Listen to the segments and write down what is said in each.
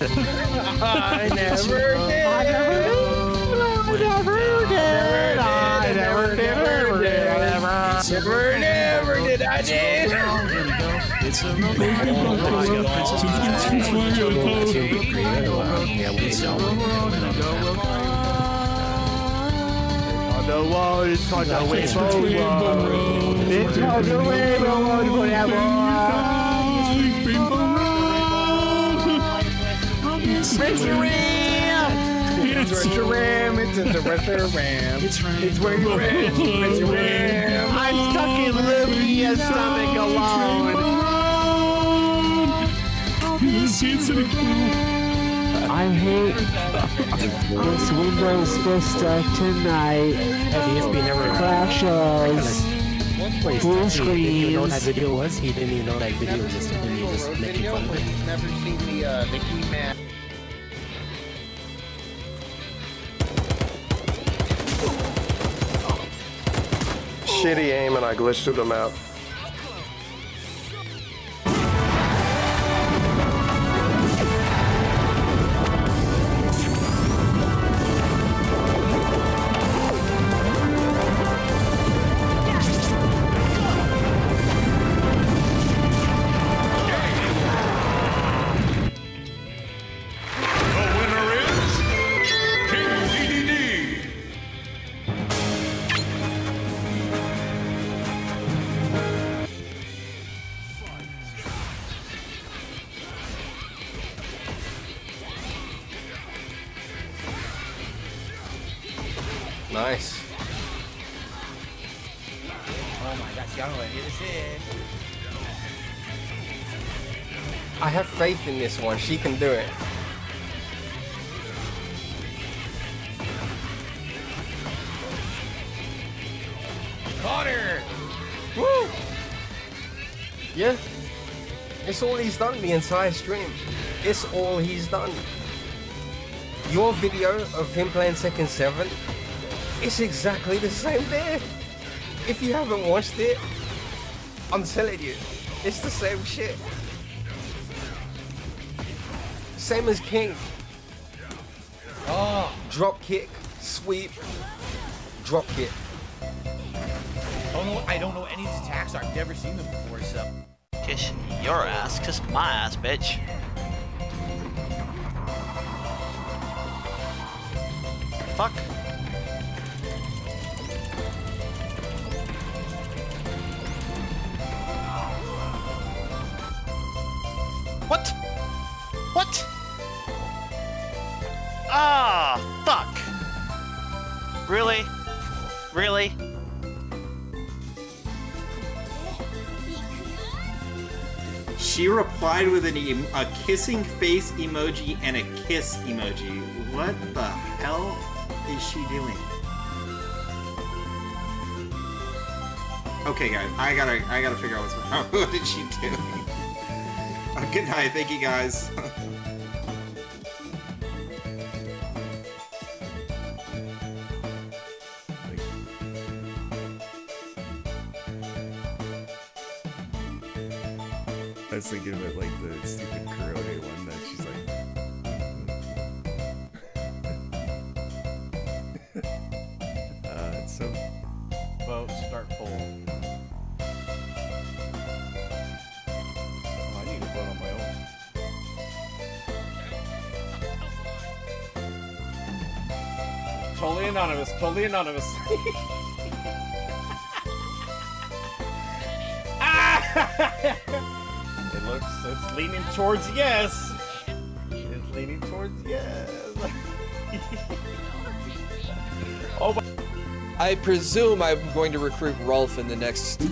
I never did. I never did. I did. It's a The world is called the Rainbow Road. It's called the Rainbow Road forever. It's a ram. It's a ram. It's a ram. It's where you ram. It's a ram. I'm stuck in Luigi's stomach alone. I hate this Windows Vista tonight. Crashes. Full screens. He didn't even know that video was. He didn't even know that video existed, and he just making fun of it. He's never seen the He-Man. Shitty aim and I glitched through the map. Nice. Oh my gosh, y'all know what this is. I have faith in this one. She can do it. Caught her! Woo! Yeah. It's all he's done the entire stream. It's all he's done. Your video of him playing Tekken 7, it's exactly the same there. If you haven't watched it, I'm telling you, it's the same shit. Same as King. Oh, Drop kick, sweep, drop kick. I don't know any of these attacks. I've never seen them before, so. Kiss your ass, kiss my ass, bitch. Fuck. What? What? Ah, fuck. Really? Really? She replied with a kissing face emoji and a kiss emoji. What the hell is she doing? Okay, guys, I gotta figure out what's going on. What is she doing? Good night, thank you guys. I was thinking about like the stupid Kuroge one that she's like. It's so. Vote, start poll. Oh, I need to vote on my own. Totally anonymous, totally anonymous. It's leaning towards yes. It's leaning towards yes. Oh my. I presume I'm going to recruit Rolf in the next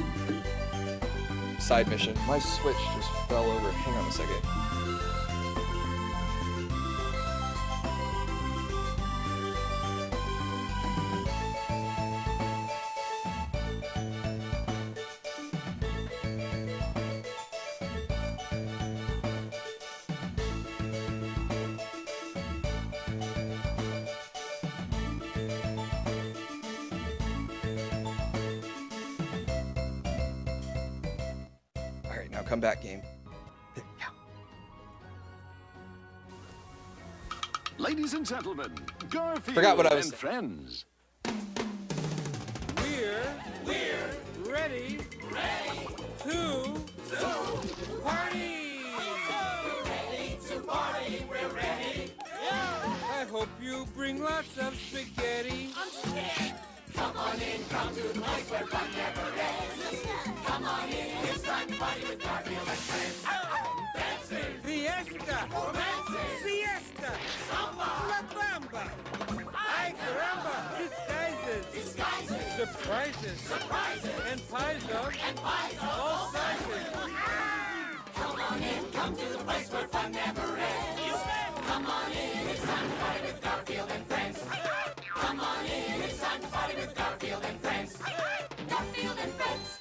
side mission. My switch just fell over. Hang on a second. Come back, game. Yeah. Ladies and gentlemen, Garfield Forgot what I was and friends. We're ready to party. We're ready. I hope you bring lots of spaghetti. I'm scared. Come on in, come to the place where fun never ends. Come on in, it's time to party with Garfield and friends. Dancing, fiesta, romancing, siesta, samba, la bamba. Ay caramba, disguises, surprises, and pies of all sizes. Come on in, come to the place where fun never ends. Come on in, it's time to party with Garfield and friends. Come on in, it's time to party with Garfield and friends. Garfield and friends.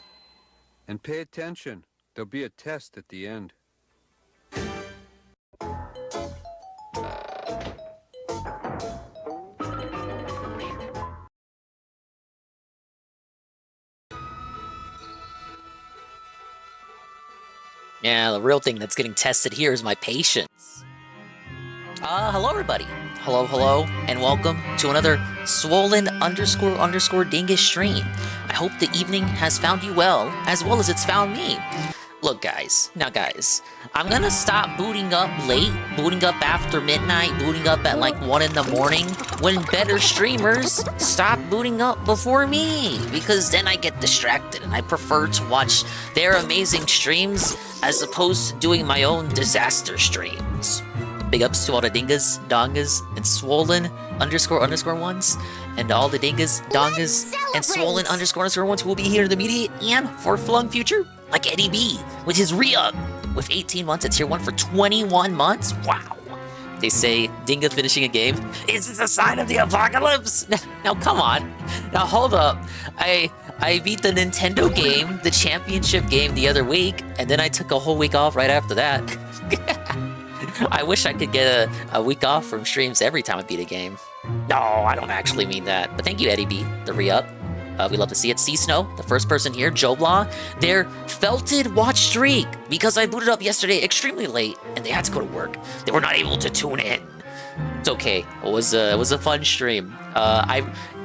And pay attention. There'll be a test at the end. Yeah, the real thing that's getting tested here is my patience. Hello everybody. Hello, and welcome to another swollen __ dingus stream. I hope the evening has found you well as it's found me. Look guys, I'm gonna stop booting up late, booting up after midnight, booting up at like 1 in the morning, when better streamers stop booting up before me, because then I get distracted and I prefer to watch their amazing streams as opposed to doing my own disaster streams. Big ups to all the dingas, dongas, and swollen __ ones, and all the dingas, dongas, and swollen __ ones who will be here in the immediate and far-flung future, like Eddie B with his re-up with 18 months at tier 1 for 21 months. Wow. They say dinga finishing a game is a sign of the apocalypse. Now come on. Now hold up. I beat the Nintendo game, the championship game, the other week, and then I took a whole week off right after that. I wish I could get a week off from streams every time I beat a game. No, I don't actually mean that. But thank you, Eddie B, the re-up. We love to see it. C Snow, the first person here, Joe Blah, their felted watch streak, because I booted up yesterday extremely late, and they had to go to work. They were not able to tune in. It's okay. It was a fun stream.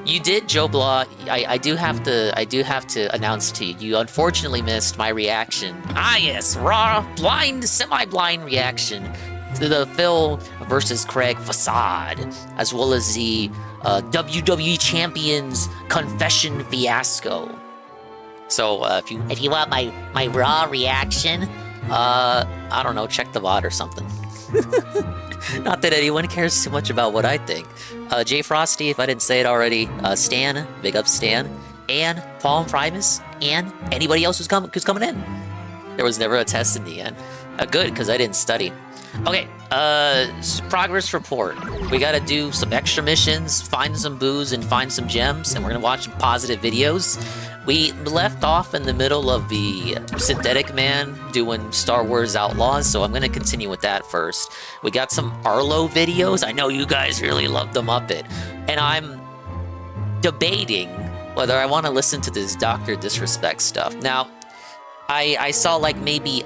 You did, Joe Blah. I do have to announce to you. You unfortunately missed my reaction. Ah yes, raw, blind, semi-blind reaction to the Phil versus Craig facade, as well as the WWE Champions confession fiasco. So if you want my raw reaction, I don't know, check the VOD or something. Not that anyone cares too much about what I think. Jay Frosty, if I didn't say it already, Stan, big up Stan, and Palm Primus, and anybody else who's coming in. There was never a test in the end. Good, because I didn't study. Okay, progress report. We gotta do some extra missions, find some booze, and find some gems, and we're gonna watch some positive videos. We left off in the middle of the Synthetic Man doing Star Wars Outlaws, so I'm gonna continue with that first. We got some Arlo videos. I know you guys really love the Muppet, and I'm debating whether I want to listen to this Dr. Disrespect stuff. Now, I saw like maybe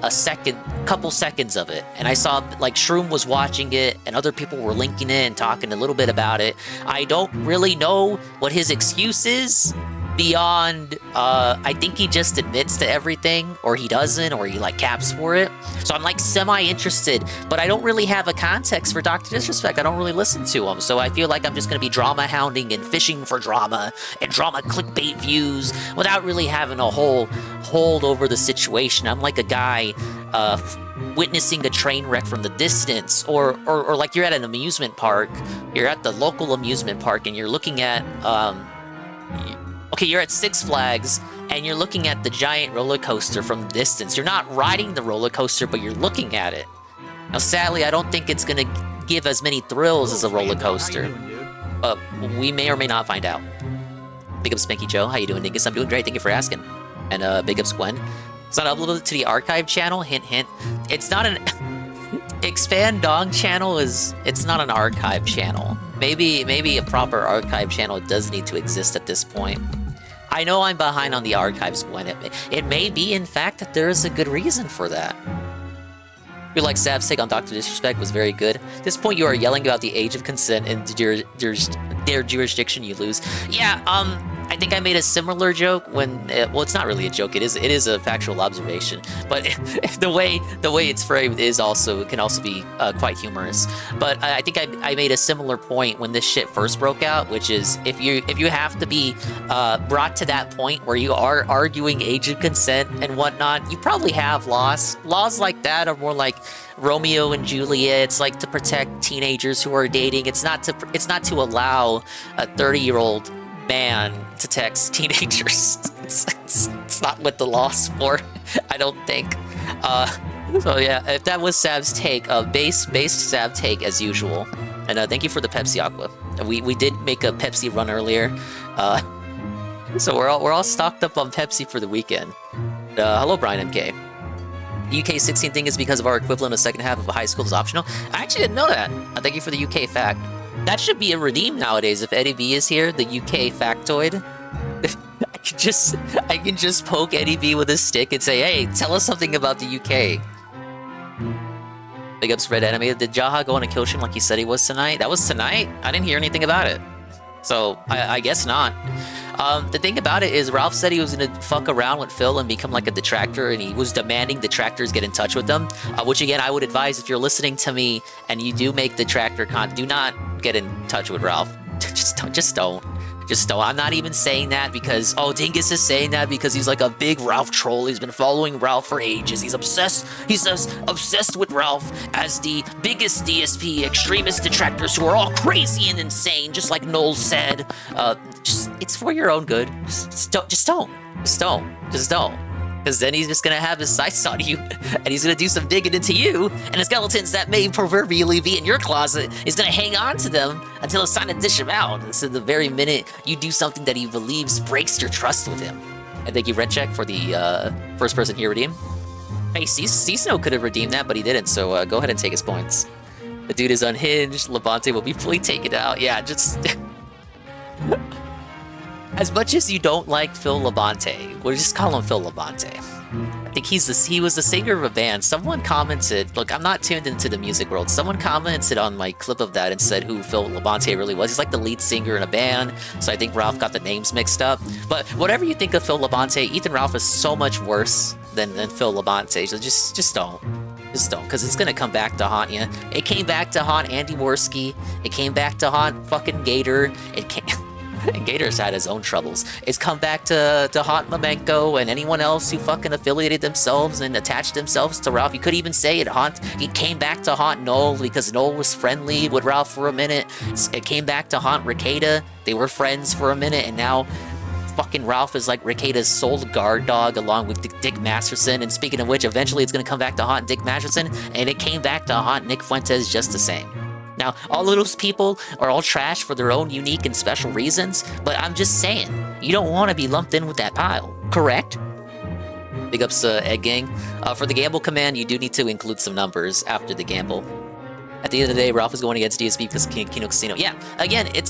couple seconds of it, and I saw like Shroom was watching it, and other people were linking it and talking a little bit about it. I don't really know what his excuse is beyond, I think he just admits to everything, or he doesn't, or he like caps for it. So I'm like semi-interested, but I don't really have a context for Dr. Disrespect. I don't really listen to him, so I feel like I'm just gonna be drama hounding and fishing for drama and drama clickbait views without really having a whole hold over the situation. I'm like a guy witnessing a train wreck from the distance, or like you're at an amusement park, you're at the local amusement park, and you're looking at okay, you're at Six Flags, and you're looking at the giant roller coaster from the distance. You're not riding the roller coaster, but you're looking at it. Now, sadly, I don't think it's gonna give as many thrills as a roller coaster, but we may or may not find out. Big up Spanky Joe, how you doing, Dingus? I'm doing great, thank you for asking. And big ups Gwen. It's not uploaded to the archive channel, hint hint. It's not an Expand Dong channel it's not an archive channel. Maybe a proper archive channel does need to exist at this point. I know I'm behind on the archives, Gwen. It may be, in fact, that there is a good reason for that. Feel like Sav's take on Dr. Disrespect was very good. At this point, you are yelling about the age of consent and their jurisdiction, you lose. Yeah, I think I made a similar joke when, well, it's not really a joke. It is a factual observation, but the way it's framed can also be quite humorous. But I think I made a similar point when this shit first broke out, which is if you have to be brought to that point where you are arguing age of consent and whatnot, you probably have lost. Laws like that are more like Romeo and Juliet. It's like to protect teenagers who are dating. It's not to allow a 30-year-old man to text teenagers. It's not what the law's for, I don't think. So yeah, if that was Sav's take, based Sav take as usual. And thank you for the Pepsi Aqua. We did make a Pepsi run earlier, so we're all stocked up on Pepsi for the weekend. Hello, Brian MK. The UK 16 thing is because of our equivalent of second half of a high school is optional. I actually didn't know that. Thank you for the UK fact. That should be a redeem nowadays. If Eddie B is here, the UK factoid. I can just poke Eddie B with a stick and say, hey, tell us something about the UK. Big ups Red Enemy. Did Jaha go on a kill stream like he said he was tonight? That was tonight? I didn't hear anything about it. So, I guess not. The thing about it is Ralph said he was gonna fuck around with Phil and become like a detractor, and he was demanding detractors get in touch with them. Which again, I would advise if you're listening to me and you do make detractor content, do not get in touch with Ralph. Just don't. I'm not even saying that because, oh, Dingus is saying that because he's like a big Ralph troll. He's been following Ralph for ages. He's obsessed with Ralph as the biggest DSP extremist detractors who are all crazy and insane, just like Noel said. It's for your own good. Just don't. Because then he's just gonna have his sights on you, and he's gonna do some digging into you, and the skeletons that may proverbially be in your closet is gonna hang on to them until it's time to dish them out. And so the very minute you do something that he believes breaks your trust with him. And thank you, Red Check, for the first person here redeem. Hey, C-Snow could have redeemed that, but he didn't, so go ahead and take his points. The dude is unhinged. Levante will be fully taken out. Yeah, just... As much as you don't like Phil Labonte, we'll just call him Phil Labonte. I think he was the singer of a band. Someone commented, look, I'm not tuned into the music world. Someone commented on my clip of that and said who Phil Labonte really was. He's like the lead singer in a band, so I think Ralph got the names mixed up. But whatever you think of Phil Labonte, Ethan Ralph is so much worse than Phil Labonte, so just don't. Just don't, because it's going to come back to haunt you. It came back to haunt Andy Worski. It came back to haunt fucking Gator. And Gator's had his own troubles. It's come back to haunt Mamenko and anyone else who fucking affiliated themselves and attached themselves to Ralph. You could even say it came back to haunt Noel because Noel was friendly with Ralph for a minute. It came back to haunt Ricada. They were friends for a minute, and now fucking Ralph is like Ricada's sole guard dog along with Dick Masterson. And speaking of which, eventually it's going to come back to haunt Dick Masterson, and it came back to haunt Nick Fuentes just the same. Now, all of those people are all trash for their own unique and special reasons, but I'm just saying, you don't want to be lumped in with that pile, correct? Big ups, Egg Gang. For the gamble command, you do need to include some numbers after the gamble. At the end of the day, Ralph is going against DSP because Kino Casino. Yeah, again, it's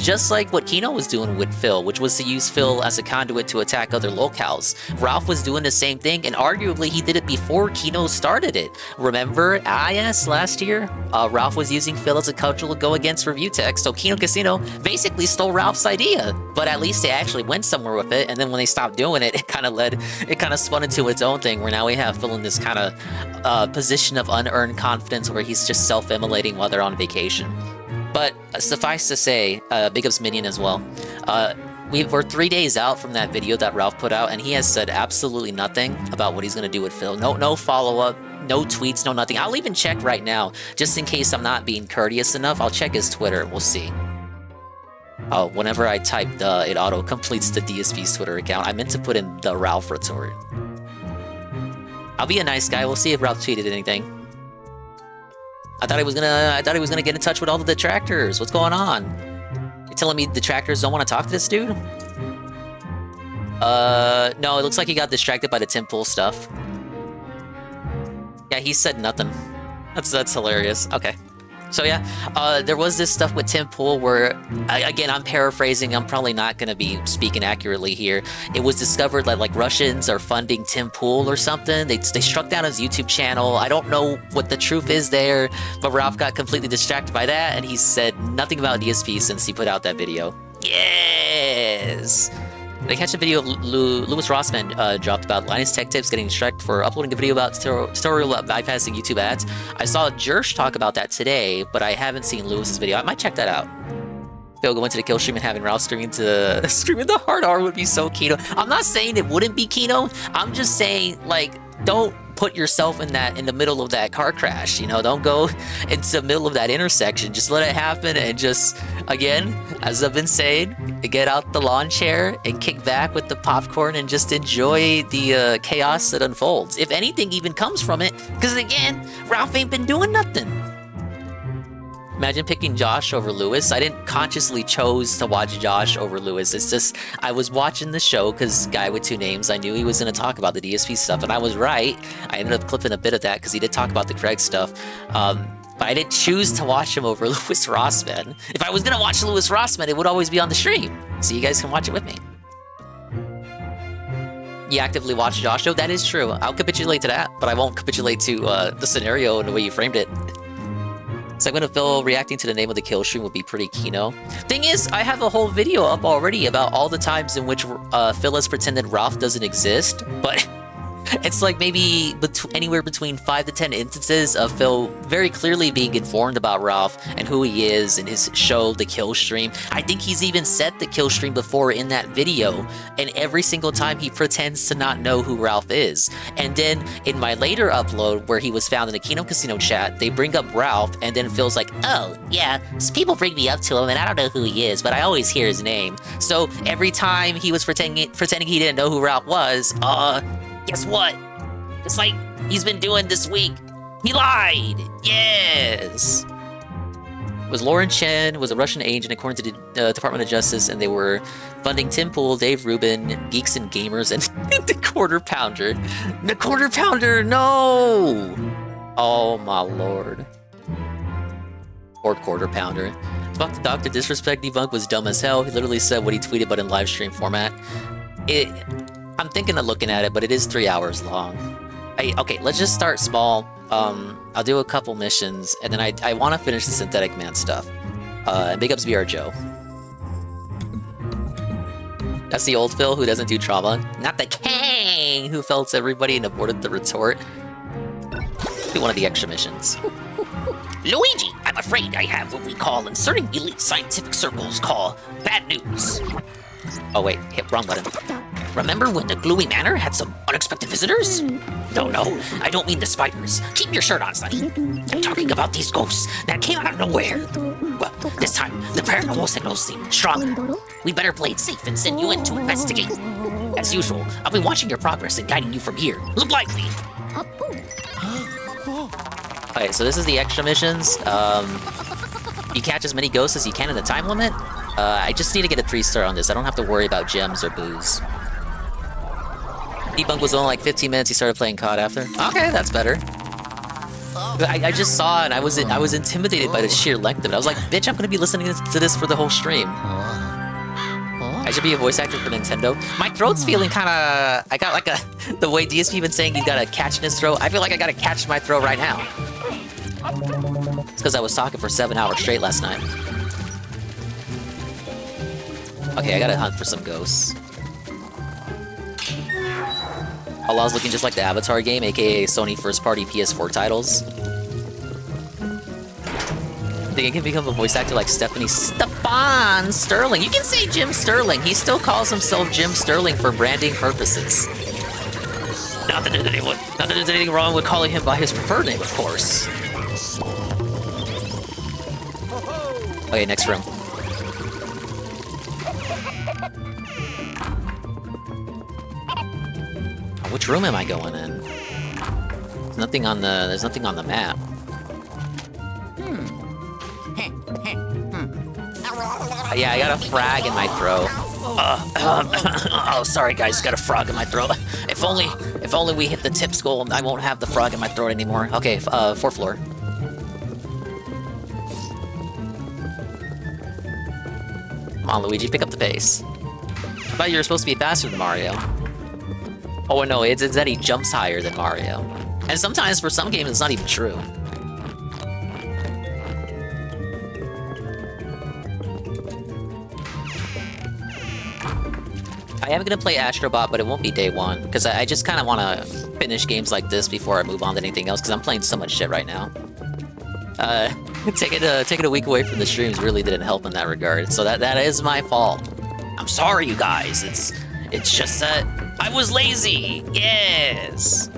just like what Kino was doing with Phil, which was to use Phil as a conduit to attack other locales. Ralph was doing the same thing, and arguably he did it before Kino started it. Remember IS last year? Ralph was using Phil as a cudgel to go against review tech, so Kino Casino basically stole Ralph's idea. But at least they actually went somewhere with it, and then when they stopped doing it, it kind of spun into its own thing, where now we have Phil in this kind of position of unearned confidence where he's just self-immolating while they're on vacation. But suffice to say, big ups Minion as well. We're 3 days out from that video that Ralph put out, and he has said absolutely nothing about what he's going to do with Phil. No follow-up, no tweets, no nothing. I'll even check right now, just in case I'm not being courteous enough. I'll check his Twitter. We'll see. Oh, whenever I type it auto-completes the DSP's Twitter account. I meant to put in the Ralph retort. I'll be a nice guy. We'll see if Ralph tweeted anything. I thought he was gonna get in touch with all the detractors. What's going on? You telling me detractors don't want to talk to this dude? No, it looks like he got distracted by the Tim Pool stuff. Yeah, he said nothing. That's hilarious. Okay. So yeah, there was this stuff with Tim Pool where, again, I'm paraphrasing. I'm probably not going to be speaking accurately here. It was discovered that like Russians are funding Tim Pool or something. They struck down his YouTube channel. I don't know what the truth is there, but Ralph got completely distracted by that, and he said nothing about DSP since he put out that video. Yes. Did I catch a video of Louis Rossman dropped about Linus Tech Tips getting struck for uploading a video about tutorial about bypassing YouTube ads? I saw Jersh talk about that today, but I haven't seen Lewis's video. I might check that out. Phil going to the kill stream and having Ralph streaming the hard R would be so Kino. I'm not saying it wouldn't be Kino. I'm just saying, like, don't put yourself in the middle of that car crash, you know? Don't go into the middle of that intersection. Just let it happen and just, again, as I've been saying, get out the lawn chair and kick back with the popcorn and just enjoy the chaos that unfolds. If anything even comes from it, because again, Ralph ain't been doing nothing. Imagine picking Josh over Lewis. I didn't consciously chose to watch Josh over Lewis. It's just, I was watching the show because Guy with Two Names, I knew he was going to talk about the DSP stuff, and I was right. I ended up clipping a bit of that because he did talk about the Craig stuff. But I didn't choose to watch him over Louis Rossman. If I was going to watch Louis Rossman, it would always be on the stream. So you guys can watch it with me. You actively watch Josh show? That is true. I'll capitulate to that, but I won't capitulate to the scenario and the way you framed it. Segment of Phil reacting to the name of the kill stream would be pretty Kino. Thing is, I have a whole video up already about all the times in which Phil has pretended Ralph doesn't exist, but it's like maybe anywhere between 5 to 10 instances of Phil very clearly being informed about Ralph and who he is in his show, The Kill Stream. I think he's even said The Kill Stream before in that video, and every single time he pretends to not know who Ralph is. And then in my later upload, where he was found in the Kino Casino chat, they bring up Ralph, and then Phil's like, oh, yeah, people bring me up to him, and I don't know who he is, but I always hear his name. So every time he was pretending he didn't know who Ralph was, guess what? It's like he's been doing this week. He lied! Yes! Was Lauren Chen was a Russian agent according to the Department of Justice, and they were funding Tim Pool, Dave Rubin, Geeks and Gamers, and the Quarter Pounder. The Quarter Pounder, no! Oh my lord. Or Quarter Pounder. Fuck the Doctor Disrespect debunk was dumb as hell. He literally said what he tweeted, but in live stream format. I'm thinking of looking at it, but it is 3 hours long. Okay, let's just start small. I'll do a couple missions, and then I want to finish the Synthetic Man stuff. And big ups BR Joe. That's the old Phil who doesn't do trauma. Not the Kang who felts everybody and aborted the retort. Do one of the extra missions. Luigi, I'm afraid I have what we call in certain elite scientific circles call bad news. Oh wait, hit wrong button. Remember when the Gluey Manor had some unexpected visitors? No, I don't mean the spiders. Keep your shirt on, Sonny. I'm talking about these ghosts that came out of nowhere. Well, this time, the paranormal signals seem stronger. We better play it safe and send you in to investigate. As usual, I'll be watching your progress and guiding you from here. Look lively! Okay, so this is the extra missions. You catch as many ghosts as you can in the time limit. I just need to get a 3-star on this. I don't have to worry about gems or booze. Debunk was only like 15 minutes. He started playing COD after. Okay, that's better. I just saw it and I was intimidated by the sheer length of it. I was like, bitch, I'm gonna be listening to this for the whole stream. I should be a voice actor for Nintendo. My throat's feeling kinda... I got like the way DSP been saying he's got a catch in his throat. I feel like I got a catch in my throat right now. It's because I was talking for 7 hours straight last night. Okay, I gotta hunt for some ghosts. Allah's looking just like the Avatar game, aka Sony first-party PS4 titles. Think I can become a voice actor like Stefan Sterling. You can say Jim Sterling. He still calls himself Jim Sterling for branding purposes. Not that there's anything wrong with calling him by his preferred name, of course. Okay, next room. Which room am I going in? There's nothing on the map. Yeah, I got a frag in my throat. Oh, sorry guys, got a frog in my throat. If only we hit the tips goal, I won't have the frog in my throat anymore. Okay, 4th floor. on, Luigi, pick up the pace. I thought you were supposed to be faster than Mario. Oh no, it's that he jumps higher than Mario. And sometimes, for some games, it's not even true. I am gonna play Astrobot, but it won't be day one, because I just kind of want to finish games like this before I move on to anything else, because I'm playing so much shit right now. Taking a week away from the streams really didn't help in that regard, so that is my fault. I'm sorry, you guys. It's just that I was lazy. Yes,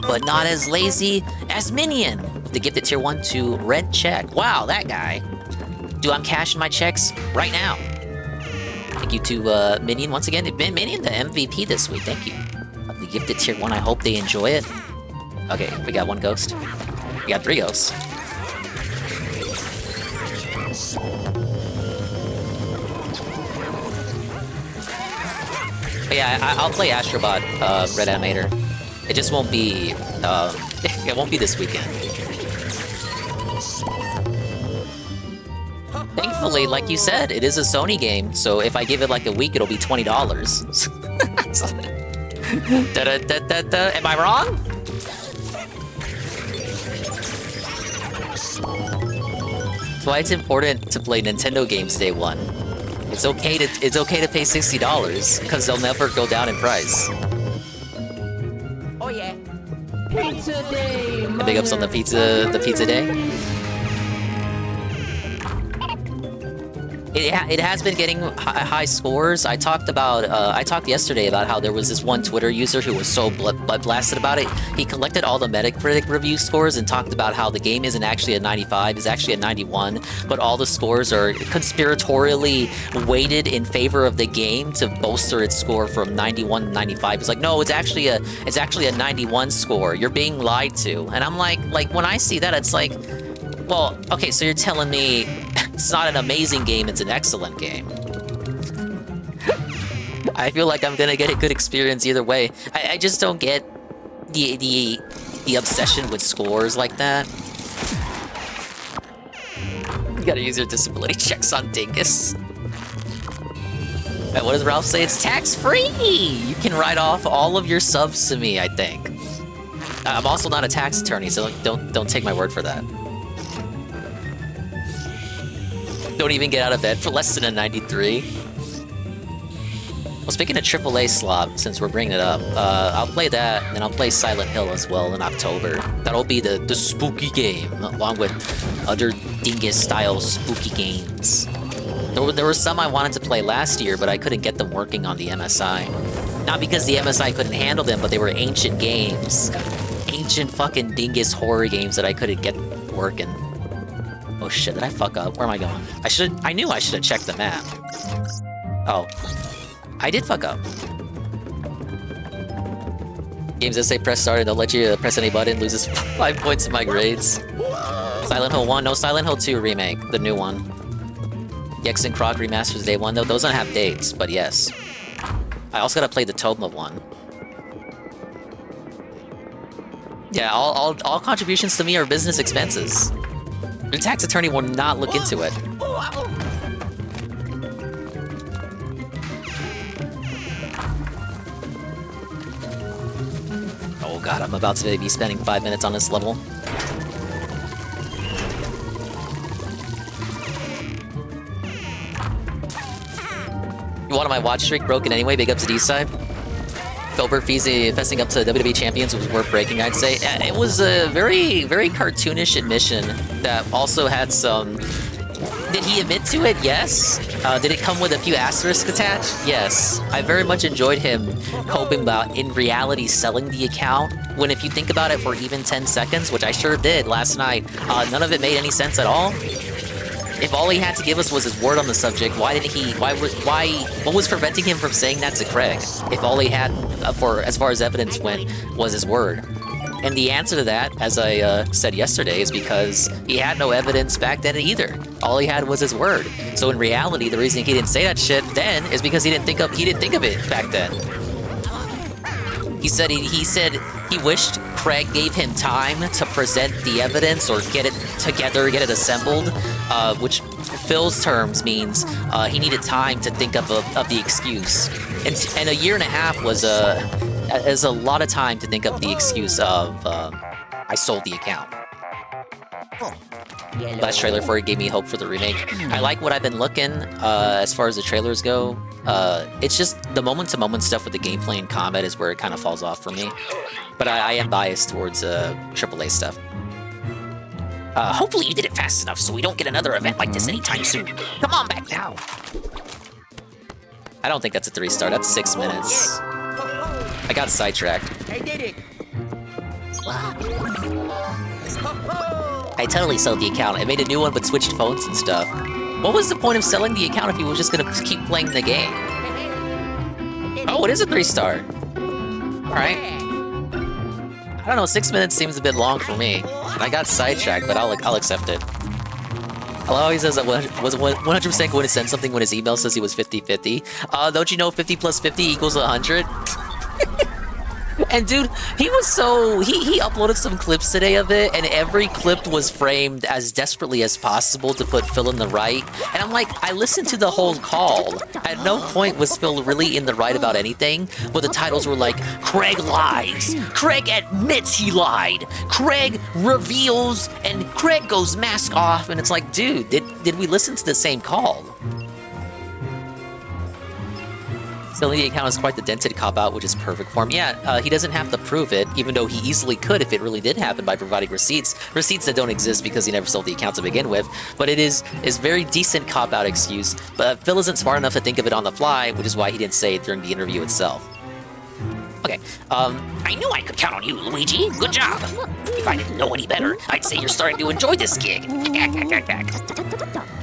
but not as lazy as Minion. The gifted tier 1 to Red Check. Wow, that guy. Dude, I'm cashing my checks right now. Thank you to Minion once again. Minion, the MVP this week. Thank you. The gifted tier 1. I hope they enjoy it. Okay, we got 1 ghost. We got 3 ghosts. But yeah, I'll play Astrobot, Red Animator. It just won't be, it won't be this weekend. Thankfully, like you said, it is a Sony game, so if I give it like a week, it'll be $20. Am I wrong? That's why it's important to play Nintendo games day one. It's okay to pay $60 because they'll never go down in price. Oh yeah. Pizza day. Big ups on the pizza day. It has been getting high scores. I talked yesterday about how there was this one Twitter user who was so blood blasted about it. He collected all the Metacritic review scores and talked about how the game isn't actually a 95, it's actually a 91, but all the scores are conspiratorially weighted in favor of the game to bolster its score from 91 to 95. It's like, no, it's actually a 91 score. You're being lied to. And I'm like when I see that, it's like, well, okay, so you're telling me it's not an amazing game, it's an excellent game. I feel like I'm gonna get a good experience either way. I just don't get the obsession with scores like that. You gotta use your disability checks on Dingus. What does Ralph say? It's tax-free! You can write off all of your subs to me, I think. I'm also not a tax attorney, so don't take my word for that. Don't even get out of bed for less than a 93. Well, speaking of AAA slop, since we're bringing it up, I'll play that, and I'll play Silent Hill as well in October. That'll be the spooky game, along with other Dingus-style spooky games. There were some I wanted to play last year, but I couldn't get them working on the MSI. Not because the MSI couldn't handle them, but they were ancient games. Ancient fucking Dingus horror games that I couldn't get working. Oh shit, did I fuck up? Where am I going? I knew I should have checked the map. Oh. I did fuck up. Games that say press start and don't let you press any button loses 5 points in my grades. Silent Hill 1, no, Silent Hill 2 remake, the new one. Gex and Croc remasters day 1, though those don't have dates, but yes. I also gotta play the Toma one. Yeah, all contributions to me are business expenses. The tax attorney will not look into it. Oh god, I'm about to be spending 5 minutes on this level. You wanted my watch streak broken anyway, big up to D-side. Filbert Feezy fessing up to WWE Champions was worth breaking, I'd say. It was a very, very cartoonish admission that also had some... Did he admit to it? Yes. Did it come with a few asterisks attached? Yes. I very much enjoyed him hoping about, in reality, selling the account, when if you think about it for even 10 seconds, which I sure did last night, none of it made any sense at all. If all he had to give us was his word on the subject, what was preventing him from saying that to Craig? If all he had, as far as evidence went, was his word. And the answer to that, as I said yesterday, is because he had no evidence back then either. All he had was his word. So in reality, the reason he didn't say that shit then is because he didn't think of it back then. He said he wished Craig gave him time to present the evidence or get it together, get it assembled which Phil's terms means he needed time to think of the excuse. And a year and a half was a lot of time to think of the excuse of I sold the account. Last trailer for it gave me hope for the remake. I like what I've been looking as far as the trailers go. It's just the moment-to-moment stuff with the gameplay and combat is where it kind of falls off for me. But I am biased towards AAA stuff. Hopefully you did it fast enough so we don't get another event like this anytime soon. Come on back now. I don't think that's a 3-star. That's 6 minutes. I got sidetracked. I did it. I totally sold the account. I made a new one but switched phones and stuff. What was the point of selling the account if he was just gonna keep playing the game? Oh, it is a 3-star. Alright. I don't know, 6 minutes seems a bit long for me. I got sidetracked, but I'll accept it. Hello, he says that was 100% going to send something when his email says he was 50-50. Don't you know 50 plus 50 equals 100? And dude, he was so... He uploaded some clips today of it, and every clip was framed as desperately as possible to put Phil in the right. And I'm like, I listened to the whole call. At no point was Phil really in the right about anything, but the titles were like, Craig lies, Craig admits he lied, Craig reveals, and Craig goes mask off, and it's like, dude, did we listen to the same call? Selling the account is quite the dented cop-out, which is perfect for him. Yeah, he doesn't have to prove it, even though he easily could if it really did happen by providing receipts. Receipts that don't exist because he never sold the account to begin with. But it is very decent cop-out excuse. But Phil isn't smart enough to think of it on the fly, which is why he didn't say it during the interview itself. Okay, I knew I could count on you, Luigi. Good job. If I didn't know any better, I'd say you're starting to enjoy this gig.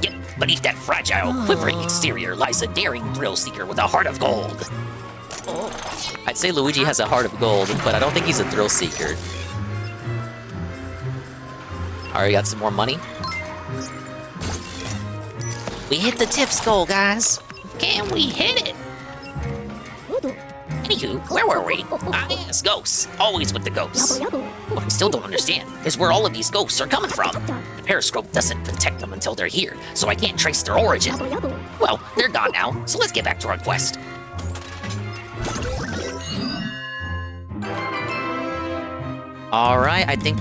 Yep, beneath that fragile, quivering exterior lies a daring thrill seeker with a heart of gold. I'd say Luigi has a heart of gold, but I don't think he's a thrill seeker. Alright, got some more money. We hit the tips goal, guys. Can we hit it? Anywho, where were we? Ah, yes, ghosts. Always with the ghosts. What I still don't understand is where all of these ghosts are coming from. The periscope doesn't detect them until they're here, so I can't trace their origin. Well, they're gone now, so let's get back to our quest. Alright, I think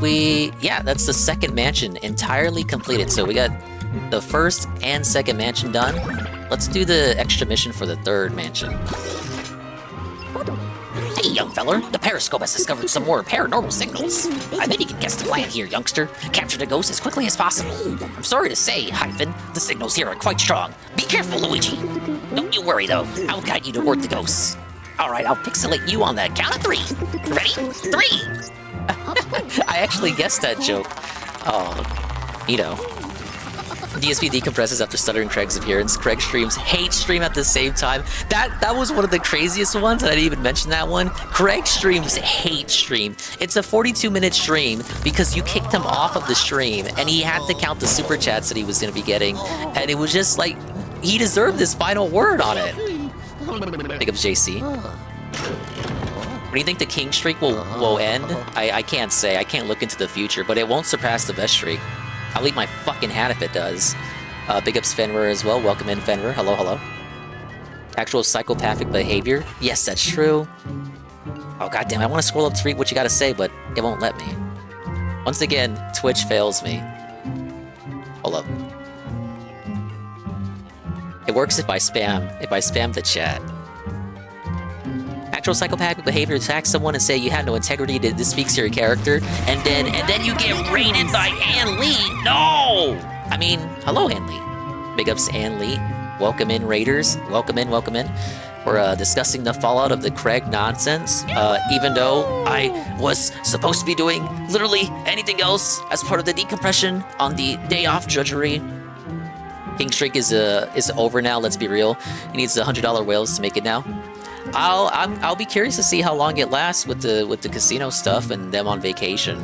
yeah, that's the second mansion entirely completed. So we got the first and second mansion done. Let's do the extra mission for the third mansion. Hey, young feller, the periscope has discovered some more paranormal signals. I bet you can guess the plan here, youngster. Capture the ghost as quickly as possible. I'm sorry to say, Hyphen, the signals here are quite strong. Be careful, Luigi. Don't you worry, though. I'll guide you toward the ghosts. Alright, I'll pixelate you on the count of 3. Ready? 3! I actually guessed that joke. Oh, you know. DSP decompresses after stuttering Craig's appearance. Craig streams hate stream at the same time. That was one of the craziest ones, and I didn't even mention that one. Craig streams hate stream. It's a 42-minute stream because you kicked him off of the stream, and he had to count the super chats that he was going to be getting, and it was just like, he deserved this final word on it. Big up JC. When do you think the king streak will end? I can't say. I can't look into the future, but it won't surpass the best streak. I'll eat my fucking hat if it does. Big ups Fenrir as well. Welcome in, Fenrir. Hello, hello. Actual psychopathic behavior? Yes, that's true. Oh, goddamn, I want to scroll up to read what you gotta say, but it won't let me. Once again, Twitch fails me. Hold up. It works if I spam the chat. Actual psychopathic behavior, attack someone and say you have no integrity, this speaks to your character, and then you get raided by Ann Lee. No! I mean, hello, Ann Lee. Big ups, Ann Lee. Welcome in, Raiders. Welcome in, welcome in. We're discussing the fallout of the Craig nonsense, even though I was supposed to be doing literally anything else as part of the decompression on the day off drudgery. King Streak is over now, let's be real. He needs $100 whales to make it now. I'll be curious to see how long it lasts with the casino stuff and them on vacation.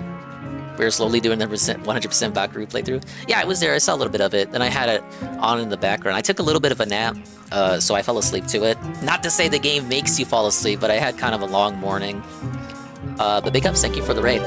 We were slowly doing the 100% Valkyrie playthrough. Yeah, I was there. I saw a little bit of it. Then I had it on in the background. I took a little bit of a nap, so I fell asleep to it. Not to say the game makes you fall asleep, but I had kind of a long morning. But big ups, thank you for the raid.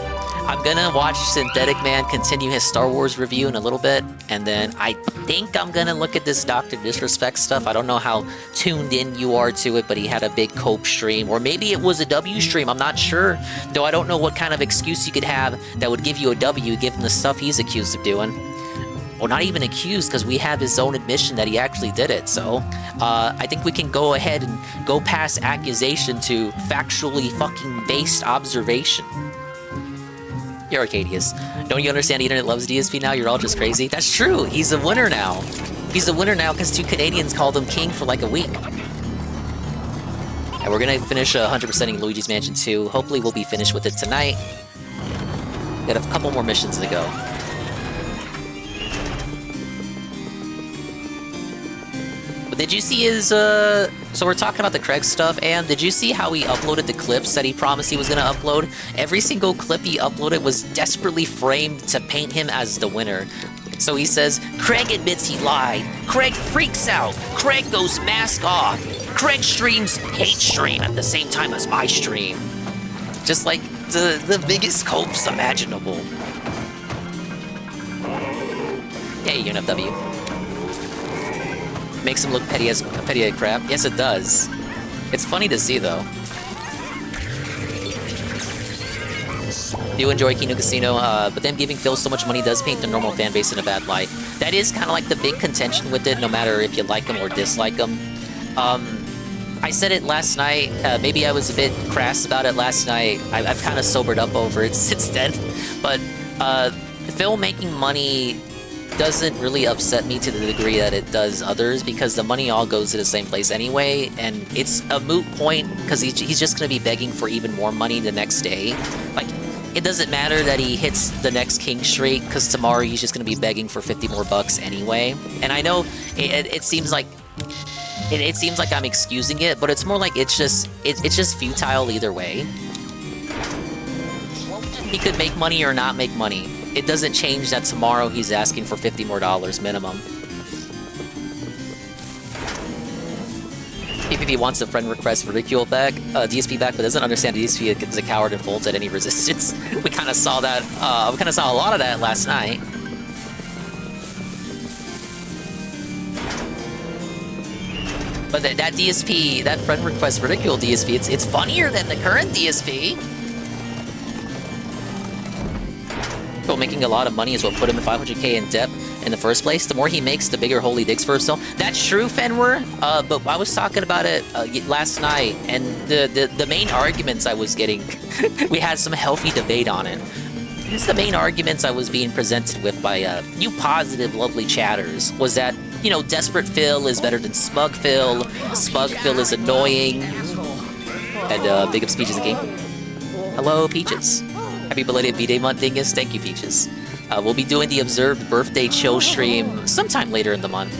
I'm gonna watch Synthetic Man continue his Star Wars review in a little bit, and then I think I'm gonna look at this Dr. Disrespect stuff. I don't know how tuned in you are to it, but he had a big Cope stream, or maybe it was a W stream, I'm not sure. Though I don't know what kind of excuse you could have that would give you a W given the stuff he's accused of doing. Or not even accused, because we have his own admission that he actually did it, so I think we can go ahead and go past accusation to factually fucking based observation. You're Arcadius. Don't you understand the internet loves DSP now? You're all just crazy? That's true! He's a winner now! He's a winner now because 2 Canadians called him king for like a week. And we're gonna finish 100%ing Luigi's Mansion 2. Hopefully we'll be finished with it tonight. Got a couple more missions to go. But did you see his, so we're talking about the Craig stuff, and did you see how he uploaded the clips that he promised he was gonna upload? Every single clip he uploaded was desperately framed to paint him as the winner. So he says, Craig admits he lied. Craig freaks out. Craig goes mask off. Craig streams hate stream at the same time as my stream. Just like the biggest copes imaginable. Hey, UNFW. Makes him look petty as crap. Yes, it does. It's funny to see, though. Do enjoy Kino Casino, but them giving Phil so much money does paint the normal fan base in a bad light. That is kind of like the big contention with it, no matter if you like him or dislike him. I said it last night. Maybe I was a bit crass about it last night. I've kind of sobered up over it since then. But Phil making money doesn't really upset me to the degree that it does others, because the money all goes to the same place anyway, and it's a moot point because he's just going to be begging for even more money the next day. Like, it doesn't matter that he hits the next king streak, because tomorrow he's just going to be begging for 50 more bucks anyway. And I know it seems like it seems like I'm excusing it, but it's more like it's just futile either way. He could make money or not make money. It doesn't change that tomorrow he's asking for $50 more minimum. PPP wants a friend request ridicule back, DSP back, but doesn't understand DSP is a coward and folds at any resistance. We kind of saw that, we kind of saw a lot of that last night. But that DSP, that friend request ridicule DSP, it's funnier than the current DSP. But making a lot of money is what put him in 500k in debt in the first place. The more he makes, the bigger hole he digs for himself. That's true, Fenwer. But I was talking about it last night, and the main arguments I was getting, we had some healthy debate on it. It's the main arguments I was being presented with by you positive, lovely chatters, was that, you know, Desperate Phil is better than Smug Phil. Smug Phil is annoying. And big up Peaches again. Hello, Peaches. Happy belated B-Day month, Dingus. Thank you, Peaches. We'll be doing the Observed Birthday Chill stream sometime later in the month.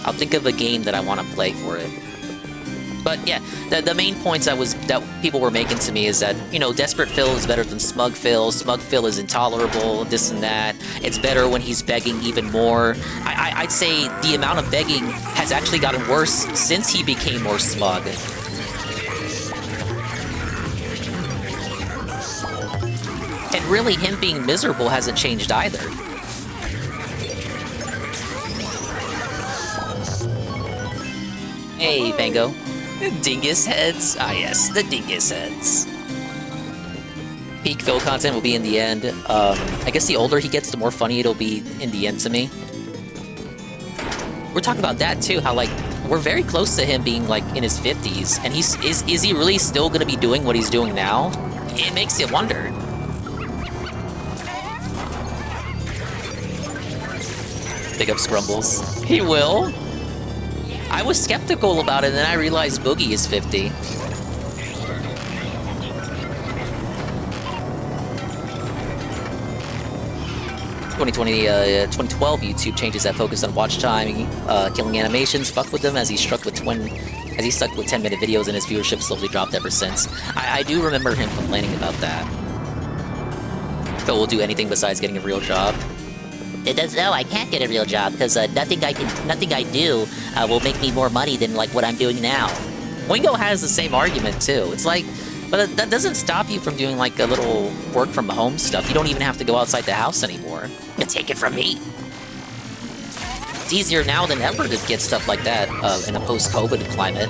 I'll think of a game that I want to play for it. But yeah, the main points that people were making to me is that, you know, Desperate Phil is better than Smug Phil. Smug Phil is intolerable, this and that. It's better when he's begging even more. I'd say the amount of begging has actually gotten worse since he became more smug. And really, him being miserable hasn't changed either. Hey, Bango. Dingus heads? Ah yes, the dingus heads. Peak Phil content will be in the end. I guess the older he gets, the more funny it'll be in the end to me. We're talking about that too, how like, we're very close to him being like in his 50s, and is he really still gonna be doing what he's doing now? It makes you wonder. Big up Scrumbles. He will. I was skeptical about it, and then I realized Boogie is 50. 2012 YouTube changes that focus on watch time, killing animations. Fuck with them as he stuck with 10-minute videos, and his viewership slowly dropped ever since. I do remember him complaining about that. Phil will do anything besides getting a real job. It does. No, I can't get a real job because nothing I do will make me more money than like what I'm doing now. Wingo has the same argument too. It's like But that doesn't stop you from doing like a little work from home stuff. You don't even have to go outside the house anymore. You take it from me. It's easier now than ever to get stuff like that in a post-COVID climate.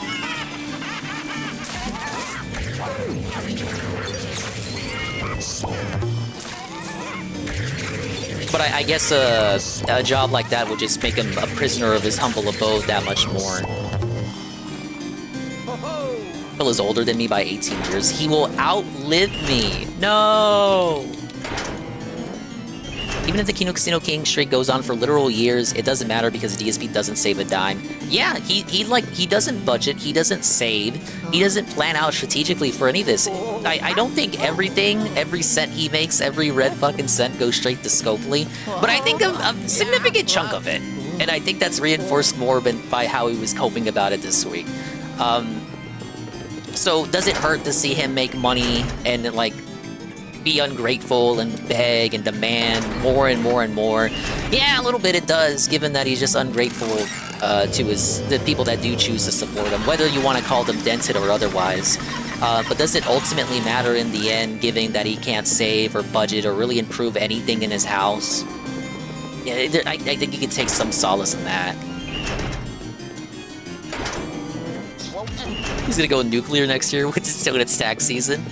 But I guess a job like that would just make him a prisoner of his humble abode that much more. Phil is older than me by 18 years. He will outlive me. No! Even if the Kino Casino King streak goes on for literal years, it doesn't matter because DSP doesn't save a dime. Yeah, he doesn't budget, he doesn't save, he doesn't plan out strategically for any of this. I don't think every cent he makes, every red fucking cent goes straight to Scopely, but I think a significant chunk of it. And I think that's reinforced more by how he was coping about it this week. So does it hurt to see him make money and like be ungrateful and beg and demand more and more and more? Yeah, a little bit it does, given that he's just ungrateful to the people that do choose to support him, whether you want to call them dented or otherwise. But does it ultimately matter in the end, given that he can't save or budget or really improve anything in his house? Yeah, I think you can take some solace in that. He's gonna go nuclear next year when it's tax season.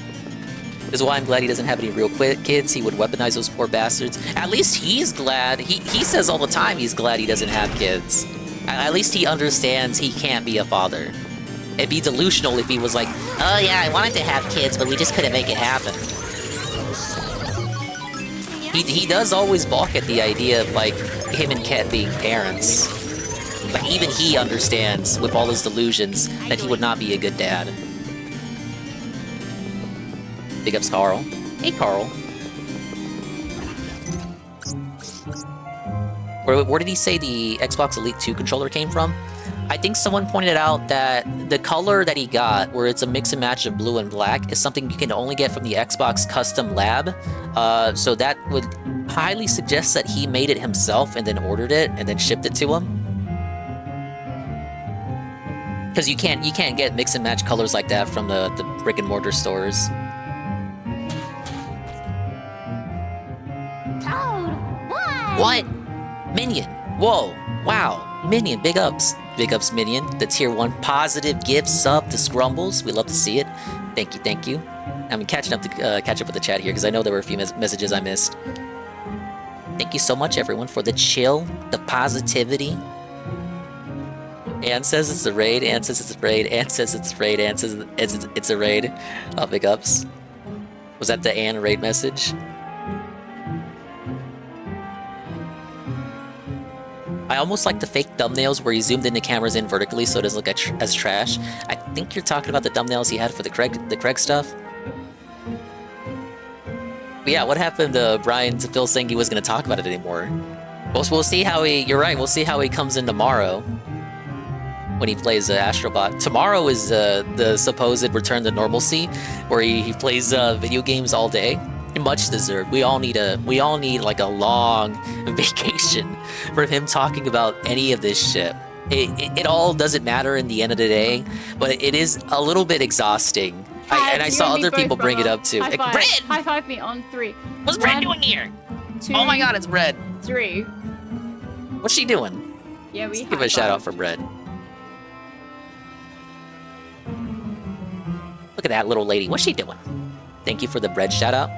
This is why I'm glad he doesn't have any real kids. He would weaponize those poor bastards. At least he's glad. He says all the time he's glad he doesn't have kids. At least he understands he can't be a father. It'd be delusional if he was like, oh yeah, I wanted to have kids, but we just couldn't make it happen. He does always balk at the idea of like him and Ket being parents. Like even he understands with all his delusions that he would not be a good dad. Big ups, Carl. Hey, Carl. Where did he say the Xbox Elite 2 controller came from? I think someone pointed out that the color that he got, where it's a mix and match of blue and black, is something you can only get from the Xbox Custom Lab. So that would highly suggest that he made it himself and then ordered it and then shipped it to him. Because you can't get mix and match colors like that from the brick and mortar stores. What? Minion. Whoa. Wow. Minion. Big ups. Big ups, Minion. The tier 1 positive gift sub to Scrumbles. We love to see it. Thank you. Thank you. I'm catching up to catch up with the chat here because I know there were a few messages I missed. Thank you so much, everyone, for the chill, the positivity. Ann says it's a raid. Ann says it's a raid. Ann says it's a raid. Ann says it's a raid. Oh, big ups. Was that the Ann raid message? I almost like the fake thumbnails where he zoomed in the cameras in vertically so it doesn't look as trash. I think you're talking about the thumbnails he had for the Craig stuff. But yeah, what happened to Brian to Phil saying he wasn't going to talk about it anymore? We'll see how he... You're right, we'll see how he comes in tomorrow when he plays Astrobot. Tomorrow is the supposed return to normalcy, where he plays video games all day. Much deserved. We all need like a long vacation from him talking about any of this shit. It all doesn't matter in the end of the day, but it is a little bit exhausting. I saw other people bring it up too. High five. Bread! High five me on 3. What's Bread doing here? 2, Oh my god, it's Bread. 3. What's she doing? Yeah, we Let's give a shout out for Bread. Look at that little lady. What's she doing? Thank you for the Bread shout out.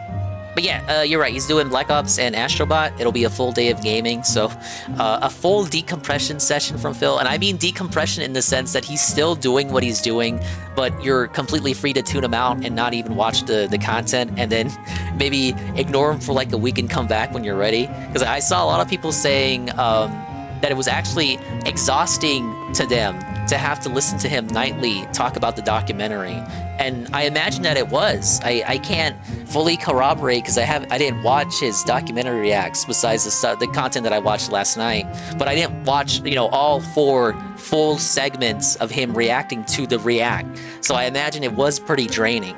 But yeah, you're right. He's doing Black Ops and Astrobot. It'll be a full day of gaming, so a full decompression session from Phil. And I mean decompression in the sense that he's still doing what he's doing, but you're completely free to tune him out and not even watch the content, and then maybe ignore him for like a week and come back when you're ready. Because I saw a lot of people saying that it was actually exhausting to them to have to listen to him nightly talk about the documentary. And I imagine that it was. I can't fully corroborate because I didn't watch his documentary reacts besides the content that I watched last night. But I didn't watch, all 4 full segments of him reacting to the react. So I imagine it was pretty draining.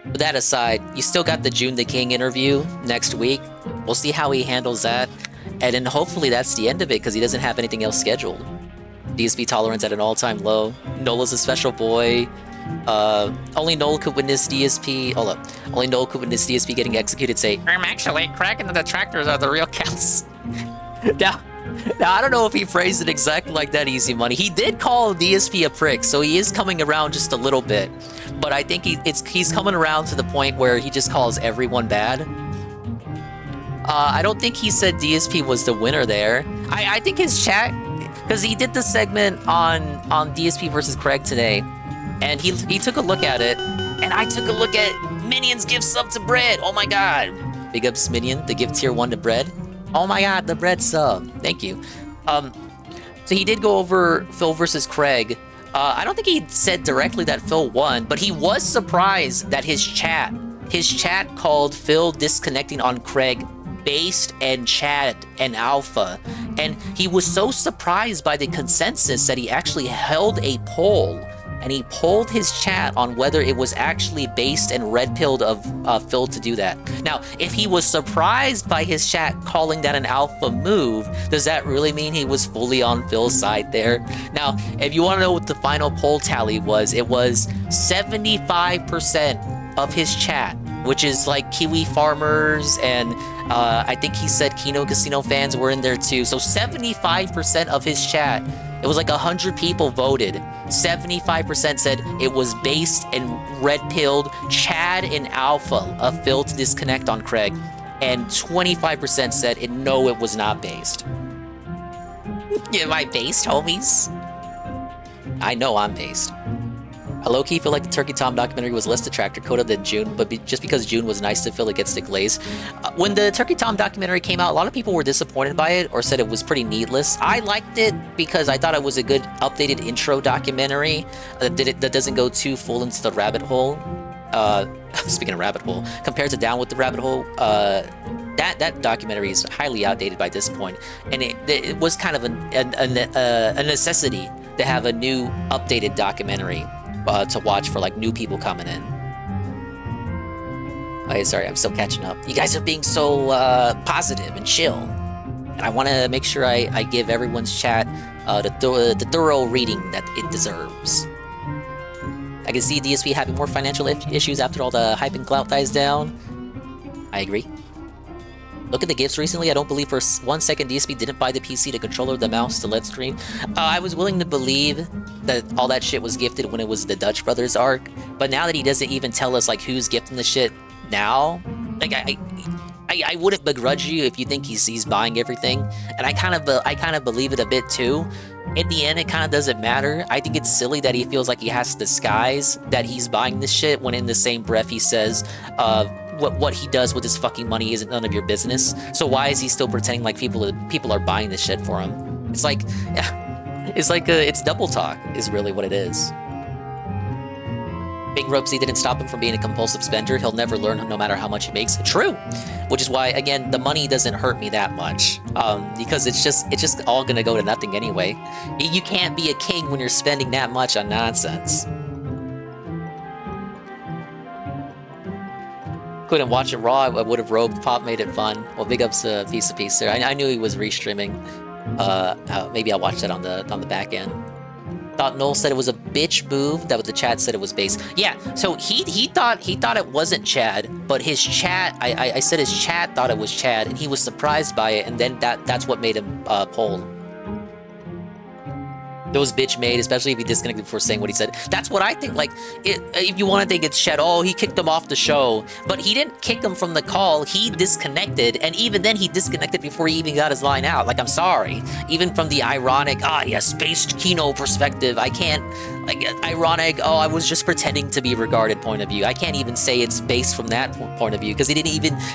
With that aside, you still got the June the King interview next week. We'll see how he handles that. And then hopefully that's the end of it because he doesn't have anything else scheduled. DSP tolerance at an all-time low. Nola's a special boy. Only Noel could witness DSP. Hold up. Only Noel could witness DSP getting executed. Say, actually, Craig and the detractors are the real cows. now, I don't know if he phrased it exactly like that, Easy Money. He did call DSP a prick, so he is coming around just a little bit. But I think he's coming around to the point where he just calls everyone bad. I don't think he said DSP was the winner there. I think his chat, because he did the segment on DSP versus Craig today, and he took a look at it, and I took a look at Minion's gift sub to Bread. Oh my god. Big ups Minion, the gift tier 1 to Bread. Oh my god, the Bread sub. Thank you. So he did go over Phil versus Craig. I don't think he said directly that Phil won, but he was surprised that his chat called Phil disconnecting on Craig based and Chad and Alpha, and he was so surprised by the consensus that he actually held a poll, and he polled his chat on whether it was actually based and red-pilled of Phil to do that. Now, if he was surprised by his chat calling that an alpha move, does that really mean he was fully on Phil's side there? Now, if you want to know what the final poll tally was, it was 75% of his chat, which is like Kiwi farmers, and I think he said Kino Casino fans were in there too. So 75% of his chat, it was like 100 people voted. 75% said it was based and red-pilled Chad and Alpha of Phil to disconnect on Craig, and 25% said no, it was not based. Am I based, homies? I know I'm based. I low-key feel like the Turkey Tom documentary was less detractor coda than June, but just because June was nice to Phil, it gets the glaze. When the Turkey Tom documentary came out, a lot of people were disappointed by it or said it was pretty needless. I liked it because I thought it was a good updated intro documentary that doesn't go too full into the rabbit hole. Speaking of rabbit hole, compared to Down with the Rabbit Hole, that documentary is highly outdated by this point, and it was kind of a necessity to have a new updated documentary to watch for like new people coming in. Okay, sorry, I'm still catching up. You guys are being so positive and chill, and I want to make sure I give everyone's chat the thorough reading that it deserves. I can see DSP having more financial issues after all the hype and clout dies down. I agree. Look at the gifts recently. I don't believe for 1 second DSP didn't buy the PC, the controller, the mouse, the LED screen. I was willing to believe that all that shit was gifted when it was the Dutch Brothers arc, but now that he doesn't even tell us like who's gifting the shit now, like I wouldn't begrudge you if you think he's buying everything, and I kind of believe it a bit too. In the end, it kind of doesn't matter. I think it's silly that he feels like he has to disguise that he's buying this shit when in the same breath he says, what he does with his fucking money isn't none of your business. So why is he still pretending like people are buying this shit for him? It's like, it's double talk is really what it is. Big Ropesy didn't stop him from being a compulsive spender. He'll never learn no matter how much he makes. True. Which is why, again, the money doesn't hurt me that much. Because it's just all gonna go to nothing anyway. You can't be a king when you're spending that much on nonsense. Couldn't watch it raw, I would have robed. Pop made it fun. Well, big ups to Piece of Piece there. I knew he was restreaming. Maybe I'll watch that on the back end. Thought Noel said it was a bitch move. That was the chat said it was base. Yeah, so he thought it wasn't Chad, but his chat, I said his chat thought it was Chad, and he was surprised by it, and then that's what made him poll. Those bitch made, especially if he disconnected before saying what he said. That's what I think. Like, if you want to think it's Chad, oh, he kicked him off the show, but he didn't kick him from the call. He disconnected, and even then, he disconnected before he even got his line out. Like, I'm sorry. Even from the ironic, spaced Kino perspective, I can't. Like, ironic. Oh, I was just pretending to be regarded point of view. I can't even say it's based from that point of view because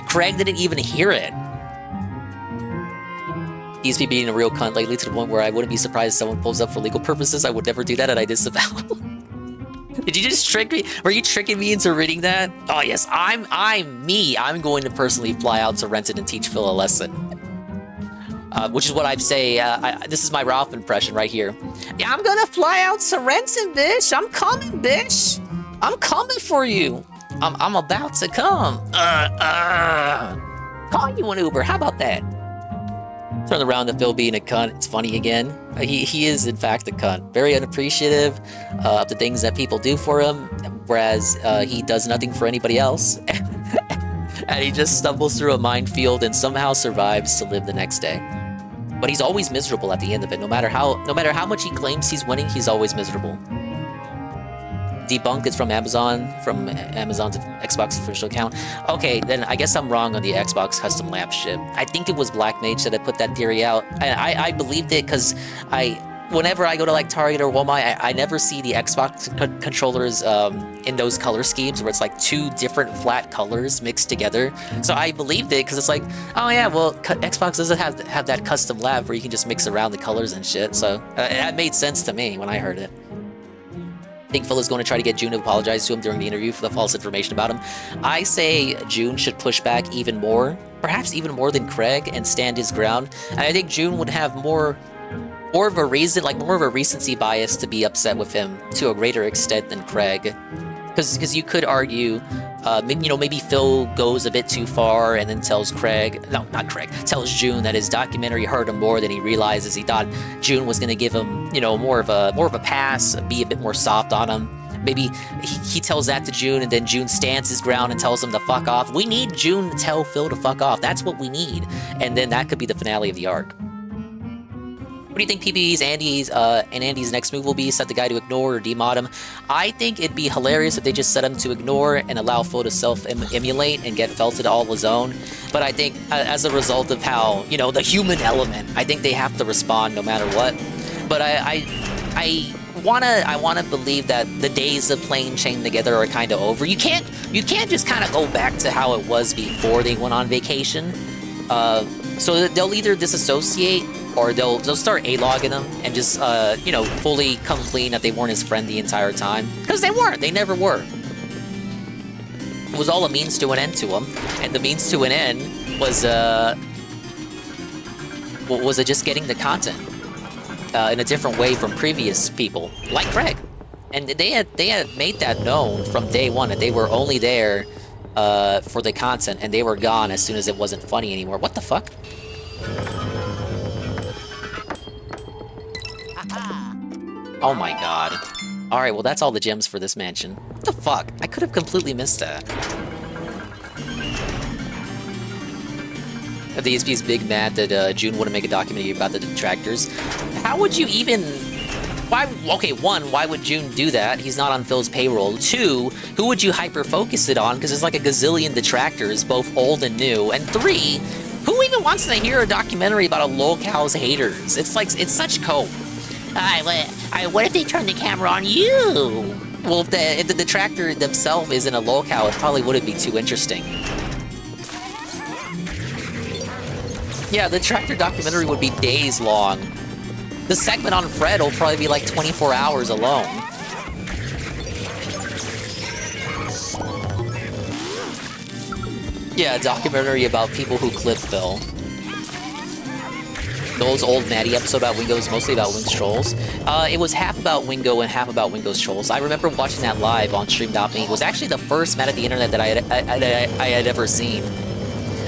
Craig didn't even hear it. DSP being a real cunt lately to the point where I wouldn't be surprised if someone pulls up for legal purposes. I would never do that, and I disavow. Did you just trick me? Were you tricking me into reading that? Oh yes, I'm me. I'm going to personally fly out to Renton and teach Phil a lesson. Which is what I'd say. This is my Ralph impression right here. Yeah, I'm gonna fly out to Renton, bitch. I'm coming, bitch. I'm coming for you. I'm about to come. Call you an Uber. How about that? Turn around to Phil being a cunt. It's funny again. He is, in fact, a cunt. Very unappreciative of the things that people do for him, whereas he does nothing for anybody else. And he just stumbles through a minefield and somehow survives to live the next day. But he's always miserable at the end of it. No matter how much he claims he's winning, he's always miserable. Debunked, it's from Amazon's Xbox official account. Okay, then I guess I'm wrong on the Xbox custom lab shit. I think it was Black Mage that had put that theory out. And I believed it because whenever I go to like Target or Walmart, I never see the Xbox controllers in those color schemes where it's like two different flat colors mixed together. So I believed it because it's like, oh yeah, well Xbox doesn't have that custom lab where you can just mix around the colors and shit. So that made sense to me when I heard it. I think Phil is going to try to get June to apologize to him during the interview for the false information about him. I say June should push back even more, perhaps even more than Craig, and stand his ground. And I think June would have more of a reason, like more of a recency bias to be upset with him to a greater extent than Craig. Because you could argue, maybe Phil goes a bit too far and then tells tells June that his documentary hurt him more than he realizes. He thought June was going to give him, more of a pass, be a bit more soft on him. Maybe he tells that to June, and then June stands his ground and tells him to fuck off. We need June to tell Phil to fuck off. That's what we need. And then that could be the finale of the arc. What do you think PB's Andy's next move will be? Set the guy to ignore or demod him? I think it'd be hilarious if they just set him to ignore and allow Phil to self-emulate and get felted all his own. But I think as a result of how, the human element, I think they have to respond no matter what. But I wanna believe that the days of playing chain together are kind of over. You can't just kind of go back to how it was before they went on vacation. So they'll either disassociate or they'll start A-logging him and just, fully come clean that they weren't his friend the entire time. Because they weren't. They never were. It was all a means to an end to him. And the means to an end was just getting the content in a different way from previous people, like Craig. And they had made that known from day one, that they were only there for the content, and they were gone as soon as it wasn't funny anymore. What the fuck? Oh my god. Alright, well that's all the gems for this mansion. What the fuck? I could have completely missed that. The ESP is big mad that June wouldn't make a documentary about the detractors. How would you even... One, why would June do that? He's not on Phil's payroll. Two, who would you hyper-focus it on? Because there's like a gazillion detractors, both old and new. And three, who even wants to hear a documentary about a locale's haters? It's such cope. What if they turn the camera on you? Well, if the detractor themselves isn't a locale, it probably wouldn't be too interesting. Yeah, the detractor documentary would be days long. The segment on Fred will probably be like 24 hours alone. Yeah, a documentary about people who clip Phil. Those old Natty episode about Wingo is mostly about Wing's trolls. It was half about Wingo and half about Wingo's trolls. I remember watching that live on Stream.me. It was actually the first Mad at the Internet that I had ever seen.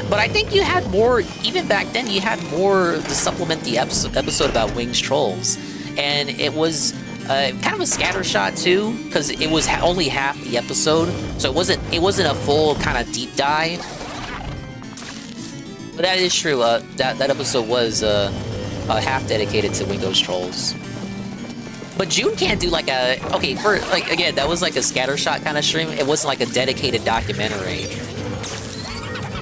But I think you had more, even back then, you had more to supplement the episode about Wing's trolls. And it was kind of a scattershot too, because it was only half the episode. So it wasn't a full kind of deep dive. But that is true, that episode was half dedicated to Wingo's trolls. But June can't do like a... Okay, again, that was like a scattershot kind of stream. It wasn't like a dedicated documentary.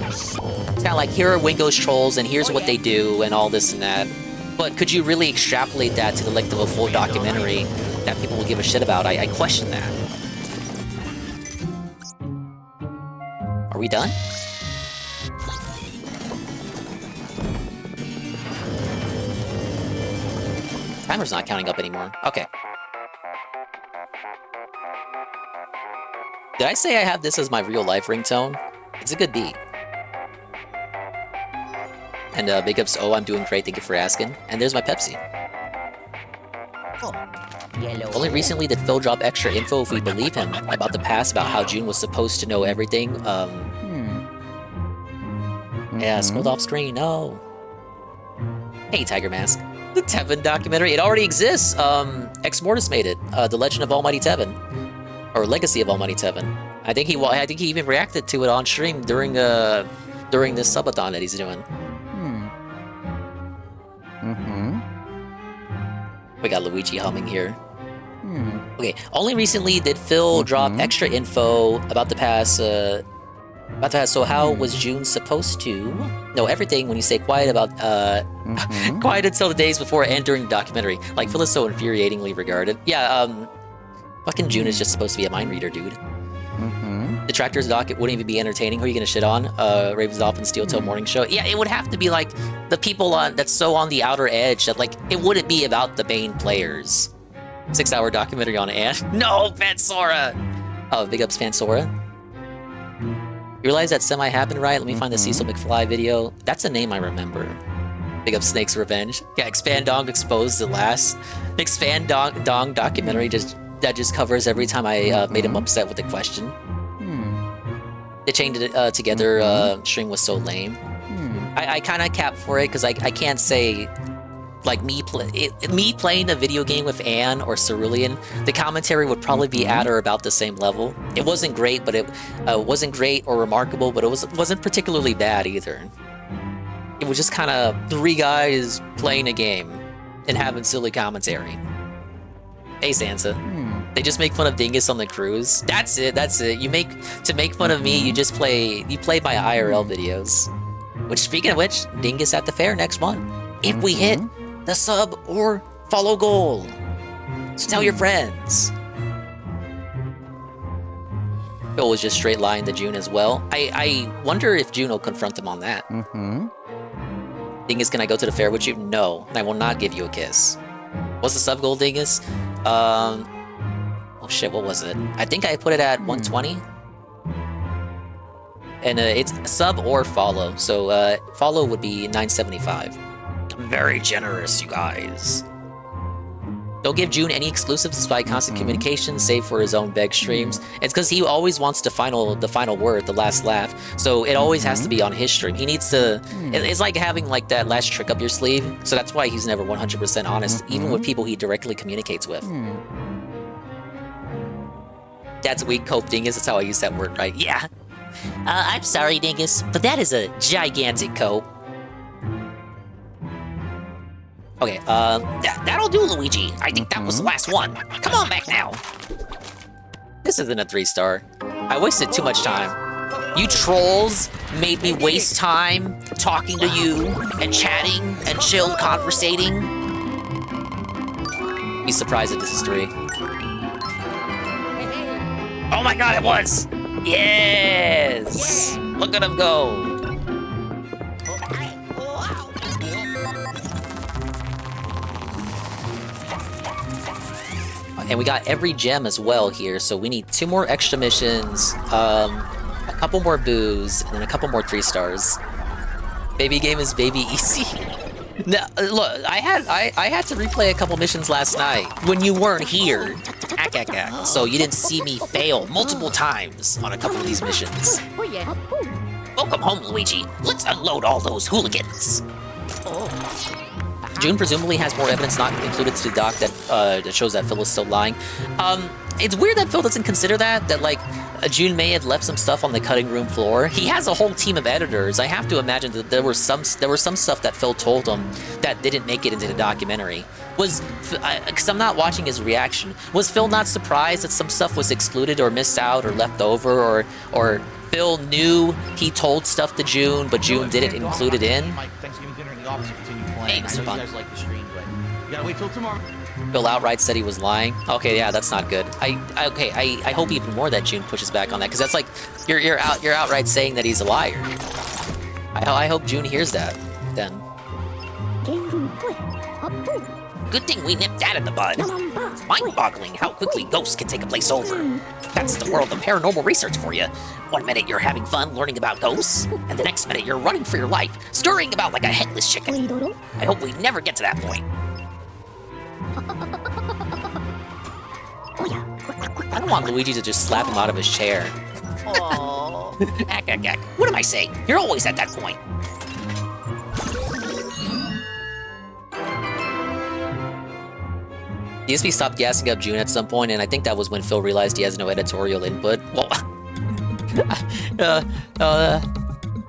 It's kind of like, here are Wingo's trolls, and here's what they do, and all this and that. But could you really extrapolate that to the length of a full documentary that people will give a shit about? I question that. Are we done? Timer's not counting up anymore. Okay. Did I say I have this as my real-life ringtone? It's a good beat. And big ups, I'm doing great, thank you for asking. And there's my Pepsi. Only recently did Phil drop extra info, if we believe him, about the past, about how June was supposed to know everything. Yeah, scrolled off screen, no. Hey, Tiger Mask. The Tevin documentary. It already exists. Ex Mortis made it. The Legend of Almighty Tevin, or Legacy of Almighty Tevin. I think he even reacted to it on stream during this subathon that he's doing. We got Luigi humming here. Okay. Only recently did Phil drop extra info about the past. So how was June supposed to know everything when you stay quiet about quiet until the days before and during the documentary? Like, Phil is so infuriatingly regarded. Yeah, fucking June is just supposed to be a mind reader, dude. Detractors doc, it wouldn't even be entertaining. Who are you gonna shit on? Ravens Dolphin Steel Till Morning Show. Yeah, it would have to be like the people that's so on the outer edge that like it wouldn't be about the main players. 6-hour documentary on Anne. No, Fansora! Oh, big ups Fansora. You realize that semi happened, right? Let me find the Cecil McFly video. That's a name I remember. Big up Snake's Revenge. Yeah, Expand Dong exposed the last Expand Dong documentary that just covers every time I made him upset with a question. They chained it together. String was so lame. I kind of capped for it because I can't say like me playing a video game with Anne or Cerulean, the commentary would probably be at or about the same level. It wasn't great, but it wasn't great or remarkable, but it wasn't particularly bad either. It was just kind of 3 guys playing a game and having silly commentary. Hey Sansa. They just make fun of Dingus on the cruise. That's it. To make fun of me, you play my IRL videos. Which, speaking of which, Dingus at the fair next month. If we hit the sub or follow goal. So tell your friends. Phil was just straight lying to June as well. I wonder if June will confront him on that. Dingus, can I go to the fair with you? No, I will not give you a kiss. What's the sub goal, Dingus? Oh shit, what was it? I think I put it at 120. And it's sub or follow. So follow would be 975. Very generous, you guys. Don't give June any exclusives despite constant communication, save for his own beg streams. It's because he always wants the final word, the last laugh. So it always has to be on his stream. He needs to. It's like having like that last trick up your sleeve. So that's why he's never 100% honest, even with people he directly communicates with. That's a weak cope, Dingus. That's how I use that word, right? Yeah. I'm sorry, Dingus, but that is a gigantic cope. Okay, that'll do, Luigi. I think that was the last one. Come on back now. This isn't a 3-star. I wasted too much time. You trolls made me waste time talking to you and chatting and chill conversating. Be surprised if this is 3. Oh my god, it was! Yes! Look at him go! And we got every gem as well here, so we need 2 more extra missions, a couple more boos, and then a couple more 3-stars. Baby game is baby easy. No, look, I had to replay a couple missions last night when you weren't here. So you didn't see me fail multiple times on a couple of these missions. Welcome home, Luigi. Let's unload all those hooligans. June presumably has more evidence not included to the doc that shows that Phil is still lying. It's weird that Phil doesn't consider that like June may have left some stuff on the cutting room floor. He has a whole team of editors. I have to imagine that there was some stuff that Phil told him that didn't make it into the documentary. Because I'm not watching his reaction. Was Phil not surprised that some stuff was excluded or missed out or left over, or Phil knew he told stuff to June, but June didn't include it in? Thanksgiving dinner in the office and continue playing. Hey, Mr. Fun. You guys like the stream, but you gotta wait till tomorrow. Phil outright said he was lying. Okay, yeah, that's not good. I hope even more that June pushes back on that, because that's like you're outright saying that he's a liar. I hope June hears that then. Good thing we nipped that in the bud. It's mind-boggling how quickly ghosts can take a place over. That's the world of paranormal research for you. One minute you're having fun learning about ghosts, and the next minute you're running for your life, scurrying about like a headless chicken. I hope we never get to that point. I don't want Luigi to just slap him out of his chair. Aww. Ack. What am I saying? You're always at that point. DSP stopped gassing up June at some point, and I think that was when Phil realized he has no editorial input. Well,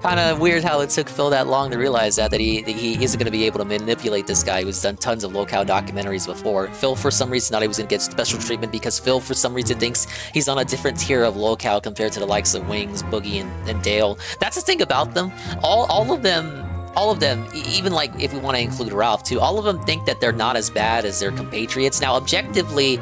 kind of weird how it took Phil that long to realize that he isn't going to be able to manipulate this guy who's done tons of locale documentaries before. Phil, for some reason, thought he was going to get special treatment because Phil, for some reason, thinks he's on a different tier of locale compared to the likes of Wings, Boogie, and Dale. That's the thing about them. All of them, even like if we want to include Ralph too, all of them think that they're not as bad as their compatriots. Now, objectively,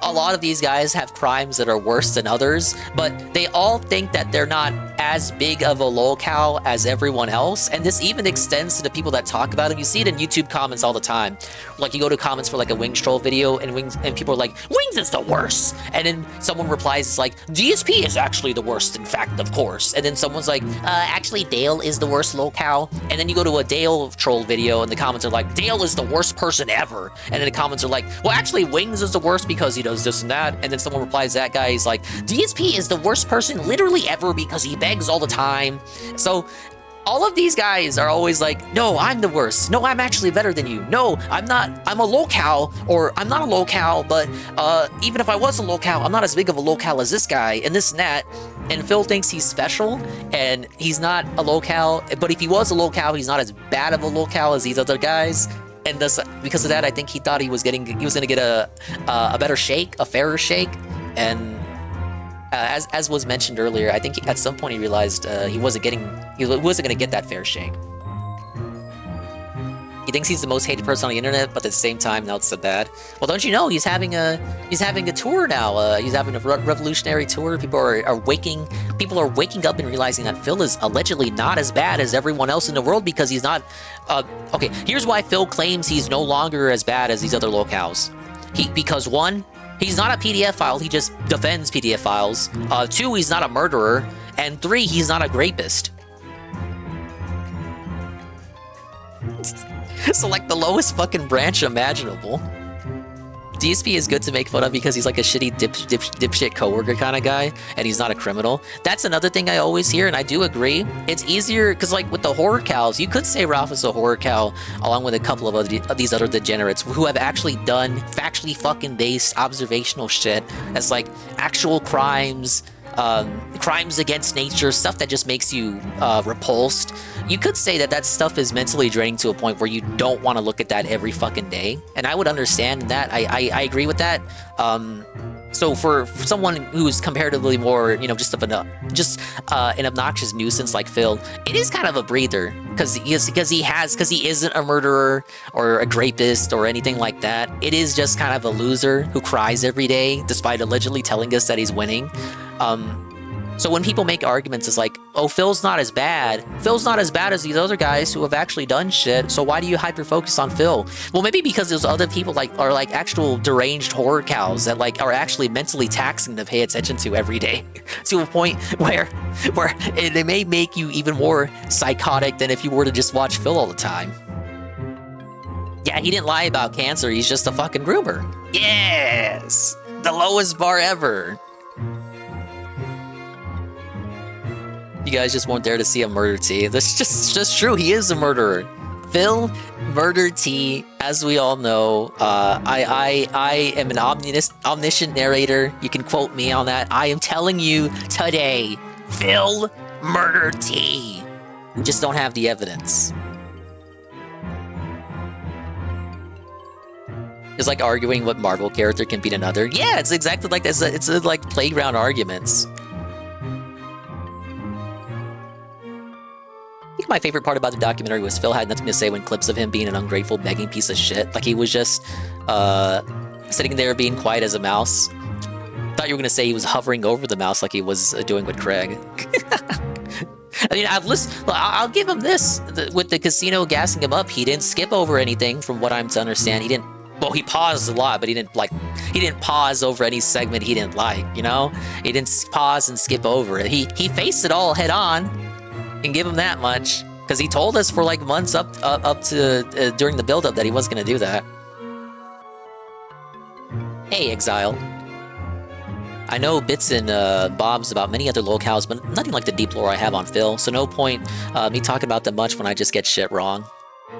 a lot of these guys have crimes that are worse than others, but they all think that they're not as big of a lolcow as everyone else, and this even extends to the people that talk about him. You see it in YouTube comments all the time. Like, you go to comments for like a Wings troll video, and people are like, Wings is the worst, and then someone replies, it's like, DSP is actually the worst, in fact, of course, and then someone's like, actually Dale is the worst lolcow, and then you go to a Dale troll video, and the comments are like, Dale is the worst person ever, and then the comments are like, well, actually Wings is the worst because he does this and that, and then someone replies, that guy is like, DSP is the worst person literally ever because he begs all the time. So all of these guys are always like, no, I'm the worst. No, I'm actually better than you. No, I'm not. I'm a lolcow, or I'm not a lolcow, but even if I was a lolcow, I'm not as big of a lolcow as this guy, and this and that. And Phil thinks he's special, and he's not a lolcow, but if he was a lolcow, he's not as bad of a lolcow as these other guys. And thus, because of that, I think he thought he was going to get a better shake, a fairer shake. And as was mentioned earlier, I think at some point he realized he wasn't going to get that fair shake. He thinks he's the most hated person on the internet, but at the same time, now it's so bad. Well, don't you know he's having a tour now? He's having a revolutionary tour. People are waking up and realizing that Phil is allegedly not as bad as everyone else in the world because he's not. Okay, here's why Phil claims he's no longer as bad as these other locals. Because one, he's not a PDF file. He just defends PDF files. Two, he's not a murderer, and three, he's not a rapist. So, like, the lowest fucking branch imaginable. DSP is good to make fun of because he's like a shitty dipshit coworker kind of guy, and he's not a criminal. That's another thing I always hear, and I do agree. It's easier, because like with the horror cows, you could say Ralph is a horror cow, along with a couple of these other degenerates who have actually done factually fucking based observational shit as like actual crimes, crimes against nature, stuff that just makes you repulsed. You could say that stuff is mentally draining to a point where you don't want to look at that every fucking day, and I would understand that. I agree with that. So for someone who's comparatively more, just an obnoxious nuisance like Phil, it is kind of a breather because he isn't a murderer or a rapist or anything like that. It is just kind of a loser who cries every day despite allegedly telling us that he's winning. So when people make arguments, it's like, oh, Phil's not as bad. Phil's not as bad as these other guys who have actually done shit, so why do you hyper-focus on Phil? Well, maybe because those other people are actual deranged horror cows that are actually mentally taxing to pay attention to every day to a point where they may make you even more psychotic than if you were to just watch Phil all the time. Yeah, he didn't lie about cancer, he's just a fucking groomer. Yes! The lowest bar ever. You guys just weren't there to see a murder T. That's just true. He is a murderer. Phil, murder T, as we all know. I am an omniscient narrator. You can quote me on that. I am telling you today, Phil, murder T. We just don't have the evidence. It's like arguing what Marvel character can beat another. Yeah, it's exactly like this. It's like playground arguments. I think my favorite part about the documentary was Phil had nothing to say when clips of him being an ungrateful, begging piece of shit. Like, he was just sitting there being quiet as a mouse. Thought you were going to say he was hovering over the mouse like he was doing with Craig. I mean, I'll give him this. With the casino gassing him up, he didn't skip over anything from what I'm to understand. He didn't. Well, he paused a lot, but he didn't pause over any segment he didn't like, He didn't pause and skip over it. He faced it all head on. And give him that much, because he told us for like months up to during the build-up that he wasn't going to do that. Hey, Exile. I know bits and bobs about many other locales, but nothing like the deep lore I have on Phil, so no point me talking about them much when I just get shit wrong.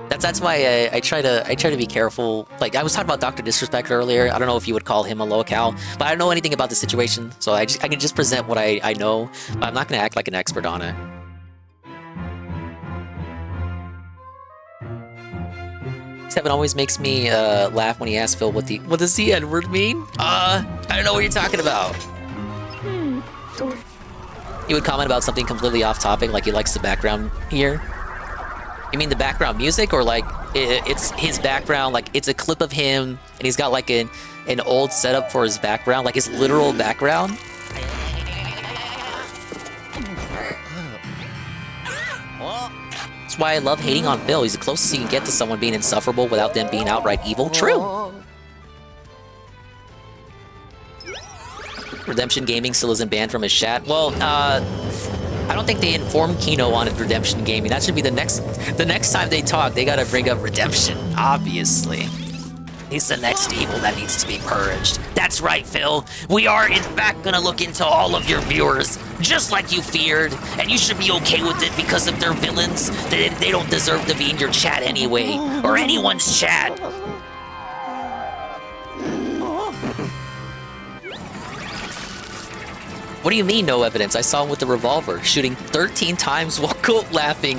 That's why I try to be careful. Like I was talking about Dr. Disrespect earlier. I don't know if you would call him a locale, but I don't know anything about the situation, so I can just present what I know, but I'm not gonna act like an expert on it. Seven always makes me laugh when he asks Phil what does the N-word mean? I don't know what you're talking about. He would comment about something completely off topic, like he likes the background here. You mean the background music, or like it's his background, like it's a clip of him and he's got like an old setup for his background, like his literal background? That's why I love hating on Phil. He's the closest you can get to someone being insufferable without them being outright evil. True. Redemption Gaming still isn't banned from his chat. Well, I don't think they informed Kino on Redemption Gaming. That should be the next time they talk. They gotta bring up Redemption, obviously. He's the next evil that needs to be purged. That's right, Phil. We are, in fact, gonna look into all of your viewers, just like you feared. And you should be okay with it because if they're villains, they don't deserve to be in your chat anyway, or anyone's chat. What do you mean, no evidence? I saw him with the revolver, shooting 13 times while laughing.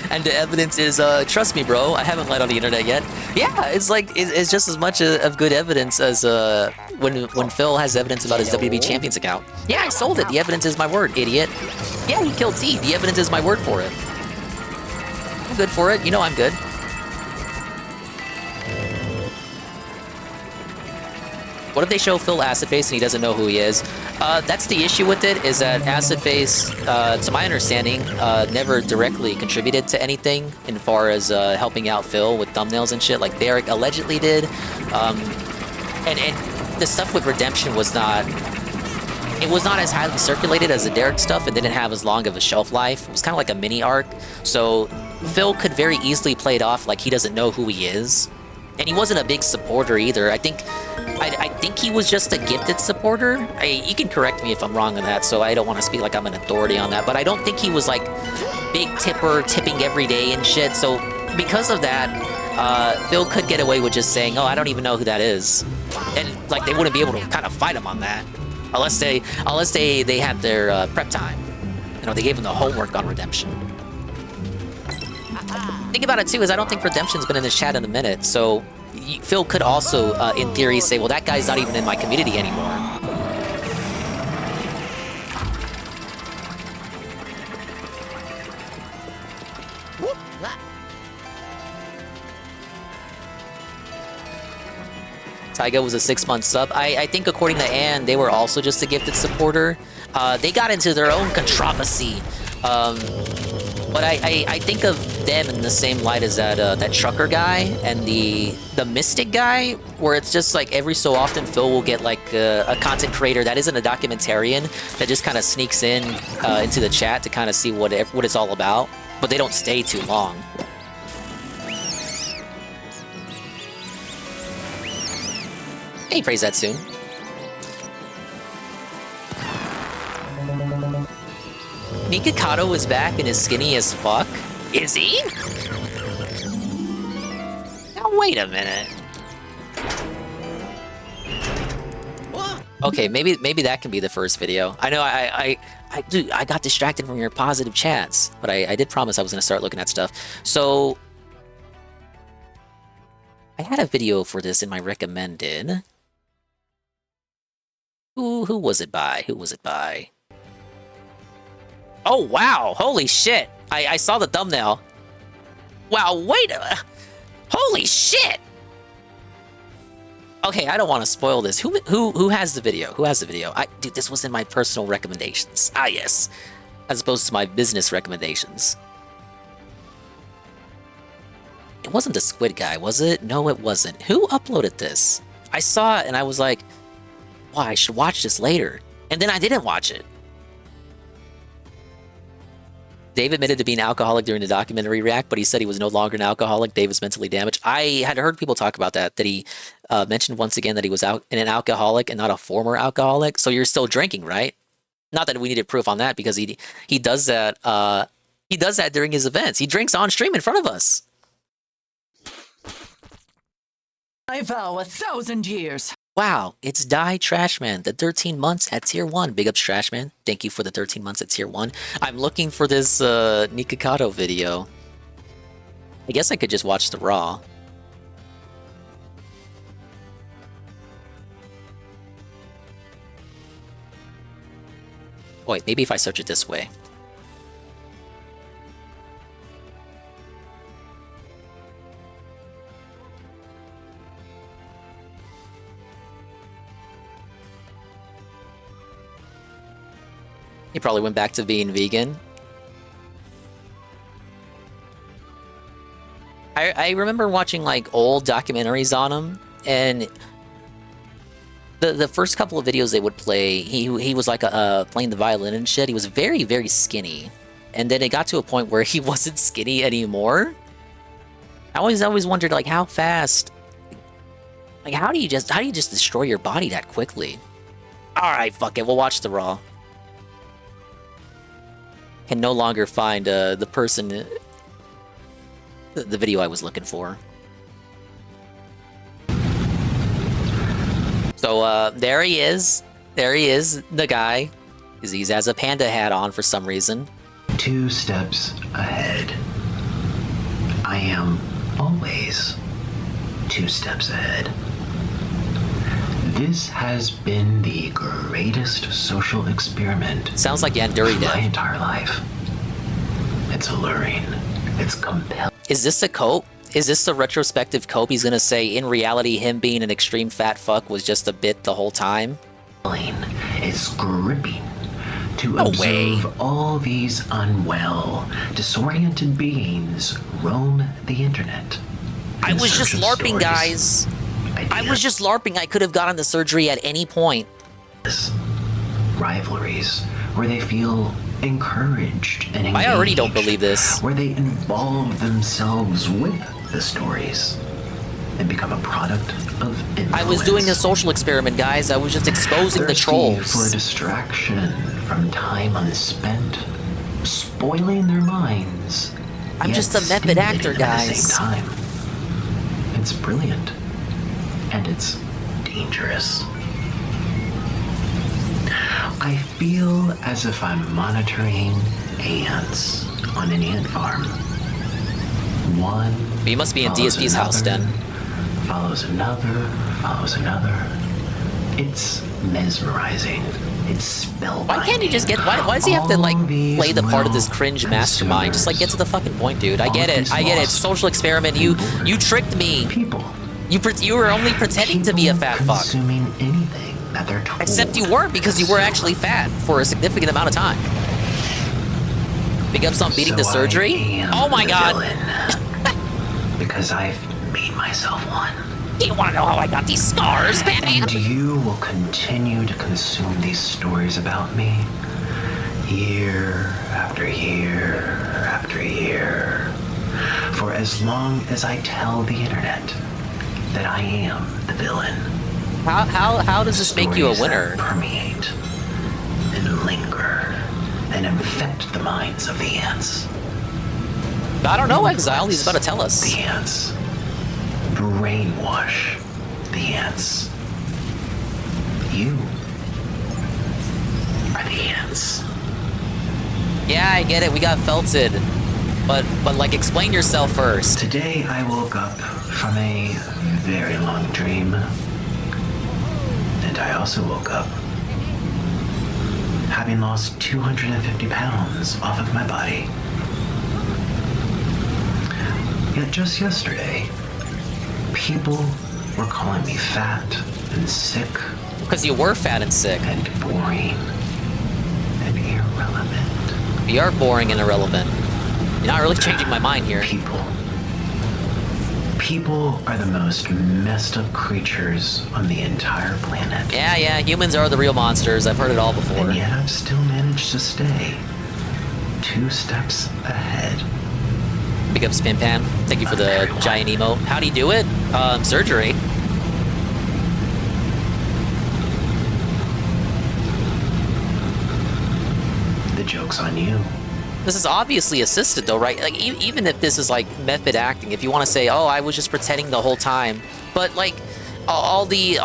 And the evidence is, trust me, bro, I haven't lied on the internet yet. Yeah, it's like, it's just as much of good evidence as when Phil has evidence about his WWE Champions account. Yeah, I sold it. The evidence is my word, idiot. Yeah, he killed T. The evidence is my word for it. I'm good for it. You know I'm good. What if they show Phil Acid Face and he doesn't know who he is? That's the issue with it, is that Acid Face, to my understanding, never directly contributed to anything in far as helping out Phil with thumbnails and shit like Derek allegedly did. And the stuff with Redemption was not... It was not as highly circulated as the Derek stuff. It didn't have as long of a shelf life. It was kind of like a mini arc. So Phil could very easily play it off like he doesn't know who he is. And he wasn't a big supporter either. I think he was just a gifted supporter. You can correct me if I'm wrong on that, so I don't want to speak like I'm an authority on that, but I don't think he was like big tipper, tipping every day and shit. So because of that, Phil could get away with just saying, oh, I don't even know who that is. And like they wouldn't be able to kind of fight him on that. Unless they had their prep time. You know, they gave him the homework on Redemption. Thing about it too is I don't think Redemption's been in this chat in a minute, so Phil could also, in theory, say, well, that guy's not even in my community anymore. Taiga was a 6-month sub. I think according to Anne, they were also just a gifted supporter. They got into their own controversy. But I think of them in the same light as that trucker guy and the mystic guy, where it's just like every so often Phil will get like a content creator that isn't a documentarian that just kind of sneaks in into the chat to kind of see what it's all about, but they don't stay too long. Hey, praise that soon. Nikocado is back and is skinny as fuck. Is he? Now wait a minute. Okay, maybe that can be the first video. I know I got distracted from your positive chats, but I did promise I was gonna start looking at stuff. So I had a video for this in my recommended. Who was it by? Who was it by? Oh, wow. Holy shit. I saw the thumbnail. Wow, wait a... Holy shit! Okay, I don't want to spoil this. Who has the video? Who has the video? Dude, this was in my personal recommendations. Ah, yes. As opposed to my business recommendations. It wasn't the Squid guy, was it? No, it wasn't. Who uploaded this? I saw it and I was like, wow, I should watch this later. And then I didn't watch it. Dave admitted to being alcoholic during the documentary react, but he said he was no longer an alcoholic. Dave was mentally damaged. I had heard people talk about that he mentioned once again that he was an alcoholic and not a former alcoholic. So you're still drinking, right? Not that we needed proof on that, because he does that. He does that during his events. He drinks on stream in front of us. I vow 1,000 years. Wow, it's Die Trashman, the 13 months at tier 1. Big ups Trashman. Thank you for the 13 months at tier 1. I'm looking for this Nikocado video. I guess I could just watch the Raw. Wait, maybe if I search it this way. He probably went back to being vegan. I remember watching like old documentaries on him, and the first couple of videos they would play, he was like playing the violin and shit. He was very, very skinny, and then it got to a point where he wasn't skinny anymore. I always wondered like how fast, like how do you just destroy your body that quickly? All right, fuck it, we'll watch the Raw. Can no longer find the person, the video I was looking for. So there he is. There he is, the guy. He has a panda hat on for some reason. 2 steps ahead. I am always 2 steps ahead. This has been the greatest social experiment. Sounds like Yanduri my entire life. It's alluring. It's compelling. Is this a cope? Is this the retrospective cope? He's gonna say, in reality, him being an extreme fat fuck was just a bit the whole time? It's gripping to No observe way. all these unwell, disoriented beings roam the internet. I was just LARPing, guys. I was just LARPing. I could have gotten the surgery at any point. Rivalries where they feel encouraged and engaged. I already don't believe this. Where they involve themselves with the stories and become a product of influence. I was doing a social experiment, guys. I was just exposing the Thirsty trolls. for distraction from time unspent, spoiling their minds. I'm yet just a method actor, stimulating at the guys. same time. It's brilliant. And it's dangerous. I feel as if I'm monitoring ants on an ant farm. One You must be in follows DSP's house, another, then. Follows another, follows another. It's mesmerizing. It's spellbinding. Why can't he just get? Why does he have to like play the part of this cringe mastermind? Just like get to the fucking point, dude. I get it. I get it. Social experiment. You tricked me. You were only pretending to be a fat fuck. Consuming anything that they're told. Except you weren't, because you were actually fat for a significant amount of time. Big ups on beating the surgery. Oh my god. Because I've made myself one. You want to know how I got these scars, Batman? And you will continue to consume these stories about me, year after year after year, for as long as I tell the internet that I am the villain. How does this make you a Stories winner? that permeate and linger and infect the minds of the ants. I don't know, Exile. He's about to tell us. The ants. Brainwash the ants. You are the ants. Yeah, I get it. We got felted. But like, explain yourself first. Today I woke up from a very long dream. And I also woke up having lost 250 pounds off of my body. Yet just yesterday, people were calling me fat and sick. Because you were fat and sick. And boring and irrelevant. You are boring and irrelevant. You're not really changing my mind here. People are the most messed up creatures on the entire planet. Yeah, humans are the real monsters. I've heard it all before. And yet I've still managed to stay 2 steps ahead. Big up Spin Pan. Thank you for the giant emote. How do you do it? Surgery. The joke's on you. This is obviously assisted though, right? Like even if this is like method acting, if you want to say, "Oh, I was just pretending the whole time," but like all the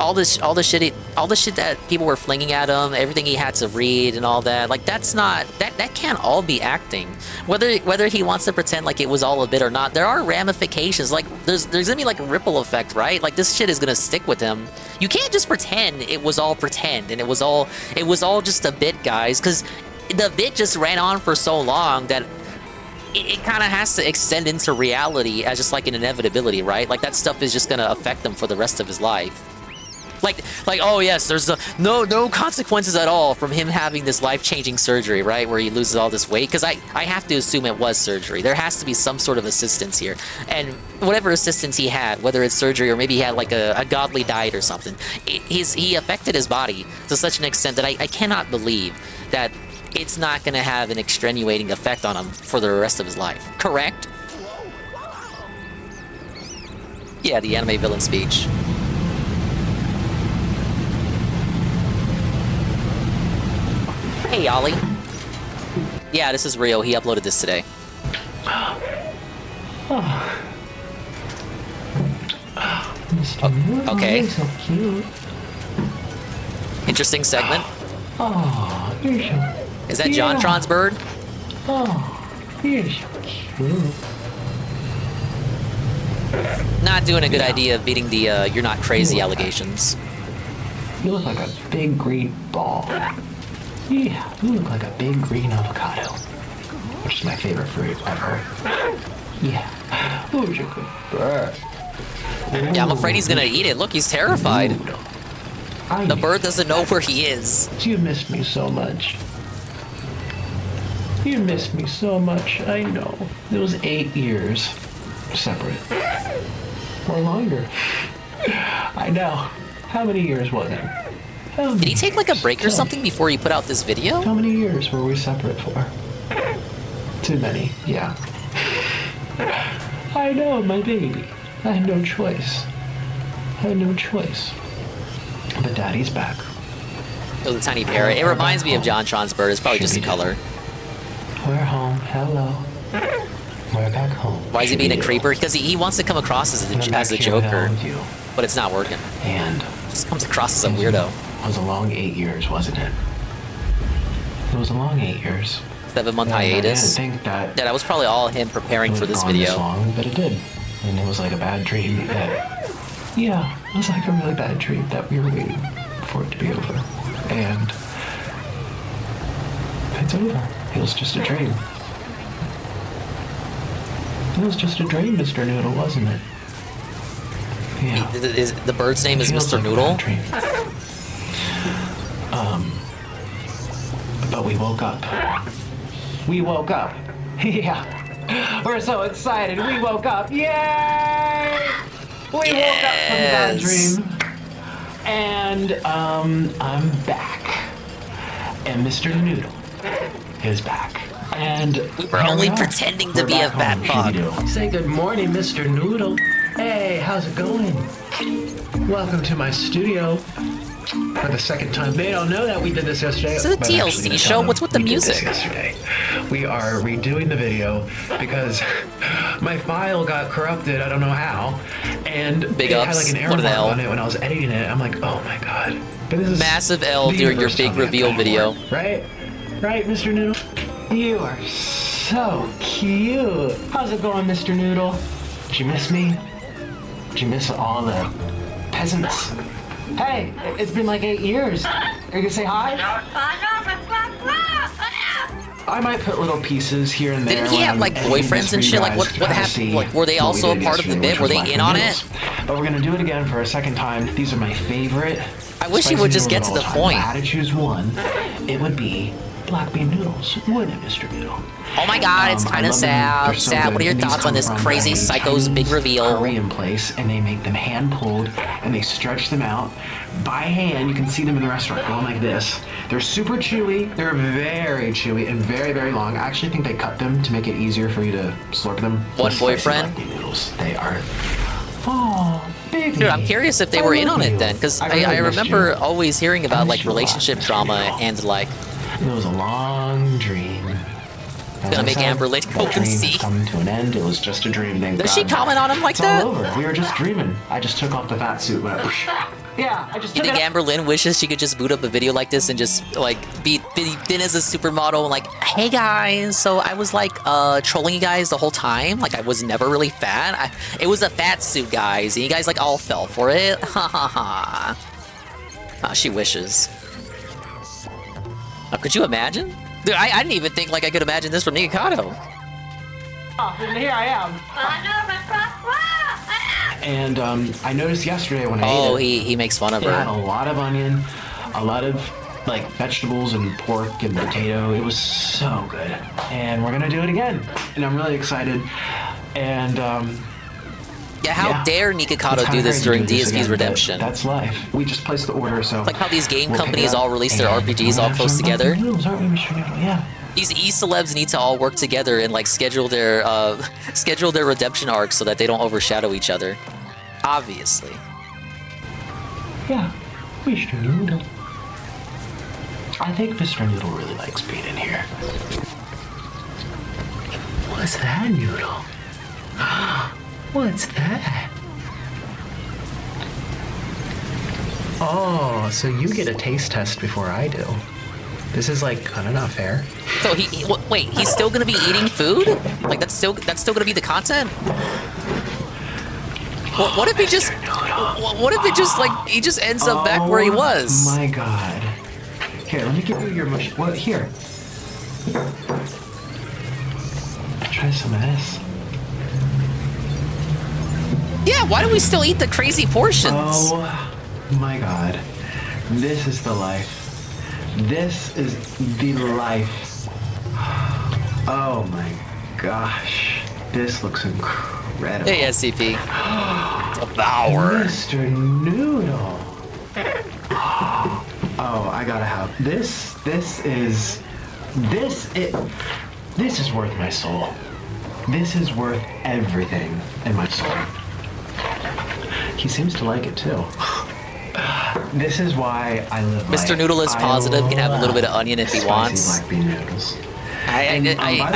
shit that people were flinging at him, everything he had to read and all that, like that can't all be acting. Whether he wants to pretend like it was all a bit or not, there are ramifications. Like there's gonna be like a ripple effect, right? Like this shit is gonna stick with him. You can't just pretend it was all pretend and it was all just a bit, guys, because the bit just ran on for so long that it kind of has to extend into reality as just like an inevitability, right? Like that stuff is just gonna affect him for the rest of his life. Like oh yes, there's no consequences at all from him having this life-changing surgery, right? Where he loses all this weight, because I have to assume it was surgery. There has to be some sort of assistance here, and whatever assistance he had, whether it's surgery or maybe he had like a godly diet or something, he affected his body to such an extent that I cannot believe that it's not going to have an extenuating effect on him for the rest of his life. Correct? Yeah, the anime villain speech. Hey, Ollie. Yeah, this is real. He uploaded this today. Okay. So cute. Interesting segment. Oh, you're so... Is that JonTron's bird? Oh, you're so cute. Not doing a good idea of beating the "you're not crazy" allegations. You look like a big green ball. Yeah, you look like a big green avocado. Which is my favorite fruit ever. Yeah. Who's your good bird? Yeah, I'm afraid he's gonna eat it. Look, he's terrified. The bird doesn't know where he is. You missed me so much. You missed me so much, I know. It was 8 years separate. Or longer. I know. How many years was it? Did he take like a break or something before he put out this video? How many years were we separate for? Too many, yeah. I know, my baby. I had no choice. I had no choice. But Daddy's back. It was a tiny parrot. It reminds me of JonTron's bird. It's probably just a color. We're home. Hello. We're back home. Why is he being a creeper? Because he wants to come across as a Joker, but it's not working. And just comes across as a weirdo. It was a long 8 years, wasn't it? It was a long 8 years. 7-month hiatus. I didn't think that. Yeah, that was probably all him preparing for this video. This long, but it did, and it was like a bad dream. Yeah, it was like a really bad dream that we were waiting for it to be over, and it's over. It was just a dream. It was just a dream, Mr. Noodle, wasn't it? Yeah. The bird's name is Mr. Noodle? But we woke up. We woke up. Yeah. We're so excited. We woke up. Yay! We woke up from that dream. And, I'm back. And Mr. Noodle is back. And we were only pretending to be a fat bug. Say good morning, Mr. Noodle. Hey, how's it going? Welcome to my studio for the second time. They don't know that we did this yesterday. Is it a TLC show? What's with the music? Yesterday, we are redoing the video because my file got corrupted. I don't know how, and big it ups. had like an error mark on it when I was editing it. I'm like, oh my god! But this is massive L during your big reveal video, right? Right, Mr. Noodle? You are so cute. How's it going, Mr. Noodle? Did you miss me? Did you miss all the peasants? Hey, it's been like 8 years. Are you gonna say hi? I might put little pieces here and there. Didn't he have like boyfriends and shit? Like what happened? Like were they also a part of the bit? Were they in on it? But we're gonna do it again for a second time. These are my favorite. I wish he would just get to the point. If I had to choose one, it would be black bean noodles. Wouldn't it, Mr. Noodle? Oh my god, it's kind of sad. Sad. What are your thoughts on this crazy psycho's big reveal? Korean place, and they make them hand pulled, and they stretch them out by hand. You can see them in the restaurant going like this. They're super chewy. They're very chewy and very, very long. I actually think they cut them to make it easier for you to slurp them. One boyfriend. Black bean noodles. They are. Oh, baby. Dude, I'm curious if they were in on it then, because I remember always hearing about like relationship drama and like. It was a long dream. Gonna make Amberlynn hope and see. Coming to an end. It was just a dream. Thank Does she God. comment on him like It's that? all over. We were just dreaming. I just took off the fat suit. Went, yeah, I just You took think it. Amberlynn wishes she could just boot up a video like this and just like be in as a supermodel and like, hey guys, so I was like trolling you guys the whole time. Like I was never really fat. It was a fat suit, guys, and you guys like all fell for it. Ha ha ha. She wishes. Could you imagine? Dude, I didn't even think like I could imagine this from Nikocado. Oh, and here I am. And I noticed yesterday when I ate it, he makes fun of it her. had a lot of onion, a lot of like vegetables and pork and potato. It was so good. And we're gonna do it again. And I'm really excited. And yeah, how dare Nikocado do this during DSP's Redemption? That's life. We just placed the order, so Like how these game we'll companies pick it up, all release their and RPGs we'll all have close some together. noodles, aren't we, Mr. Noodle? Yeah. These e-celebs need to all work together and like schedule their redemption arcs so that they don't overshadow each other. Obviously. Yeah, Mr. Noodle. I think Mr. Noodle really likes being in here. What's that, Noodle? What's that? Oh, so you get a taste test before I do. This is like kind of not fair. So wait, he's still gonna be eating food? Like that's still gonna be the content? What if he just? What if it just like he just ends up back where he was? Oh my God! Here, let me give you your mush. What here? Try some of this. Yeah, why do we still eat the crazy portions? Oh my God! This is the life. This is the life. Oh my gosh! This looks incredible. Hey, SCP. Devour. Mr. Noodle. Oh, I gotta have this. This is worth my soul. This is worth everything in my soul. He seems to like it too. This is why I live. Mr. Noodle is positive. Can have a little bit of onion if he wants. Black bean noodles. I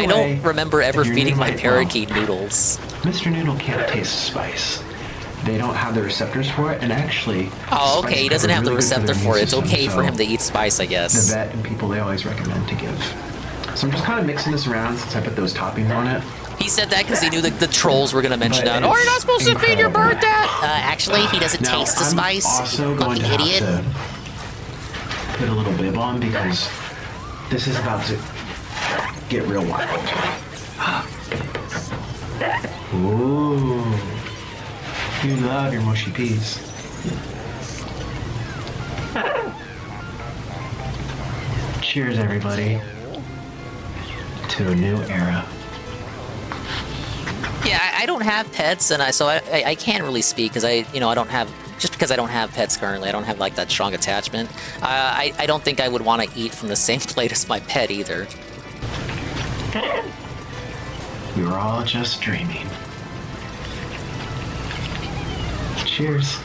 don't remember ever feeding my parakeet noodles. Mr. Noodle can't taste spice. They don't have the receptors for it, and actually... Oh, okay, he doesn't have the receptor for it. It's okay for him to eat eat spice, I guess. The vet and people, they always recommend to give. So I'm just kind of mixing this around since I put those toppings on it. He said that because he knew the trolls were going to mention that. But Oh, you're not supposed to feed your bird incredible. that! Actually, he doesn't Now, taste the I'm spice. also going to idiot. have to put a little bib on because this is about to get real wild. Ooh. You love your mushy peas. Cheers, everybody, to a new era. Yeah, I don't have pets, and I can't really speak because I don't have, just because I don't have pets currently, I don't have like that strong attachment. I don't think I would want to eat from the same plate as my pet either. We were all just dreaming. Cheers.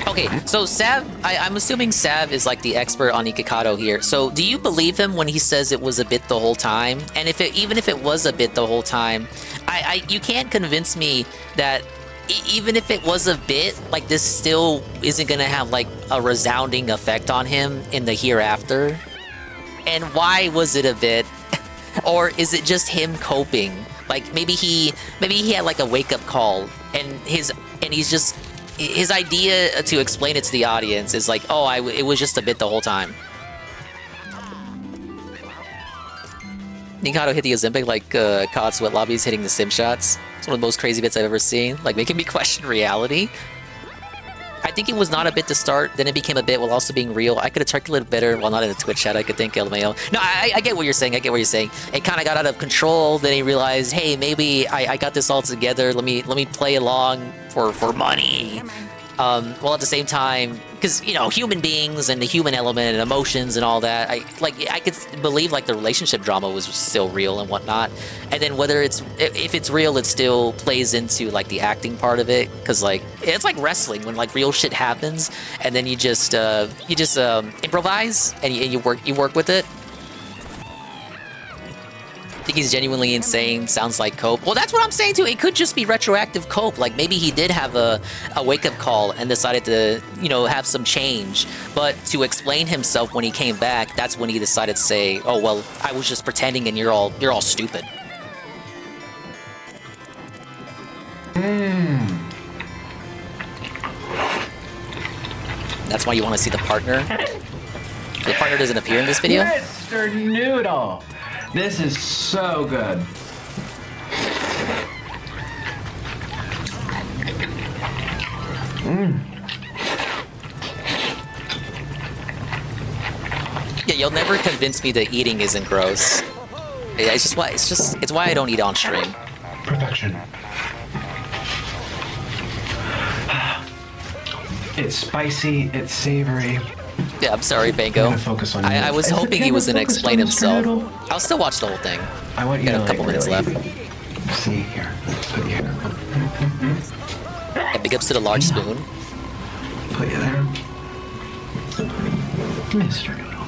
Okay, so Sav, I'm assuming Sav is like the expert on Nikocado here. So do you believe him when he says it was a bit the whole time? And even if it was a bit the whole time, you can't convince me that even if it was a bit, like this still isn't gonna have like a resounding effect on him in the hereafter. And why was it a bit? Or is it just him coping? Like maybe he had like a wake-up call, and his idea to explain it to the audience is like, oh, it was just a bit the whole time. Nikocado hit the Ozempic like COD Sweat Lobby's hitting the sim shots. It's one of the most crazy bits I've ever seen, like making me question reality. I think it was not a bit to start, then it became a bit while also being real. I could articulate better while not in the Twitch chat, I could think, LMAO. No, I get what you're saying, I get what you're saying. It kind of got out of control, then he realized, hey, maybe I got this all together, let me play along for money. While at the same time, because you know, human beings and the human element and emotions and all that, I could believe like the relationship drama was still real and whatnot. And then whether if it's real, it still plays into like the acting part of it, because like it's like wrestling when like real shit happens, and then you just improvise and you work with it. I think he's genuinely insane. Sounds like cope. Well, that's what I'm saying too. It could just be retroactive cope. Like maybe he did have a wake-up call and decided to, you know, have some change. But to explain himself when he came back, that's when he decided to say, "Oh well, I was just pretending, and you're all stupid." That's why you want to see the partner. The partner doesn't appear in this video. Mr. Noodle, this is so good. Yeah, you'll never convince me that eating isn't gross. It's why I don't eat on stream. Perfection. It's spicy, it's savory. Yeah, I'm sorry, Bango. Focus on I was hoping he was gonna explain himself. I'll still watch the whole thing. I want you Got to a couple minutes really left. See here. Put you here. And big ups to the large spoon. Put you there. Mr. Noodle.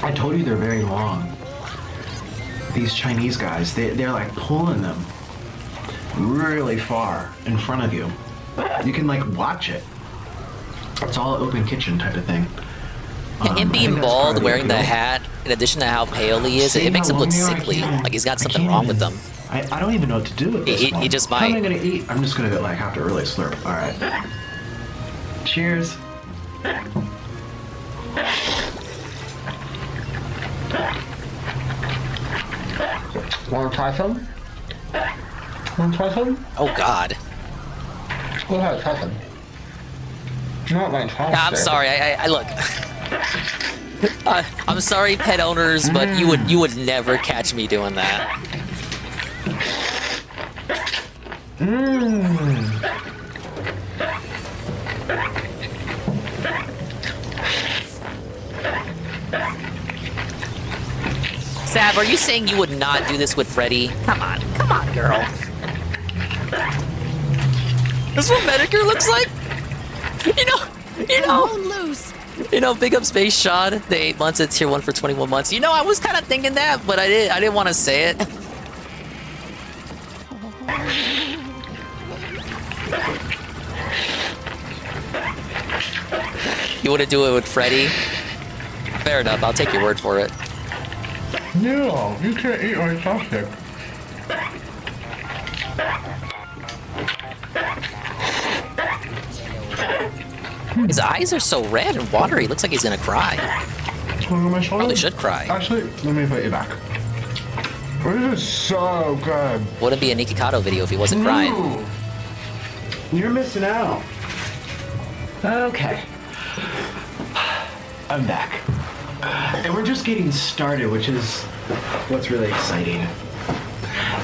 I told you they're very long. These Chinese guys, they're like pulling them really far in front of you. You can like watch it. It's all open kitchen type of thing. Him being bald, wearing the hat, in addition to how pale he is, it makes him look sickly. Like he's got something wrong with him. I don't even know what to do with this one. He just How might. am I gonna eat? I'm just gonna like have to really slurp. All right. Cheers. Want to try some? Want to try some? Oh God. Go ahead, try some. Not my try. I'm sorry. I look. I'm sorry, pet owners, but you would never catch me doing that. Sav, are you saying you would not do this with Freddy? Come on, girl. This is what Medicare looks like? You know, big up Space Shot, the 8 months at tier 1 for 21 months. You know, I was kind of thinking that, but I didn't want to say it. You want to do it with Freddy? Fair enough, I'll take your word for it. No, you can't eat my chopstick. His eyes are so red and watery, looks like he's gonna cry. What's going on my shoulder? Probably should cry. Actually, let me put you back. This is so good. Wouldn't be a Nikocado video if he wasn't crying. You're missing out. Okay. I'm back. And we're just getting started, which is what's really exciting.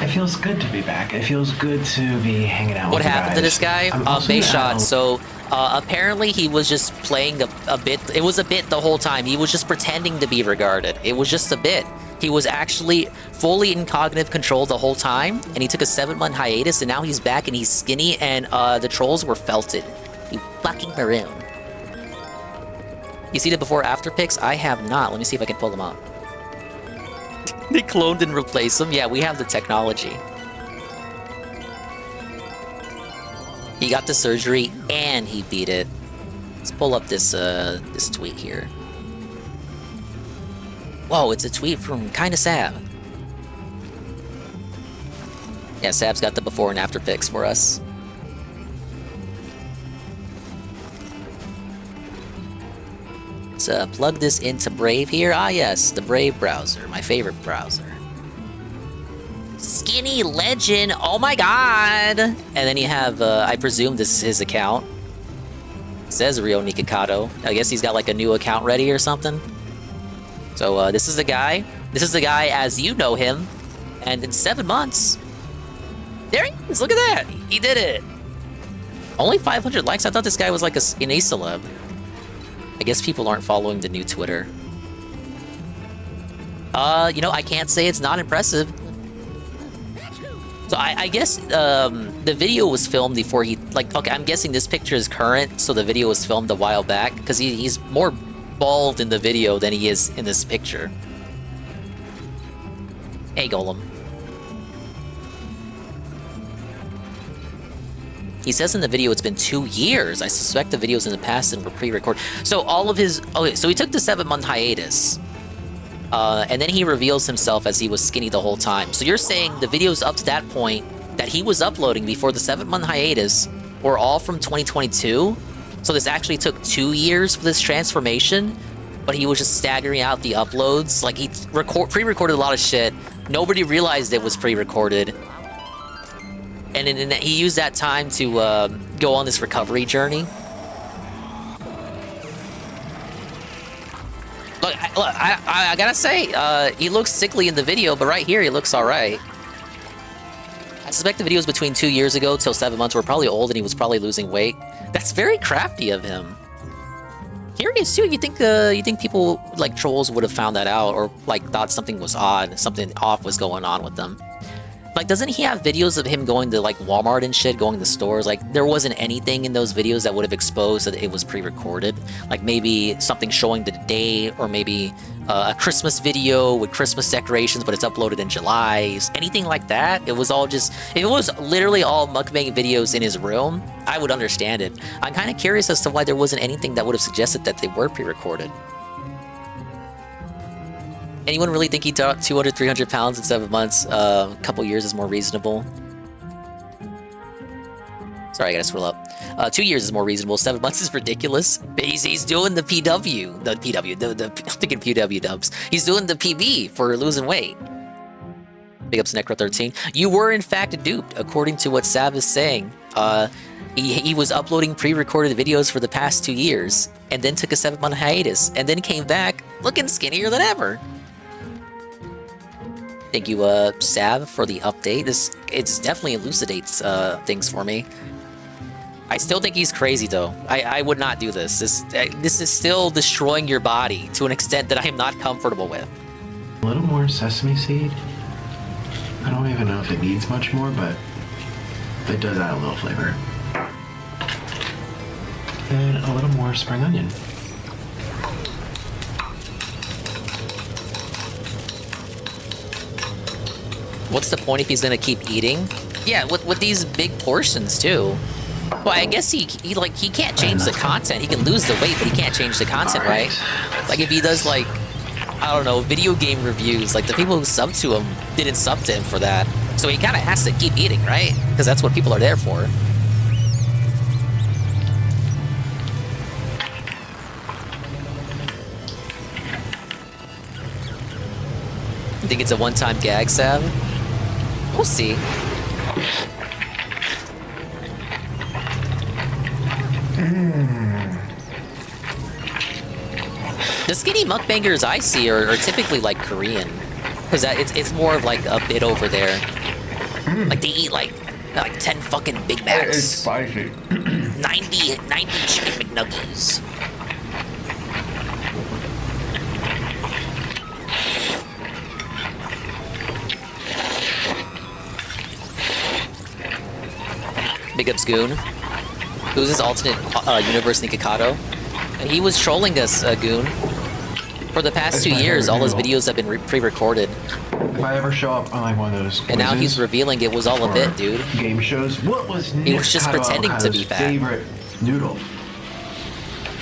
It feels good to be back. It feels good to be hanging out What with you happened to guys. this guy? Base shot. So apparently he was just playing a bit. It was a bit the whole time. He was just pretending to be regarded. It was just a bit. He was actually fully in cognitive control the whole time, and he took a 7-month hiatus, and now he's back and he's skinny, and the trolls were felted. You fucking maroon. You see the before after pics? I have not. Let me see if I can pull them up. They cloned and replaced them? Yeah, we have the technology. He got the surgery and he beat it. Let's pull up this this tweet here. Whoa, it's a tweet from Kinda Sav. Yeah, Sav's got the before and after pics for us. Let's plug this into Brave here. Ah yes, the Brave browser, my favorite browser. Skinny Legend, oh my god! And then you have, I presume this is his account. It says Rio Nikocado. I guess he's got like a new account ready or something. So this is the guy. This is the guy as you know him, and in 7 months, there he is. Look at that. He did it. Only 500 likes. I thought this guy was like an A-celeb. I guess people aren't following the new Twitter. You know, I can't say it's not impressive. So I guess the video was filmed before he, like, okay, I'm guessing this picture is current, so the video was filmed a while back, because he's more bald in the video than he is in this picture. Hey, Golem. He says in the video it's been 2 years. I suspect the videos in the past and were pre-recorded. So all of his... Okay, so he took the 7-month hiatus. And then he reveals himself as he was skinny the whole time. So you're saying the videos up to that point that he was uploading before the 7-month hiatus were all from 2022? So this actually took 2 years for this transformation? But he was just staggering out the uploads? Like, he pre-recorded a lot of shit. Nobody realized it was pre-recorded. And then he used that time to go on this recovery journey. Look, I gotta say, he looks sickly in the video, but right here he looks alright. I suspect the videos between 2 years ago till 7 months were probably old and he was probably losing weight. That's very crafty of him. Curious too, you think people, like, trolls would have found that out or, like, thought something was odd, something off was going on with them. Like, doesn't he have videos of him going to, like, Walmart and shit, going to stores? Like, there wasn't anything in those videos that would have exposed that it was pre-recorded. Like, maybe something showing the day, or maybe a Christmas video with Christmas decorations, but it's uploaded in July. Anything like that? It was all just... If it was literally all mukbang videos in his room, I would understand it. I'm kind of curious as to why there wasn't anything that would have suggested that they were pre-recorded. Anyone really think he dropped 200, 300 pounds in 7 months? A couple years is more reasonable. Sorry, I gotta scroll up. 2 years is more reasonable. 7 months is ridiculous. He's doing the PW. I'm thinking PW dubs. He's doing the PB for losing weight. Big ups Necro13. You were in fact duped, according to what Sav is saying. He was uploading pre-recorded videos for the past 2 years, and then took a 7-month hiatus, and then came back looking skinnier than ever. Thank you, Sav, for the update. It definitely elucidates things for me. I still think he's crazy, though. I would not do this. This is still destroying your body to an extent that I am not comfortable with. A little more sesame seed. I don't even know if it needs much more, but it does add a little flavor. And a little more spring onion. What's the point if he's gonna keep eating? Yeah, with these big portions too. Well, I guess he can't change the content. He can lose the weight, but he can't change the content, right? Like if he does, like, I don't know, video game reviews, like the people who subbed to him didn't sub to him for that. So he kind of has to keep eating, right? Because that's what people are there for. You think it's a one-time gag, Sav? We'll see. The skinny mukbangers I see are typically like Korean, because it's more of like a bit over there. Like they eat like 10 fucking Big Macs. It's spicy. 90 chicken McNuggets. Big ups Goon. Who's this alternate universe Nikocado? And he was trolling us, Goon. For the past 2 years, all his videos have been pre-recorded. If I ever show up on like one of those quizzes, and now he's revealing it was all a bit, dude. Game shows. What was he was just pretending to be fat. Favorite noodle?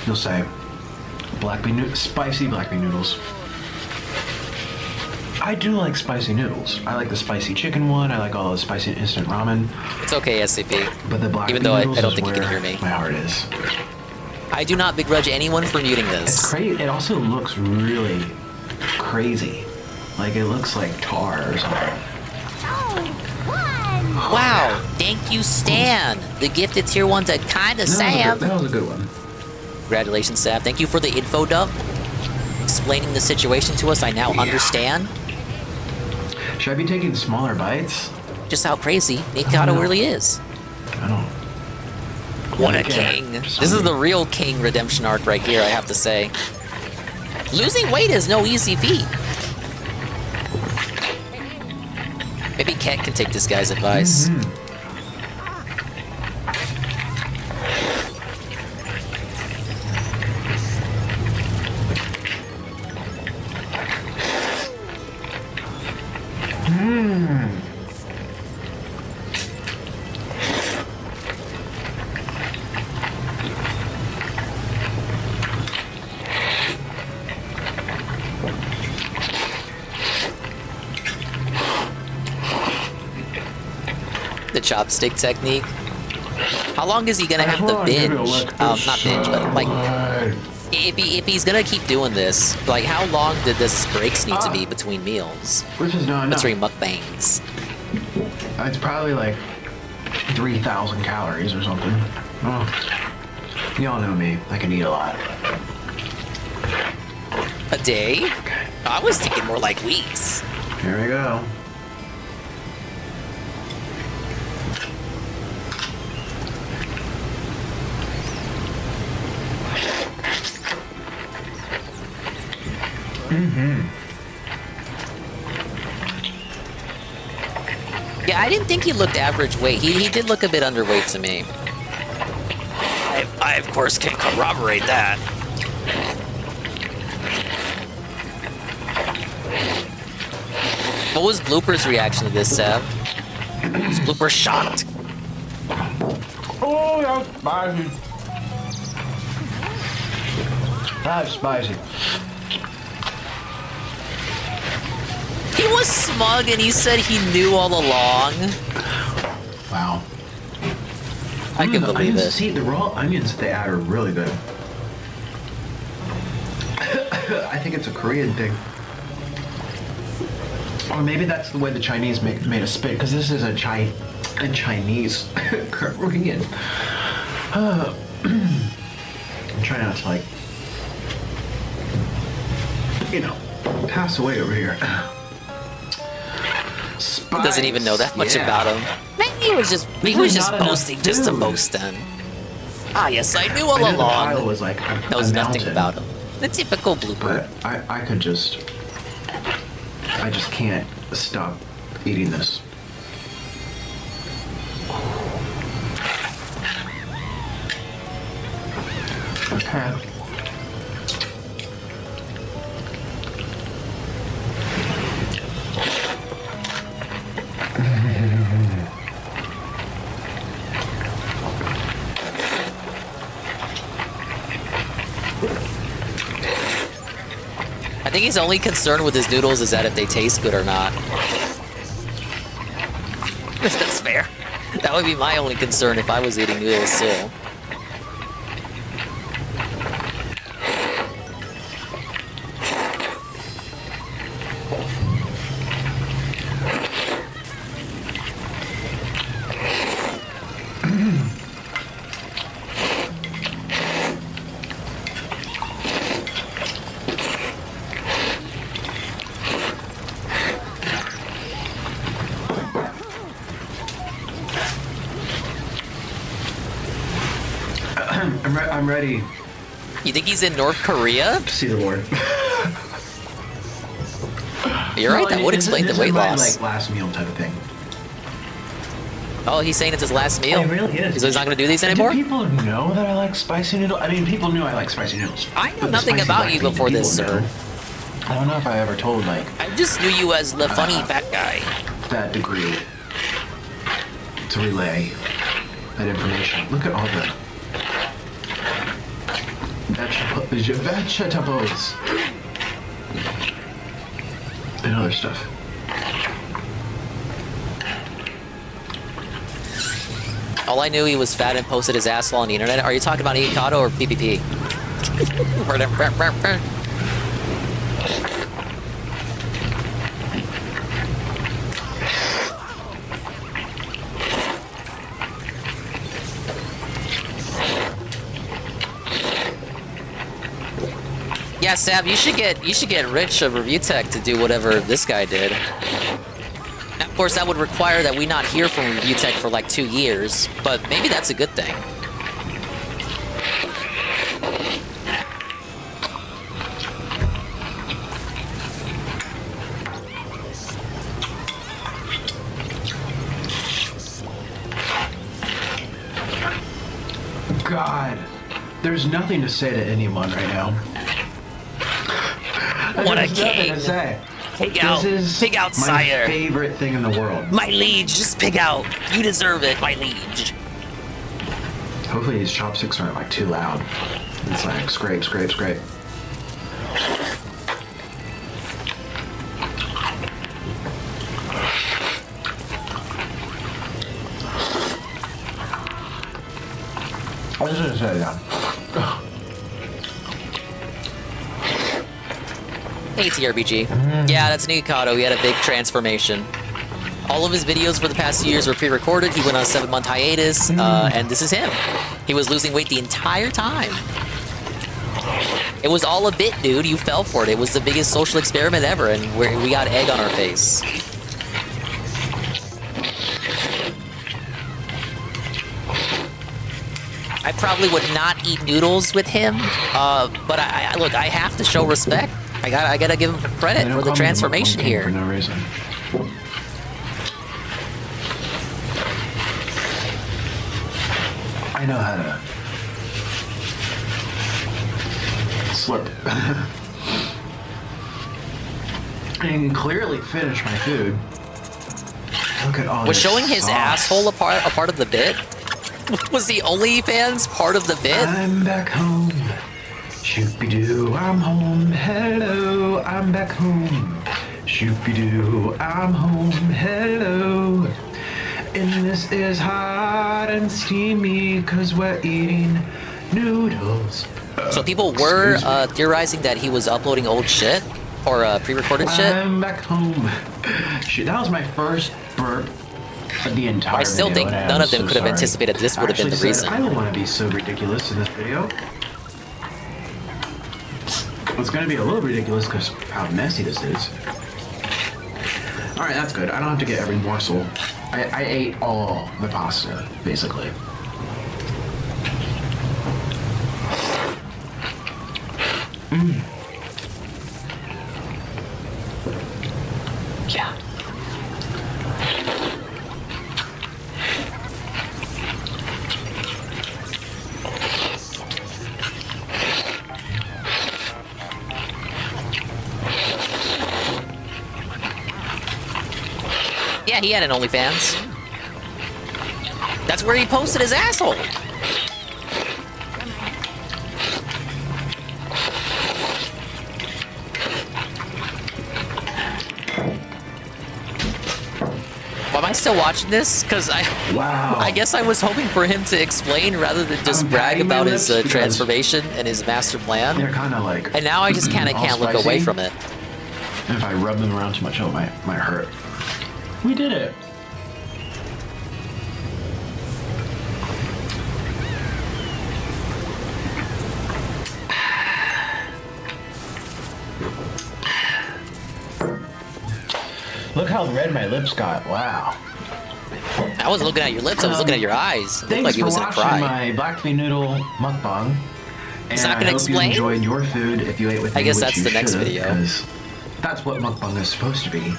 You'll say black bean spicy black bean noodles. I do like spicy noodles. I like the spicy chicken one. I like all the spicy instant ramen. It's okay, SCP. But the black even bean though noodles I don't is think you where can hear me. My heart is. I do not begrudge anyone for muting this. It's great. It also looks really crazy. Like it looks like tar or something. Wow, thank you, Stan. The gifted tier 1 to kinda Sam. That was a good one. Congratulations, Sam. Thank you for the info dump. explaining the situation to us, I now understand. Should I be taking smaller bites? Just how crazy Nikado really is. I don't. What a king. This is the real king redemption arc right here, I have to say. Losing weight is no easy feat. Maybe Ket can take this guy's advice. The chopstick technique. How long is he gonna have to binge? Not binge, but like, if he's gonna keep doing this, like, how long did this breaks need to be between meals? Which is not enough. Between mukbangs. It's probably like 3,000 calories or something. Oh. Y'all know me. I can eat a lot. A day? I was thinking more like weeks. Here we go. Yeah, I didn't think he looked average weight. He did look a bit underweight to me. I of course can corroborate that. What was Blooper's reaction to this, Seb? Was Blooper shocked? Oh, that's spicy. That's spicy. He was smug and he said he knew all along. Wow. I can believe it. See, the raw onions they add are really good. I think it's a Korean thing. Or maybe that's the way the Chinese made a spit, because this is a Chinese Korean. I'm trying not to, like, you know, pass away over here. He doesn't even know that much about him. Maybe he was just boasting just to boast then. Ah yes, I knew all along. Was like knows nothing about him. The typical Blooper. I could just I just can't stop eating this. Okay. I think he's only concerned with his noodles is that if they taste good or not. That's fair. That would be my only concern if I was eating noodles too. I'm ready. You think he's in North Korea? See the Lord. You're right, that would explain the weight loss. Like last meal type of thing. Oh, he's saying it's his last meal? It really is. So he's not going to do these anymore? Do people know that I like spicy noodles? I mean, people knew I like spicy noodles. I know nothing about you before this, sir. I don't know if I ever told, like... I just knew you as the funny fat guy. That degree to relay that information. Look at all the vegetables and other stuff. All I knew he was fat and posted his ass on the internet. Are you talking about Ikado or PPP? Yeah, Sab, you should get Rich of Review Tech to do whatever this guy did. Now, of course, that would require that we not hear from Review Tech for like 2 years, but maybe that's a good thing. God, there's nothing to say to anyone right now. What a There's nothing king! to say. Pig out, This is sire. my favorite thing in the world. My liege, just pig out. You deserve it, my liege. Hopefully these chopsticks aren't like too loud. It's like scrape, scrape, scrape. I was gonna say that. Hey, TRBG. Yeah, that's Nikado. He had a big transformation. All of his videos for the past 2 years were pre-recorded. He went on a 7-month hiatus, and this is him. He was losing weight the entire time. It was all a bit, dude. You fell for it. It was the biggest social experiment ever, and we got egg on our face. I probably would not eat noodles with him, but look, I have to show respect. I gotta give him credit for the transformation here. For no reason. I know how to slurp. I can clearly finish my food. Look at all Was this showing his sauce. asshole a part of the bit? Was the OnlyFans part of the bit? I'm back home. Shoopy-doo, I'm home. Hello, I'm back home. Shoopy-doo, I'm home. Hello. And this is hot and steamy because we're eating noodles. So people were theorizing that he was uploading old shit or pre-recorded shit. I'm back home. Shit, that was my first burp of the entire I still video, think and none I'm of them so could have sorry. anticipated this would have been the Actually reason. said, I don't want to be so ridiculous in this video. It's going to be a little ridiculous because how messy this is. Alright, that's good. I don't have to get every morsel. I ate all the pasta, basically. Yeah. Yeah, he had an OnlyFans. That's where he posted his asshole. Why am I still watching this? Because I guess I was hoping for him to explain rather than just brag about his transformation and his master plan. They're kind of like... And now I just kind of all can't look away spicy. from it. And if I rub them around too much, it might hurt. We did it. Look how red my lips got. Wow. I wasn't looking at your lips, I was looking at your eyes. It looked Thanks like you for was gonna watching cry. my black bean noodle mukbang. It's And not I gonna hope explain? you enjoyed your food if you ate with me. I guess which that's you the next should've, video. 'cause that's what mukbang is supposed to be.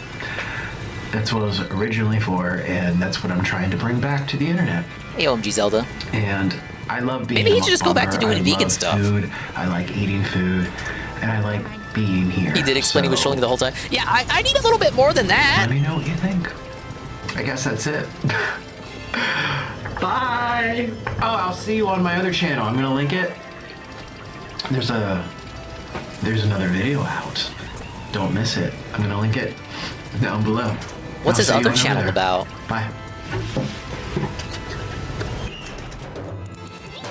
That's what it was originally for, and that's what I'm trying to bring back to the internet. Hey, OMG Zelda. And I love being Maybe a he should just go back to mukbanger. doing I vegan love stuff. Food. I like eating food, and I like being here. He did explain he was So, showing you the whole time. Yeah, I need a little bit more than that. Let me know what you think. I guess that's it. Bye. Oh, I'll see you on my other channel. I'm gonna link it. There's another video out. Don't miss it. I'm gonna link it down below. What's I'll his see you other on channel there. about? Bye.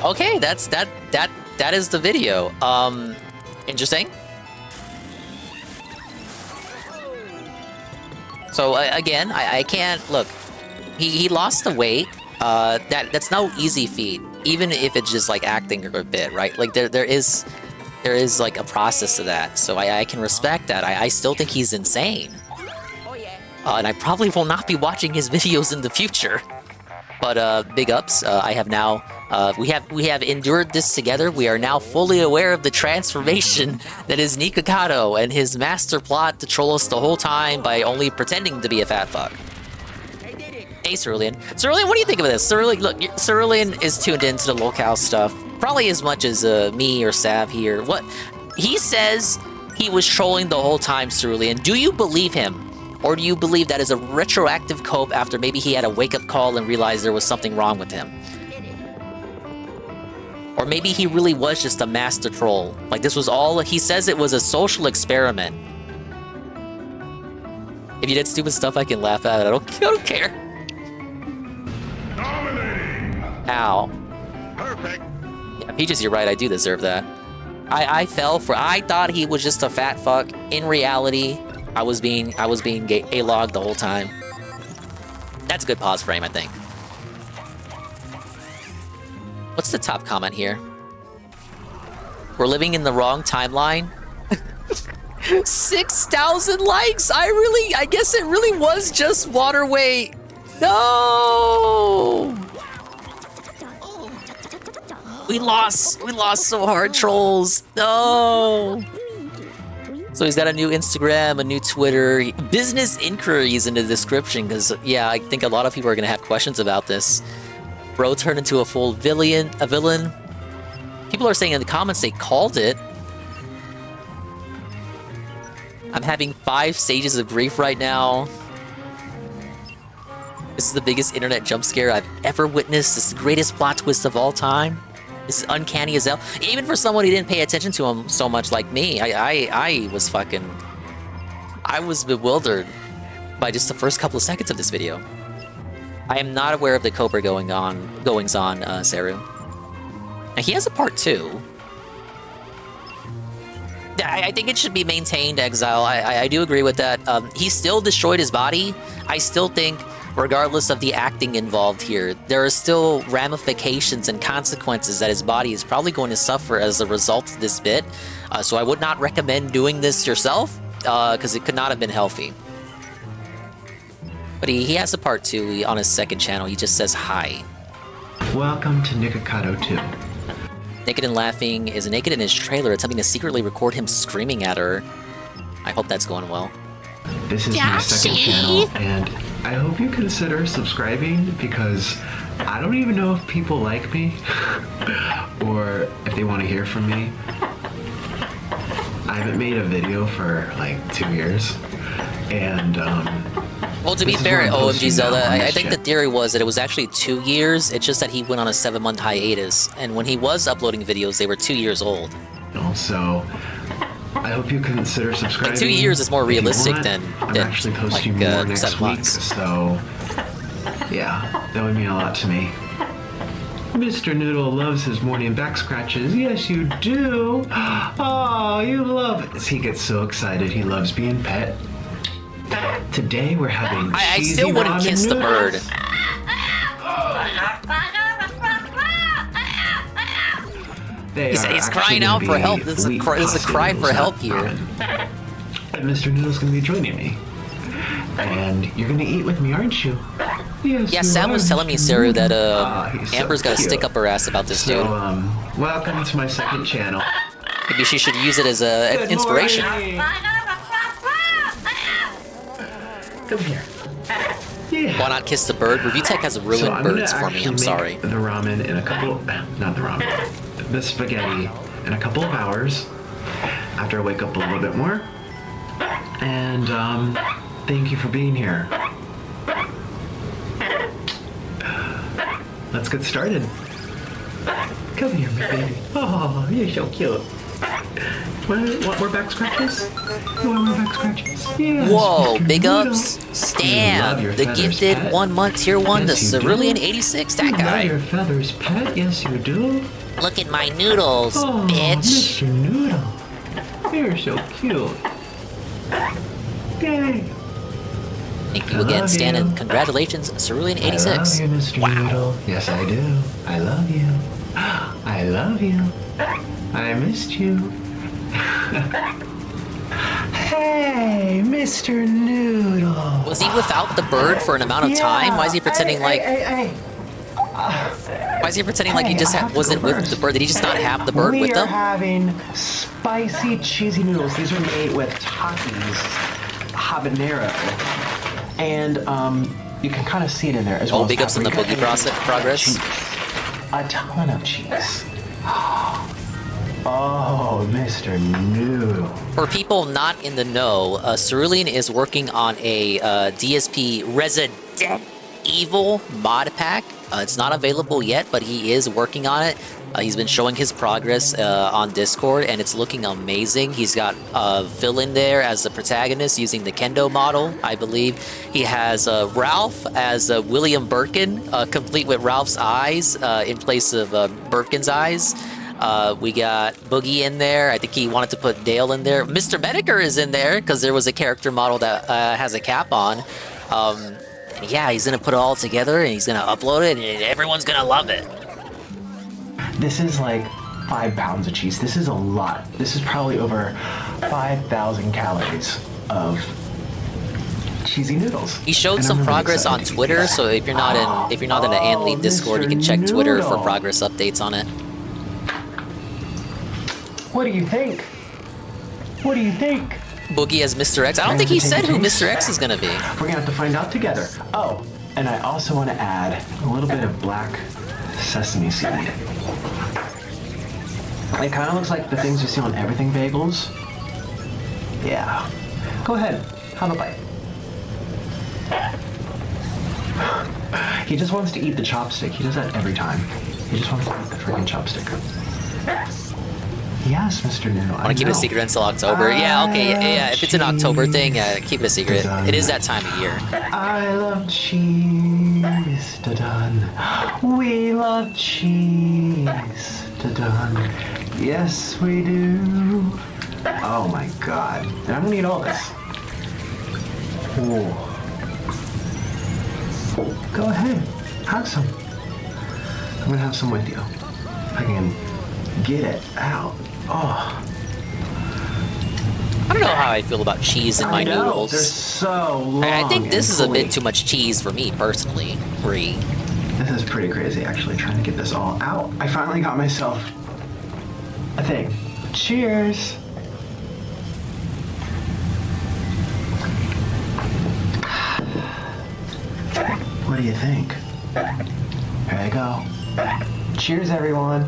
Okay, that is the video. Interesting. So again, I can't look. He lost the weight. That's no easy feat, even if it's just like acting or a bit, right? Like there is There is like a process to that, so I can respect that. I still think he's insane. And I probably will not be watching his videos in the future. But big ups. I have now we have endured this together. We are now fully aware of the transformation that is Nikocado and his master plot to troll us the whole time by only pretending to be a fat fuck. Hey, Cerulean. Cerulean, what do you think of this? Cerulean, look, Cerulean is tuned into the locale stuff probably as much as me or Sav here. What he says, he was trolling the whole time, Cerulean. Do you believe him? Or do you believe that is a retroactive cope after maybe he had a wake-up call and realized there was something wrong with him? Or maybe he really was just a master troll. Like, this was all... He says it was a social experiment. If you did stupid stuff, I can laugh at it. I don't care. Ow. Perfect. Yeah, Peaches, you're right. I do deserve that. I fell for... I thought he was just a fat fuck. In reality... I was being A-logged the whole time. That's a good pause frame, I think. What's the top comment here? We're living in the wrong timeline. 6,000 likes! I guess it really was just Waterway. No! We lost so hard, trolls. No! So he's got a new Instagram, a new Twitter, business inquiries in the description, because, yeah, I think a lot of people are going to have questions about this. Bro turned into a full villain. People are saying in the comments they called it. I'm having 5 stages of grief right now. This is the biggest internet jump scare I've ever witnessed. This is the greatest plot twist of all time. This is uncanny as hell. Even for someone who didn't pay attention to him so much like me, I was fucking... I was bewildered by just the first couple of seconds of this video. I am not aware of the Cobra goings-on, Saru. And he has a part 2. I think it should be maintained, Exile. I do agree with that. He still destroyed his body. I still think... regardless of the acting involved here, there are still ramifications and consequences that his body is probably going to suffer as a result of this bit. So I would not recommend doing this yourself, because it could not have been healthy. But he has a part 2 on his second channel. He just says hi. Welcome to Nikocado 2. Naked and Laughing is naked in his trailer, attempting to secretly record him screaming at her. I hope that's going well. This is my second channel, and I hope you consider subscribing, because I don't even know if people like me or if they want to hear from me. I haven't made a video for like 2 years, and well, to be fair, OMG Zelda, I think the theory was that it was actually 2 years. It's just that he went on a 7-month hiatus, and when he was uploading videos, they were 2 years old. Also, I hope you consider subscribing. Like 2 years is more realistic than I'm actually posting more next 7 week, months. so yeah, that would mean a lot to me. Mr. Noodle loves his morning back scratches. Yes, you do. Oh, you love it. He gets so excited. He loves being pet. Today we're having I still wouldn't kiss the bird. He's crying out for help. This is a cry for help here. And Mr. Noodle's going to be joining me. And you're going to eat with me, aren't you? Yes, yeah, Sam was telling me, Saru, that Amber's got a stick up her ass about this dude. Welcome to my second channel. Maybe she should use it as an inspiration. Come here. Yeah. Why not kiss the bird? ReviewTech has ruined birds for me. I'm sorry. The ramen in a couple, not the ramen, the spaghetti in a couple of hours after I wake up a little bit more. And thank you for being here. Let's get started. Come here, my baby. Oh, you're so cute. Want more back scratches? You want more back scratches? Yes, whoa, Mr. big Noodle. ups. Stan, the gifted pet. 1 month tier 1 to Yes, you Cerulean do. 86. You That guy. love your feathers, pet. Yes, you do. Look at my noodles, Oh, bitch. Mr. Noodle. You're so cute. Yay. Thank you I again, love Stan, you. and congratulations, Cerulean I love 86. you, Mr. Noodle. Yes, I do. I love you. I love you. I missed you. Hey, Mr. Noodle. Was he without the bird for an amount of time? Why is he pretending like... Why is he pretending like he just wasn't with the bird? Did he just not have the bird with We are him? having spicy cheesy noodles. These are made with Takis habanero. And you can kind of see it in there as well. Oh, big ups on the boogie progress. A ton of cheese. Oh, Mr. Noodle. For people not in the know, Cerulean is working on a DSP Resident Evil mod pack. It's not available yet, but he is working on it. He's been showing his progress on Discord, and it's looking amazing. He's got Phil in there as the protagonist using the Kendo model, I believe. He has Ralph as William Birkin, complete with Ralph's eyes in place of Birkin's eyes. We got Boogie in there. I think he wanted to put Dale in there. Mr. Medicare is in there because there was a character model that has a cap on. And yeah, he's gonna put it all together and he's gonna upload it and everyone's gonna love it. This is like 5 pounds of cheese. This is a lot. This is probably over 5,000 calories of cheesy noodles. He showed some progress on Twitter, so if you're not in the Antly Discord, you can check Twitter for progress updates on it. What do you think? What do you think? Boogie as Mr. X. I don't think he said who Mr. X is gonna be. We're gonna have to find out together. Oh, and I also want to add a little bit of black sesame seed. It kind of looks like the things you see on everything bagels. Yeah. Go ahead, have a bite. He just wants to eat the chopstick. He does that every time. He just wants to eat the freaking chopstick. Yes, Mr. Noodle. I want to keep it a secret until October. Yeah, okay, yeah. If it's an October thing, keep it a secret. It is that time of year. I love cheese. Da-dun. We love cheese. Da-dun. Yes, we do. Oh my God. And I'm gonna eat all this. Oh. Go ahead. Have some. I'm gonna have some with you. If I can get it out. Oh. I don't know how I feel about cheese in my noodles. They're so long. I think this is a bit too much cheese for me personally. This is pretty crazy, actually, trying to get this all out. I finally got myself a thing. Cheers. What do you think? Here I go. Cheers, everyone,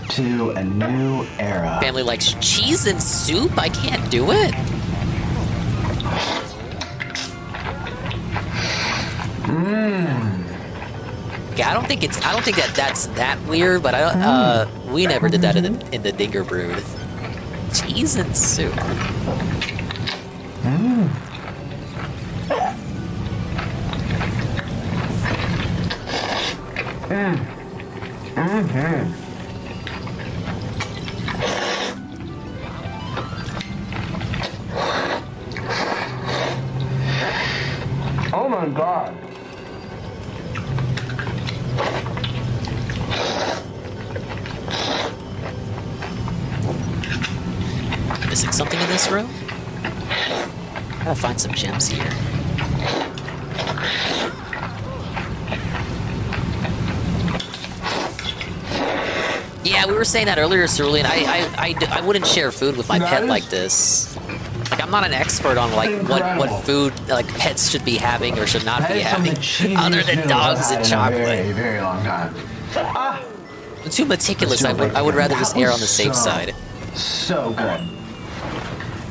to a new era. Family likes cheese and soup? I can't do it. Yeah, I don't think that's that weird, but we never did that in the Digger Brood. Cheese and soup. Oh my God. Missing something in this room? Gotta find some gems here. Yeah, we were saying that earlier, Cerulean. I wouldn't share food with my pet like this. Like, I'm not an expert on like what food like pets should be having or should not be having, other than dogs and chocolate. Very, very long time. I'm too meticulous. I would rather just err on the safe side. So good.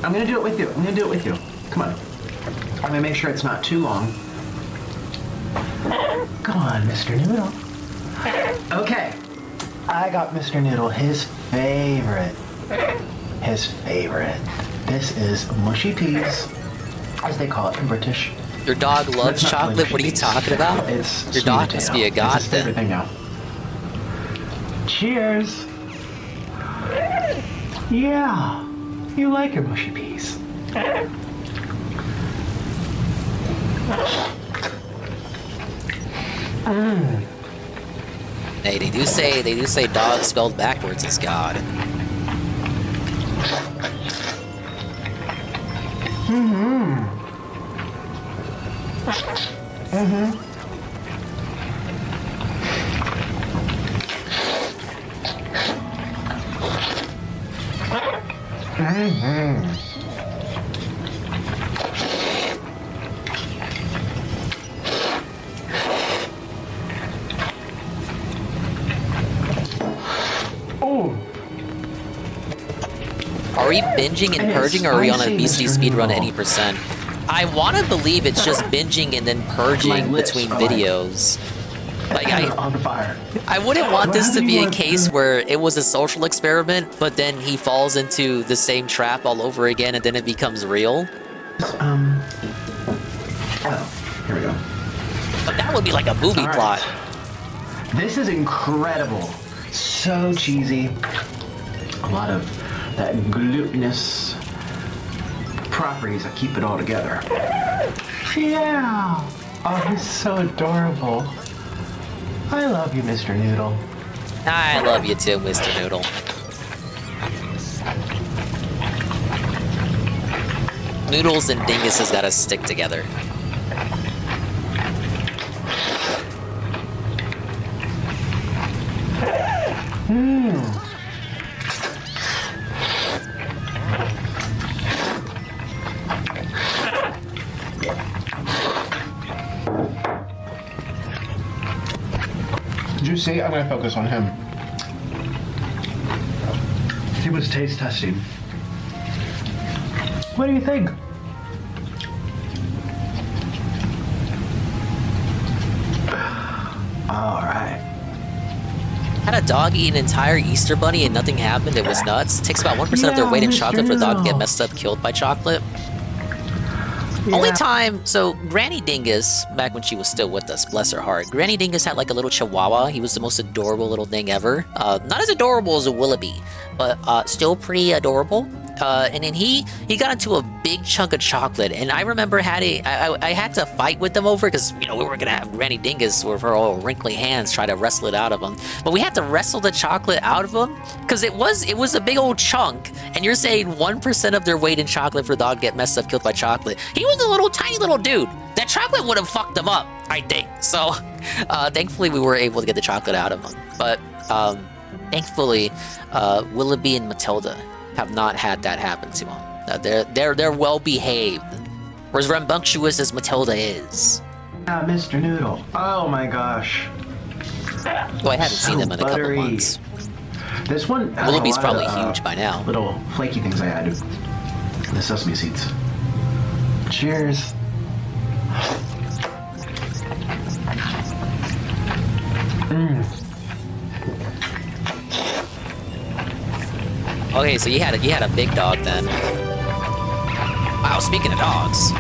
I'm gonna do it with you. I'm gonna do it with you. Come on. I'm gonna make sure it's not too long. Come on, Mr. Noodle. Okay. I got Mr. Noodle his favorite. His favorite. This is mushy peas, as they call it in British. Your dog loves chocolate? What are you talking about? Your dog must be a god then. Thing now. Cheers. Yeah, you like your mushy peas. Hey, they do say dog spelled backwards is God. Are we binging and purging, or are we on a beastie speedrun at any percent? I want to believe it's just binging and then purging between videos. Like on fire. I wouldn't want this to be a case where it was a social experiment, but then he falls into the same trap all over again, and then it becomes real. Oh, here we go. But that would be like a movie plot. This is incredible. So cheesy. A lot of that glutinous properties that keep it all together. Yeah. Oh, he's so adorable. I love you, Mr. Noodle. I love you too, Mr. Noodle. Noodles and dinguses gotta stick together. Did you see? I'm gonna focus on him. He was taste testing. What do you think? Alright. Had a dog eat an entire Easter bunny and nothing happened. It was nuts. Takes about 1% of their weight in chocolate for the dog to get messed up, killed by chocolate. Only time, so Granny Dingus, back when she was still with us, bless her heart, Granny Dingus had like a little chihuahua. He was the most adorable little thing ever. Not as adorable as a Willoughby, but still pretty adorable. And then he got into a big chunk of chocolate, and I remember I had to fight with them over, because we were gonna have Granny Dingus with her old wrinkly hands try to wrestle it out of him. But we had to wrestle the chocolate out of him because it was a big old chunk, and you're saying 1% of their weight in chocolate for a dog get messed up, killed by chocolate. He was a little tiny little dude. That chocolate would have fucked him up, I think. So thankfully we were able to get the chocolate out of him. But thankfully Willoughby and Matilda have not had that happen to them. They're well behaved. We're as rambunctious as Matilda is. Mr. Noodle. Oh my gosh. Well, I haven't seen them in a couple months. This one has Willoughby's a lot probably of, huge by now. Little flaky things I added. The sesame seeds. Cheers. Okay, so you had a big dog then. Wow, speaking of dogs.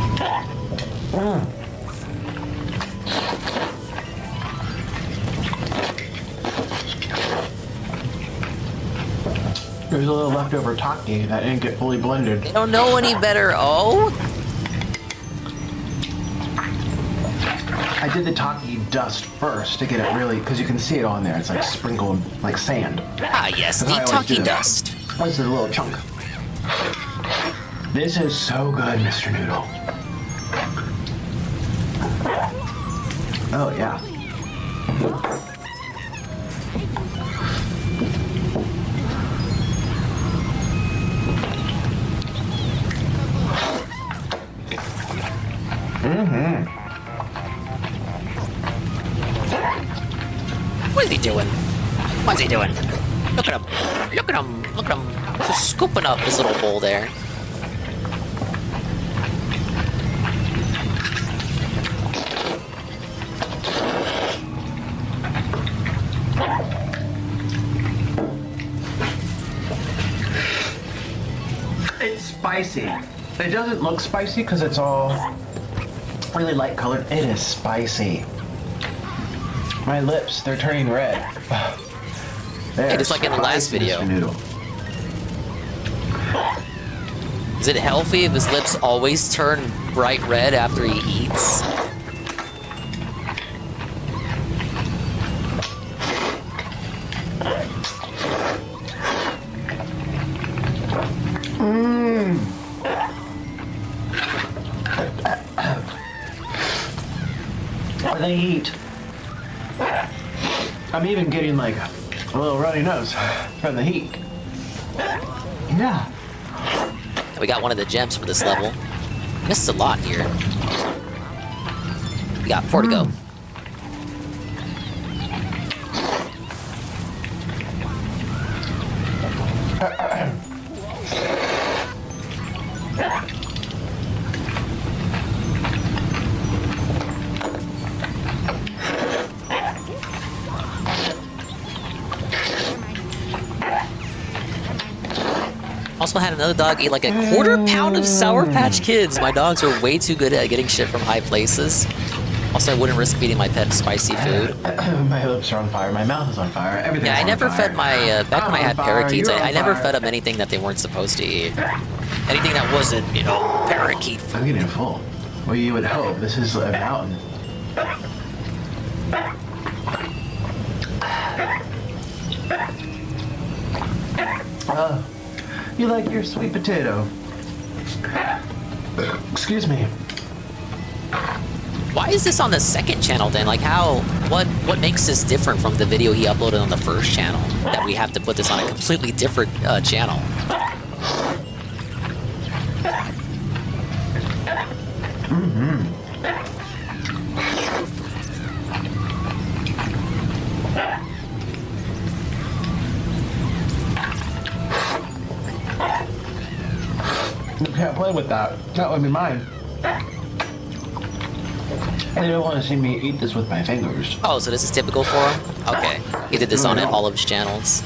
There's a little leftover Taki that didn't get fully blended. They don't know any better, oh? I did the Taki dust first to get it really, because you can see it on there. It's like sprinkled like sand. Ah, yes, the Taki dust. This is a little chunk. This is so good, Mr. Noodle. Oh, yeah. What is he doing? What's he doing? Look at him. Look at him. Look at him. Just scooping up his little bowl there. It's spicy. It doesn't look spicy because it's all really light colored. It is spicy. My lips, they're turning red. Hey, just like in the last video. Noodle. Is it healthy if his lips always turn bright red after he eats? the heat. I'm even getting like a little runny nose from the heat. Yeah. We got one of the gems for this level. Missed a lot here. We got 4 to go. Also had another dog eat like a quarter-pound of Sour Patch Kids. My dogs are way too good at getting shit from high places. Also, I wouldn't risk feeding my pet spicy food. My lips are on fire. My mouth is on fire. Everything's Yeah, I on never fire. fed my, back when I had fire, parakeets, you're I on never fire. fed them anything that they weren't supposed to eat. Anything that wasn't, you know, parakeet food. I'm getting full. Well, you would hope. This is a mountain. You like your sweet potato. Excuse me. Why is this on the second channel then? Like what makes this different from the video he uploaded on the first channel? That we have to put this on a completely different channel. You can't play with that. That would be mine. They don't want to see me eat this with my fingers. Oh, so this is typical for him? Okay. He did this on all of his channels.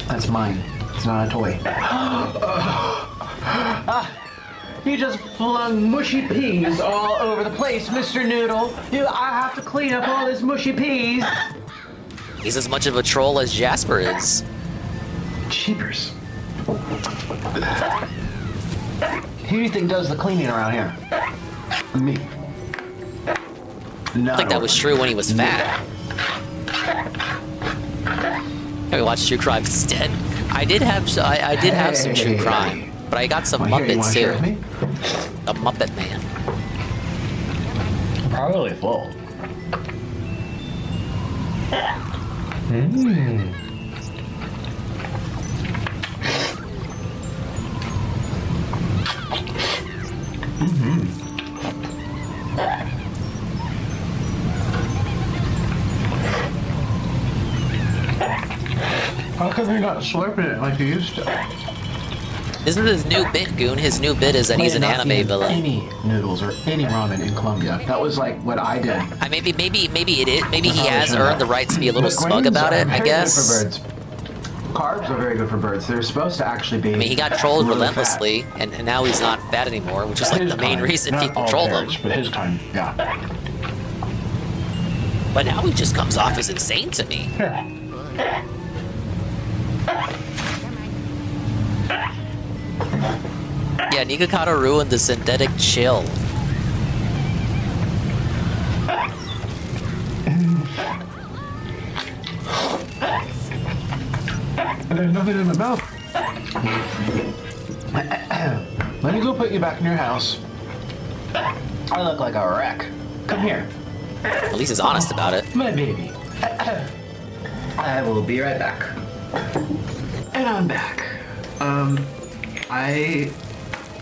That's mine. It's not a toy. You just flung mushy peas all over the place, Mr. Noodle. I have to clean up all this mushy peas. He's as much of a troll as Jasper is. Cheapers. Who do you think does the cleaning around here? Me. I think that was true when he was fat. Can we watch true crime instead? I did have some true crime, but I got some Muppets too. A Muppet Man. Probably full. How come you're not slurping it like you used to? This is his new bit, Goon. His new bit is that he's an Might not be anime villain. Any noodles or any ramen in Colombia. That was like what I did. Maybe it is. Maybe he has earned the right to be a little smug about it, I guess. Very good for birds. Carbs are very good for birds. They're supposed to actually be. I mean, he got trolled really relentlessly, and now he's not fat anymore, which is like the main reason Not people all troll parrots, him. But his kind, yeah. But now he just comes off as insane to me. Yeah, Nikocado ruined the synthetic chill. There's nothing in my mouth. Let me go put you back in your house. I look like a wreck. Come here. At least he's honest about it. My baby. I will be right back. And I'm back.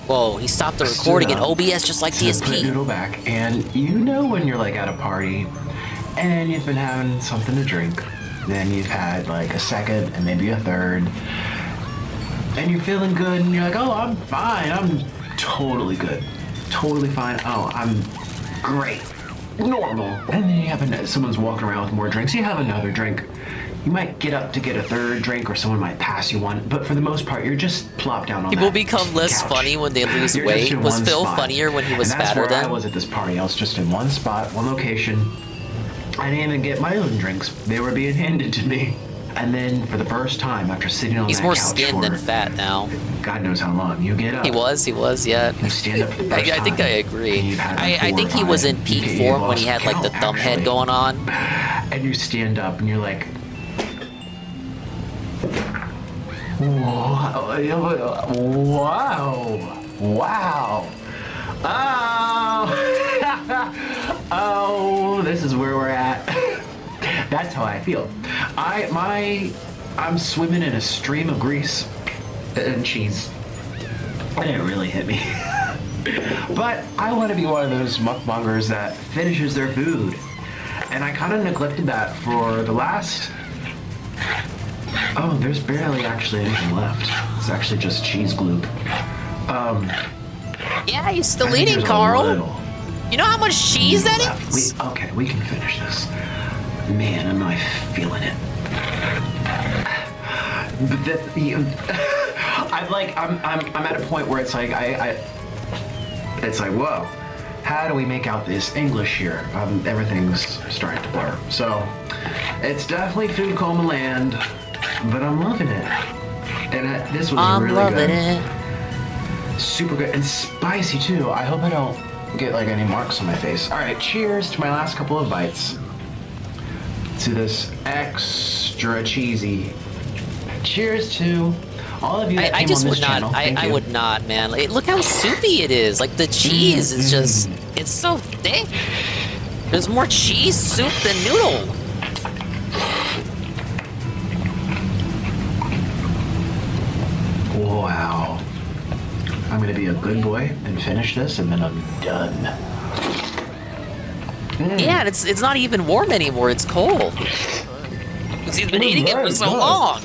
Whoa, he stopped the recording in OBS just like to put DSP. Noodle back, and you know when you're like at a party, and you've been having something to drink, then you've had like a second and maybe a third, and you're feeling good, and you're like, oh, I'm fine, I'm totally good, totally fine, oh, I'm great, normal, and then you have someone's walking around with more drinks, you have another drink. You might get up to get a third drink, or someone might pass you one, but for the most part, you're just plopped down on People that become less couch. funny when they lose You're just weight. in Was one Phil spot. funnier when he was And that's fatter where I then? was at this party. I was just in one spot, one location. I didn't even get my own drinks. They were being handed to me. And then, for the first time, after sitting on He's that more couch skin for than fat now. God knows how long, you get up. He was, yeah. You stand up for the first I think I time, agree. and you've had like I 4 think or he was 5. in peak You form when lost he had like the count, thumb head actually. going on. And you stand up and you're like, wow, wow, wow. Oh! Oh, this is where we're at. That's how I feel. I'm swimming in a stream of grease and cheese. And it really hit me. But I want to be one of those mukbangers that finishes their food. And I kind of neglected that for the last... Oh, there's barely actually anything left. It's actually just cheese gloop. Yeah, you're still eating, Carl. You know how much cheese that is? Okay, we can finish this. Man, I'm not feeling it. But I'm at a point where it's like it's like, whoa, how do we make out this English here? Everything's starting to blur. So it's definitely food coma land, but I'm loving it. And this was really good. I'm loving it. Super good and spicy too. I hope I don't get like any marks on my face. All right, cheers to my last couple of bites. To this extra cheesy. Cheers to all of you that came on this channel. I would not, man. Like, look how soupy it is. Like the cheese is just, it's so thick. There's more cheese soup than noodle. Wow. I'm gonna be a good boy and finish this, and then I'm done. Yeah, and it's not even warm anymore. It's cold. Because he's been eating it for so long.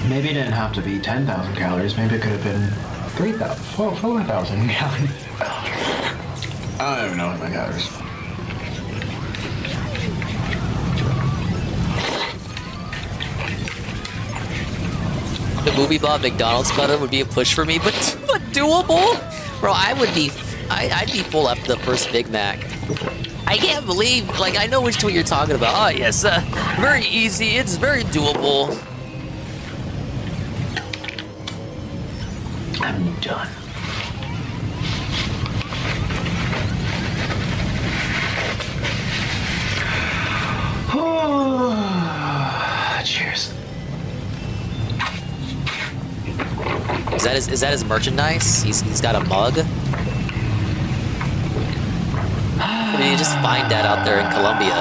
Maybe it didn't have to be 10,000 calories. Maybe it could have been 3,000, 4,000 calories. I don't even know what my calories. The movie Bob McDonald's butter would be a push for me, but doable? Bro, I'd be full after the first Big Mac. I can't believe, like, I know which two you're talking about. Oh, yes, very easy, it's very doable. I'm done. Cheers. Is that his merchandise? He's got a mug? Or did you just find that out there in Colombia?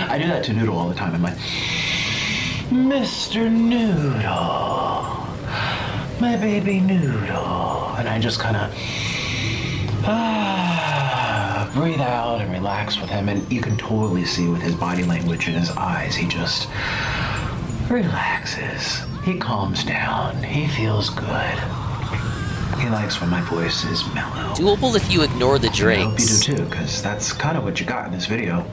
I do that to Noodle all the time. I'm like, Mr. Noodle, my baby Noodle. And I just kind of breathe out and relax with him. And you can totally see with his body language and his eyes, he just relaxes. He calms down. He feels good. He likes when my voice is mellow. Doable if you ignore the drinks. I hope you do too, because that's kind of what you got in this video.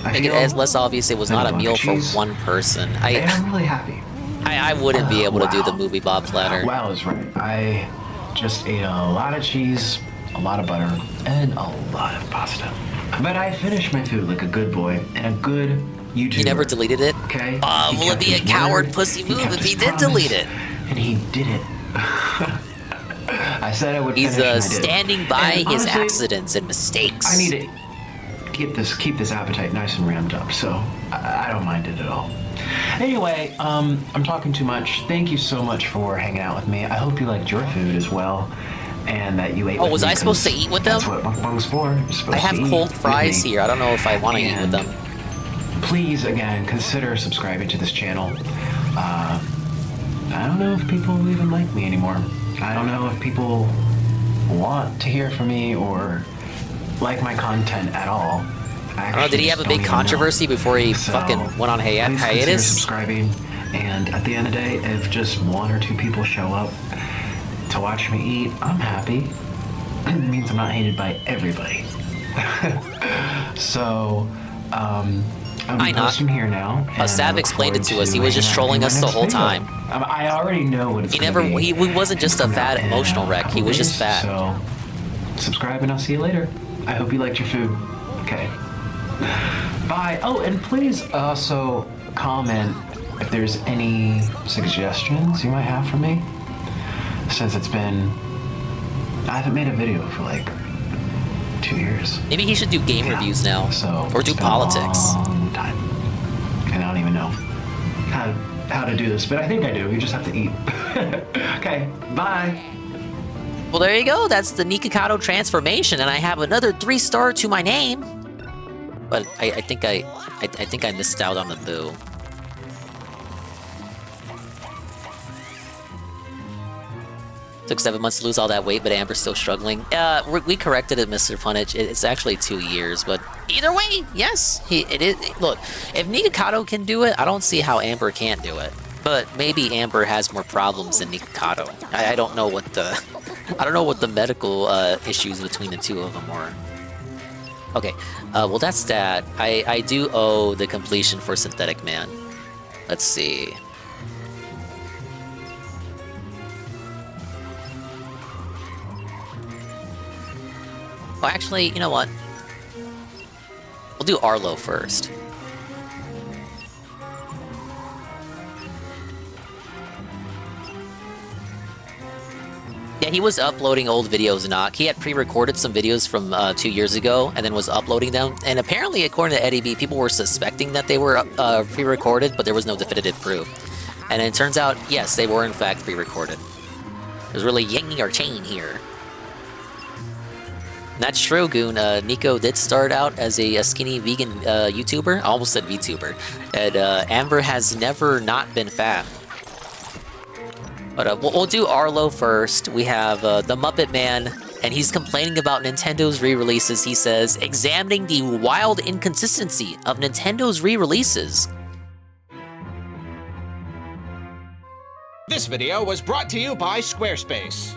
Make it as less obvious it was not a meal for one person. I'm really happy. I wouldn't be able to do the movie Bob platter. Wow is right. I just ate a lot of cheese, a lot of butter, and a lot of pasta. But I finished my food like a good boy and a good YouTuber. He never deleted it? Okay. Will it be a coward pussy move if he did delete it? And he did it. I said I would finish, He's and I did. standing by And his honestly, accidents and mistakes. I need to keep this appetite nice and ramped up, so I don't mind it at all. Anyway, I'm talking too much. Thank you so much for hanging out with me. I hope you liked your food as well, and that you ate with me. Was I supposed to eat with them? That's what mukbang's for. I have cold fries here. I don't know if I want to eat with them. Please, again, consider subscribing to this channel. I don't know if people even like me anymore. I don't know if people want to hear from me or like my content at all. I don't know, did he have a big controversy before he fucking went on hiatus? Please consider subscribing, and at the end of the day, if just 1 or 2 people show up to watch me eat, I'm happy. It means I'm not hated by everybody. So, I'll be posting here now. Sav explained it to us. He was just trolling us the whole time. I already know what it's He wasn't just a fat emotional wreck. He was just fat. So, subscribe and I'll see you later. I hope you liked your food. Okay. Bye. Oh, and please also comment if there's any suggestions you might have for me. Since I haven't made a video for like 2 years. Maybe he should do game reviews now. So or do it's been a politics. long time. And I don't even know how to do this, but I think I do. You just have to eat. Okay, bye. Well, there you go. That's the Nikocado transformation, and I have another 3-star to my name. But I think I missed out on the boo. Took 7 months to lose all that weight, but Amber's still struggling. We corrected it, Mr. Punich. It's actually 2 years, but either way, yes, it is. Look, if Nikocado can do it, I don't see how Amber can't do it. But maybe Amber has more problems than Nikocado. I don't know what the medical issues between the two of them were. Okay, well that's that. I do owe the completion for Synthetic Man. Let's see. Well, actually, you know what? We'll do Arlo first. Yeah, he was uploading old videos, Knock. He had pre-recorded some videos from 2 years ago and then was uploading them. And apparently, according to Eddie B, people were suspecting that they were pre-recorded, but there was no definitive proof. And it turns out, yes, they were in fact pre-recorded. There's really yanking our chain here. That's true, Goon. Nico did start out as a skinny vegan YouTuber. I almost said VTuber. And Amber has never not been fat. But we'll do Arlo first. We have the Muppet Man, and he's complaining about Nintendo's re-releases. He says, examining the wild inconsistency of Nintendo's re-releases. This video was brought to you by Squarespace.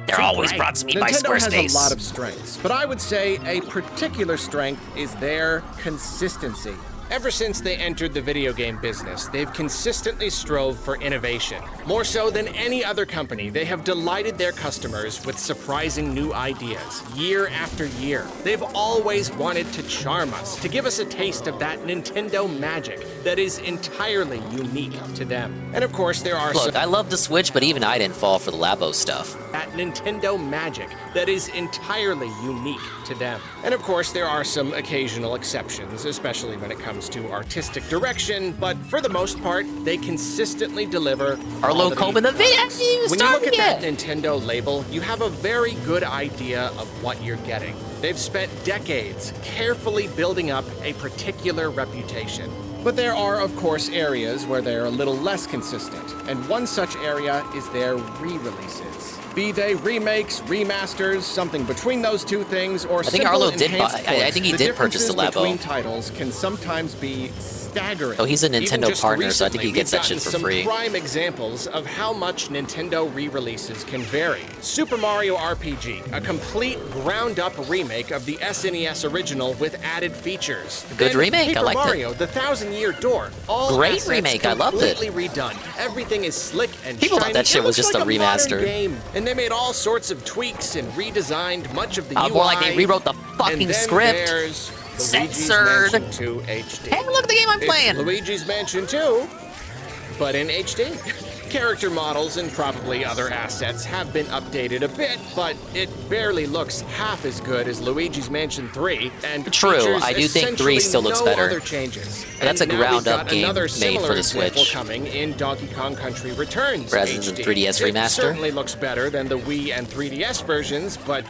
They're always brought to me by Nintendo Squarespace. has a lot of strengths, but I would say a particular strength is their consistency. Ever since they entered the video game business, they've consistently strove for innovation. More so than any other company, they have delighted their customers with surprising new ideas, year after year. They've always wanted to charm us, to give us a taste of that Nintendo magic that is entirely unique to them. And of course, there are Look, I love the Switch, but even I didn't fall for the Labo stuff. That Nintendo magic that is entirely unique to them. And of course, there are some occasional exceptions, especially when it comes to artistic direction, but for the most part, they consistently deliver Arlo Cobe in the video. When you look at that Nintendo label, you have a very good idea of what you're getting. They've spent decades carefully building up a particular reputation. But there are, of course, areas where they're a little less consistent, and one such area is their re-releases. Be they remakes, remasters, something between those two things, or I think simple Arlo did enhanced buy. I think he ports, did purchase the differences between Labo. titles can sometimes be staggering. Oh, he's a Even Nintendo just partner, so I think recently, he gets we've that shit gotten for free. some prime examples of how much Nintendo re-releases can vary. Super Mario RPG, a complete ground-up remake of the SNES original with added features. Good Then remake, I Paper liked it. Mario, the Thousand-Year Door, all Great assets remake, I loved it. completely redone. Everything is slick and People thought shiny. that shit It was looks just a like modern remaster. game. And they made all sorts of tweaks and redesigned much of the UI. More like they rewrote the fucking And then script. there's Luigi's Censored. Mansion 2 HD. Hey, look at the game I'm playing. It's Luigi's Mansion 2, but in HD. Character models and probably other assets have been updated a bit, but it barely looks half as good as Luigi's Mansion 3, and True, features I do think 3 essentially still looks no better. Other changes. But that's a And now we've ground-up got game another made similar for the example Switch. coming in Donkey Kong Country Returns Rather than HD. 3DS It remaster. certainly looks better than the Wii and 3DS versions, but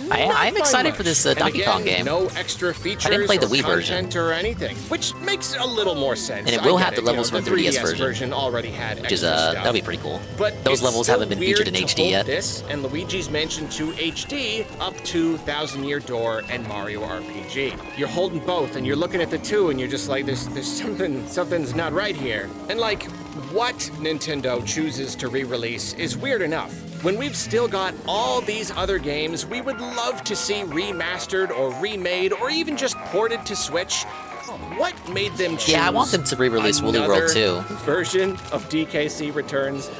I'm not excited by for this much. And Donkey Kong again, game. No extra features I didn't play the or Wii version. content or anything, which makes a little more sense. And it will I get have the it, you levels know, from the 3DS version already had Which is extra stuff. that'll be pretty cool. But those it's levels still haven't been featured in weird to HD yet. hold This and Luigi's Mansion 2 HD up to Thousand Year Door and Mario RPG. You're holding both, and you're looking at the two, and you're just like, there's something's not right here. And like, what Nintendo chooses to re-release is weird enough. When we've still got all these other games we would love to see remastered or remade or even just ported to Switch, what made them choose Yeah, I want them to re-release Woolly World another 2. version of DKC Returns?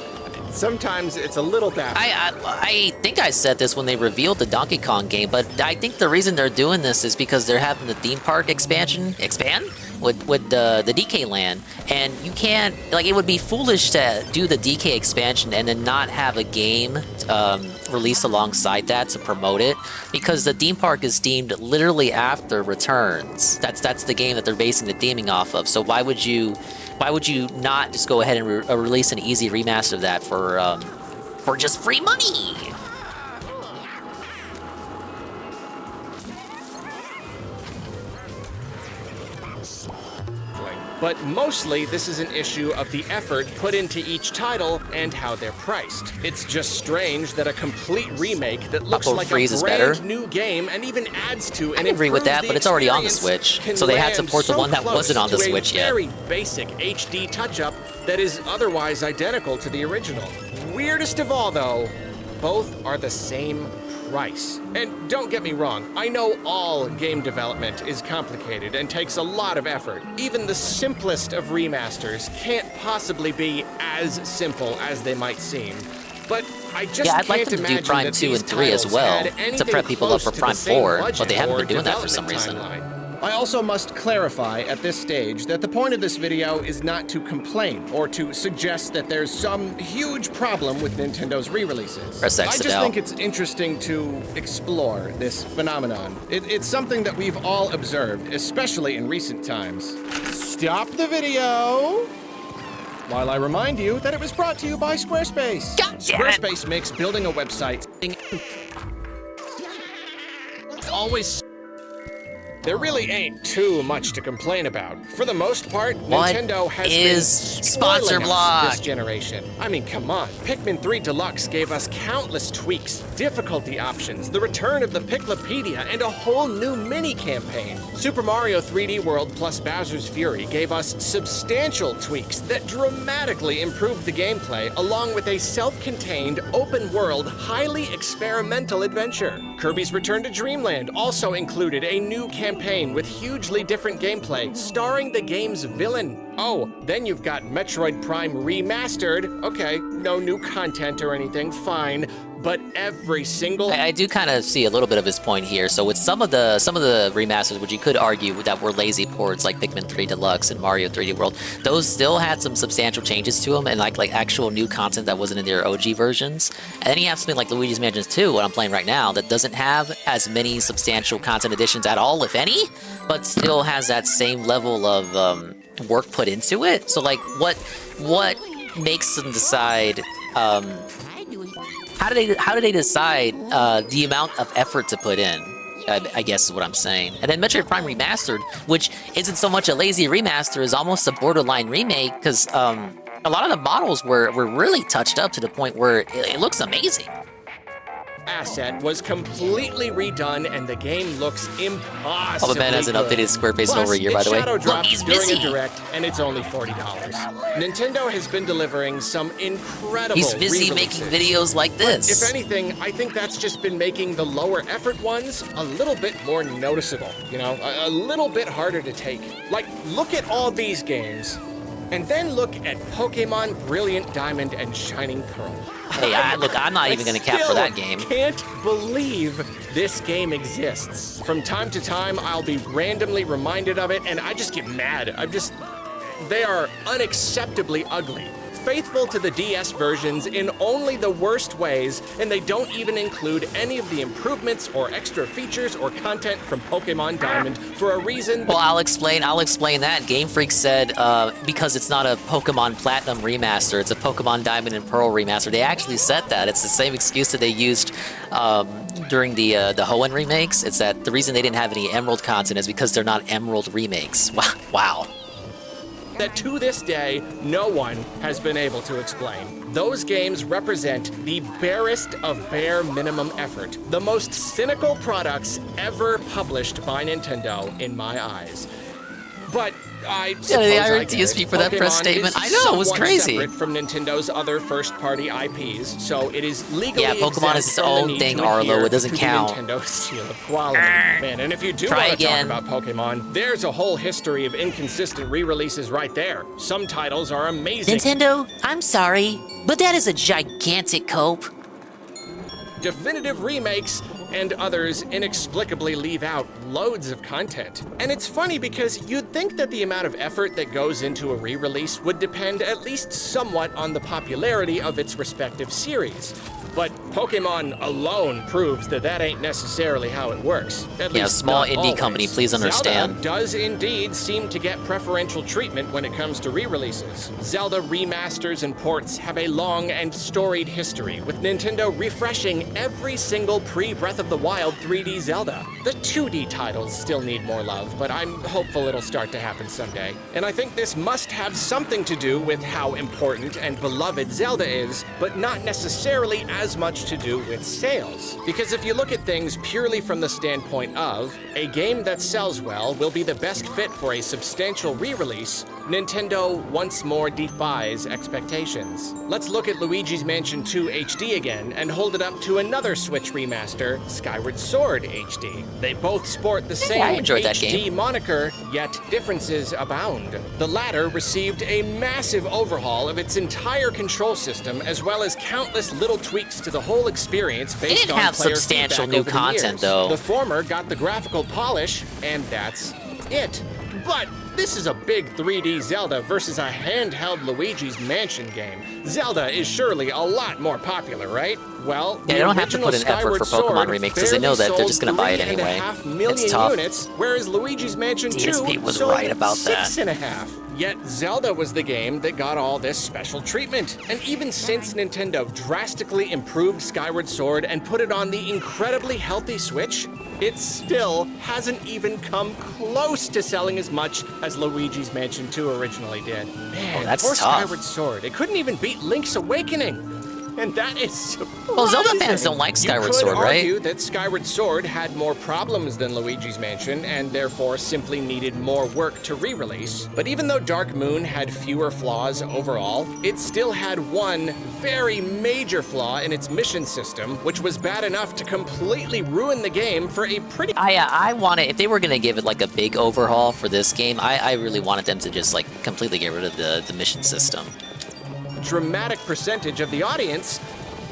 Sometimes it's a little baffling. I think I said this when they revealed the Donkey Kong game, but I think the reason they're doing this is because they're having the theme park expansion expand, with the DK land, and you can't, like, it would be foolish to do the DK expansion and then not have a game released alongside that to promote it, because the theme park is themed literally after Returns. That's the game that they're basing the theming off of. So why would you not just go ahead and release an easy remaster of that for just free money? But mostly, this is an issue of the effort put into each title and how they're priced. It's just strange that a complete remake that looks like a brand new game and even adds to and I agree with that, but it's already on the Switch, so they had to port the one that wasn't on the Switch yet. Very basic HD touch-up that is otherwise identical to the original. Weirdest of all, though, both are the same price. And don't get me wrong, I know all game development is complicated and takes a lot of effort. Even the simplest of remasters can't possibly be as simple as they might seem. But I just I'd like them to do Prime 2 and 3 as well, to prep people up for Prime 4, but they haven't been doing that for some reason. I also must clarify at this stage that the point of this video is not to complain or to suggest that there's some huge problem with Nintendo's re-releases. Press X I to just doubt. think it's interesting to explore this phenomenon. It's something that we've all observed, especially in recent times. Stop the video while I remind you that it was brought to you by Squarespace. Squarespace makes building a website always. There really ain't too much to complain about. For the most part, Nintendo has been sponsor spoiling block us this generation. I mean, come on. Pikmin 3 Deluxe gave us countless tweaks, difficulty options, the return of the Piclopedia, and a whole new mini-campaign. Super Mario 3D World plus Bowser's Fury gave us substantial tweaks that dramatically improved the gameplay, along with a self-contained, open-world, highly experimental adventure. Kirby's Return to Dreamland also included a new campaign with hugely different gameplay, starring the game's villain. Oh, then you've got Metroid Prime Remastered. Okay, no new content or anything, fine. But every single... I do kind of see a little bit of his point here. So with some of the remasters, which you could argue that were lazy ports, like Pikmin 3 Deluxe and Mario 3D World, those still had some substantial changes to them and like actual new content that wasn't in their OG versions. And then you have something like Luigi's Mansion 2, what I'm playing right now, that doesn't have as many substantial content additions at all, if any, but still has that same level of work put into it. So like, what makes them decide? How do they decide the amount of effort to put in? I guess is what I'm saying. And then Metroid Prime Remastered, which isn't so much a lazy remaster, is almost a borderline remake, because a lot of the models were really touched up to the point where it looks amazing. Asset was completely redone and the game looks impossibly Papa Ben hasn't good. updated Squarespace in Plus, over a year, by the way. Shadow dropped he's during busy. a direct, and it's only $40. Nintendo has been delivering some incredible He's busy re-releases. making videos like this. But if anything, I think that's just been making the lower effort ones a little bit more noticeable. You know, a little bit harder to take. Like, look at all these games, and then look at Pokemon Brilliant Diamond and Shining Pearl. Hey, look, I'm not even going to cap for that game. I can't believe this game exists. From time to time, I'll be randomly reminded of it, and I just get mad. They are unacceptably ugly. Faithful to the DS versions in only the worst ways, and they don't even include any of the improvements or extra features or content from Pokemon Diamond for a reason. Well, I'll explain that. Game Freak said because it's not a Pokemon Platinum remaster, it's a Pokemon Diamond and Pearl remaster. They actually said that. It's the same excuse that they used during the Hoenn remakes. It's that the reason they didn't have any Emerald content is because they're not Emerald remakes. Wow. That to this day, no one has been able to explain. Those games represent the barest of bare minimum effort, the most cynical products ever published by Nintendo in my eyes. But I suppose they I hired get TSP it. for that press Pokemon statement. is I know, it was somewhat crazy. separate from Nintendo's other first-party IPs, so it is legally Pokemon is its own thing, Arlo. It doesn't count. Nintendo seal of quality, man. And if you do want to talk about Pokemon, there's a whole history of inconsistent re-releases right there. Some titles are amazing. Nintendo, I'm sorry, but that is a gigantic cope. Definitive remakes, and others inexplicably leave out loads of content. And it's funny because you'd think that the amount of effort that goes into a re-release would depend at least somewhat on the popularity of its respective series. But Pokemon alone proves that that ain't necessarily how it works. At Yeah, least small not indie always. company, please understand. Zelda does indeed seem to get preferential treatment when it comes to re-releases. Zelda remasters and ports have a long and storied history, with Nintendo refreshing every single pre-Breath of the Wild 3D Zelda. The 2D titles still need more love, but I'm hopeful it'll start to happen someday. And I think this must have something to do with how important and beloved Zelda is, but not necessarily as much to do with sales. Because if you look at things purely from the standpoint of a game that sells well will be the best fit for a substantial re-release, Nintendo once more defies expectations. Let's look at Luigi's Mansion 2 HD again and hold it up to another Switch remaster, Skyward Sword HD. They both sport the same I enjoyed that HD game. moniker, yet differences abound. The latter received a massive overhaul of its entire control system, as well as countless little tweaks to the whole experience based didn't on have player substantial feedback new over the content, years. though. The former got the graphical polish, and that's it. But this is a big 3D Zelda versus a handheld Luigi's Mansion game. Zelda is surely a lot more popular, right? Well, Yeah, they don't have to put in effort for Pokemon remakes because they know that they're just going to buy it anyway. 3.5 million It's tough. units, whereas Luigi's Mansion 2 DSP was sold right about that. 6.5. Yet Zelda was the game that got all this special treatment. And even since Nintendo drastically improved Skyward Sword and put it on the incredibly healthy Switch, it still hasn't even come close to selling as much as Luigi's Mansion 2 originally did. Man, that's poor tough. Skyward Sword. It couldn't even beat Link's Awakening. And that is surprising. Well, Zelda fans don't like Skyward Sword, You could right? argue that Skyward Sword had more problems than Luigi's Mansion and therefore simply needed more work to re-release. But even though Dark Moon had fewer flaws overall, it still had one very major flaw in its mission system, which was bad enough to completely ruin the game for a pretty... I wanted, if they were going to give it like a big overhaul for this game, I really wanted them to just like completely get rid of the mission system. dramatic percentage of the audience,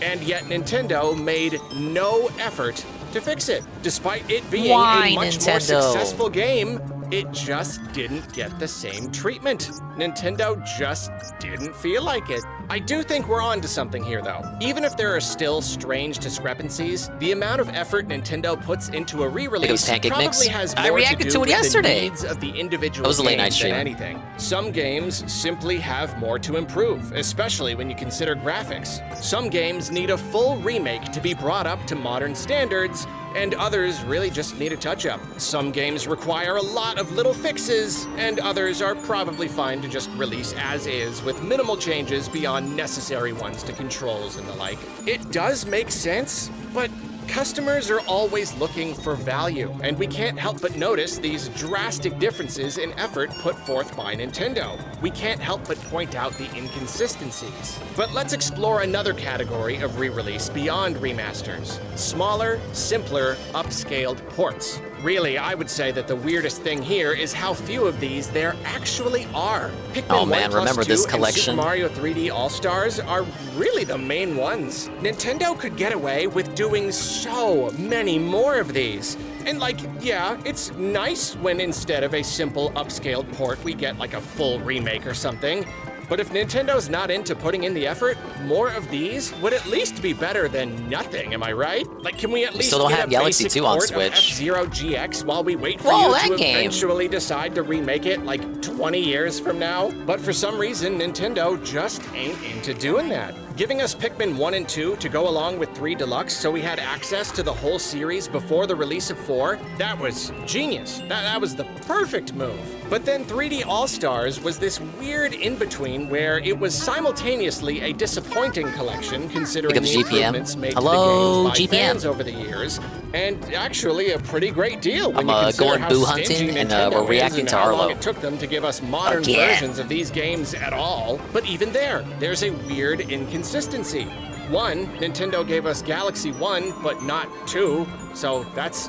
and yet Nintendo made no effort to fix it. Despite it being Why, a much more Nintendo? successful game, it just didn't get the same treatment. Nintendo just didn't feel like it. I do think we're on to something here, though. Even if there are still strange discrepancies, the amount of effort Nintendo puts into a re-release Pancake probably Mix? has I more reacted to do to it with yesterday. the needs of the individual That was a late night games stream. than anything. Some games simply have more to improve, especially when you consider graphics. Some games need a full remake to be brought up to modern standards, and others really just need a touch-up. Some games require a lot of little fixes, and others are probably fine to just release as is with minimal changes beyond necessary ones to controls and the like. It does make sense, but customers are always looking for value, and we can't help but notice these drastic differences in effort put forth by Nintendo. We can't help but point out the inconsistencies. But let's explore another category of re-release beyond remasters. Smaller, simpler, upscaled ports. Really, I would say that the weirdest thing here is how few of these there actually are. Pikmin Oh 1 man, plus remember 2 this and collection? Super Mario 3D All-Stars are really the main ones. Nintendo could get away with doing so many more of these. And like, yeah, it's nice when instead of a simple upscaled port, we get like a full remake or something. But if Nintendo's not into putting in the effort, more of these would at least be better than nothing, am I right? Like, can we at least still don't get have a Galaxy basic 2 on port Switch. of F-Zero GX while we wait for Whoa, you that to game. eventually decide to remake it like 20 years from now? But for some reason, Nintendo just ain't into doing that. Giving us Pikmin 1 and 2 to go along with 3 Deluxe so we had access to the whole series before the release of 4, that was genius. That was the perfect move. But then 3D All-Stars was this weird in-between where it was simultaneously a disappointing collection considering Pick the up GPM. improvements made Hello, to the games by GPM. fans over the years, and actually a pretty great deal when I'm, you consider going how boo stingy hunting, and, Nintendo we're is reacting and to how long Arlo. it took them to give us modern Again. versions of these games at all. But even there's a weird inconsistency. One, Nintendo gave us Galaxy 1, but not 2, so that's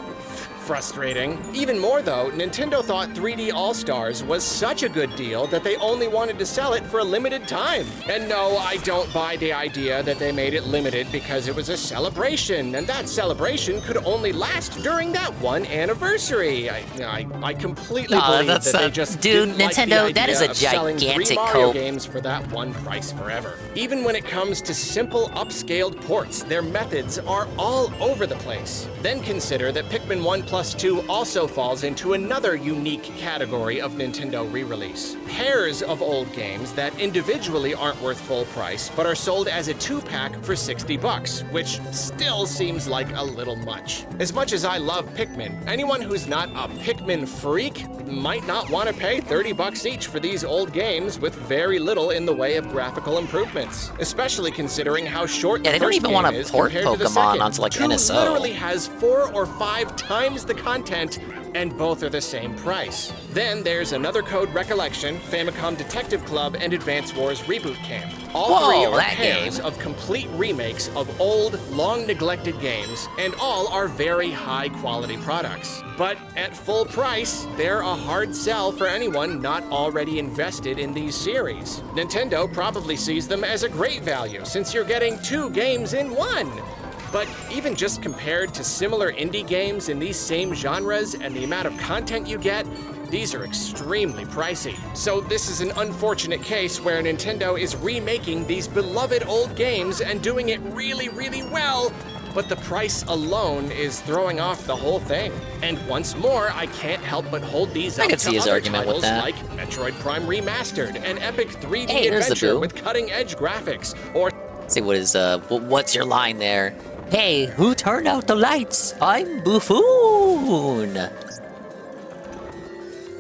frustrating. Even more though, Nintendo thought 3D All-Stars was such a good deal that they only wanted to sell it for a limited time. And no, I don't buy the idea that they made it limited because it was a celebration, and that celebration could only last during that one anniversary. I completely believe that they just dude, didn't like the Nintendo, idea that is a of selling 3 gigantic Mario cope. games for that one price forever. Even when it comes to simple upscaled ports, their methods are all over the place. Then consider that Pikmin 1 Plus 2 also falls into another unique category of Nintendo re-release. Pairs of old games that individually aren't worth full price, but are sold as a 2-pack for $60, which still seems like a little much. As much as I love Pikmin, anyone who's not a Pikmin freak might not want to pay $30 each for these old games with very little in the way of graphical improvements, especially considering how short the they don't first even game want to is port compared to the Pokemon second. onto like 2 NSO. literally has 4 or 5 times the content, and both are the same price. Then there's Another Code Recollection, Famicom Detective Club, and Advance Wars Reboot Camp. All three are pairs of complete remakes of old, long-neglected games, and all are very high-quality products. But at full price, they're a hard sell for anyone not already invested in these series. Nintendo probably sees them as a great value, since you're getting 2 games in 1. But even just compared to similar indie games in these same genres and the amount of content you get, these are extremely pricey. So this is an unfortunate case where Nintendo is remaking these beloved old games and doing it really, really well, but the price alone is throwing off the whole thing. And once more, I can't help but hold these up I can to see his other argument with titles that. like Metroid Prime Remastered, an epic 3D Hey, there's the adventure boo. with cutting-edge graphics, or See what is what's your line there? Hey, who turned out the lights? I'm Buffoon.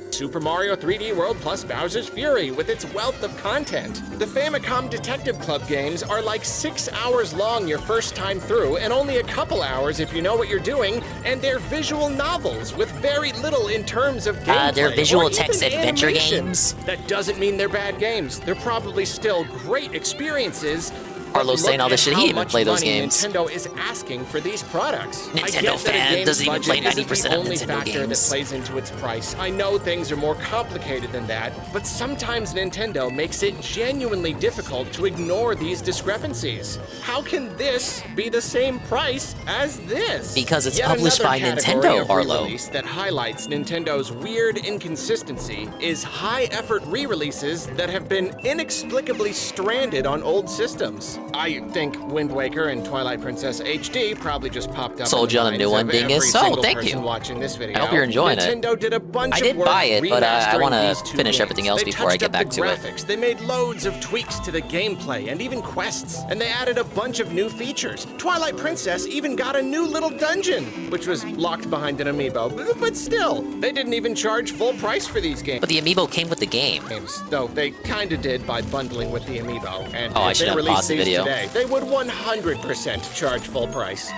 Super Mario 3D World plus Bowser's Fury with its wealth of content. The Famicom Detective Club games are like 6 hours long your first time through and only a couple hours if you know what you're doing, and they're visual novels with very little in terms of gameplay. They're visual or even text adventure animation. games. That doesn't mean they're bad games. They're probably still great experiences. Carlos saying all this shit, he didn't even play those games. Nintendo is asking for these products. I Nintendo get that a fan game's doesn't even play budget isn't 90% the of only Nintendo factor games. that plays into its price. I know things are more complicated than that, but sometimes Nintendo makes it genuinely difficult to ignore these discrepancies. How can this be the same price as this? Because it's Yet published another by category Nintendo, of Arlo. re-release that highlights Nintendo's weird inconsistency is high-effort re-releases that have been inexplicably stranded on old systems. I think Wind Waker and Twilight Princess HD probably just popped up. Sold in you the on a new minds one, of every Dingus. Oh, single thank person you. watching this video. I hope you're enjoying it. Nintendo did a bunch I of did work buy it, but I want remastering to these 2 finish games. everything else They before I touched get up back the to it. graphics. They made loads of tweaks to the gameplay and even quests, and they added a bunch of new features. Twilight Princess even got a new little dungeon, which was locked behind an amiibo. But still, they didn't even charge full price for these games. But the amiibo came with the game. Though they kinda did by bundling with the amiibo. And Oh, I if should they have released paused the these video. today, they would 100% charge full price.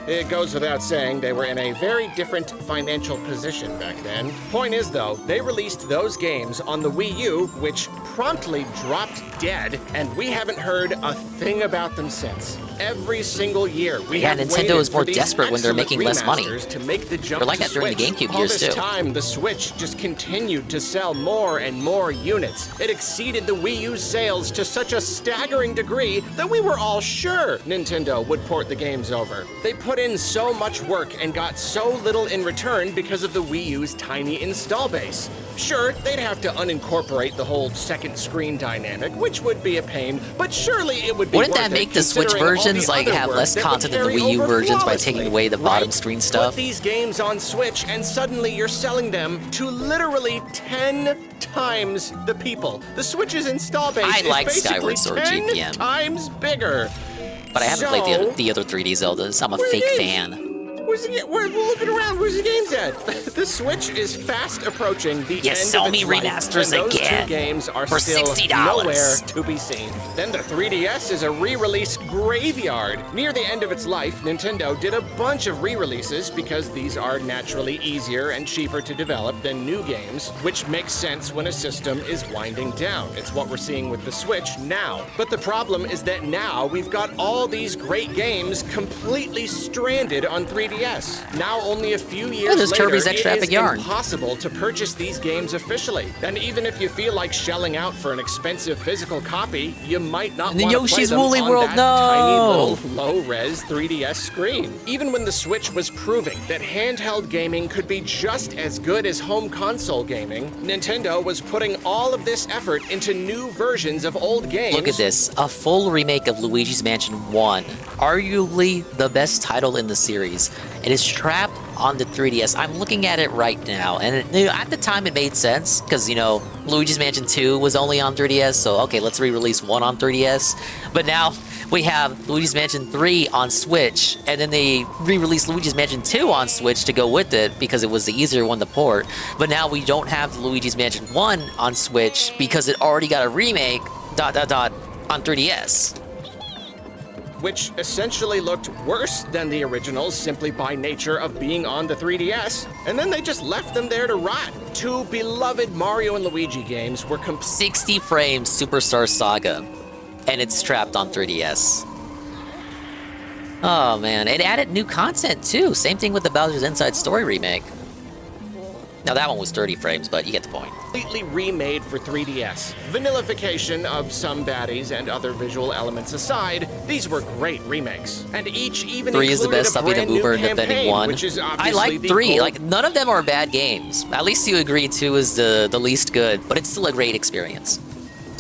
It goes without saying they were in a very different financial position back then. Point is though, they released those games on the Wii U, which promptly dropped dead, and we haven't heard a thing about them since. Every single year, we Yeah, have Nintendo waited is more for these desperate when they're excellent making less money. remasters to make the jump They're like to that during the Switch. GameCube All years, this too. time, the Switch just continued to sell more and more units. It exceeded the Wii U sales to such a staggering degree that we were all sure Nintendo would port the games over. They put in so much work and got so little in return because of the Wii U's tiny install base. Sure, they'd have to unincorporate the whole second screen dynamic, which would be a pain, but surely it would be Wouldn't worth that it make the Switch considering all versions the like other have work less that would content than the carry Wii U over versions by flawlessly, taking away the bottom right? screen stuff? Put these games on Switch and suddenly you're selling them to literally 10 times the people. The Switch's install base I is like basically Skyward Sword 10 GPM. times bigger. But I haven't played the other 3D Zeldas. I'm a Where are the fake games? fan. Where's the game? We're looking around. Where's the games at? The Switch is fast approaching the You end sell of me its life, remasters and those again two games are for still $60. nowhere to be seen. Then the 3DS is a re-release graveyard. Near the end of its life, Nintendo did a bunch of re-releases because these are naturally easier and cheaper to develop than new games, which makes sense when a system is winding down. It's what we're seeing with the Switch now. But the problem is that now we've got all these great games completely stranded on 3DS. 3DS. Now, only a few years there's later, Kirby's it extra is epic yarn. impossible to purchase these games officially. And even if you feel like shelling out for an expensive physical copy, you might not And the want to play Yoshi's them Woolly on World, that no! tiny little low-res 3DS screen. Even when the Switch was proving that handheld gaming could be just as good as home console gaming, Nintendo was putting all of this effort into new versions of old games. Look at this, a full remake of Luigi's Mansion 1, arguably the best title in the series. It is trapped on the 3DS. I'm looking at it right now, and at the time it made sense, because, you know, Luigi's Mansion 2 was only on 3DS, so okay, let's re-release 1 on 3DS. But now we have Luigi's Mansion 3 on Switch, and then they re-released Luigi's Mansion 2 on Switch to go with it, because it was the easier one to port. But now we don't have Luigi's Mansion 1 on Switch, because it already got a remake, on 3DS. Which essentially looked worse than the originals simply by nature of being on the 3DS, and then they just left them there to rot. Two beloved Mario and Luigi games were 60 frames Superstar Saga, and it's trapped on 3DS. Oh man, it added new content too. Same thing with the Bowser's Inside Story remake. Now that one was 30 frames, but you get the point. Completely remade for 3DS. Vanillification of some baddies and other visual elements aside, these were great remakes. And each even 3 is the included best, a I'll be the brand new Boober defending campaign, 1. which is I obviously like the 3, gold- like none of them are bad games. At least you agree 2 is the least good, but it's still a great experience.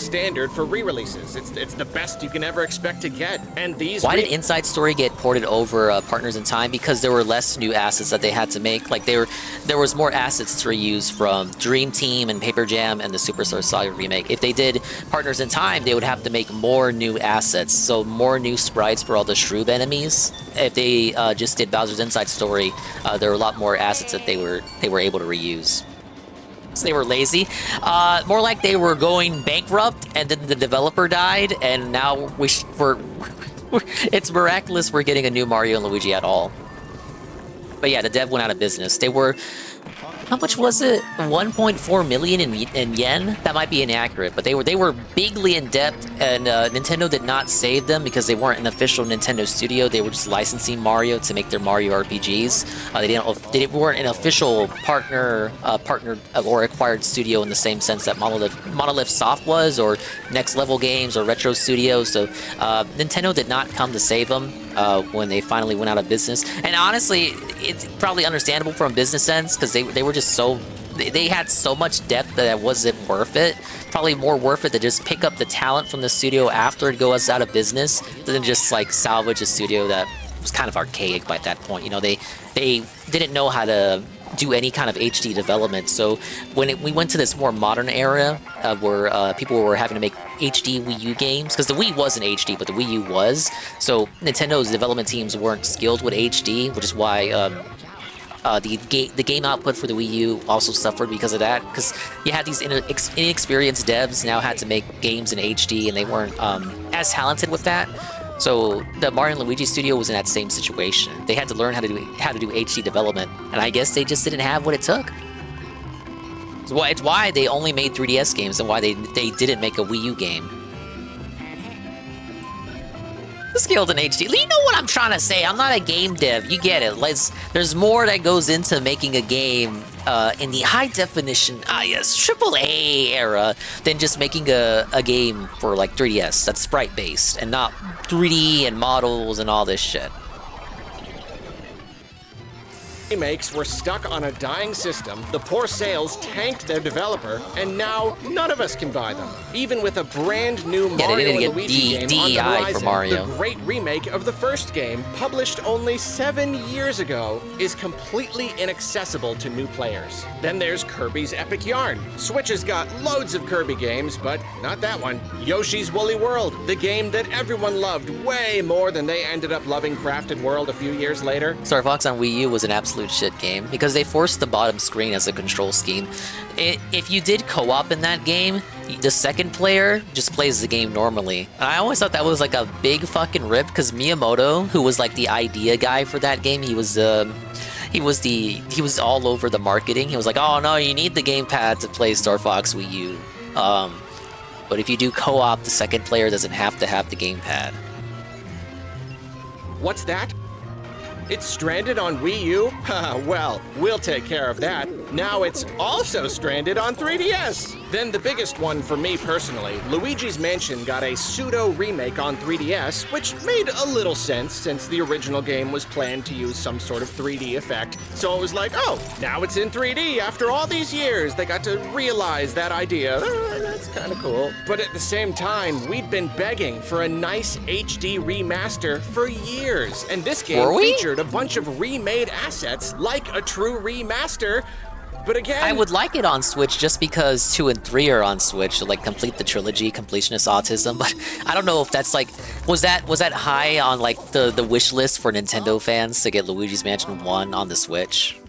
standard for re-releases. It's the best you can ever expect to get. And these Why did Inside Story get ported over Partners in Time? Because there were less new assets that they had to make. Like there was more assets to reuse from Dream Team and Paper Jam and the Superstar Saga remake. If they did Partners in Time, they would have to make more new assets, so more new sprites for all the Shroob enemies. If they just did Bowser's Inside Story, there were a lot more assets that they were able to reuse. So they were lazy. More like they were going bankrupt, and then the developer died, and now it's miraculous we're getting a new Mario and Luigi at all. But yeah, the dev went out of business. They were, how much was it? 1.4 million in yen? That might be inaccurate, but they were bigly in debt, and Nintendo did not save them because they weren't an official Nintendo studio. They were just licensing Mario to make their Mario RPGs. They weren't an official partner or acquired studio in the same sense that Monolith Soft was, or Next Level Games, or Retro Studios. So Nintendo did not come to save them when they finally went out of business. And honestly, it's probably understandable from a business sense, because they were just they had so much debt that it wasn't worth it. Probably more worth it to just pick up the talent from the studio after it goes out of business than just like salvage a studio that was kind of archaic by that point. You know, they didn't know how to do any kind of HD development. So when we went to this more modern era where people were having to make HD Wii U games, because the Wii wasn't HD, but the Wii U was. So Nintendo's development teams weren't skilled with HD, which is why the game output for the Wii U also suffered because of that. Because you had these inexperienced devs now had to make games in HD, and they weren't as talented with that. So the Mario and Luigi studio was in that same situation. They had to learn how to do HD development, and I guess they just didn't have what it took. It's why they only made 3DS games, and why they didn't make a Wii U game. Skilled in HD. You know what I'm trying to say? I'm not a game dev. You get it. There's more that goes into making a game in the high definition, AAA era than just making a game for like 3DS that's sprite based and not 3D and models and all this shit. Remakes were stuck on a dying system, the poor sales tanked their developer, and now none of us can buy them. Even with a brand new Mario and Luigi game on the horizon, the great remake of the first game, published only 7 years ago, is completely inaccessible to new players. Then there's Kirby's Epic Yarn. Switch has got loads of Kirby games, but not that one. Yoshi's Woolly World, the game that everyone loved way more than they ended up loving Crafted World a few years later. Star Fox on Wii U was an absolute shit game because they forced the bottom screen as a control scheme. If you did co-op in that game, the second player just plays the game normally. And I always thought that was like a big fucking rip, because Miyamoto, who was like the idea guy for that game, he was all over the marketing. He was like, oh no, you need the gamepad to play Star Fox Wii U. But if you do co-op, the second player doesn't have to have the gamepad. What's that? It's stranded on Wii U? Haha, well, we'll take care of that. Now it's also stranded on 3DS. Then the biggest one for me personally, Luigi's Mansion got a pseudo remake on 3DS, which made a little sense since the original game was planned to use some sort of 3D effect. So it was like, oh, now it's in 3D after all these years. They got to realize that idea. That's kind of cool. But at the same time, we'd been begging for a nice HD remaster for years. And this game featured a bunch of remade assets like a true remaster. But again, I would like it on Switch just because 2 and 3 are on Switch to like complete the trilogy, Completionist Autism. But I don't know if that's like, was that high on like the wish list for Nintendo fans to get Luigi's Mansion 1 on the Switch?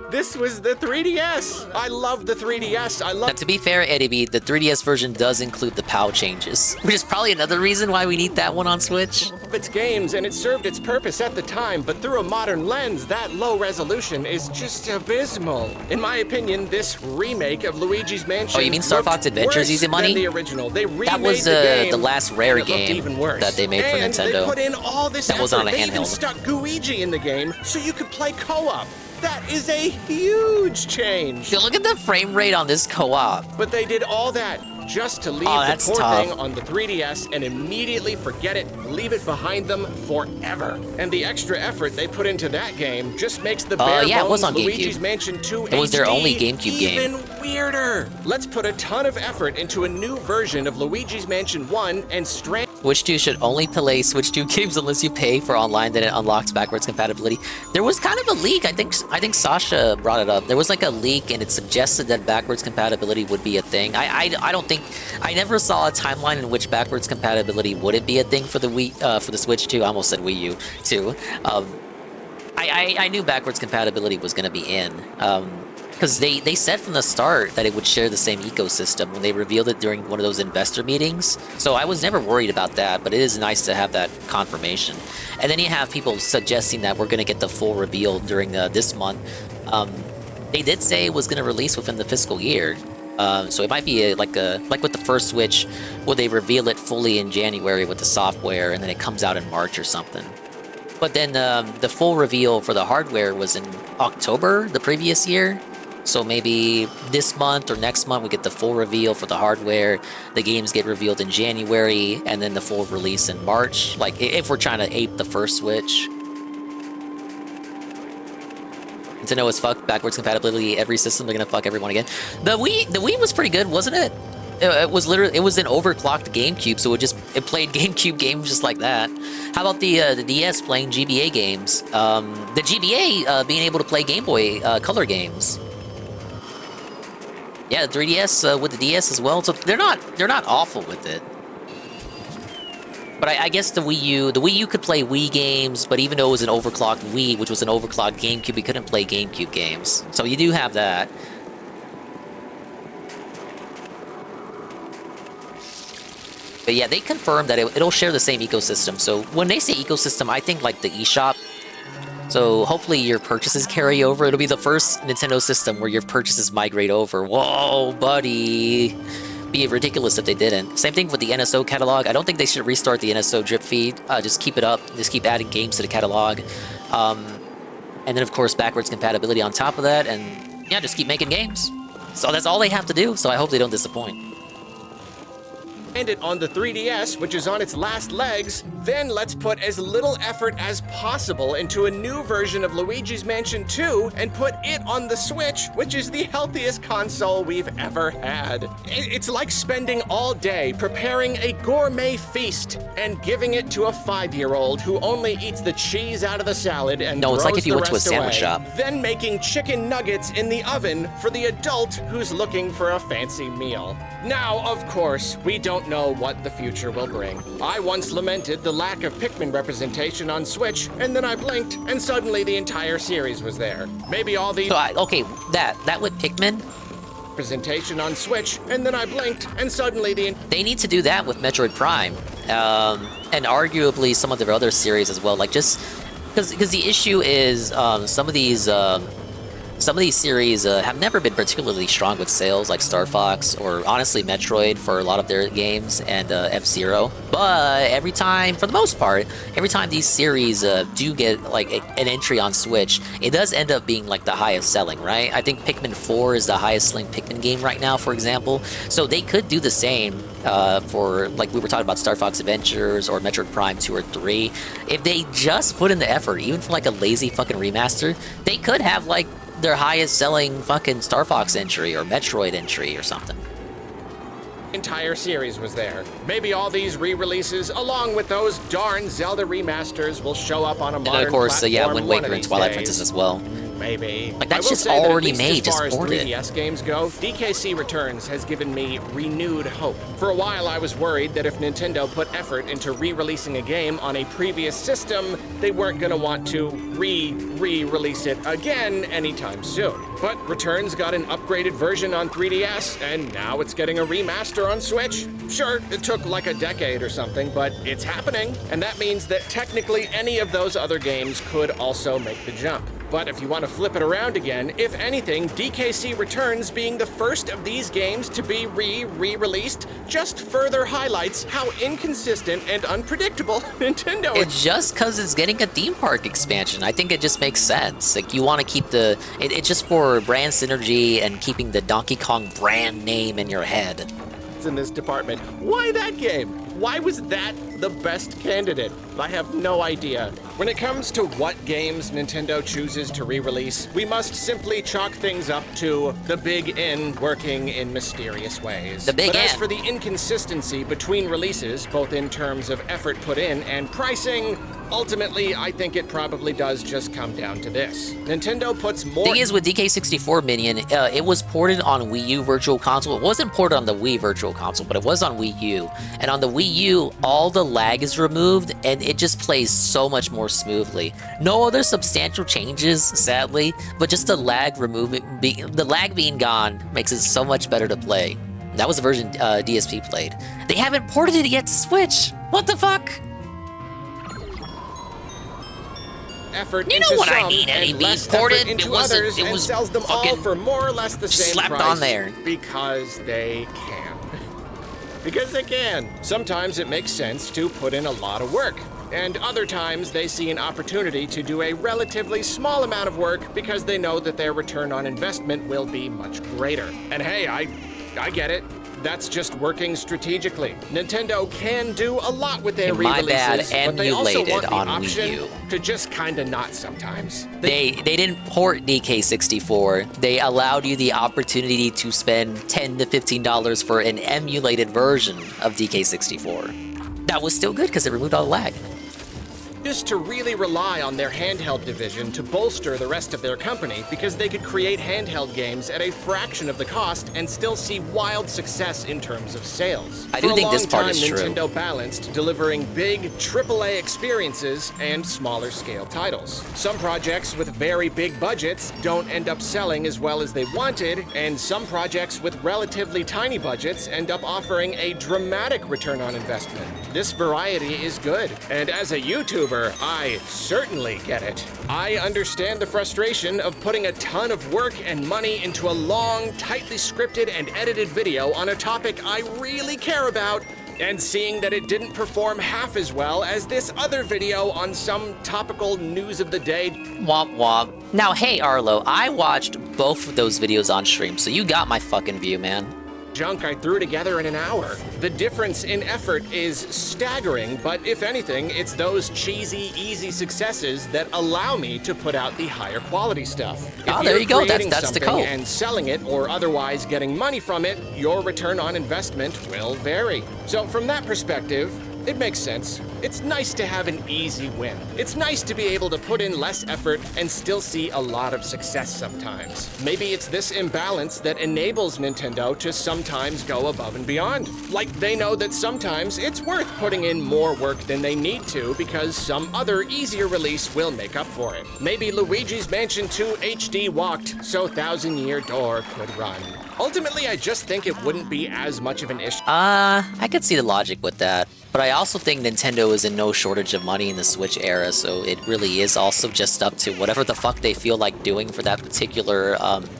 This was the 3DS. I love the 3DS. Now, to be fair, Eddie B, the 3DS version does include the PAL changes, which is probably another reason why we need that one on Switch. Its games, and it served its purpose at the time, but through a modern lens, that low resolution is just abysmal. In my opinion, this remake of Luigi's Mansion. Oh, you mean Star Fox Adventures Easy Money? The original. They remade that was the last rare game that they made for Nintendo. They put in all this that wasn't on a They even handheld. stuck Luigi in the game so you could play co-op. That is a huge change. Dude, look at the frame rate on this co-op. But they did all that just to leave the poor thing on the 3DS and immediately forget it, leave it behind them forever. And the extra effort they put into that game just makes the bare bones Luigi's Mansion 2 It was their HD only GameCube game. even weirder. Let's put a ton of effort into a new version of Luigi's Mansion 1 and strand. Switch 2 should only play Switch 2 games unless you pay for online, then it unlocks backwards compatibility. There was kind of a leak, I think Sasha brought it up. There was like a leak and it suggested that backwards compatibility would be a thing. I don't think, I never saw a timeline in which backwards compatibility wouldn't be a thing for the for the Switch 2. I almost said Wii U too. I knew backwards compatibility was going to be in. Because they said from the start that it would share the same ecosystem when they revealed it during one of those investor meetings. So I was never worried about that, but it is nice to have that confirmation. And then you have people suggesting that we're going to get the full reveal during this month. They did say it was going to release within the fiscal year. So it might be like with the first Switch, where they reveal it fully in January with the software, and then it comes out in March or something. But then the full reveal for the hardware was in October the previous year. So maybe this month or next month we get the full reveal for the hardware. The games get revealed in January, and then the full release in March. Like if we're trying to ape the first Switch. Nintendo has fucked backwards compatibility every system. They're gonna fuck everyone again. The Wii was pretty good, wasn't it? It was an overclocked GameCube, so it played GameCube games just like that. How about the DS playing GBA games? The GBA being able to play Game Boy Color games. Yeah, the 3DS with the DS as well. So they're not awful with it. But I guess the Wii U could play Wii games, but even though it was an overclocked Wii, which was an overclocked GameCube, we couldn't play GameCube games. So you do have that. But yeah, they confirmed that it'll share the same ecosystem. So when they say ecosystem, I think like the eShop. So hopefully your purchases carry over. It'll be the first Nintendo system where your purchases migrate over. Whoa, buddy. Be ridiculous if they didn't. Same thing with the NSO catalog. I don't think they should restart the NSO drip feed. Just keep it up. Just keep adding games to the catalog. And then of course backwards compatibility on top of that. And yeah, just keep making games. So that's all they have to do. So I hope they don't disappoint. And it on the 3DS, which is on its last legs, then let's put as little effort as possible into a new version of Luigi's Mansion 2 and put it on the Switch, which is the healthiest console we've ever had. It's like spending all day preparing a gourmet feast and giving it to a 5-year-old who only eats the cheese out of the salad and no, it's like if you went to a rest sandwich away. shop. Then making chicken nuggets in the oven for the adult who's looking for a fancy meal. Now, of course, we don't know what the future will bring. I once lamented the lack of Pikmin representation on Switch, and then I blinked, and suddenly the entire series was there. Maybe all the... okay, that with Pikmin? Representation on Switch, and then I blinked, and suddenly the... They need to do that with Metroid Prime, and arguably some of their other series as well. Like just... Because the issue is some of these some of these series have never been particularly strong with sales, like Star Fox or honestly Metroid for a lot of their games, and F-Zero. But every time, for the most part, every time these series do get like an entry on Switch, it does end up being like the highest selling, right? I think Pikmin 4 is the highest selling Pikmin game right now, for example. So they could do the same for, like we were talking about, Star Fox Adventures or Metroid Prime 2 or 3. If they just put in the effort, even for like a lazy fucking remaster, they could have like their highest selling fucking Star Fox entry or Metroid entry or something. Entire series was there. Maybe all these re-releases, along with those darn Zelda remasters, will show up on a modern and of course, platform yeah, Wind one Waker of and these Twilight days. Princess as well. Maybe. Like, that's I will just say that already at least made, as just far as port it. 3DS games go, DKC Returns has given me renewed hope. For a while, I was worried that if Nintendo put effort into re-releasing a game on a previous system, they weren't going to want to re-release it again anytime soon. But Returns got an upgraded version on 3DS, and now it's getting a remaster on Switch. Sure, it took like a decade or something, but it's happening, and that means that technically any of those other games could also make the jump. But if you want to flip it around again, if anything, DKC Returns being the first of these games to be re-released just further highlights how inconsistent and unpredictable Nintendo is. It's just because it's getting a theme park expansion. I think it just makes sense. Like, you want to keep the... It's just for brand synergy and keeping the Donkey Kong brand name in your head. In this department. Why that game? Why was that the best candidate? I have no idea. When it comes to what games Nintendo chooses to re-release, we must simply chalk things up to the Big N working in mysterious ways. The Big But as N. for the inconsistency between releases, both in terms of effort put in and pricing, ultimately, I think it probably does just come down to this. Nintendo puts more... Thing is, with DK64 Minion, it was ported on Wii U Virtual Console. It wasn't ported on the Wii Virtual Console, but it was on Wii U. And on the Wii U, all the lag is removed, and it just plays so much more smoothly. No other substantial changes, sadly, but just the lag the lag being gone makes it so much better to play. That was the version DSP played. They haven't ported it yet to Switch. What the fuck? Effort You know into what I some mean, and Eddie. less Ported, effort into it wasn't- others it and was sells them all fucking for more or less the same slapped price on there. because they can. Because they can. Sometimes it makes sense to put in a lot of work, and other times they see an opportunity to do a relatively small amount of work because they know that their return on investment will be much greater. And hey, I get it. That's just working strategically. Nintendo can do a lot with their Okay, my bad, re-releases, but they also emulated want the on Wii option U. to just kinda not sometimes. They didn't port DK64. They allowed you the opportunity to spend $10 to $15 for an emulated version of DK64. That was still good because it removed all the lag. Just to really rely on their handheld division to bolster the rest of their company because they could create handheld games at a fraction of the cost and still see wild success in terms of sales. I do think this part is For a true. long time, Nintendo balanced delivering big AAA experiences and smaller scale titles. Some projects with very big budgets don't end up selling as well as they wanted, and some projects with relatively tiny budgets end up offering a dramatic return on investment. This variety is good, and as a YouTuber, I certainly get it. I understand the frustration of putting a ton of work and money into a long, tightly scripted and edited video on a topic I really care about, and seeing that it didn't perform half as well as this other video on some topical news of the day. Womp womp. Now, hey Arlo, I watched both of those videos on stream, so you got my fucking view, man. Junk I threw together in an hour. The difference in effort is staggering, but if anything, it's those cheesy, easy successes that allow me to put out the higher quality stuff. Oh, If there you're you go. creating That's the something code. and selling it or otherwise getting money from it, your return on investment will vary. So from that perspective, it makes sense. It's nice to have an easy win. It's nice to be able to put in less effort and still see a lot of success sometimes. Maybe it's this imbalance that enables Nintendo to sometimes go above and beyond. Like they know that sometimes it's worth putting in more work than they need to because some other easier release will make up for it. Maybe Luigi's Mansion 2 HD walked so Thousand Year Door could run. Ultimately, I just think it wouldn't be as much of an issue. I could see the logic with that. But I also think Nintendo is in no shortage of money in the Switch era, so it really is also just up to whatever the fuck they feel like doing for that particular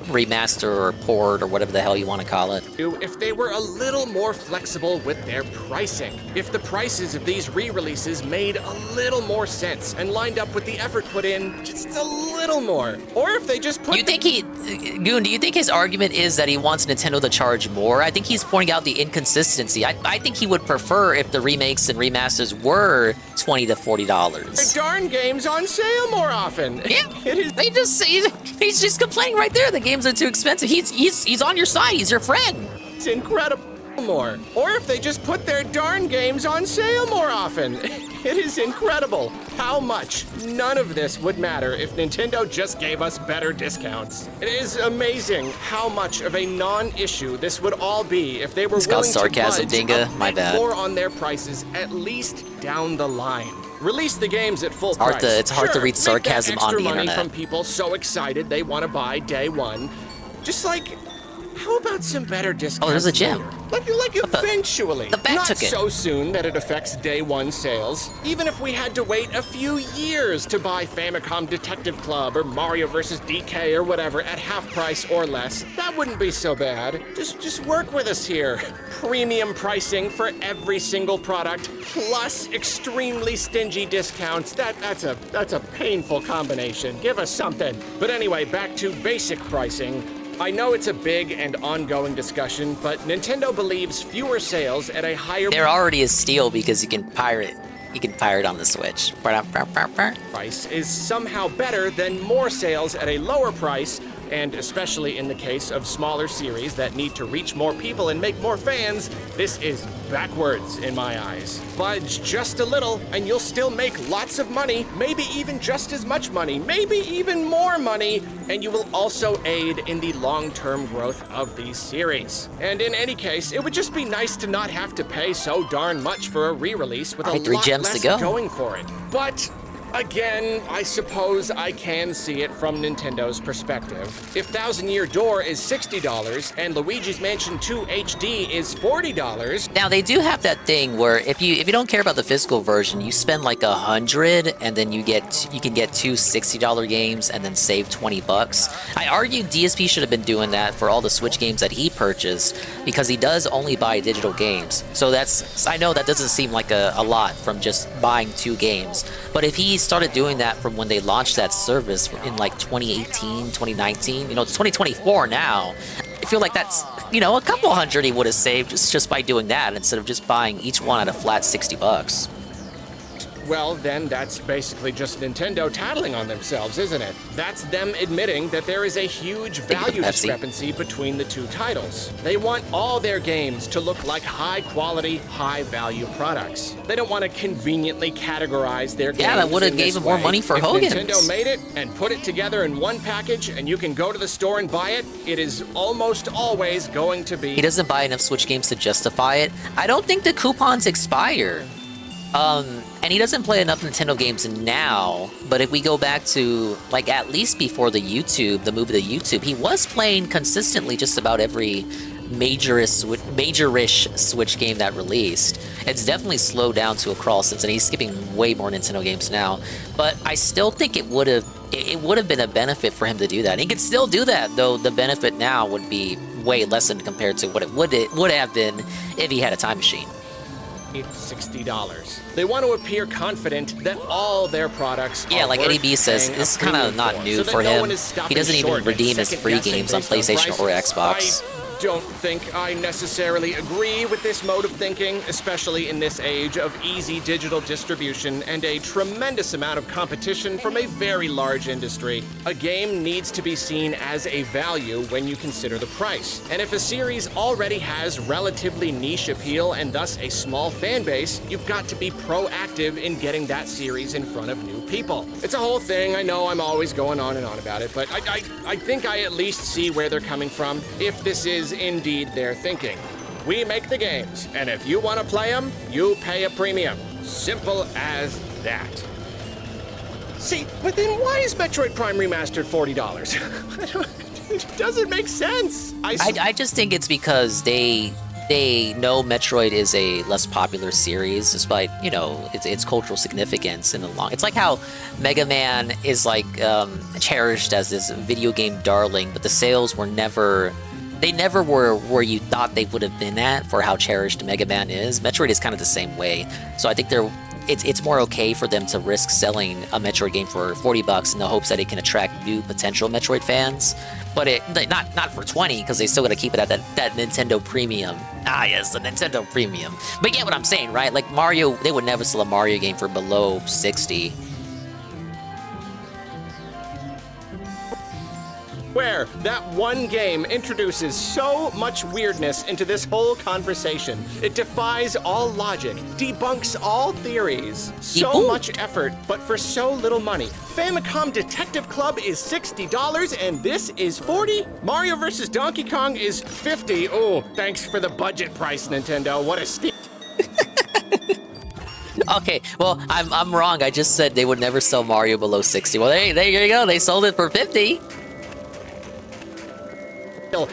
remaster or port or whatever the hell you want to call it. If they were a little more flexible with their pricing. If the prices of these re-releases made a little more sense and lined up with the effort put in just a little more. Or if they just put... Do you think his argument is that he wants Nintendo to charge more? I think he's pointing out the inconsistency. I think he would prefer if the remakes and remasters were $20 to $40. Darn games on sale more often. Yeah, he's just complaining right there. The games are too expensive. He's on your side. He's your friend. It's incredible more. Or if they just put their darn games on sale more often. It is incredible how much none of this would matter if Nintendo just gave us better discounts. It is amazing how much of a non-issue this would all be if they were willing to budge My bad. more on their prices, at least down the line. Release the games at full price. It's hard to read sarcasm make that on the extra money internet. from people so excited they want to buy day one. Just like, how about some better discounts? Oh, there's a gym. Like eventually. The bat Not took it. so soon that it affects day one sales. Even if we had to wait a few years to buy Famicom Detective Club or Mario vs. DK or whatever at half price or less, that wouldn't be so bad. Just work with us here. Premium pricing for every single product, plus extremely stingy discounts. That's a painful combination. Give us something. But anyway, back to basic pricing. I know it's a big and ongoing discussion, but Nintendo believes fewer sales at a higher... There already is Steel because you can pirate. You can pirate on the Switch. Price is somehow better than more sales at a lower price, and especially in the case of smaller series that need to reach more people and make more fans, this is backwards in my eyes. Budge just a little, and you'll still make lots of money, maybe even just as much money, maybe even more money, and you will also aid in the long-term growth of these series. And in any case, it would just be nice to not have to pay so darn much for a re-release with a lot less going for it. But again, I suppose I can see it from Nintendo's perspective. If Thousand Year Door is $60 and Luigi's Mansion 2 HD is $40... Now, they do have that thing where if you don't care about the physical version, you spend like $100 and then you can get two $60 games and then save $20. I argue DSP should have been doing that for all the Switch games that he purchased because he does only buy digital games. So I know that doesn't seem like a lot from just buying 2 games, but if he started doing that from when they launched that service in like 2018, 2019, it's 2024 now. I feel like that's, a couple hundred he would have saved just by doing that instead of just buying each one at a flat $60. Well, then that's basically just Nintendo tattling on themselves, isn't it? That's them admitting that there is a huge value discrepancy between the 2 titles. They want all their games to look like high-quality, high-value products. They don't want to conveniently categorize their games. Yeah, that would have gave him more money for Hogan's. If Nintendo made it and put it together in one package and you can go to the store and buy it, it is almost always going to be... He doesn't buy enough Switch games to justify it. I don't think the coupons expire. And he doesn't play enough Nintendo games now, but if we go back to, like, at least before the movie The YouTube, he was playing consistently just about every major-ish Switch game that released. It's definitely slowed down to a crawl since, and he's skipping way more Nintendo games now, but I still think it would have been a benefit for him to do that. And he could still do that, though the benefit now would be way lessened compared to what it would have been if he had a time machine. $60. They want to appear confident that all their products are like Eddie B says, this is kind of not new for him. He doesn't even redeem his free games on PlayStation or Xbox. I don't think I necessarily agree with this mode of thinking, especially in this age of easy digital distribution and a tremendous amount of competition from a very large industry. A game needs to be seen as a value when you consider the price. And if a series already has relatively niche appeal and thus a small fan base, you've got to be proactive in getting that series in front of new people. It's a whole thing. I know I'm always going on and on about it, but I think I at least see where they're coming from if this is indeed their thinking. We make the games, and if you want to play them, you pay a premium. Simple as that. See, but then why is Metroid Prime Remastered $40? It doesn't make sense. I just think it's because they know Metroid is a less popular series, despite, you know, its cultural significance in the long. It's like how Mega Man is like cherished as this video game darling, but the sales were never. They never were where you thought they would have been at for how cherished Mega Man is. Metroid is kind of the same way, so I think it's more okay for them to risk selling a Metroid game for $40 in the hopes that it can attract new potential Metroid fans. But not for 20, because they still got to keep it at that Nintendo Premium. Ah, yes, the Nintendo Premium. But you get what I'm saying, right? Like Mario, they would never sell a Mario game for below 60. Where that one game introduces so much weirdness into this whole conversation. It defies all logic, debunks all theories. So much effort, but for so little money. Famicom Detective Club is $60 and this is $40? Mario vs. Donkey Kong is $50. Oh, thanks for the budget price, Nintendo. What a steal. Okay, well, I'm wrong. I just said they would never sell Mario below 60. Well, there you go. They sold it for 50.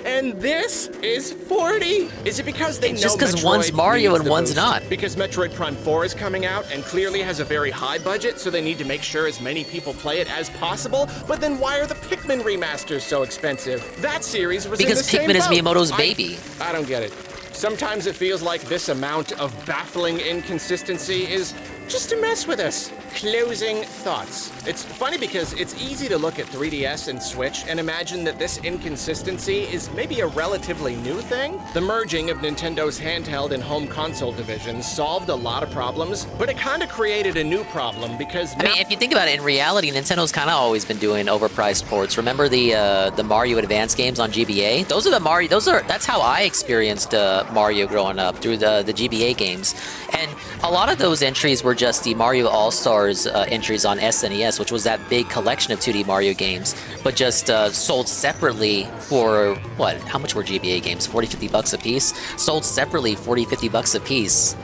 And this is 40? Is it because they know just because Metroid one's Mario needs and the one's boost? not? Because Metroid Prime 4 is coming out and clearly has a very high budget, so they need to make sure as many people play it as possible. But then why are the Pikmin remasters so expensive? That series was because in the Pikmin is same boat. Miyamoto's baby. I don't get it. Sometimes it feels like this amount of baffling inconsistency is just to mess with us. Closing thoughts. It's funny because it's easy to look at 3DS and Switch and imagine that this inconsistency is maybe a relatively new thing. The merging of Nintendo's handheld and home console divisions solved a lot of problems, but it kind of created a new problem because I mean, if you think about it, in reality, Nintendo's kind of always been doing overpriced ports. Remember the Mario Advance games on GBA? Those are the Mario. That's how I experienced Mario growing up, through the GBA games. And a lot of those entries were just the Mario All-Stars entries on SNES, which was that big collection of 2D Mario games, but just sold separately for, what, how much were GBA games? 40, 50 bucks a piece? Sold separately 40, 50 bucks a piece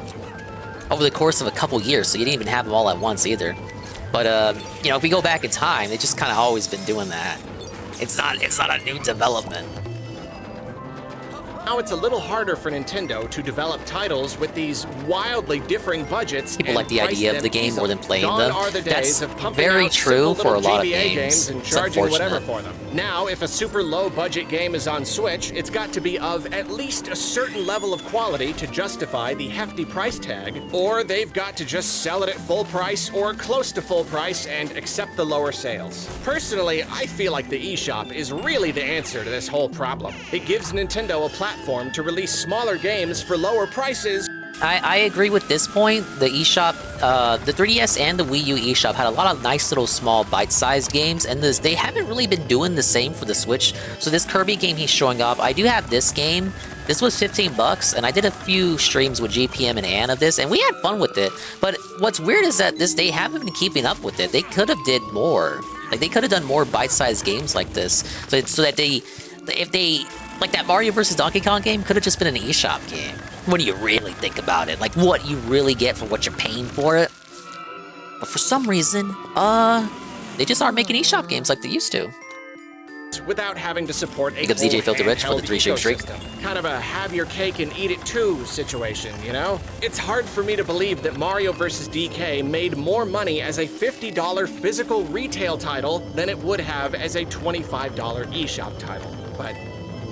over the course of a couple years, so you didn't even have them all at once either. But, you know, if we go back in time, they've just kind of always been doing that. It's not a new development. Now it's a little harder for Nintendo to develop titles with these wildly differing budgets. People like the idea of the game more than playing Gone them. Are the days That's of pumping very out true simple for a little lot of GBA games. and It's charging whatever unfortunate. for them. Now, if a super low budget game is on Switch, it's got to be of at least a certain level of quality to justify the hefty price tag, or they've got to just sell it at full price or close to full price and accept the lower sales. Personally, I feel like the eShop is really the answer to this whole problem. It gives Nintendo a platform to release smaller games for lower prices. I agree with this point. The eShop, the 3DS and the Wii U eShop had a lot of nice little small bite-sized games, and they haven't really been doing the same for the Switch. So this Kirby game he's showing off, I do have this game. This was 15 bucks, and I did a few streams with GPM and Ann of this, and we had fun with it. But what's weird is that they haven't been keeping up with it. They could have did more. Like, they could have done more bite-sized games like this, so that if they, like that Mario vs. Donkey Kong game could have just been an eShop game. When you really think about it, like what you really get for what you're paying for it. But for some reason, they just aren't making eShop games like they used to. Without having to support a Because DJ Filthy Rich for the 3-stream streak. Kind of a have your cake and eat it too situation, you know? It's hard for me to believe that Mario vs. DK made more money as a $50 physical retail title than it would have as a $25 eShop title. But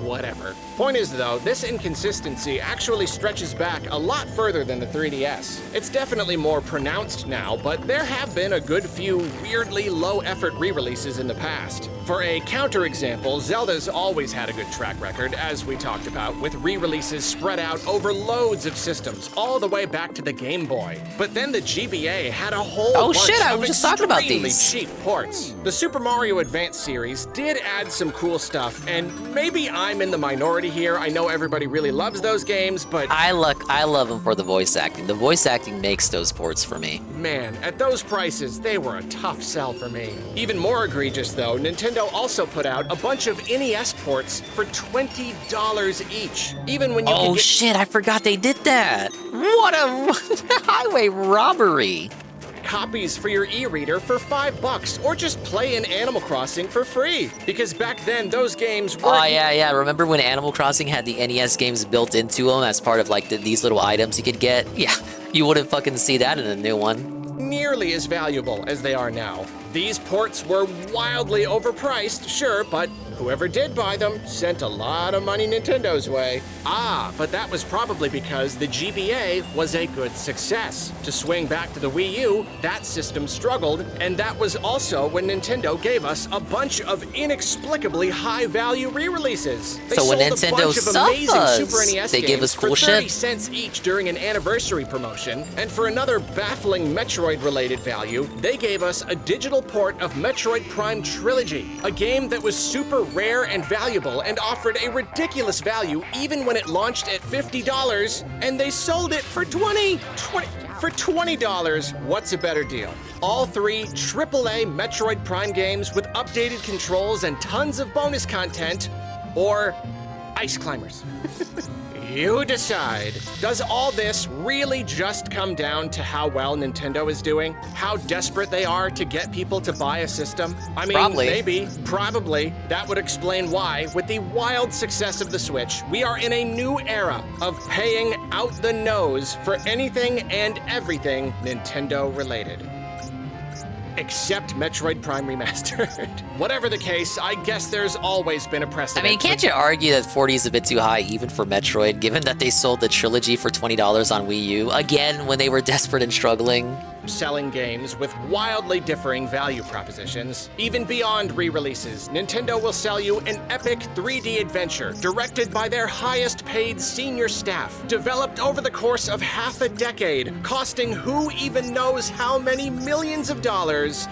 whatever. Point is though, this inconsistency actually stretches back a lot further than the 3DS. It's definitely more pronounced now, but there have been a good few weirdly low-effort re-releases in the past. For a counterexample, Zelda's always had a good track record, as we talked about, with re-releases spread out over loads of systems, all the way back to the Game Boy. But then the GBA had a whole bunch I of was just talking about extremely these. cheap ports. The Super Mario Advance series did add some cool stuff, and maybe I'm in the minority here. I know everybody really loves those games, but I love them for the voice acting. The voice acting makes those ports for me. man, at those prices, they were a tough sell for me. Even more egregious though, Nintendo also put out a bunch of NES ports for $20 each. Even when you Oh could get shit, I forgot they did that. What a highway robbery. copies for your e-reader for $5 or just play in Animal Crossing for free. Because back then, those games were... Oh, yeah. Remember when Animal Crossing had the NES games built into them as part of, like, these little items you could get? Yeah, you wouldn't fucking see that in a new one. Nearly as valuable as they are now. These ports were wildly overpriced, sure, but whoever did buy them sent a lot of money Nintendo's way. Ah, but that was probably because the GBA was a good success. To swing back to the Wii U, that system struggled, and that was also when Nintendo gave us a bunch of inexplicably high-value re-releases. They So when sold a Nintendo bunch of amazing suffers, Super NES they games give us cool for 30 shit. cents each during an anniversary promotion, and for another baffling Metroid-related value, they gave us a digital port of Metroid Prime Trilogy, a game that was super rare and valuable and offered a ridiculous value even when it launched at $50, and they sold it for $20. What's a better deal? All 3 AAA Metroid Prime games with updated controls and tons of bonus content, or Ice Climbers. You decide. Does all this really just come down to how well Nintendo is doing? How desperate they are to get people to buy a system? I mean, Probably. maybe, probably. That would explain why, with the wild success of the Switch, we are in a new era of paying out the nose for anything and everything Nintendo related. Except Metroid Prime Remastered. Whatever the case, I guess there's always been a I precedent. mean, can't you argue that 40 is a bit too high even for Metroid, given that they sold the trilogy for $20 on Wii U, again when they were desperate and struggling? Selling games with wildly differing value propositions. Even beyond re-releases, Nintendo will sell you an epic 3D adventure directed by their highest paid senior staff, developed over the course of half a decade, costing who even knows how many millions of dollars.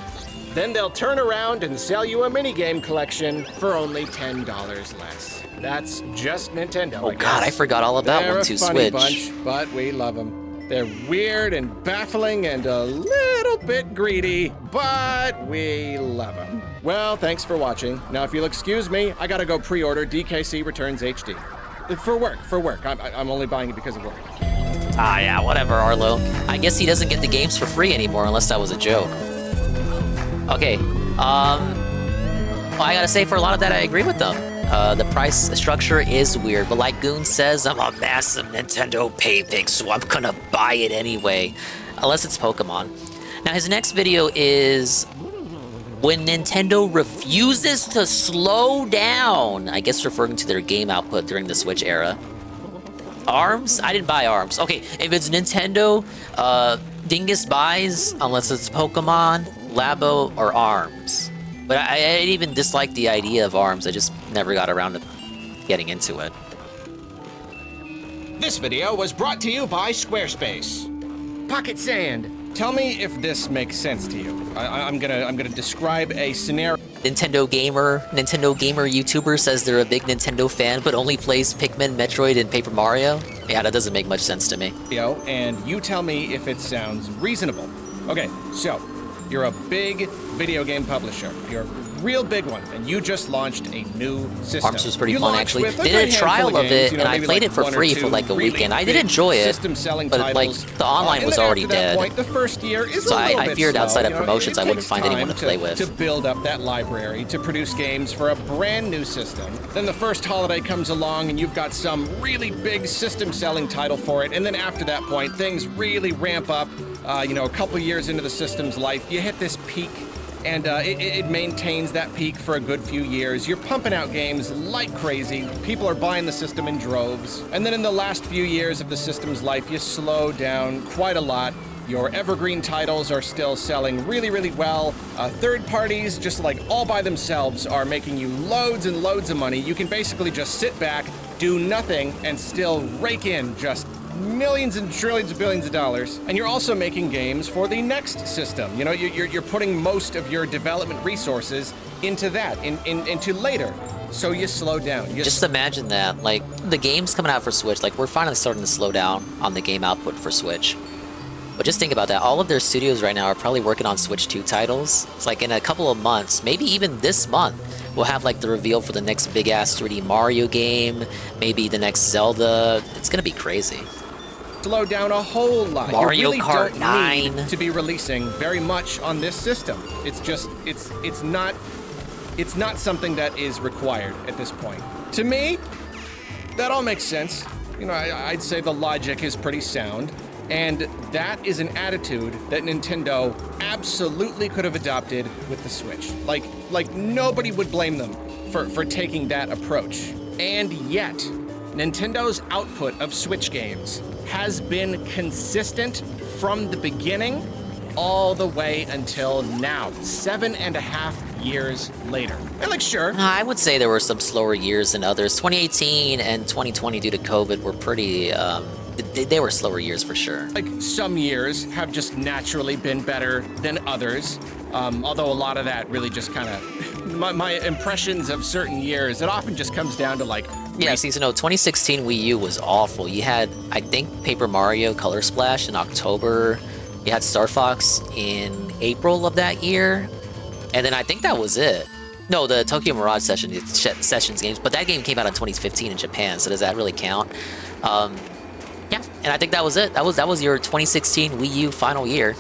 Then they'll turn around and sell you a minigame collection for only $10 less. That's just Nintendo. Oh god, I forgot all about They're 1-2 a funny Switch. bunch, but we love them. They're weird and baffling and a little bit greedy, but we love them. Well, thanks for watching. Now, if you'll excuse me, I gotta go pre-order DKC Returns HD. For work. I'm only buying it because of work. Ah, yeah, whatever, Arlo. I guess he doesn't get the games for free anymore, unless that was a joke. Okay, well, I gotta say, for a lot of that, I agree with them. The price structure is weird, but like Goon says, I'm a massive Nintendo pay-pig, so I'm gonna buy it anyway. Unless it's Pokemon. Now, his next video is when Nintendo refuses to slow down. I guess referring to their game output during the Switch era. ARMS? I didn't buy ARMS. Okay, if it's Nintendo, Dingus buys, unless it's Pokemon, Labo, or ARMS. But I didn't even dislike the idea of ARMS, I just never got around to getting into it. This video was brought to you by Squarespace. Pocket Sand. Tell me if this makes sense to you. I'm gonna describe a scenario. Nintendo gamer YouTuber says they're a big Nintendo fan, but only plays Pikmin, Metroid, and Paper Mario. Yeah, that doesn't make much sense to me. And you tell me if it sounds reasonable. Okay, so you're a big video game publisher. You're a real big one, and you just launched a new system. ARMS was pretty You fun, launched actually. with They did a trial of it, and I maybe played like it for one or free two for like a really weekend. I did big enjoy it, system-selling but like titles. the online And was then already after that dead. point, the first year is So a little I bit feared slow, outside of you know, promotions it I wouldn't takes find anyone to time play with. To build up that library, to produce games for a brand new system. Then the first holiday comes along and you've got some really big system-selling title for it. And then after that point, things really ramp up. A couple years into the system's life, you hit this peak, and it maintains that peak for a good few years. You're pumping out games like crazy. People are buying the system in droves. And then in the last few years of the system's life, you slow down quite a lot. Your evergreen titles are still selling really, really well. Third parties, just like all by themselves, are making you loads and loads of money. You can basically just sit back, do nothing, and still rake in just millions and trillions of billions of dollars. And you're also making games for the next system. You know, you're putting most of your development resources into that, into later. So you slow down. Just imagine that, like, the games coming out for Switch, like, we're finally starting to slow down on the game output for Switch. But just think about that, all of their studios right now are probably working on Switch 2 titles. It's like in a couple of months, maybe even this month, we'll have like the reveal for the next big-ass 3D Mario game, maybe the next Zelda. It's gonna be crazy. slow down a whole lot. Mario you really Kart don't 9. need to be releasing very much on this system. It's just, it's not something that is required at this point. To me, that all makes sense. You know, I'd say the logic is pretty sound. And that is an attitude that Nintendo absolutely could have adopted with the Switch. Like nobody would blame them for taking that approach. And yet, Nintendo's output of Switch games has been consistent from the beginning all the way until now, 7.5 years later. And like, sure. I would say there were some slower years than others. 2018 and 2020 due to COVID were pretty, they were slower years for sure. Like, some years have just naturally been better than others. Although a lot of that really just kind of, my impressions of certain years, it often just comes down to like... Yeah, see, so no, 2016 Wii U was awful. You had, I think, Paper Mario Color Splash in October. You had Star Fox in April of that year. And then I think that was it. No, the Tokyo Mirage Sessions games, but that game came out in 2015 in Japan, so does that really count? Yeah, and I think that was it. That was your 2016 Wii U final year.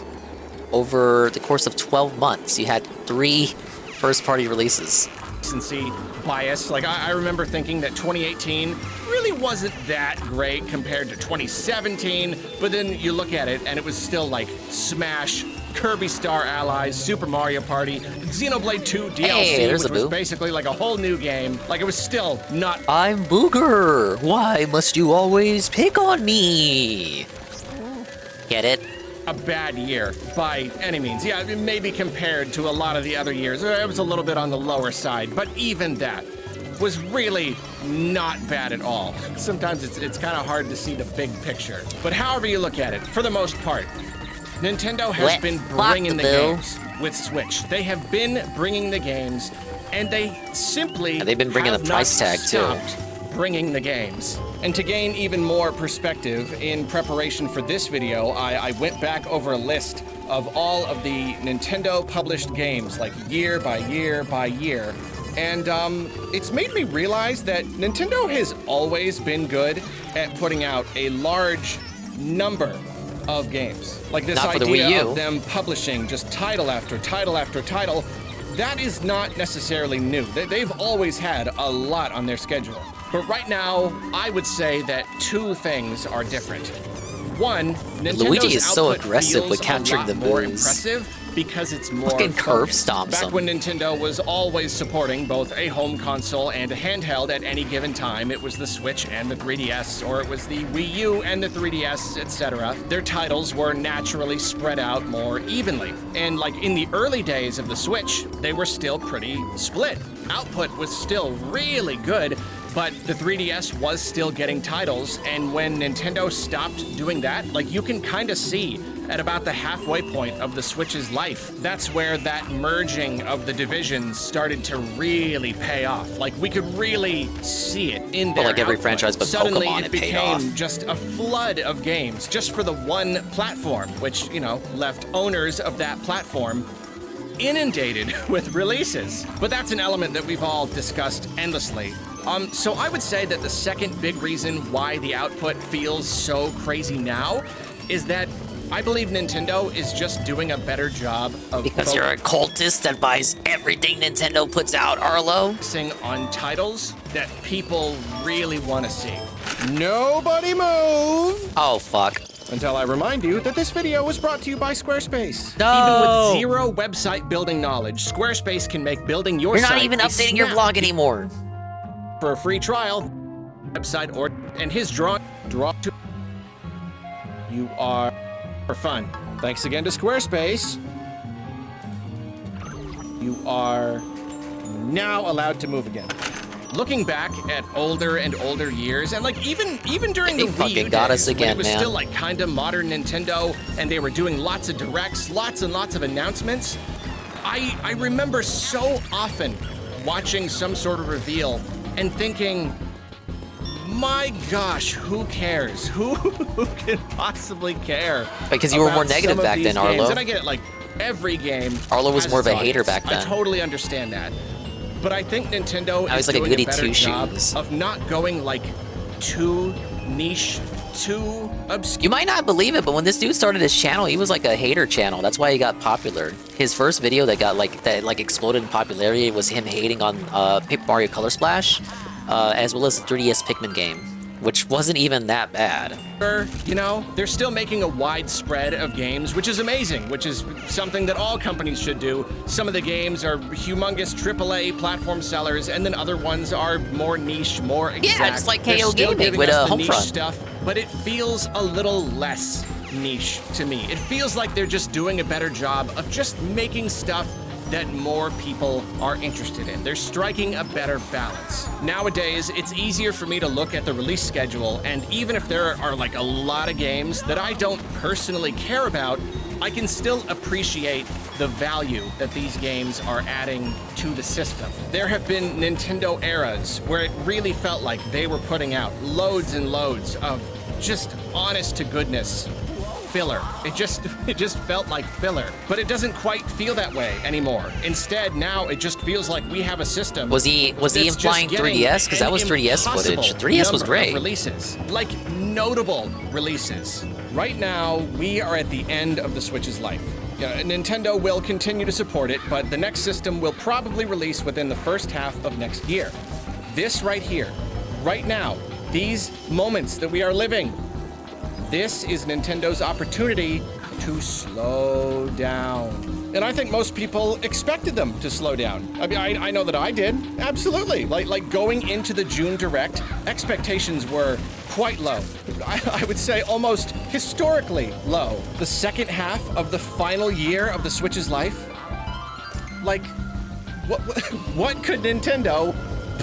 Over the course of 12 months, you had 3 first-party releases. Recency bias. Like, I remember thinking that 2018 really wasn't that great compared to 2017, but then you look at it and it was still like Smash, Kirby Star Allies, Super Mario Party, Xenoblade 2 DLC, which was basically like a whole new game. Like, it was still not... I'm Booger! Why must you always pick on me? Get it? A bad year by any means. Yeah, maybe compared to a lot of the other years, it was a little bit on the lower side, but even that was really not bad at all. Sometimes it's kind of hard to see the big picture. But however you look at it, for the most part, Nintendo has been bringing the games with Switch. They have been bringing the games, and they simply they've been bringing the price tag too. Bringing the games. And to gain even more perspective, in preparation for this video, I went back over a list of all of the Nintendo published games, like year by year by year. And it's made me realize that Nintendo has always been good at putting out a large number of games. Like this idea of them publishing just title after title after title, that is not necessarily new. They've always had a lot on their schedule. But right now, I would say that 2 things are different. One, Nintendo's Luigi is so output aggressive feels with capturing the more moves. Impressive because it's more fucking curb focused. stomps Back him. when Nintendo was always supporting both a home console and a handheld at any given time, it was the Switch and the 3DS, or it was the Wii U and the 3DS, etc. Their titles were naturally spread out more evenly. And like in the early days of the Switch, they were still pretty split. Output was still really good, but the 3DS was still getting titles, and when Nintendo stopped doing that, like, you can kind of see at about the halfway point of the Switch's life, that's where that merging of the divisions started to really pay off. Like, we could really see it in their like every output. franchise but Suddenly Pokemon, it it paid became off. just a flood of games just for the one platform, which, you know, left owners of that platform inundated with releases. But that's an element that we've all discussed endlessly. So I would say that the second big reason why the output feels so crazy now is that I believe Nintendo is just doing a better job of Because you're a cultist that buys everything Nintendo puts out, Arlo. focusing on titles that people really want to see. Nobody move! Oh, fuck. Until I remind you that this video was brought to you by Squarespace. No! Even with 0 website building knowledge, Squarespace can make building your You're site not even a updating your snap. blog anymore. For a free trial, website or and his draw to you are for fun. Thanks again to Squarespace. You are now allowed to move again. Looking back at older and older years, and like even during the Wii U fucking got us days, when again, it was man. still like kind of modern Nintendo, and they were doing lots of directs, lots and lots of announcements. I remember so often watching some sort of reveal and thinking, my gosh, who cares? Who can possibly care? Because you were more about negative some of back these then, games? Arlo. And I get it, like, every game Arlo was has more of a its hater audience. back then. I totally understand that. But I think Nintendo Now is he's like a doing goody a better job two-shoes. of not going, like, too niche, too obscure. You might not believe it, but when this dude started his channel, he was like a hater channel. That's why he got popular. His first video that got like exploded in popularity was him hating on Paper Mario Color Splash, as well as the 3DS Pikmin game, which wasn't even that bad. You know, they're still making a wide spread of games, which is amazing, which is something that all companies should do. Some of the games are humongous AAA platform sellers, and then other ones are more niche, more exact. Yeah, just like They're KO still Gaming giving with us the niche Homefront. stuff, but it feels a little less niche to me. It feels like they're just doing a better job of just making stuff that more people are interested in. They're striking a better balance. Nowadays, it's easier for me to look at the release schedule, and even if there are like a lot of games that I don't personally care about, I can still appreciate the value that these games are adding to the system. There have been Nintendo eras where it really felt like they were putting out loads and loads of just honest to goodness filler. It just felt like filler. But it doesn't quite feel that way anymore. Instead, now it just feels like we have a system. Was he implying 3DS? Because that was 3DS footage. 3DS was great. Releases, like notable releases. Right now, we are at the end of the Switch's life. Nintendo will continue to support it, but the next system will probably release within the first half of next year. This right here, right now, these moments that we are living, this is Nintendo's opportunity to slow down. And I think most people expected them to slow down. I mean, I know that I did. Absolutely. Like going into the June Direct, expectations were quite low. I would say almost historically low. The second half of the final year of the Switch's life, like, what could Nintendo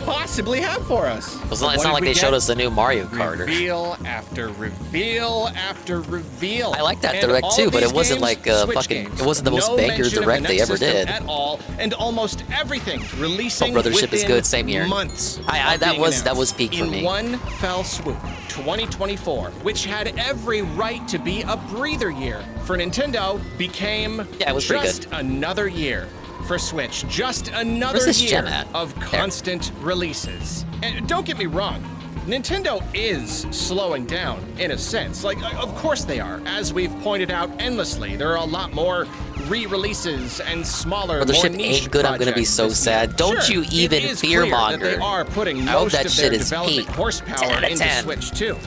possibly have for us? It's not like they showed us the new Mario Kart. Reveal after reveal after reveal. I like that Direct too, but it wasn't like it wasn't the most banger Direct they ever did. At all, and almost everything releasing Brothership is good, same year. Months. That was peak for me. In one fell swoop, 2024, which had every right to be a breather year for Nintendo, became it was just another year for Switch. Just another year of constant releases. And don't get me wrong, Nintendo is slowing down in a sense. Like, of course they are. As we've pointed out endlessly, there are a lot more re-releases and smaller, more niche ain't good. I'm gonna be so sad. Don't you even fearmonger. They are putting I hope most that of shit their is development peak. horsepower into Switch too.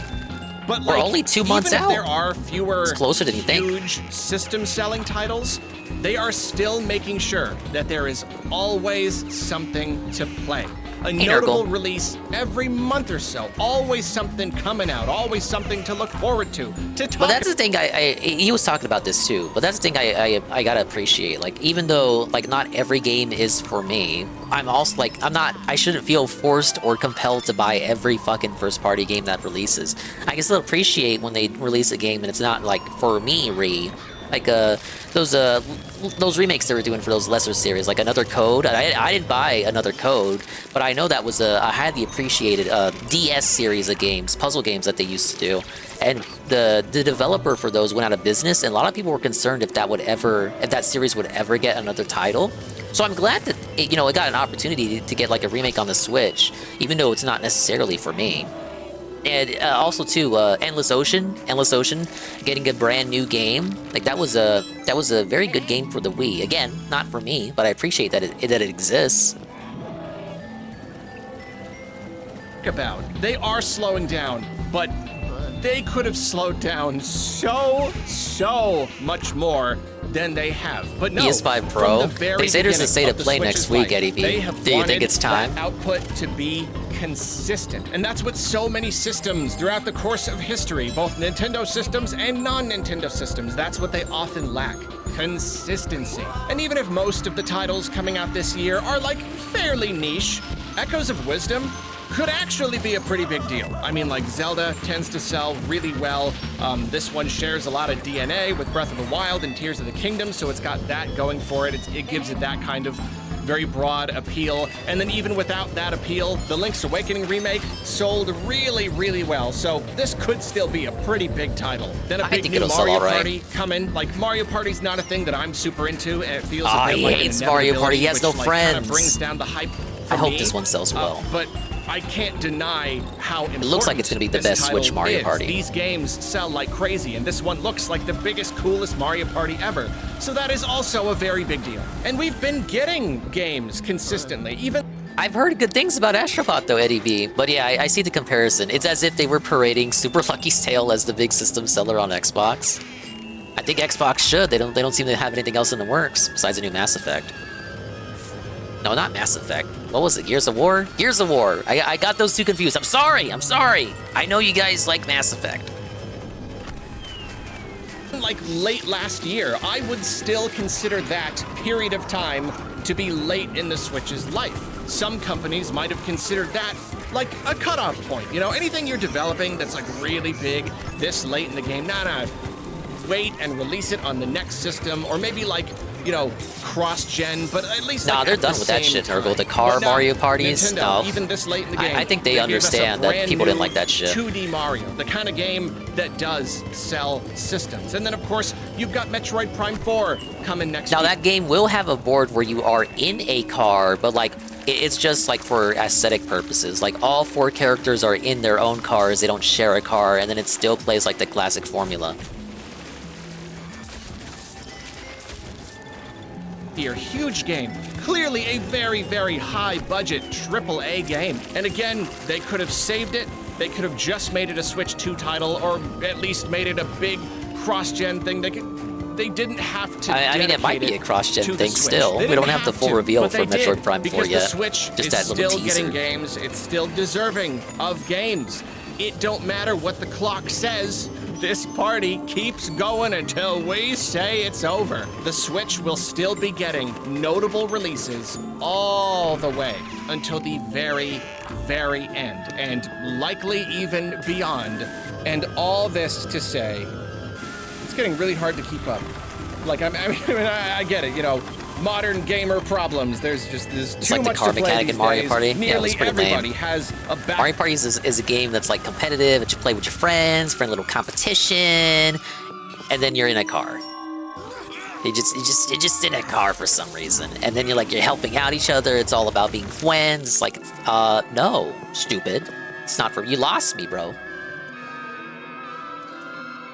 But we're only 2 months even out. If there are fewer it's closer than you think. Huge system-selling titles, they are still making sure that there is always something to play. A notable release every month or so. Always something coming out. Always something to look forward to talk But that's the thing. He was talking about this too. But that's the thing I gotta appreciate. Like, even though like not every game is for me, I'm also like I shouldn't feel forced or compelled to buy every fucking first party game that releases. I can still appreciate when they release a game and it's not like for me like those remakes they were doing for those lesser series, like Another Code. I didn't buy Another Code, but I know that was a highly appreciated DS series of games, puzzle games that they used to do. And the developer for those went out of business, and a lot of people were concerned if that series would ever get another title. So I'm glad that it got an opportunity to get like a remake on the Switch, even though it's not necessarily for me. And also too, Endless Ocean getting a brand new game. Like that was a very good game for the Wii. Again, not for me, but I appreciate that it exists. They are slowing down, but they could have slowed down so much more than they have. But no, PS5 Pro. They say there's a state of the play next week, Life, Eddie B. They have Do you think it's time? That output to be consistent, and that's what so many systems throughout the course of history, both Nintendo systems and non-Nintendo systems, that's what they often lack. Consistency. And even if most of the titles coming out this year are like fairly niche, Echoes of Wisdom could actually be a pretty big deal. I mean, like Zelda tends to sell really well. This one shares a lot of DNA with Breath of the Wild and Tears of the Kingdom, so it's got that going for it. It gives it that kind of very broad appeal. And then even without that appeal, the Link's Awakening remake sold really, really well. So this could still be a pretty big title. Then a big new Mario Party coming. Like, Mario Party's not a thing that I'm super into, and it feels a bit he like hates Mario Party. He has no which, friends. kind of brings down the hype. I hope this one sells well. But I can't deny how important It looks like it's gonna be the this best title Switch Mario is. Party. These games sell like crazy, and this one looks like the biggest, coolest Mario Party ever. So that is also a very big deal. And we've been getting games consistently, even... I've heard good things about Astrobot though, Eddie B. But yeah, I see the comparison. It's as if they were parading Super Lucky's Tale as the big system seller on Xbox. I think Xbox should. They don't seem to have anything else in the works besides a new Mass Effect. No, not Mass Effect. What was it? Gears of War? Gears of War. I got those two confused. I'm sorry. I know you guys like Mass Effect. Like late last year, I would still consider that period of time to be late in the Switch's life. Some companies might have considered that like a cutoff point. You know, anything you're developing that's like really big this late in the game, nah. Wait and release it on the next system, or maybe like, you know, cross-gen, but at least Nah, like, they're at the done with that same shit, time. Turgle. The car But no, Mario parties, Nintendo, no. even this late in the game, I think they gave us a understand that brand people didn't new like that shit. 2D Mario, the kind of game that does sell systems. And then, of course, you've got Metroid Prime 4 coming next Now year. that game will have a board where you are in a car, but like it's just like for aesthetic purposes. Like all 4 characters are in their own cars, they don't share a car, and then it still plays like the classic formula. Here, huge game. Clearly a very, very high budget AAA game. And again, they could have saved it. They could have just made it a Switch 2 title, or at least made it a big cross-gen thing. They didn't have to. I mean, it might be a cross-gen to the thing Switch. still. They We don't didn't have the full to, reveal but for they Metroid did, Prime 4 because yet. the Switch Just is that little still teaser. getting games. It's still deserving of games. It don't matter what the clock says. This party keeps going until we say it's over. The Switch will still be getting notable releases all the way until the very, very end, and likely even beyond. And all this to say, it's getting really hard to keep up. Like, I get it, you know, modern gamer problems. There's It's too like the much car to play mechanic these in Mario days. Party. Yeah, it Nearly was pretty everybody lame. has a back. Mario Party is a game that's like competitive, that you play with your friends for a little competition, and then you're in a car. You're just in a car for some reason, and then you're helping out each other. It's all about being friends. It's like, no, stupid. It's not for you. Lost me, bro.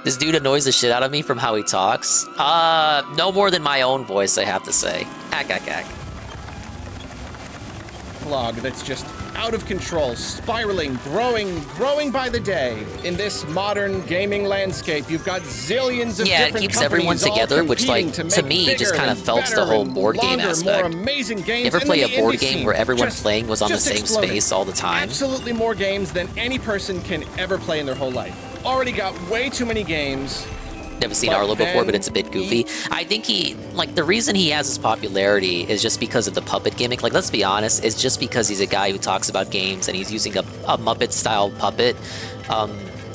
This dude annoys the shit out of me from how he talks. No more than my own voice, I have to say. Ack. Log that's just out of control, spiraling, growing by the day. In this modern gaming landscape, you've got zillions of Yeah, it different keeps everyone companies all together, which, like, competing to make me, just bigger kind of and felts the better whole and board game longer, aspect. More amazing games. You ever And play then a the board indie game scene where everyone just- playing was on the just same exploding. space all the time? Absolutely more games than any person can ever play in their whole life. Already got way too many games. Never seen But Arlo before, but then it's a bit goofy. I think the reason he has his popularity is just because of the puppet gimmick. Like, let's be honest, it's just because he's a guy who talks about games and he's using a Muppet-style puppet.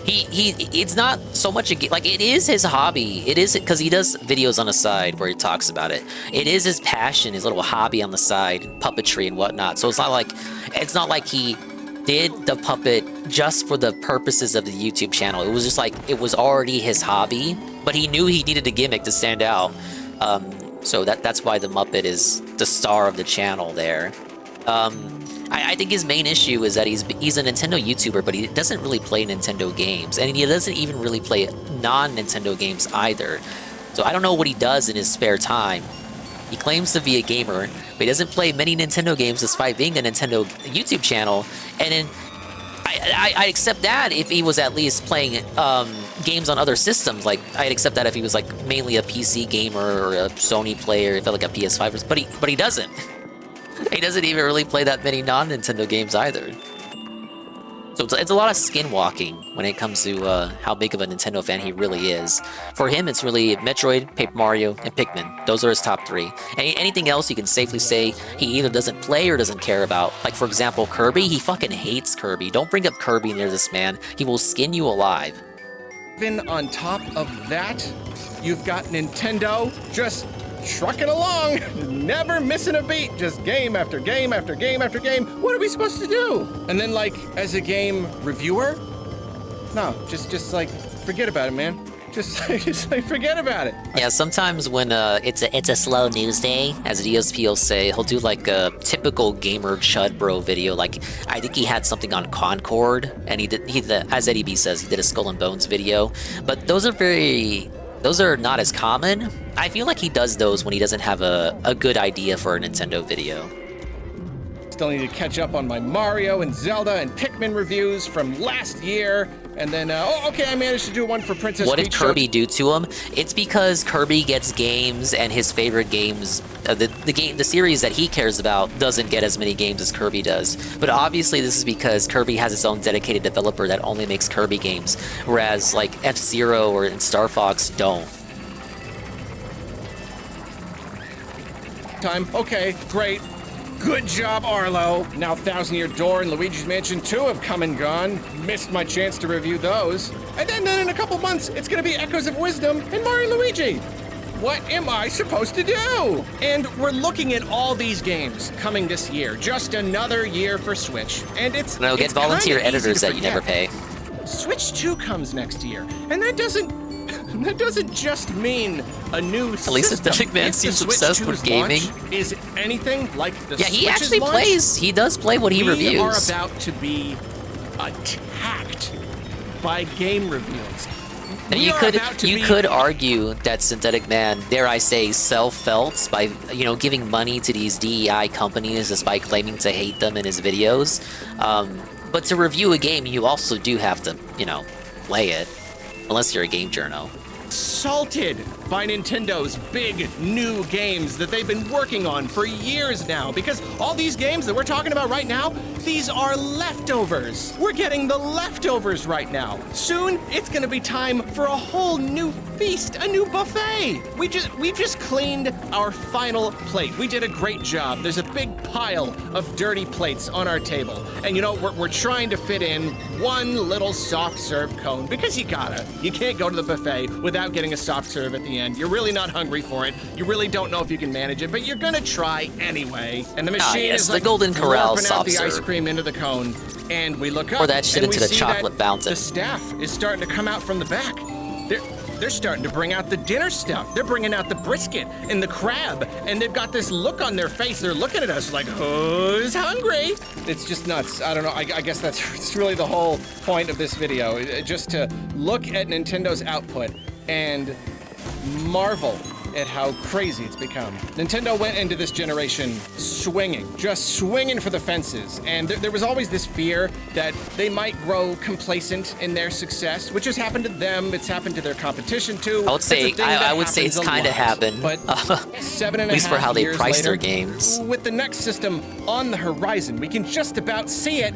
It's not so much a game. Like, it is his hobby. It is, because he does videos on the side where he talks about it. It is his passion, his little hobby on the side, puppetry and whatnot. So it's not like he did the puppet just for the purposes of the YouTube channel. It was just like, it was already his hobby, but he knew he needed a gimmick to stand out. So that's why the Muppet is the star of the channel there. I think his main issue is that he's a Nintendo YouTuber, but he doesn't really play Nintendo games, and he doesn't even really play non-Nintendo games either. So I don't know what he does in his spare time. He claims to be a gamer, but he doesn't play many Nintendo games despite being a Nintendo YouTube channel. And then I accept that if he was at least playing games on other systems. Like, I'd accept that if he was like mainly a PC gamer or a Sony player, if like a PS5. But he doesn't. He doesn't even really play that many non-Nintendo games either. So it's a lot of skinwalking when it comes to how big of a Nintendo fan he really is. For him, it's really Metroid, Paper Mario, and Pikmin. Those are his top 3. Anything else you can safely say he either doesn't play or doesn't care about. Like, for example, Kirby, he fucking hates Kirby. Don't bring up Kirby near this man. He will skin you alive. Even on top of that, you've got Nintendo just trucking along, never missing a beat, just game after game after game after game. What are we supposed to do? And then, like, as a game reviewer, no, just like, forget about it, man. Just like forget about it. Yeah, sometimes when it's a slow news day, as the DSP will say, he'll do like a typical gamer chud bro video. Like I think he had something on Concord, and he did as Eddie B says, he did a Skull and Bones video. But those are not as common. I feel like he does those when he doesn't have a good idea for a Nintendo video. Still need to catch up on my Mario and Zelda and Pikmin reviews from last year. And then, okay, I managed to do one for Princess Peach. What did Kirby do to him? It's because Kirby gets games, and his favorite games, the series that he cares about, doesn't get as many games as Kirby does. But obviously, this is because Kirby has his own dedicated developer that only makes Kirby games, whereas like F-Zero or Star Fox don't. Time. Okay, great. Good job, Arlo. Now Thousand Year Door and Luigi's Mansion 2 have come and gone. Missed my chance to review those. And then in a couple months, it's gonna be Echoes of Wisdom and Mario and Luigi. What am I supposed to do? And we're looking at all these games coming this year. Just another year for Switch. And it's No, get volunteer editors that you never pay. Switch 2 comes next year. And that doesn't just mean a new system. At least Synthetic Man seems obsessed with gaming. Is anything like the Yeah, he Switch's actually launch? plays. He does play what he reviews. We are about to be attacked by game reveals. And you could argue that Synthetic Man, dare I say, self-felt by giving money to these DEI companies despite claiming to hate them in his videos. But to review a game, you also do have to play it, unless you're a game journo. Assaulted by Nintendo's big new games that they've been working on for years now, because all these games that we're talking about right now, these are leftovers. We're getting the leftovers right now. Soon, it's gonna be time for a whole new feast, a new buffet. We just cleaned our final plate. We did a great job. There's a big pile of dirty plates on our table, and we're trying to fit in one little soft serve cone, because you can't go to the buffet without getting a soft serve at the end. You're really not hungry for it. You really don't know if you can manage it, but you're gonna try anyway. And the machine is like the Golden Corral slurping out soft the serve. ice cream into the cone, and we look up Or that shit and into we the see chocolate that fountain. the staff is starting to come out from the back. They're starting to bring out the dinner stuff. They're bringing out the brisket and the crab, and they've got this look on their face. They're looking at us like, who's hungry? It's just nuts. I don't know. I guess it's really the whole point of this video, just to look at Nintendo's output and marvel at how crazy it's become. Nintendo went into this generation just swinging for the fences, and there was always this fear that they might grow complacent in their success, which has happened to them. It's happened to their competition too. I would say it's kind of happened, but 7.5 at least for how they years price their later, games. with the next system on the horizon, we can just about see it.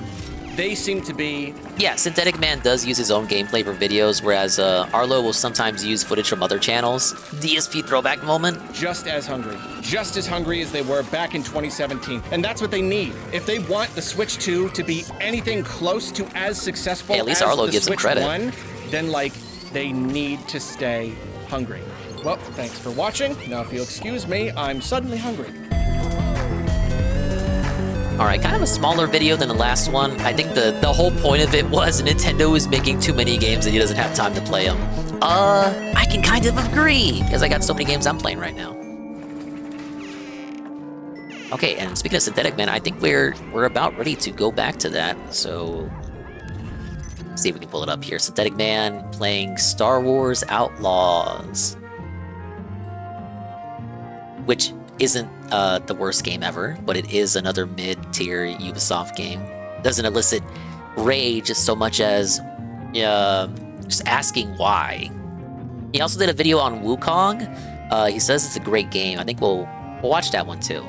They seem to be... Yeah, Synthetic Man does use his own gameplay for videos, whereas Arlo will sometimes use footage from other channels. DSP throwback moment. Just as hungry as they were back in 2017. And that's what they need. If they want the Switch 2 to be anything close to as successful at least as Arlo the gives him Switch credit. 1, then they need to stay hungry. Well, thanks for watching. Now if you'll excuse me, I'm suddenly hungry. Alright, kind of a smaller video than the last one. I think the whole point of it was Nintendo is making too many games and he doesn't have time to play them. I can kind of agree, because I got so many games I'm playing right now. Okay, and speaking of Synthetic Man, I think we're about ready to go back to that, so... Let's see if we can pull it up here. Synthetic Man playing Star Wars Outlaws. Which isn't the worst game ever, but it is another mid-tier Ubisoft game. Doesn't elicit rage so much as just asking why. He also did a video on Wukong. He says it's a great game. I think we'll watch that one too.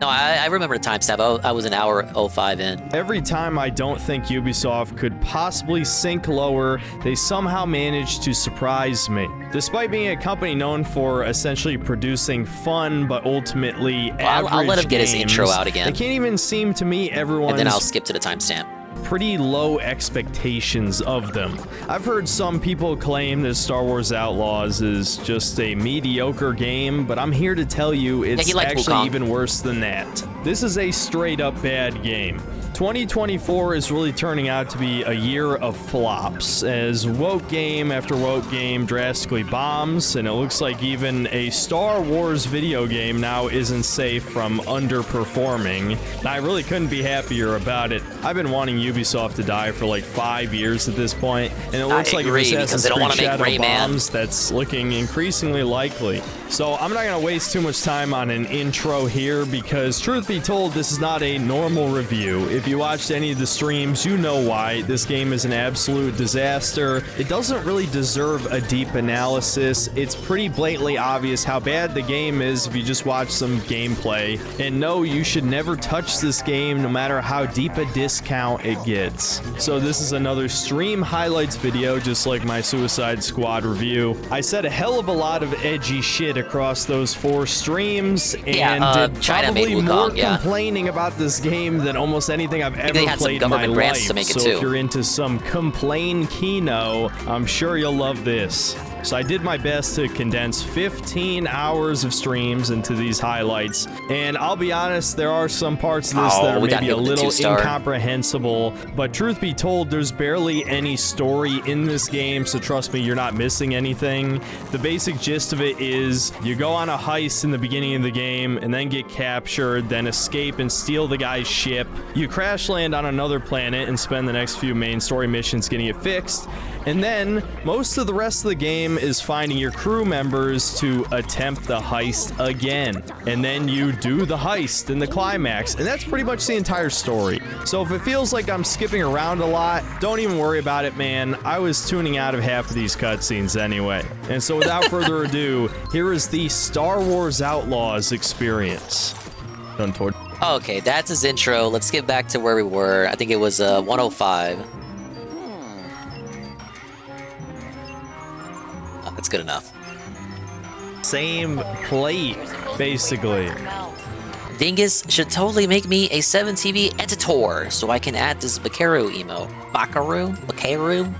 No, I remember the timestamp. I was an hour 05 in. Every time I don't think Ubisoft could possibly sink lower, they somehow manage to surprise me. Despite being a company known for essentially producing fun but ultimately average I'll let him get his games, intro out again. It can't even seem to me everyone's And then I'll skip to the timestamp. pretty low expectations of them. I've heard some people claim that Star Wars Outlaws is just a mediocre game, but I'm here to tell you it's actually Wukong. even worse than that. This is a straight up bad game. 2024 is really turning out to be a year of flops as woke game after woke game drastically bombs, and it looks like even a Star Wars video game now isn't safe from underperforming. And I really couldn't be happier about it. I've been wanting Ubisoft to die for like 5 years at this point, and it looks like if Assassin's Creed Shadow bombs, that's looking increasingly likely. So I'm not going to waste too much time on an intro here because, truth be told, this is not a normal review. If you watched any of the streams, you know why. This game is an absolute disaster. It doesn't really deserve a deep analysis. It's pretty blatantly obvious how bad the game is if you just watch some gameplay. And no, you should never touch this game no matter how deep a discount it gets. So this is another stream highlights video, just like my Suicide Squad review. I said a hell of a lot of edgy shit across those 4 streams, and did probably more complaining about this game than almost anything I've ever played in my life. So if you're into some complain Kino, I'm sure you'll love this. So I did my best to condense 15 hours of streams into these highlights, and I'll be honest, there are some parts of this that are maybe a little incomprehensible, but truth be told, there's barely any story in this game, so trust me, you're not missing anything. The basic gist of it is you go on a heist in the beginning of the game and then get captured, then escape and steal the guy's ship. You crash land on another planet and spend the next few main story missions getting it fixed. And then, most of the rest of the game is finding your crew members to attempt the heist again. And then you do the heist in the climax, and that's pretty much the entire story. So if it feels like I'm skipping around a lot, don't even worry about it, man. I was tuning out of half of these cutscenes anyway. And so without further ado, here is the Star Wars Outlaws experience. Okay, that's his intro. Let's get back to where we were. I think it was 105. That's good enough. Same plate, basically. Dingus should totally make me a 7TV editor so I can add this Bakaru emo. Bakaru? Bakaru?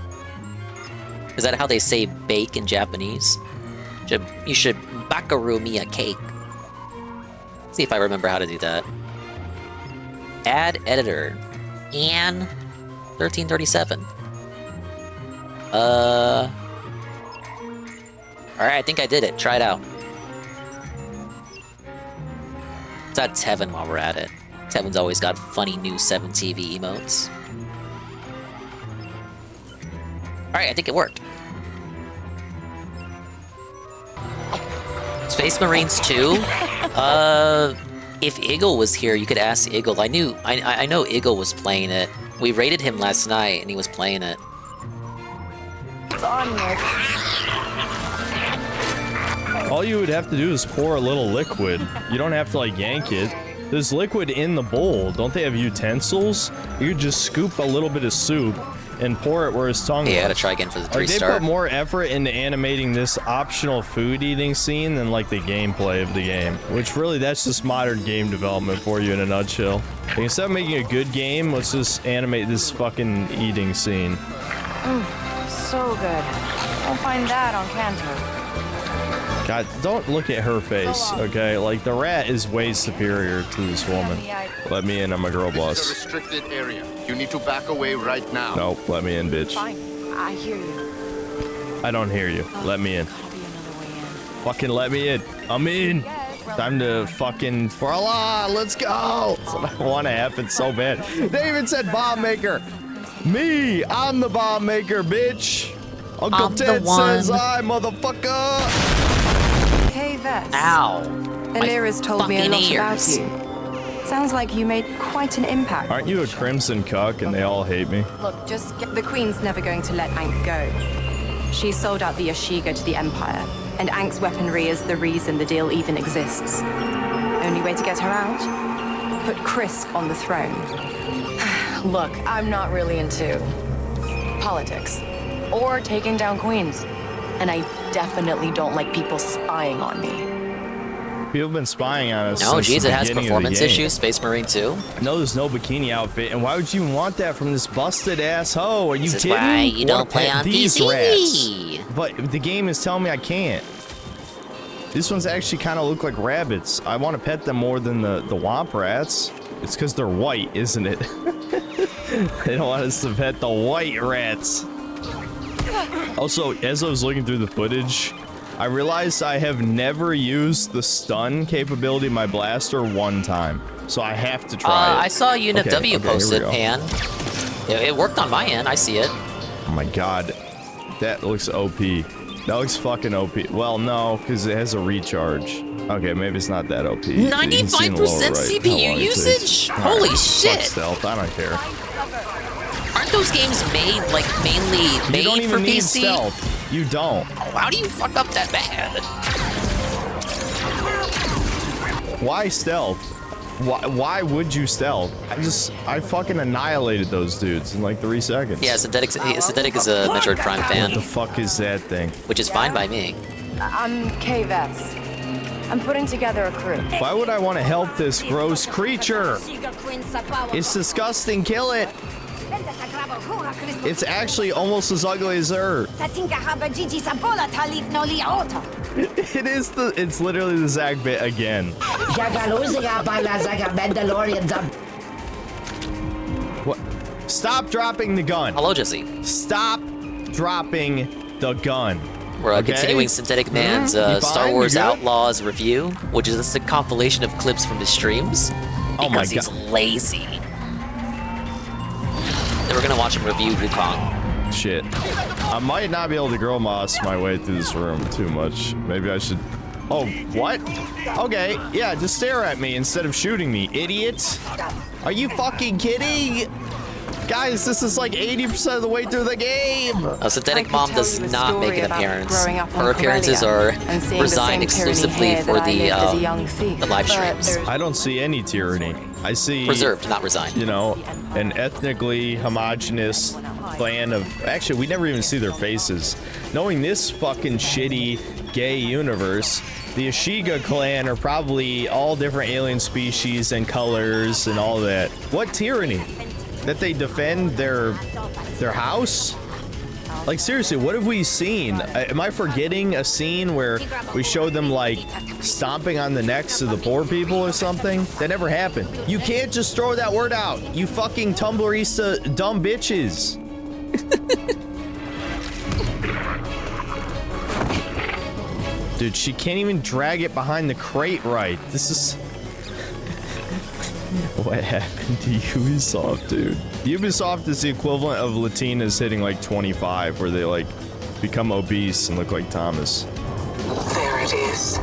Is that how they say bake in Japanese? You should Bakaru me a cake. See if I remember how to do that. Add editor. And 1337. Alright, I think I did it. Try it out. Let's add Tevin while we're at it. Tevin's always got funny new 7TV emotes. Alright, I think it worked. Space Marines 2? If Eagle was here, you could ask Eagle. I know Eagle was playing it. We raided him last night, and he was playing it. It's on here. All you would have to do is pour a little liquid. You don't have to, like, yank it. There's liquid in the bowl. Don't they have utensils? You could just scoop a little bit of soup and pour it where his tongue was. Yeah, I gotta try again for the 3-star. They put more effort into animating this optional food eating scene than, like, the gameplay of the game. Which, really, that's just modern game development for you in a nutshell. Like, instead of making a good game, let's just animate this fucking eating scene. So good. Don't find that on Kanto. God, don't look at her face, okay? Like, the rat is way superior to this woman. Let me in, I'm a girl boss. This is a restricted area. You need to back away right now. Nope, let me in, bitch. Fine, I hear you. I don't hear you. Let me in. Fucking let me in. I'm in. Time to fucking... For Allah, let's go! That's what I want to happen so bad. They even said bomb maker. Me, I'm the bomb maker, bitch. Uncle Ted says I, motherfucker. Hey, Vess. Ow. Alira's told me a lot about you. Sounds like you made quite an impact. Aren't you a crimson cuck and they all hate me? Look, the Queen's never going to let Ankh go. She sold out the Ashiga to the Empire, and Ankh's weaponry is the reason the deal even exists. Only way to get her out? Put Krisk on the throne. Look, I'm not really into politics or taking down queens. And I definitely don't like people spying on me. People have been spying on us. No, geez, it has performance issues. Space Marine 2. No, there's no bikini outfit. And why would you want that from this busted ass hoe? Are you kidding? This is why you don't play on PC. Rats. But the game is telling me I can't. These ones actually kind of look like rabbits. I want to pet them more than the womp rats. It's because they're white, isn't it? They don't want us to pet the white rats. Also, as I was looking through the footage, I realized I have never used the stun capability of my blaster one time. So I have to try it. I saw a unit Okay, W okay, posted, here we go. and it worked on my end. I see it. Oh my god. That looks OP. That looks fucking OP. Well, no, because it has a recharge. Okay, maybe it's not that OP. 95% CPU usage? Holy shit. Fuck stealth, I don't care. Aren't those games made, like, mainly You made don't for even need PC? stealth. You don't. How do you fuck up that bad? Why stealth? Why would you stealth? I fucking annihilated those dudes in like 3 seconds. Yeah, Synthetic is a Metroid Prime fan. What the fuck is that thing? Which is fine by me. I'm K-Vets. I'm putting together a crew. Why would I want to help this gross creature? It's disgusting, kill it! It's actually almost as ugly as her. It's literally the Zag bit again. What? Stop dropping the gun. Hello, Jesse. Stop dropping the gun. We're continuing Synthetic Man's Star Wars Outlaws review, which is just a compilation of clips from his streams. Oh my Because he's God. lazy. Then we're gonna watch him review Wukong. Shit. I might not be able to girl moss my way through this room too much. Maybe I should... Oh, what? Okay, yeah, just stare at me instead of shooting me, idiot. Are you fucking kidding? Guys, this is like 80% of the way through the game. Synthetic Mom does not make an appearance. Her appearances are and seeing the resigned same exclusively tyranny here for that I the, lived as a young thief. the live But streams. I don't see any tyranny. I see... Reserved, not resigned. You know, an ethnically homogenous clan of... Actually, we never even see their faces. Knowing this fucking shitty gay universe, the Ashiga clan are probably all different alien species and colors and all that. What tyranny? That they defend their house? Like, seriously, what have we seen? Am I forgetting a scene where we showed them, like, stomping on the necks of the poor people or something? That never happened. You can't just throw that word out. You fucking Tumblrista dumb bitches. Dude, she can't even drag it behind the crate right. This is... What happened to Ubisoft, dude? Ubisoft is the equivalent of Latinas hitting like 25, where they like become obese and look like Thomas. There it is.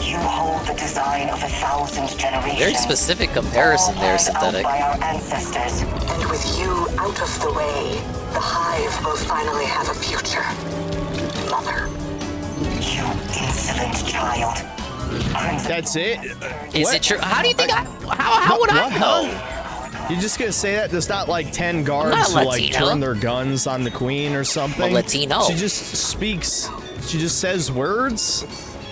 You hold the design of 1,000 generations. Very specific comparison there, Synthetic. By our ancestors. And with you out of the way, the Hive will finally have a future. Mother. You insolent child. That's it? Is it true? How do you think how would I know? You're just gonna say that there's not like 10 guards I'm who not like Latino. turn their guns on the queen or something? I'm Latino. She just speaks, she just says words?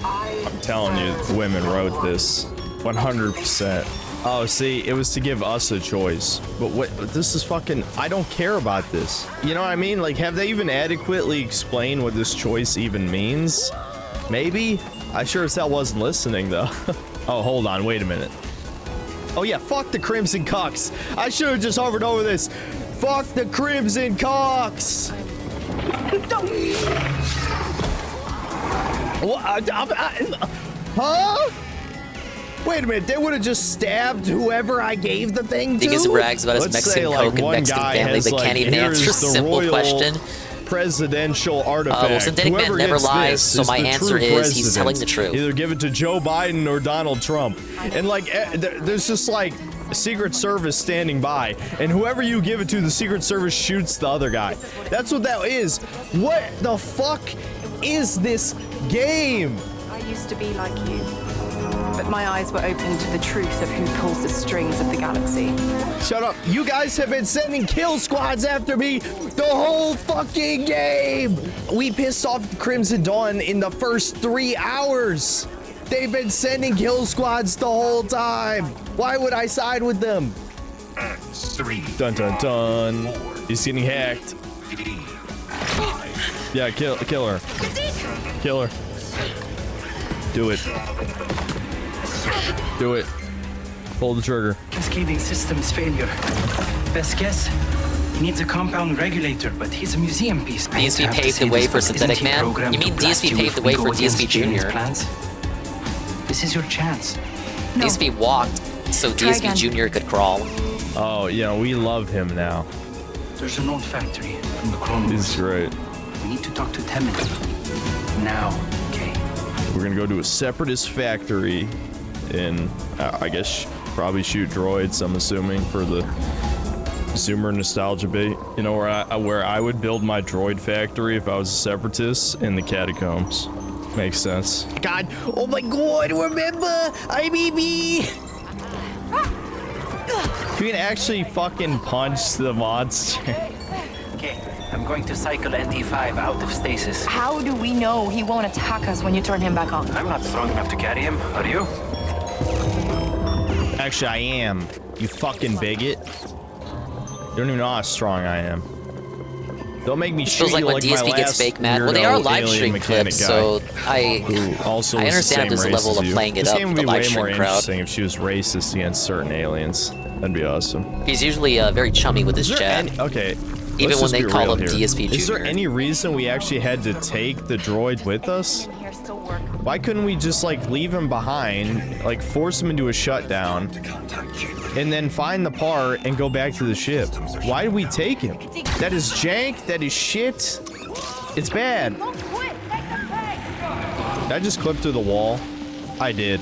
I'm telling you, women wrote this. 100%. Oh, see, it was to give us a choice. But what, this is fucking, I don't care about this. You know what I mean? Like, have they even adequately explained what this choice even means? Maybe? I sure as hell wasn't listening, though. Oh, hold on, wait a minute. Oh yeah, fuck the Crimson Cocks. I should have just hovered over this. Fuck the Crimson Cocks. What? Huh? Wait a minute, they would have just stabbed whoever I gave the thing to? Dingus brags about his Let's Mexican say, like, coke and one Mexican guy family, has, but can't like, even here's answer a the simple royal question. Presidential artifact. Well, Synthetic Man Whoever never gets lies, this so is my the answer true is he's president. telling the truth. Either give it to Joe Biden or Donald Trump. And like, there's just like Secret Service standing by, and whoever you give it to, the Secret Service shoots the other guy. That's what that is. What the fuck is this game? I used to be like you, but my eyes were open to the truth of who pulls the strings of the galaxy. Shut up. You guys have been sending kill squads after me the whole fucking game. We pissed off Crimson Dawn in the first 3 hours. They've been sending kill squads the whole time. Why would I side with them? 3. Dun dun dun. He's getting hacked. Yeah, kill her. Kill her. Do it. Do it. Pull the trigger. Cascading systems failure. Best guess? He needs a compound regulator, but he's a museum piece. DSP paved the way for Synthetic Man? You mean DSP paved the way for DSP Jr.? This is your chance. DSP walked so DSP Jr. could crawl. Oh, we love him now. There's an old factory from the Clone Wars. He's great. We need to talk to Temin. Now, okay? We're gonna go to a separatist factory and I guess probably shoot droids, I'm assuming, for the Zoomer nostalgia bait. Where I would build my droid factory if I was a separatist in the catacombs. Makes sense. God, oh my God, remember, IBB. You can actually fucking punch the monster. Okay, I'm going to cycle NT5 out of stasis. How do we know he won't attack us when you turn him back on? I'm not strong enough to carry him, are you? Actually, I am. You fucking bigot. You don't even know how strong I am. Don't make me shoot feels like you when like DSP my gets last fake mad. Well, they are live stream clips, so I understand there's a level of playing it this up game with would the be live way more stream crowd. interesting if she was racist against certain aliens. That'd be awesome. He's usually very chummy with his chat. Okay. Even let's when just they be call real him here. DSP Jr. Is there any reason we actually had to take the droid with us? Why couldn't we just leave him behind, force him into a shutdown, and then find the part and go back to the ship? Why did we take him? That is jank. That is shit. It's bad. Did I just clip through the wall? I did.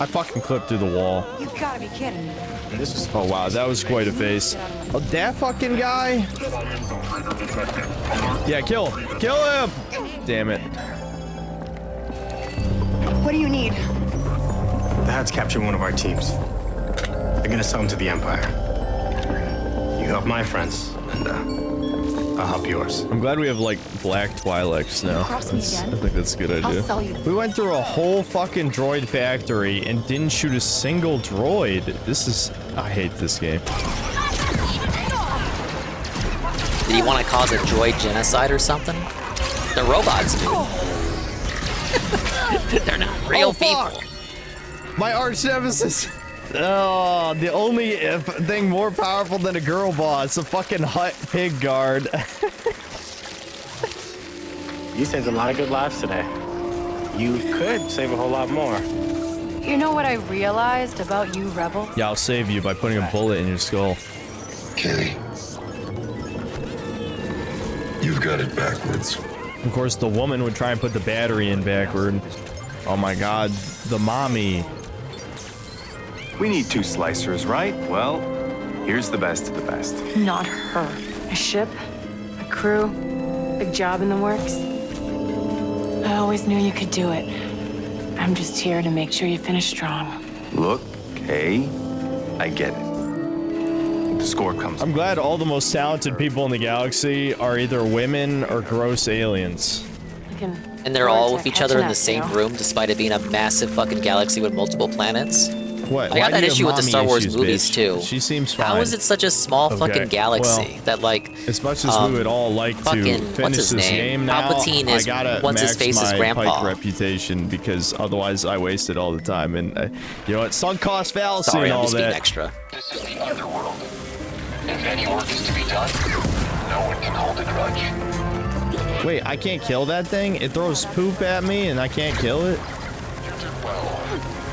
I fucking clipped through the wall. You gotta be kidding me. Oh wow, that was quite a face. Oh, that fucking guy? Yeah, kill him. Kill him! Damn it. What do you need? The Hats captured one of our teams. They're gonna sell him to the Empire. You help my friends, and I'll help yours. I'm glad we have black Twi'leks now. I think that's a good idea. I'll sell you. We went through a whole fucking droid factory and didn't shoot a single droid. I hate this game. Did he want to cause a droid genocide or something? They're robots, dude. They're not real people. My arch nemesis. Oh, the only thing more powerful than a girl boss, a fucking hut pig guard. You saved a lot of good lives today. You could save a whole lot more. You know what I realized about you rebels? Yeah, I'll save you by putting a bullet in your skull. Kenny. You've got it backwards. Of course, the woman would try and put the battery in backward. Oh my god, the mommy. We need 2 slicers, right? Well, here's the best of the best. Not her. A ship, a crew, big job in the works. I always knew you could do it. I'm just here to make sure you finish strong. Look, Kay, I get it. The score comes. I'm glad all the most talented people in the galaxy are either women or gross aliens. And they're all with each other in the same room, despite it being a massive fucking galaxy with multiple planets. What? I got that issue with the Star Wars issues, movies bitch? too. She seems fine. How is it such a small fucking galaxy that as much as we would all like to finish this game now, Palpatine is I gotta what's his max face's my grandpa. Pike reputation because otherwise I waste it all the time. And you know what? Sunk cost fallacy Sorry, and I'm all just being that. extra. This is the underworld. If any work is to be done, no one can hold a grudge. Wait, I can't kill that thing? It throws poop at me and I can't kill it?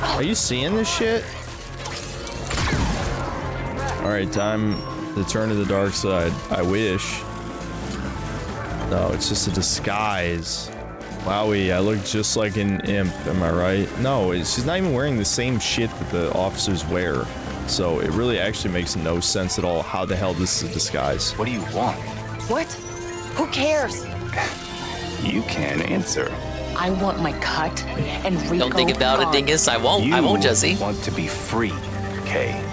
Are you seeing this shit? Alright, time to turn to the dark side. I wish. No, it's just a disguise. Wowie, I look just like an imp, am I right? No, she's not even wearing the same shit that the officers wear. So it really actually makes no sense at all how the hell this is a disguise. What do you want? What? Who cares? You can answer. I want my cut and Rico Don't think about it, gone. dingus. I won't, Jesse. You want to be free, Kay.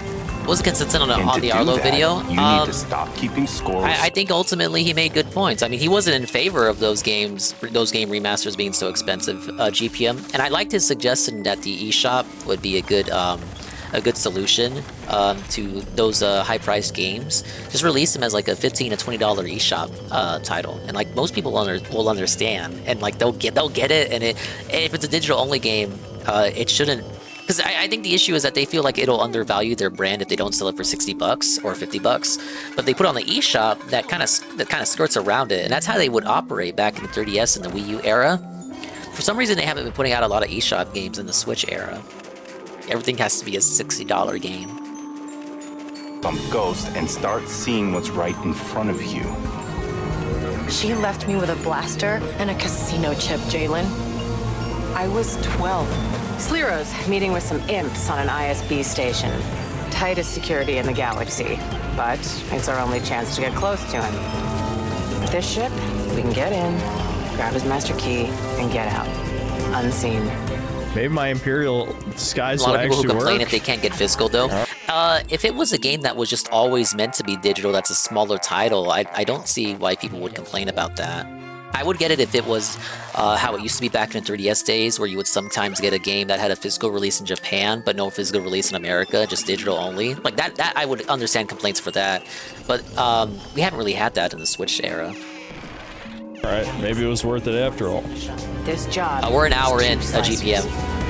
Wasn't consistent on And to the do Arlo that, video. You need to stop keeping scores. I think ultimately he made good points. I mean, he wasn't in favor of those game remasters being so expensive, GPM. And I liked his suggestion that the eShop would be a good solution to those high-priced games. Just release them as like a $15 to $20 eShop title, and like most people will understand, and like they'll get it. And if it's a digital-only game, it shouldn't. Because I I think the issue is that they feel like it'll undervalue their brand if they don't sell it for $60 or $50. But they put it on the eShop, that kind of skirts around it, and that's how they would operate back in the 3DS and the Wii U era. For some reason, they haven't been putting out a lot of eShop games in the Switch era. Everything has to be a $60 game. Ghost and start seeing what's right in front of you. She left me with a blaster and a casino chip, Jalen. I was 12. Sliro's meeting with some imps on an ISB station. Tightest security in the galaxy, but it's our only chance to get close to him. With this ship, we can get in, grab his master key, and get out. Unseen. Maybe my Imperial disguise A lot will of people who actually complain work. if they can't get physical, though. If it was a game that was just always meant to be digital, that's a smaller title, I don't see why people would complain about that. I would get it if it was how it used to be back in the 3DS days, where you would sometimes get a game that had a physical release in Japan, but no physical release in America, just digital only. Like that I would understand complaints for that. But we haven't really had that in the Switch era. Alright, maybe it was worth it after all. This job. We're an hour in a GPM,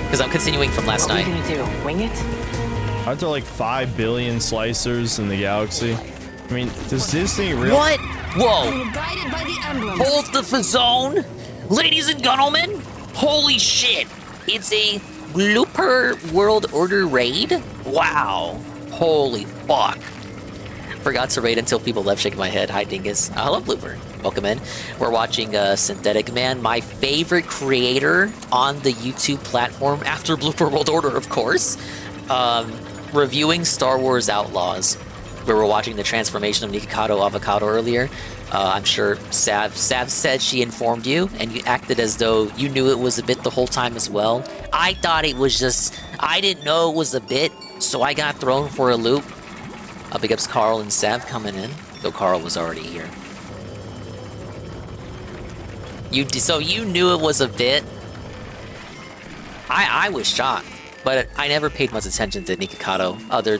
because I'm continuing from last night. What are you gonna do? Wing it? Aren't there like 5 billion slicers in the galaxy? I mean, does Disney really— What? Whoa! Hold the zone, ladies and gentlemen. Holy shit! It's a Blooper World Order raid. Wow! Holy fuck! Forgot to raid until people left, shaking my head. Hi, Dingus. Hello, Blooper. Welcome in. We're watching Synthetic Man, my favorite creator on the YouTube platform after Blooper World Order, of course. Reviewing Star Wars Outlaws. We were watching the transformation of Nikocado Avocado earlier. I'm sure Sav said she informed you, and you acted as though you knew it was a bit the whole time as well. I thought it was just— I didn't know it was a bit, so I got thrown for a loop. Big ups Carl and Sav coming in, though Carl was already here. So you knew it was a bit? I was shocked, but I never paid much attention to Nikocado, other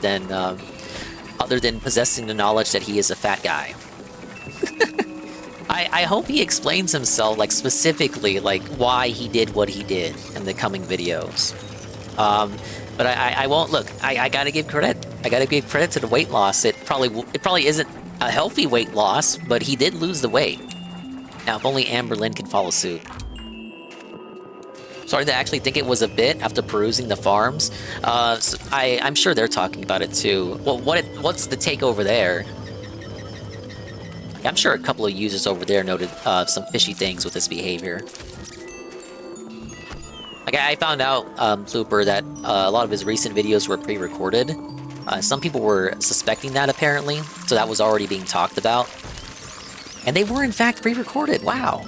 than possessing the knowledge that he is a fat guy. I hope he explains himself, like, specifically, like, why he did what he did in the coming videos. But I won't— look, I gotta give credit. I gotta give credit to the weight loss. It probably isn't a healthy weight loss, but he did lose the weight. Now, if only Amber Lynn can follow suit. Starting to actually think it was a bit after perusing the farms. So I'm sure they're talking about it too. Well, what's the take over there? I'm sure a couple of users over there noted some fishy things with his behavior. Like, I found out, Blooper, that a lot of his recent videos were pre-recorded. Some people were suspecting that, apparently, so that was already being talked about. And they were, in fact, pre-recorded. Wow.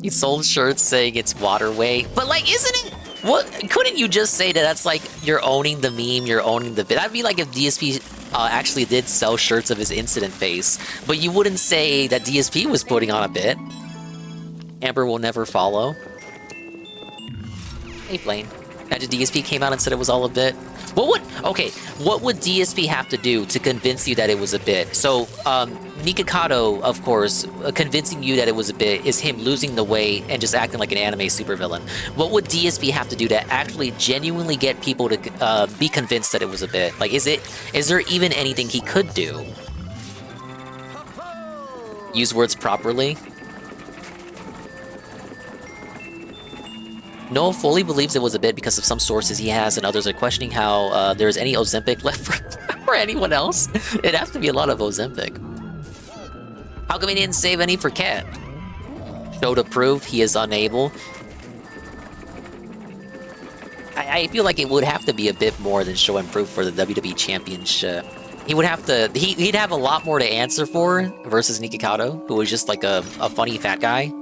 He sold shirts saying it's water weight. But, like, isn't it— what— couldn't you just say that that's, like, you're owning the meme, you're owning the bit? That'd be like if DSP actually did sell shirts of his incident face, but you wouldn't say that DSP was putting on a bit. Amber will never follow. Hey, Flame. Imagine DSP came out and said it was all a bit. What would DSP have to do to convince you that it was a bit? So, Nikocado, of course, convincing you that it was a bit is him losing the weight and just acting like an anime supervillain. What would DSP have to do to actually genuinely get people to be convinced that it was a bit? Like, is there even anything he could do? Use words properly? Noah fully believes it was a bit because of some sources he has, and others are questioning how there's any Ozempic left for anyone else. It'd have to be a lot of Ozempic. How come he didn't save any for Cat? Show to prove he is unable. I feel like it would have to be a bit more than show and prove for the WWE Championship. He would have to— he'd have a lot more to answer for versus Nikocado, who was just like a funny fat guy.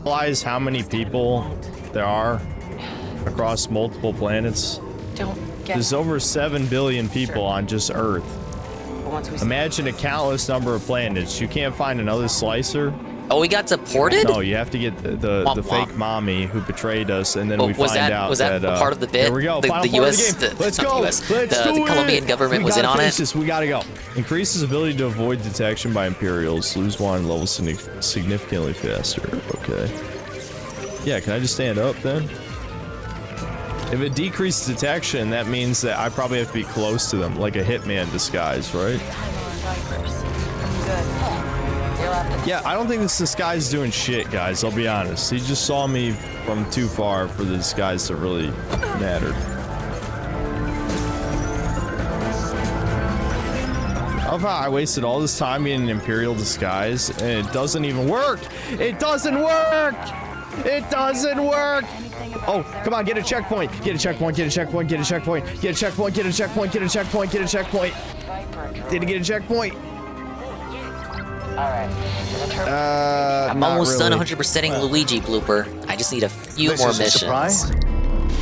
Realize how many people there are across multiple planets? There's over 7 billion people on just Earth. Imagine a countless number of planets. You can't find another slicer Oh, we got deported? No, you have to get the fake mommy who betrayed us, and then we find out was that that part of the bit? Here we go. The Final part US, of the game. Let's not go. The US, Let's do the Colombian it. government was in on it. This. We gotta go. Increases ability to avoid detection by Imperials. Lose one level significantly faster. Okay. Yeah, can I just stand up then? If it decreases detection, that means that I probably have to be close to them, like a hitman disguise, right? Yeah, I don't think this disguise is doing shit, guys. I'll be honest. He just saw me from too far for the disguise to really matter. I love how I wasted all this time in an Imperial disguise, and it doesn't even work! It doesn't work! It doesn't work! Oh, come on, get a checkpoint! Get a checkpoint, get a checkpoint, get a checkpoint, get a checkpoint, get a checkpoint, get a checkpoint, get a checkpoint! Did it get a checkpoint? I'm almost done 100%ing Luigi blooper. I just need a few more missions.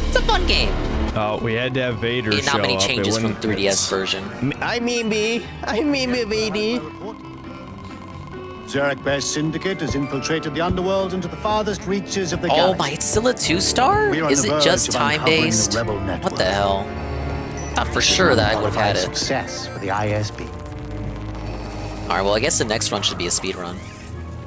It's a fun game. Oh, we had to have Vader show up. Not many changes from 3DS version. I mean me, baby. Zarek Bear's syndicate has infiltrated the underworld into the farthest reaches of the galaxy. galaxy. Oh my, it's still a 2-star? Is it just time-based? What the hell? Thought for sure that I would have had it. Success for the ISB. Alright, well I guess the next run should be a speed run.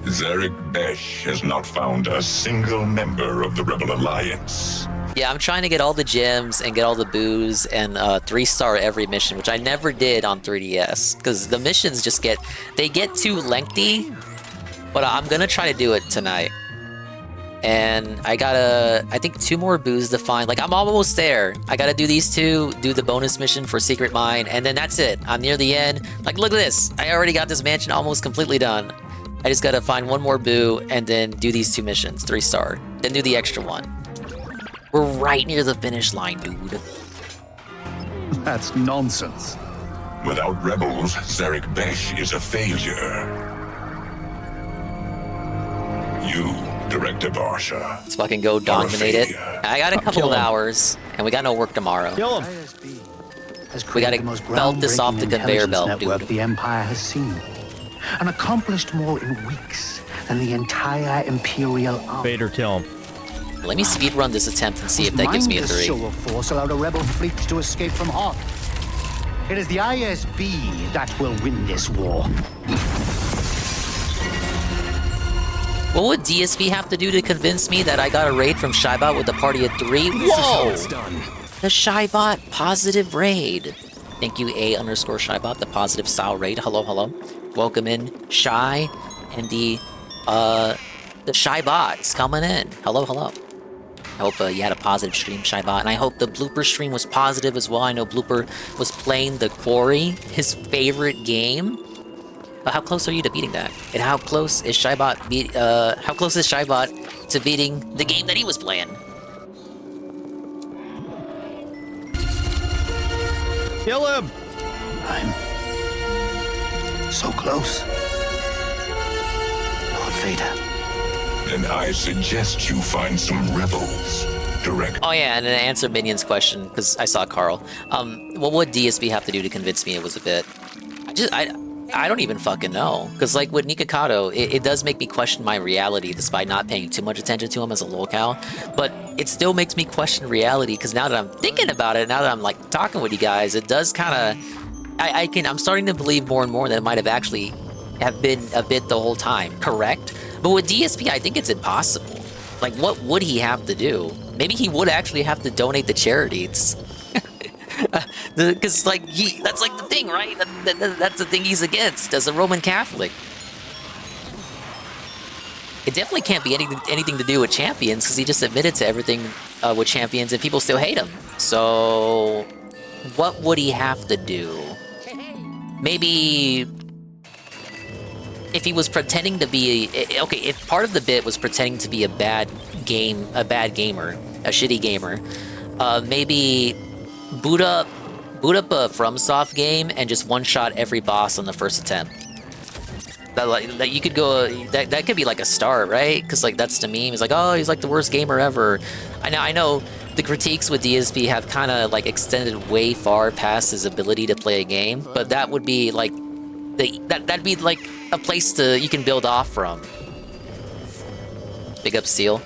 Zarek Besh has not found a single member of the Rebel Alliance. Yeah, I'm trying to get all the gems and get all the booze and 3-star every mission, which I never did on 3DS. Because the missions just get too lengthy. But I'm gonna try to do it tonight. And I think 2 more booze to find. Like, I'm almost there. I gotta do these 2, do the bonus mission for Secret Mine, and then that's it. I'm near the end. Like, look at this. I already got this mansion almost completely done. I just gotta find 1 more boo, and then do these 2 missions, 3-star. Then do the extra one. We're right near the finish line, dude. That's nonsense. Without rebels, Zarek Besh is a failure. You, Director Barsha. Let's fucking go dominate it. I got a couple of hours, and we got no work tomorrow. Kill him. We gotta belt this off the conveyor belt, dude. The Empire has seen, and accomplished more in weeks than the entire Imperial army. Vader, kill him. Let me speedrun this attempt and see if that gives me a 3. Show of force allowed a rebel fleet to escape from Hoth. It is the ISB that will win this war. What would DSP have to do to convince me that I got a raid from Shybot with a party of 3? Whoa! The Shybot positive raid. Thank you, A_Shybot, the positive style raid. Hello, hello. Welcome in, Shy, and the Shybots coming in. Hello, hello. I hope you had a positive stream, Shybot, and I hope the Blooper stream was positive as well. I know Blooper was playing The Quarry, his favorite game. How close are you to beating that? And how close is Shybot to beating the game that he was playing? Kill him! I'm so close. Lord Vader. Then I suggest you find some rebels. Direct. Oh yeah, and to answer Minion's question, because I saw Carl. What would DSP have to do to convince me it was a bit? I don't even fucking know. Because like with Nikocado, it does make me question my reality despite not paying too much attention to him as a locale. But it still makes me question reality because now that I'm thinking about it, now that I'm like talking with you guys, it does kind of... I'm starting to believe more and more that it might have actually have been a bit the whole time, correct? But with DSP, I think it's impossible. Like, what would he have to do? Maybe he would actually have to donate to charities. Because, like, that's like the thing, right? That's the thing he's against as a Roman Catholic. It definitely can't be anything to do with Champions, because he just admitted to everything with Champions, and people still hate him. So, what would he have to do? Maybe... if he was pretending to be okay, if part of the bit was pretending to be a bad gamer, a shitty gamer, maybe boot up a FromSoft game and just one-shot every boss on the first attempt. That you could go, that could be like a start, right? Because like that's the meme. It's like, oh, he's like the worst gamer ever. I know the critiques with DSP have kind of like extended way far past his ability to play a game, but that would be like that'd be like a place you can build off from. Big up, Seal.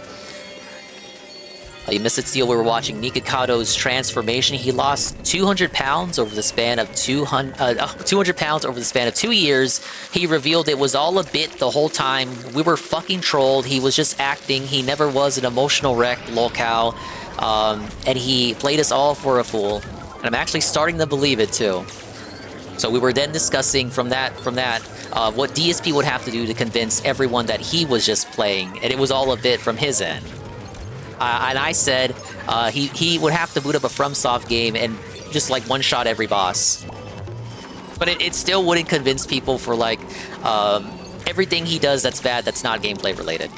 You missed it, Seal. We were watching Nikocato's transformation. He lost 200 pounds over the span of 200 pounds over the span of 2 years. He revealed it was all a bit the whole time. We were fucking trolled. He was just acting. He never was an emotional wreck, lolcow. And he played us all for a fool. And I'm actually starting to believe it too. So we were then discussing from that what DSP would have to do to convince everyone that he was just playing, and it was all a bit from his end. And I said he would have to boot up a FromSoft game and just like one-shot every boss. But it still wouldn't convince people for like everything he does that's bad that's not gameplay related.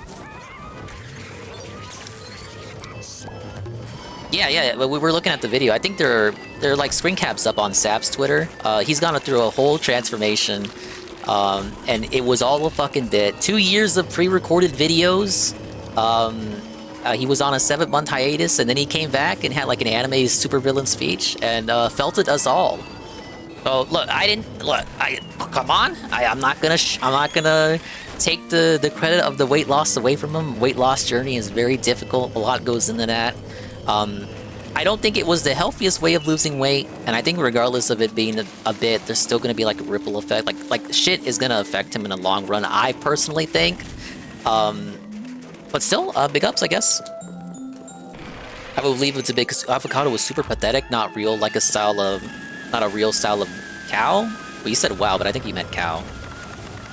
Yeah, we were looking at the video. I think there are like screen caps up on Sap's Twitter. He's gone through a whole transformation, and it was all a fucking bit. 2 years of pre-recorded videos. He was on a 7-month hiatus, and then he came back and had like an anime supervillain speech, and felted us all. So look, come on. I'm not gonna take the credit of the weight loss away from him. Weight loss journey is very difficult. A lot goes into that. I don't think it was the healthiest way of losing weight, and I think regardless of it being a bit, there's still gonna be like a ripple effect. Like shit is gonna affect him in the long run. I personally think. But still, big ups, I guess. I believe it's a big... Avocado was super pathetic, not real, like a style of... Not a real style of cow? Well, you said wow, but I think you meant cow.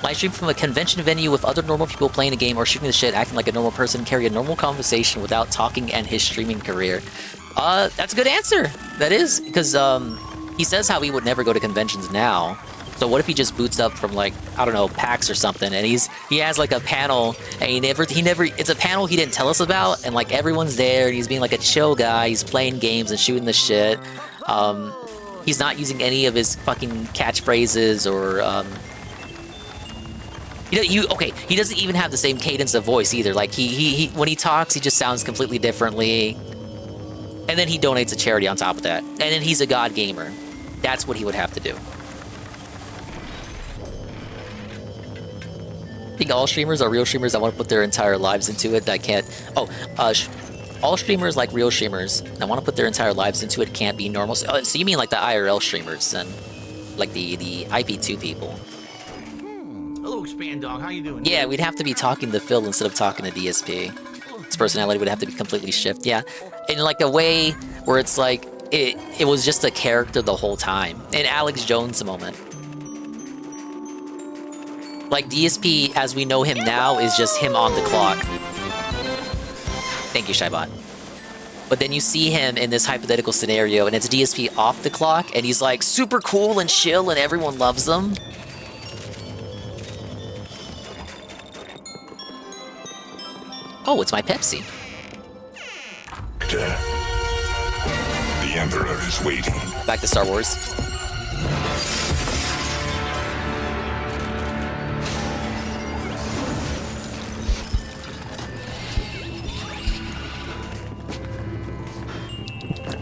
Live stream from a convention venue with other normal people playing a game or shooting the shit, acting like a normal person, carry a normal conversation without talking, and his streaming career. That's a good answer. That is, because he says how he would never go to conventions now. So what if he just boots up from like, I don't know, PAX or something, and he has like a panel, and he never, it's a panel he didn't tell us about, and like everyone's there, and he's being like a chill guy, he's playing games and shooting the shit. He's not using any of his fucking catchphrases or, okay, he doesn't even have the same cadence of voice either. Like he when he talks, he just sounds completely differently. And then he donates a charity on top of that. And then he's a god gamer. That's what he would have to do. I think all streamers are real streamers that want to put their entire lives into it. That can't... all streamers, like real streamers, that want to put their entire lives into it can't be normal. So you mean like the IRL streamers and like the IP2 people? Hello, Expand Dog. How you doing? Yeah, we'd have to be talking to Phil instead of talking to DSP. His personality would have to be completely shifted. Yeah, in like a way where it's like it was just a character the whole time. An Alex Jones moment. Like, DSP, as we know him now, is just him on the clock. Thank you, Shaibot. But then you see him in this hypothetical scenario, and it's DSP off the clock, and he's, like, super cool and chill, and everyone loves him. Oh, it's my Pepsi. The Emperor is waiting. Back to Star Wars.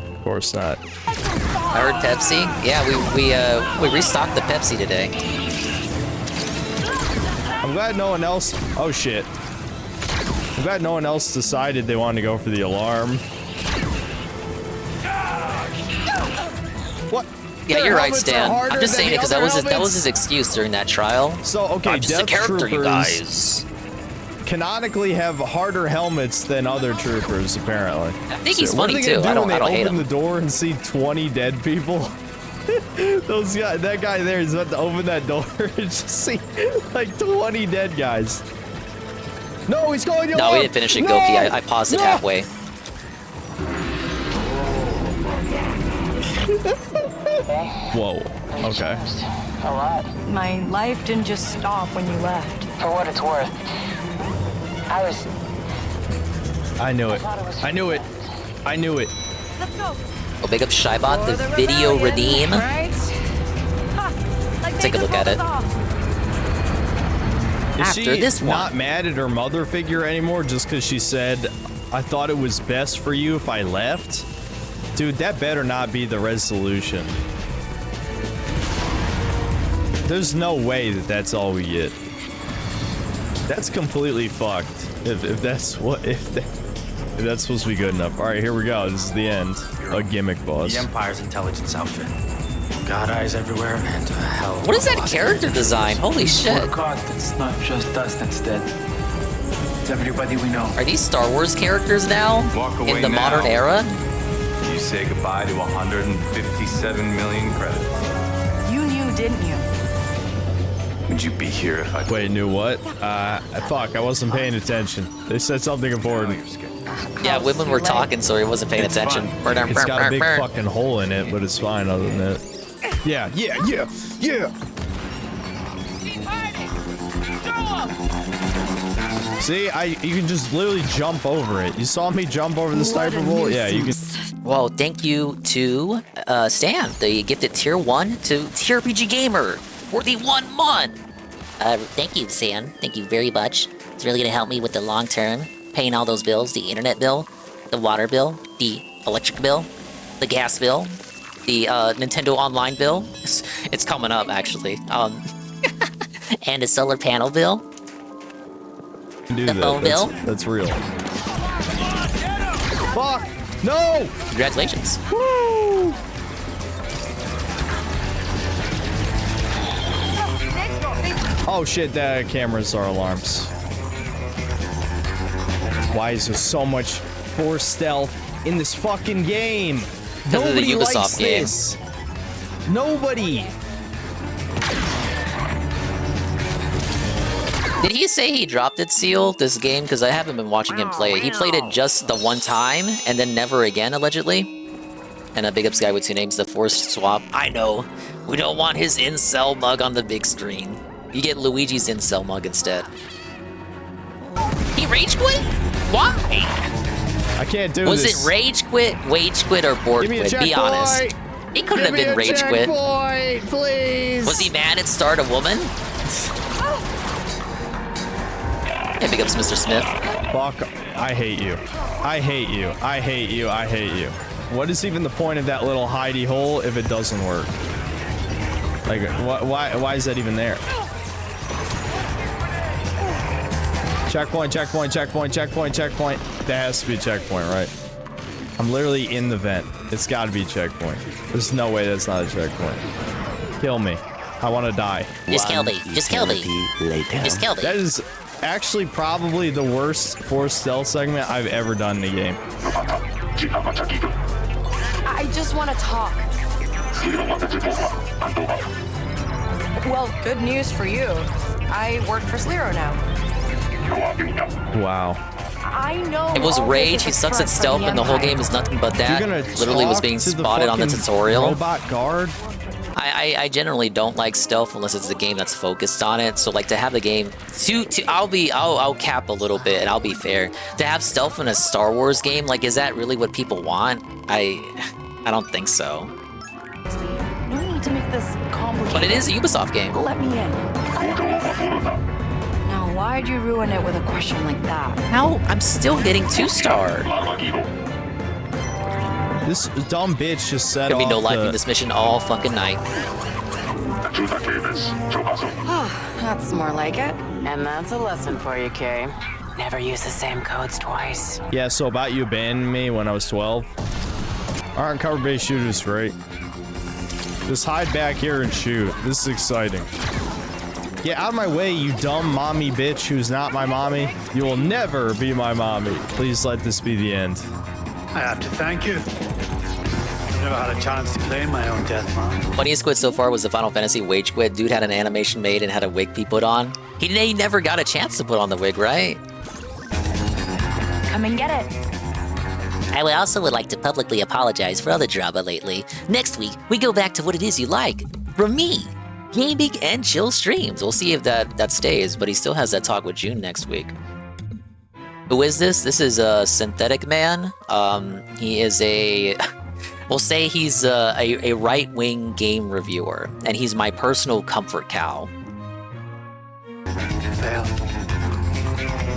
Of course not. I heard Pepsi. Yeah, we restocked the Pepsi today. I'm glad no one else... Oh, shit. I'm glad no one else decided they wanted to go for the alarm. What? Yeah, you're right, Stan. I'm just saying it because that was his excuse during that trial. So, okay, I'm just a character, you guys. Canonically have harder helmets than other troopers, apparently. I think he's funny too. I don't hate him. When they open the door and see 20 dead people, that guy there is about to open that door and just see like 20 dead guys. No, he's going. No, we didn't finish it, Goki. I paused it halfway. Whoa. Okay. A lot. My life didn't just stop when you left. For what it's worth, I knew it. I knew it. I knew it. Let's go. Oh, big up Shaibot, the video redeem. Right? Take a look at it. Is she not mad at her mother figure anymore just because she said, I thought it was best for you if I left? Dude, that better not be the resolution. There's no way that that's all we get. That's completely fucked. If that's supposed to be good enough. All right, here we go. This is the end. A gimmick boss. The Empire's intelligence outfit. God eyes everywhere and hell. What is that character design? Holy shit. God, it's not just us that's dead. It's everybody we know. Are these Star Wars characters now? Walk away In the now. modern era? You say goodbye to 157 million credits. You knew, didn't you? Would you be here if I... Wait, knew what? Fuck, I wasn't paying attention. They said something important. Yeah, women were talking, so he wasn't paying attention. It's got a big fucking hole in it, but it's fine other than that. Yeah. See, you can just literally jump over it. You saw me jump over the sniper bolt? Yeah, you can. Well, thank you to Stan. They gifted tier 1 to TRPG Gamer for the 1 month. Thank you, Stan. Thank you very much. It's really gonna help me with the long term, paying all those bills, the internet bill, the water bill, the electric bill, the gas bill, the Nintendo Online bill. It's coming up, actually. And the solar panel bill. The phone bill. That's real. Fuck! No! Congratulations. Woo! Oh shit, that cameras are alarms. Why is there so much force stealth in this fucking game? Because of the Nobody Ubisoft likes game. this. Nobody. Did he say he dropped it, Seal, this game? Because I haven't been watching him play it. He played it just the one time, and then never again, allegedly. And a big up guy with 2 names, the forced swap. I know. We don't want his incel mug on the big screen. You get Luigi's incel mug instead. He rage quit? Why? I can't do Was this. it rage quit, wage quit, or board Give me a quit? Be honest. checkpoint. He couldn't have been rage quit. Please. Was he mad at Start a Woman? Yeah, big ups, Mr. Smith. Fuck, I hate you. I hate you. I hate you. I hate you. What is even the point of that little hidey hole if it doesn't work? Like, why is that even there? Checkpoint, checkpoint, checkpoint, checkpoint, checkpoint. That has to be a checkpoint, right? I'm literally in the vent. It's got to be a checkpoint. There's no way that's not a checkpoint. Kill me. I want to die. Just kill me. Just kill me. Just kill me. That is actually probably the worst forced stealth segment I've ever done in a game. I just want to talk. Well, good news for you. I work for Slero now. Wow. I know. It was all rage. this He is a sucks at front for stealth, the and the whole Empire. game is nothing but that. You're gonna Literally was talk being to the spotted on the fucking tutorial. Robot guard? I generally don't like stealth unless it's a game that's focused on it. So like to have the game I'll cap a little bit and I'll be fair. To have stealth in a Star Wars game, like is that really what people want? I don't think so. No need to make this complicated. But it is a Ubisoft game. Let me in. Now, why'd you ruin it with a question like that? How? I'm still getting 2-star. This dumb bitch just set Gonna be off no life the... in this mission all fucking night. That's more like it. And that's a lesson for you, Kay. Never use the same codes twice. Yeah, so about you abandoning me when I was 12. Alright, cover-based shooters, great. Just hide back here and shoot. This is exciting. Get out of my way, you dumb mommy bitch who's not my mommy. You will never be my mommy. Please let this be the end. I have to thank you. Never had a chance to claim my own death, man. Funniest quit so far was the Final Fantasy wage quit. Dude had an animation made and had a wig be put on. He never got a chance to put on the wig, right? Come and get it. I would like to publicly apologize for all the drama lately. Next week, we go back to what it is you like. From me, gaming and chill streams. We'll see if that stays, but he still has that talk with June next week. Who is this? This is a synthetic man. He is we'll say he's a right-wing game reviewer, and he's my personal comfort cow. Fail.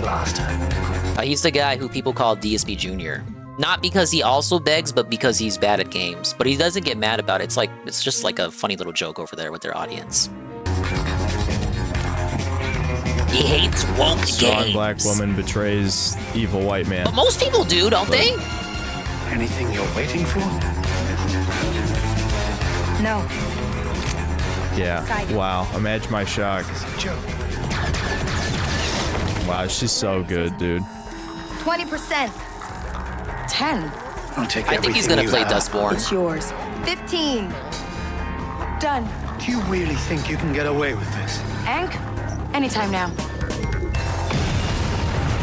Last time. He's the guy who people call DSP Jr. Not because he also begs, but because he's bad at games. But he doesn't get mad about it. It's just like a funny little joke over there with their audience. He hates woke Strong games. black woman betrays evil white man. But most people do, don't they? Anything you're waiting for? No. Yeah. Side. Wow. Imagine my shock. Wow, she's so good, dude. 20%. 10. I'll take I think he's gonna play Dustborn. It's yours. 15. Done. Do you really think you can get away with this? Ank? Anytime now.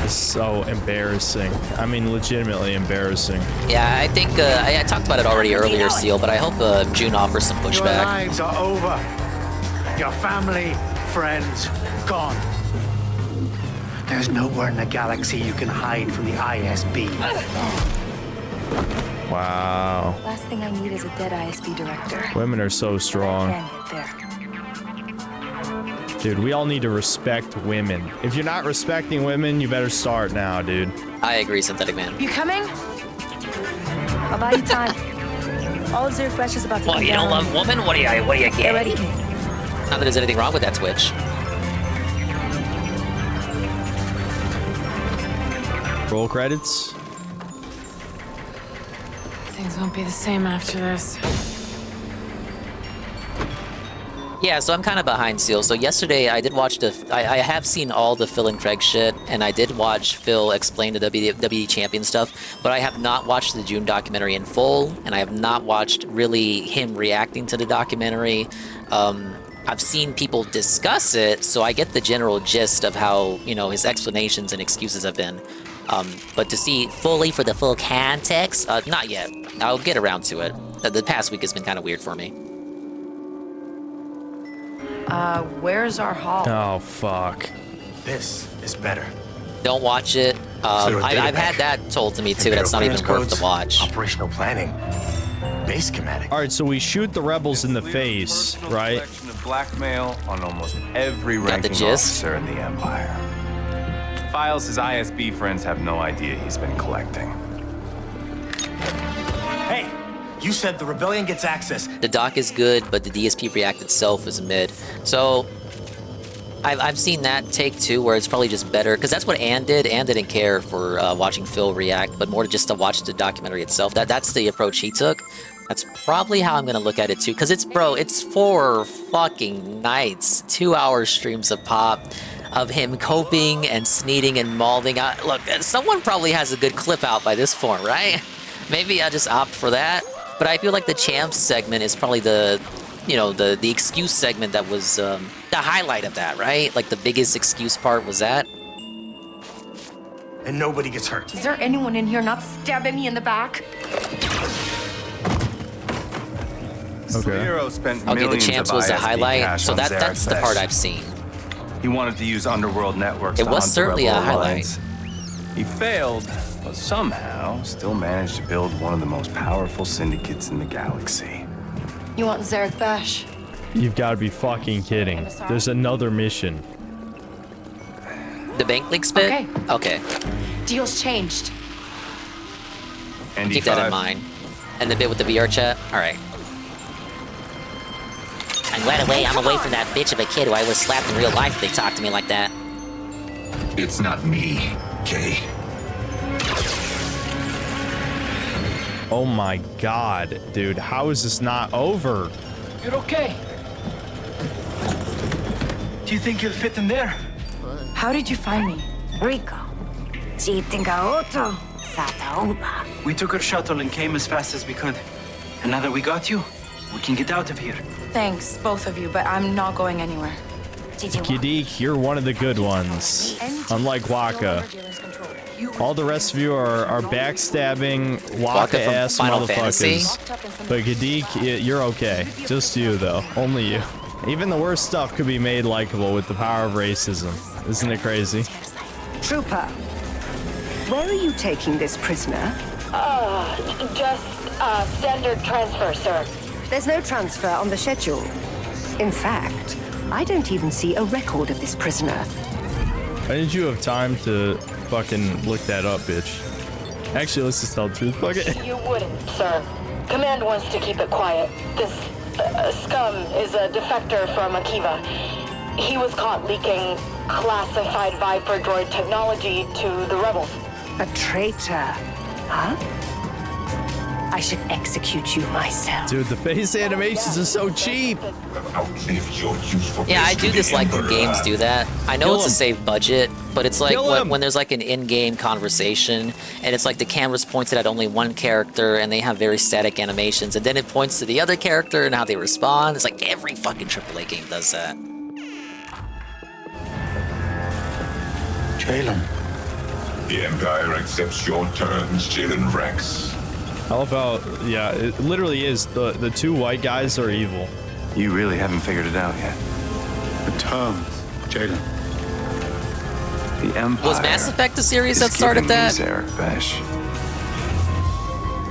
It's so embarrassing. I mean, legitimately embarrassing. Yeah, I think I talked about it already earlier, Seal, but I hope June offers some Your pushback. lives are over. Your family, friends, gone. There's nowhere in the galaxy you can hide from the ISB. Wow. Last thing I need is a dead ISB director. Women are so strong. Can't get there. Dude, we all need to respect women. If you're not respecting women, you better start now, dude. I agree, Synthetic Man. You coming? I'll buy you time. All of Zero Flesh is about to Well, come you down. don't love women? What do you Get get? ready. Not that there's anything wrong with that Twitch. Roll credits. Things won't be the same after this. Yeah, so I'm kind of behind Seal. So yesterday I did watch I have seen all the Phil and Craig shit, and I did watch Phil explain the WWE Champion stuff, but I have not watched the June documentary in full, and I have not watched really him reacting to the documentary. I've seen people discuss it, so I get the general gist of how, you know, his explanations and excuses have been. But to see fully for the full context, not yet. I'll get around to it. The past week has been kind of weird for me. Where's our hall? Oh, fuck. This is better. Don't watch it. I've had that told to me too. That's not even worth the watch. Operational planning. Base schematic. All right, so we shoot the rebels in the face, right? Of blackmail on almost every Got the ranking gist? officer in the Empire. Files his ISB friends have no idea he's been collecting. Hey, you said the rebellion gets access. The doc is good, but the DSP React itself is mid. So I've seen that take too, where it's probably just better, because that's what Ann did. Ann didn't care for watching Phil react, but more just to watch the documentary itself. That's the approach he took. That's probably how I'm gonna look at it too, because it's 4 fucking nights, 2-hour streams of pop, of him coping and sneating and malding. Look, someone probably has a good clip out by this point, right? Maybe I'll just opt for that. But I feel like the champs segment is probably the excuse segment that was the highlight of that, right? Like the biggest excuse part was that. And nobody gets hurt. Is there anyone in here not stabbing me in the back? Hero spent Okay, the millions champs of was the ISB highlight, cash so on that's the Zarek part Besh. I've seen. He wanted to use underworld networks. It to was hunt the certainly Rebel a highlight. Alliance. He failed, but somehow still managed to build one of the most powerful syndicates in the galaxy. You want Zarek Bash? You've got to be fucking kidding. There's another mission. The bank link spit? Okay. Okay. Deal's changed. And Keep that in mind. And the bit with the VR chat? Alright. I'm glad I'm away from that bitch of a kid who I was slapped in real life if they talk to me like that. It's not me, Kay. Oh my god, dude. How is this not over? You're okay. Do you think you'll fit in there? How did you find me? Rico. We took our shuttle and came as fast as we could. And now that we got you, we can get out of here. Thanks, both of you, but I'm not going anywhere. Kidik, you're one of the good ones. Unlike Waka. All the rest of you are backstabbing, Waka-ass Final Fantasy? motherfuckers. But Kidik, you're okay. Just you, though. Only you. Even the worst stuff could be made likable with the power of racism. Isn't it crazy? Trooper, where are you taking this prisoner? Just standard transfer, sir. There's no transfer on the schedule. In fact, I don't even see a record of this prisoner. Why did you have time to fucking look that up, bitch? Actually, let's just tell the truth. Fuck it. You wouldn't, sir. Command wants to keep it quiet. This scum is a defector from Akiva. He was caught leaking classified Viper droid technology to the rebels. A traitor, huh? I should execute you myself. Dude, the face animations are so cheap. Yeah, I do dislike when games do that. I know it's a safe budget, but it's like when there's like an in-game conversation, and it's like the camera's pointed at only one character, and they have very static animations, and then it points to the other character and how they respond. It's like every fucking AAA game does that. Jalen. The Empire accepts your terms, Jalen Rex. I love how, yeah, it literally is. The two white guys are evil. You really haven't figured it out yet. The terms, Jalen. The Empire. Was Mass Effect the series that started that? Eric Besh.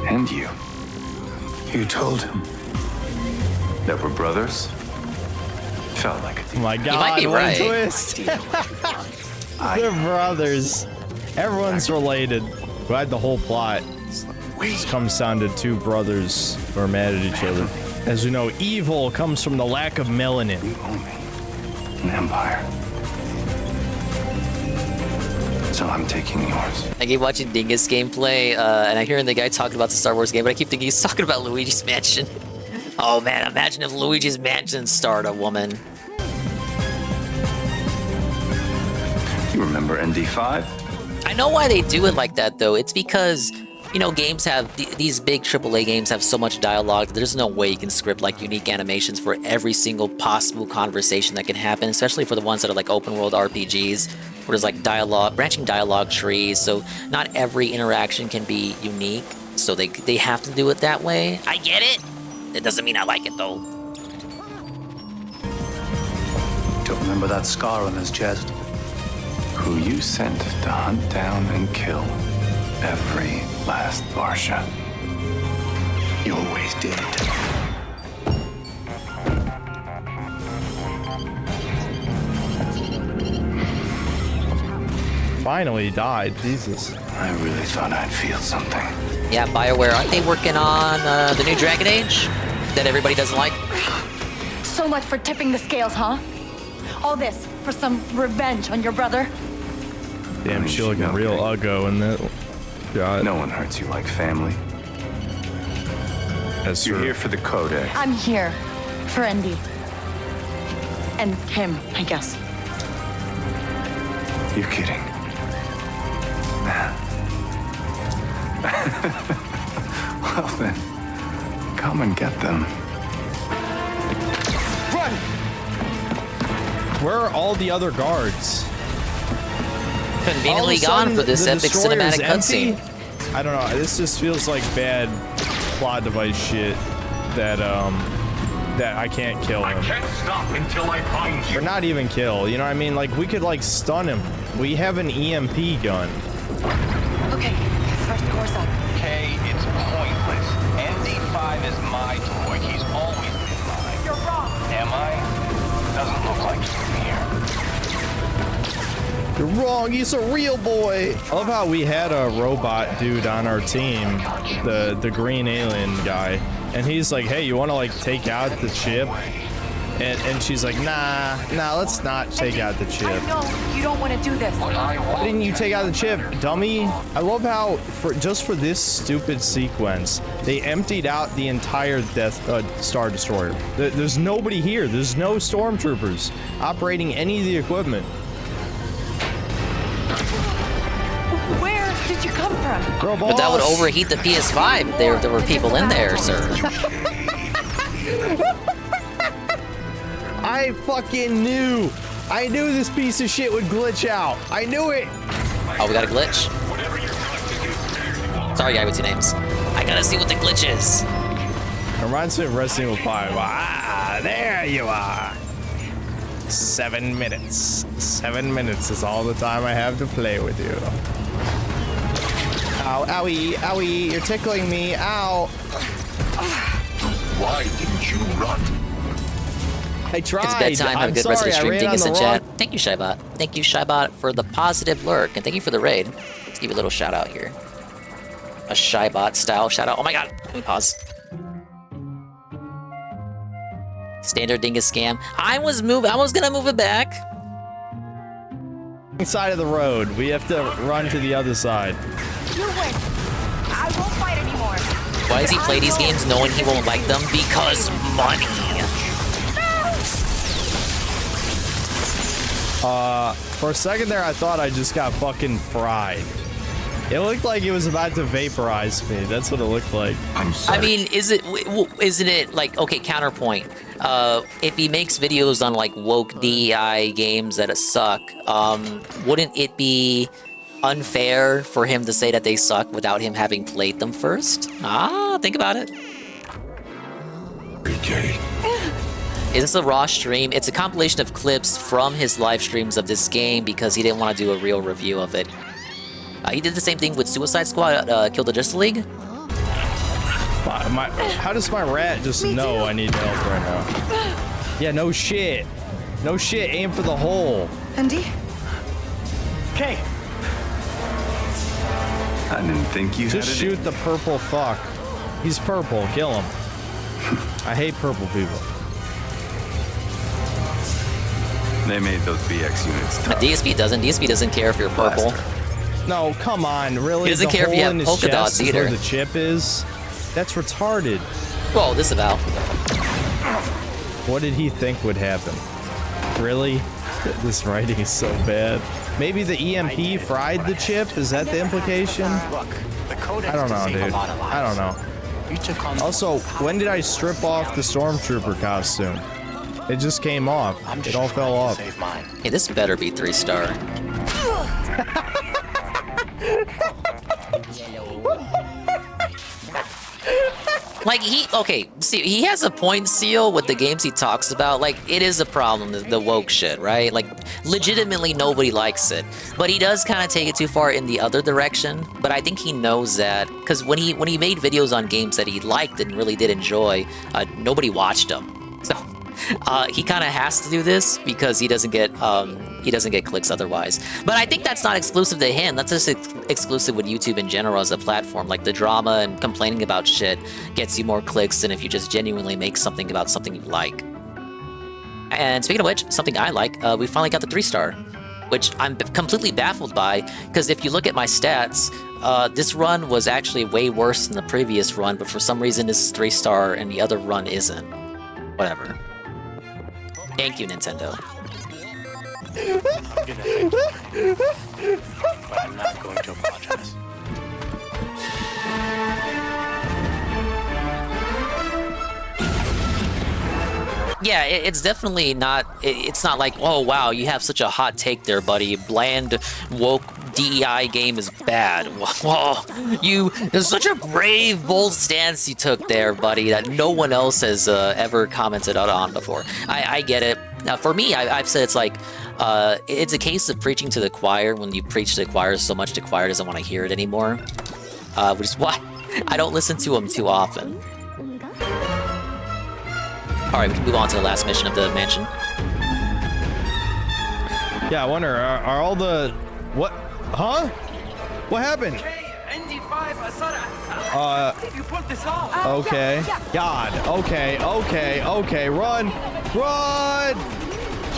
And you. You told him that we're brothers? Felt like it. Oh my God, you might be what right. a twist. They're brothers. Everyone's related. Glad the whole plot comes down to two brothers who are mad at each other. As you know, evil comes from the lack of melanin. You owe me an empire. So I'm taking yours. I keep watching Dingus gameplay, and I hear the guy talking about the Star Wars game, but I keep thinking he's talking about Luigi's Mansion. Oh man, imagine if Luigi's Mansion starred a woman. You remember ND5? I know why they do it like that, though. It's because, you know, games have, these big AAA games have so much dialogue that there's no way you can script, like, unique animations for every single possible conversation that can happen, especially for the ones that are, like, open-world RPGs, where there's, like, dialogue, branching dialogue trees, so not every interaction can be unique, so they have to do it that way. I get it! It doesn't mean I like it, though. Don't remember that scar on his chest. Who you sent to hunt down and kill every last Barsha. You always did. Finally died, Jesus. I really thought I'd feel something. Yeah, BioWare, aren't they working on the new Dragon Age that everybody doesn't like? So much for tipping the scales, huh? All this for some revenge on your brother? Damn, she looking real uggo in that. God. No one hurts you like family. You're here for the Codex. I'm here for Andy. And him, I guess. You're kidding. Well then, come and get them. Run! Where are all the other guards? Conveniently gone for this epic cinematic cutscene. I don't know. This just feels like bad plot device shit that that I can't kill him. I can't stop until I find you. Or not even kill. You know what I mean? Like we could like stun him. We have an EMP gun. Okay, first course up. Kay, it's pointless. ND5 is my toy. He's always been mine. You're wrong. Am I? Doesn't look like it from here. You're wrong, he's a real boy. I love how we had a robot dude on our team, the green alien guy, and he's like, hey, you want to like take out the chip? And she's like, nah, let's not take out the chip. I know you don't want to do this. Why didn't you take out the chip, dummy? I love how, just for this stupid sequence, they emptied out the entire Star Destroyer. There's nobody here. There's no stormtroopers operating any of the equipment. Where did you come from? Girl boss. But that would overheat the PS5 if there were people in there, sir. I fucking knew. I knew this piece of shit would glitch out. I knew it. Oh, we got a glitch? Sorry, guy with two names. I gotta see what the glitch is. It reminds me of Resident Evil 5. Ah, there you are. 7 minutes. 7 minutes is all the time I have to play with you. Ow, owie, owie, you're tickling me, ow. Why didn't you run? I tried. It's bedtime. Have a good rest of the stream. I ran Dingus on in the chat. Thank you, Shybot. Thank you, Shybot, for the positive lurk, and thank you for the raid. Let's give you a little shout out here. A Shybot style shout out. Oh my god. Let me pause. Standard dingus scam. I was gonna move it back. Side of the road. We have to run to the other side. You win. I won't fight anymore. Why does he play these games knowing he won't like them? Because money. For a second there, I thought I just got fucking fried. It looked like it was about to vaporize me. That's what it looked like. I mean, isn't it like, okay, counterpoint. If he makes videos on like woke DEI games that suck, wouldn't it be unfair for him to say that they suck without him having played them first? Think about it. Is this a raw stream? It's a compilation of clips from his live streams of this game because he didn't want to do a real review of it. He did the same thing with Suicide Squad, Kill the Justice League. How does my rat just know I need help right now? Yeah, no shit. No shit, aim for the hole. Andy? Okay. I didn't think you just had shoot the purple fuck. He's purple, kill him. I hate purple people. They made those BX units tough. DSP doesn't care if you're purple. No, come on, really? He doesn't care if you have polka dots either. Where the chip is? That's retarded. Well, disavow. What did he think would happen? Really? This writing is so bad. Maybe the EMP fried the chip? Is that the implication? I don't know, dude. I don't know. Also, when did I strip off the Stormtrooper costume? It just came off. It all fell off. Hey, this better be 3-star. Like, he has a point, Seal, with the games he talks about. Like, it is a problem, the woke shit, right? Like, legitimately nobody likes it. But he does kind of take it too far in the other direction. But I think he knows that, because when he made videos on games that he liked and really did enjoy, nobody watched them. So, he kind of has to do this because he doesn't get clicks otherwise. But I think that's not exclusive to him. That's just exclusive with YouTube in general as a platform. Like, the drama and complaining about shit gets you more clicks than if you just genuinely make something about something you like. And speaking of which, something I like, we finally got the 3-star, which I'm completely baffled by, because if you look at my stats, this run was actually way worse than the previous run, but for some reason this is 3-star and the other run isn't. Whatever. Thank you, Nintendo. I'm gonna thank you, but I'm not going to apologize. Yeah, it's definitely not. It's not like, oh wow, you have such a hot take there, buddy. Bland, woke DEI game is bad. Whoa, there's such a brave, bold stance you took there, buddy, that no one else has ever commented out on before. I get it. Now, for me, I've said it's like, it's a case of preaching to the choir. When you preach to the choir so much, the choir doesn't want to hear it anymore. Which is why I don't listen to them too often. Alright, we can move on to the last mission of the mansion. Yeah, I wonder, are all the... What? Huh? What happened? You put this off. Okay. God. Okay. Run!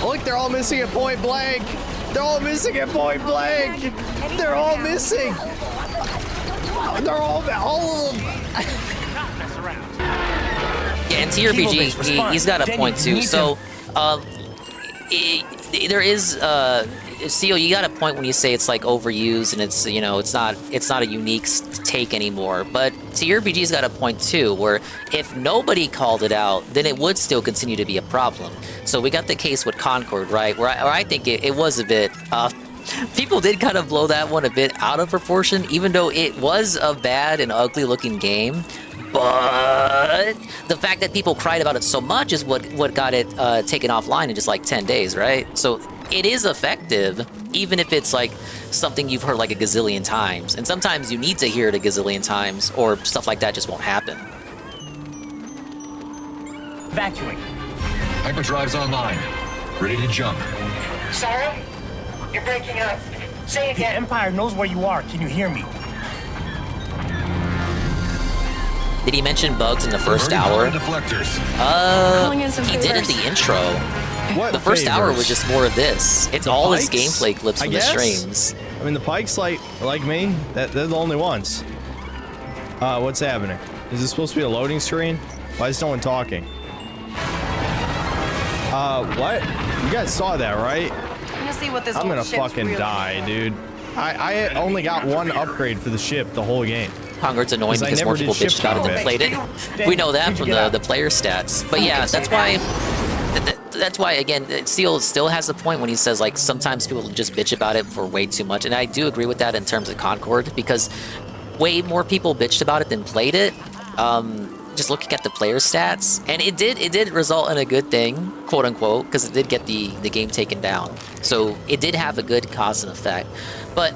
Look, they're all missing at point blank. They're all missing. They're all missing. They're all of them. Yeah, and TRPG, he's got a point too. So, there is, Seal, you got a point when you say it's like overused and it's, you know, it's not a unique take anymore. But TRPG's got a point too, where if nobody called it out, then it would still continue to be a problem. So we got the case with Concord, right? Where I think it was a bit, people did kind of blow that one a bit out of proportion, even though it was a bad and ugly looking game. But the fact that people cried about it so much is what got it taken offline in just like 10 days, right? So it is effective, even if it's like something you've heard like a gazillion times. And sometimes you need to hear it a gazillion times, or stuff like that just won't happen. Evacuate. Hyperdrive's online. Ready to jump. Sarah? You're breaking up. Say it again. The Empire knows where you are. Can you hear me? Did he mention bugs in the first hour? Calling in some He did in favors. the intro. What The first hour favors? was just more of this. It's all his Pikes? gameplay clips I from the guess? streams. I mean, the Pikes, like me, they're the only ones. What's happening? Is this supposed to be a loading screen? Why is no one talking? What? You guys saw that, right? I'm gonna see what this I'm whole gonna ship's fucking really die, dude. I only got one upgrade for the ship the whole game. Conquered's annoying 'Cause I because never more people did ship bitched about it than combat. played it. We know that from the player stats. But yeah, that's why. That's why, again, Seal still has a point when he says, like, sometimes people just bitch about it for way too much. And I do agree with that in terms of Concord, because way more people bitched about it than played it. Just looking at the player stats, and it did result in a good thing, quote unquote, because it did get the game taken down. So it did have a good cause and effect. But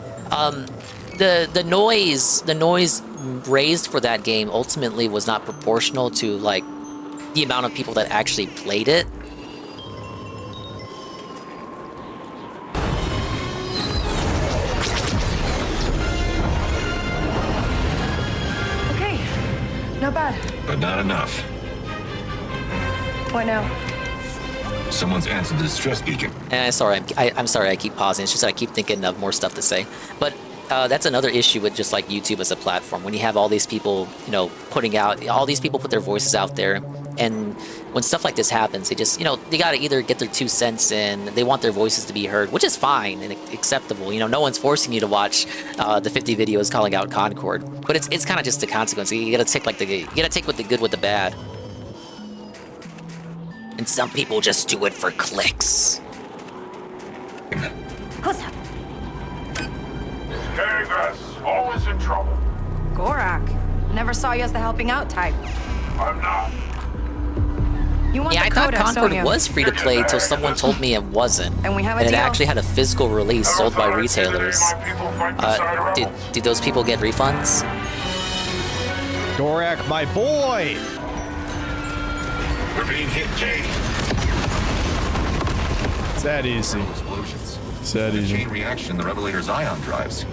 the noise raised for that game ultimately was not proportional to, like, the amount of people that actually played it. Okay, not bad. But not enough. What now? Someone's answered the distress beacon. And I'm sorry I keep pausing. It's just that I keep thinking of more stuff to say. But that's another issue with just like YouTube as a platform. When you have all these people, you know, putting out, all these people put their voices out there, and when stuff like this happens, they just, you know, they gotta either get their 2 cents in. They want their voices to be heard, which is fine and acceptable. You know, no one's forcing you to watch the 50 videos calling out Concord. But it's kind of just the consequence. You gotta take with the good with the bad. And some people just do it for clicks. Vegas, always in trouble. Gorak. Never saw you as the helping out type. I'm not. You want Yeah, the I thought codex, Concord don't you? was free to play till someone told me it wasn't. And we have a and it deal. actually had a physical release sold by retailers. Did those people get refunds? Gorak, my boy! We're being hit, Jay. It's that easy. Explosions. It's that easy. Chain reaction, the Revelator's ion drives.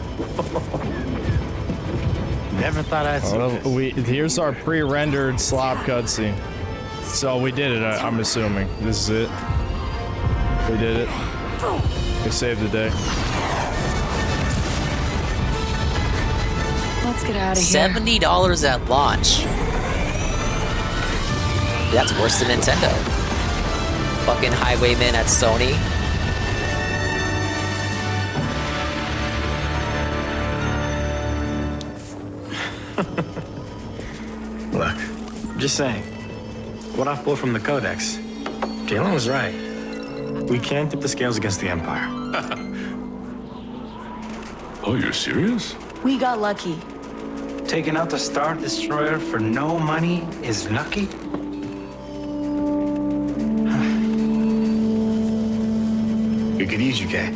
Never thought I'd see this. Here's our pre-rendered slop cutscene. So we did it, I'm assuming. This is it. We did it. We saved the day. Let's get out of here. $70 at launch. That's worse than Nintendo. Fucking highwaymen at Sony. Look, just saying. What I've pulled from the Codex, Jalen was right. We can't tip the scales against the Empire. Oh, you're serious? We got lucky. Taking out the Star Destroyer for no money is lucky? We could use you, Kay.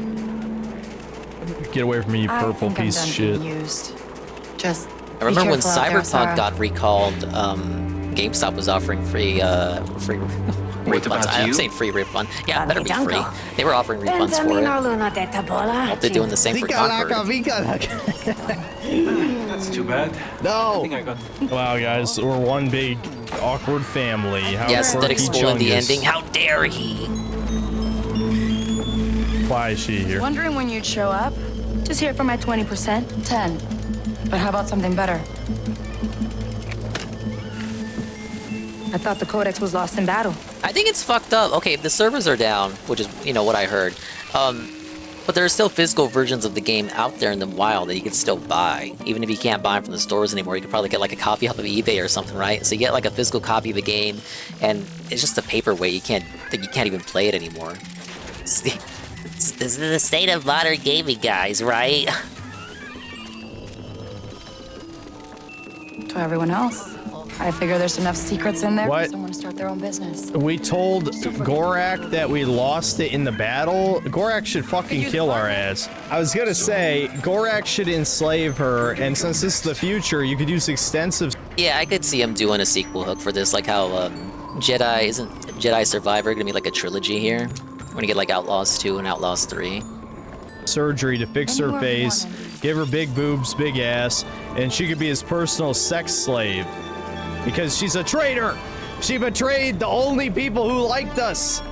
Get away from me, you purple piece of shit. Used. Just. I remember when careful out there, Cyberpunk Sarah. got recalled, GameStop was offering free refunds. I'm saying free refund. Yeah, it better be free. They were offering refunds for it. I hope they're doing the same for Concord. That's too bad. No! I think I got... Wow, guys, we're one big awkward family. How Yes, quirky aesthetic spoiling the Chungus. ending. How dare he? Why is she here? Wondering when you'd show up? Just here for my 20%. 10. But how about something better? I thought the Codex was lost in battle. I think it's fucked up. Okay, if the servers are down, which is, you know, what I heard, but there are still physical versions of the game out there in the wild that you can still buy. Even if you can't buy them from the stores anymore, you could probably get like a copy off of eBay or something, right? So you get like a physical copy of the game, and it's just a paperweight. You can't even play it anymore. This is the state of modern gaming, guys, right? To everyone else. I figure there's enough secrets in there What? for someone to start their own business. We told Gorak that we lost it in the battle. Gorak should fucking kill our ass. I was gonna say, Gorak should enslave her, and since this is the future, you could use extensive... Yeah, I could see him doing a sequel hook for this, like how isn't Jedi Survivor gonna be like a trilogy here? We're gonna get like Outlaws 2 and Outlaws 3. surgery to fix her face, give her big boobs, big ass, and she could be his personal sex slave. Because she's a traitor. She betrayed the only people who liked us.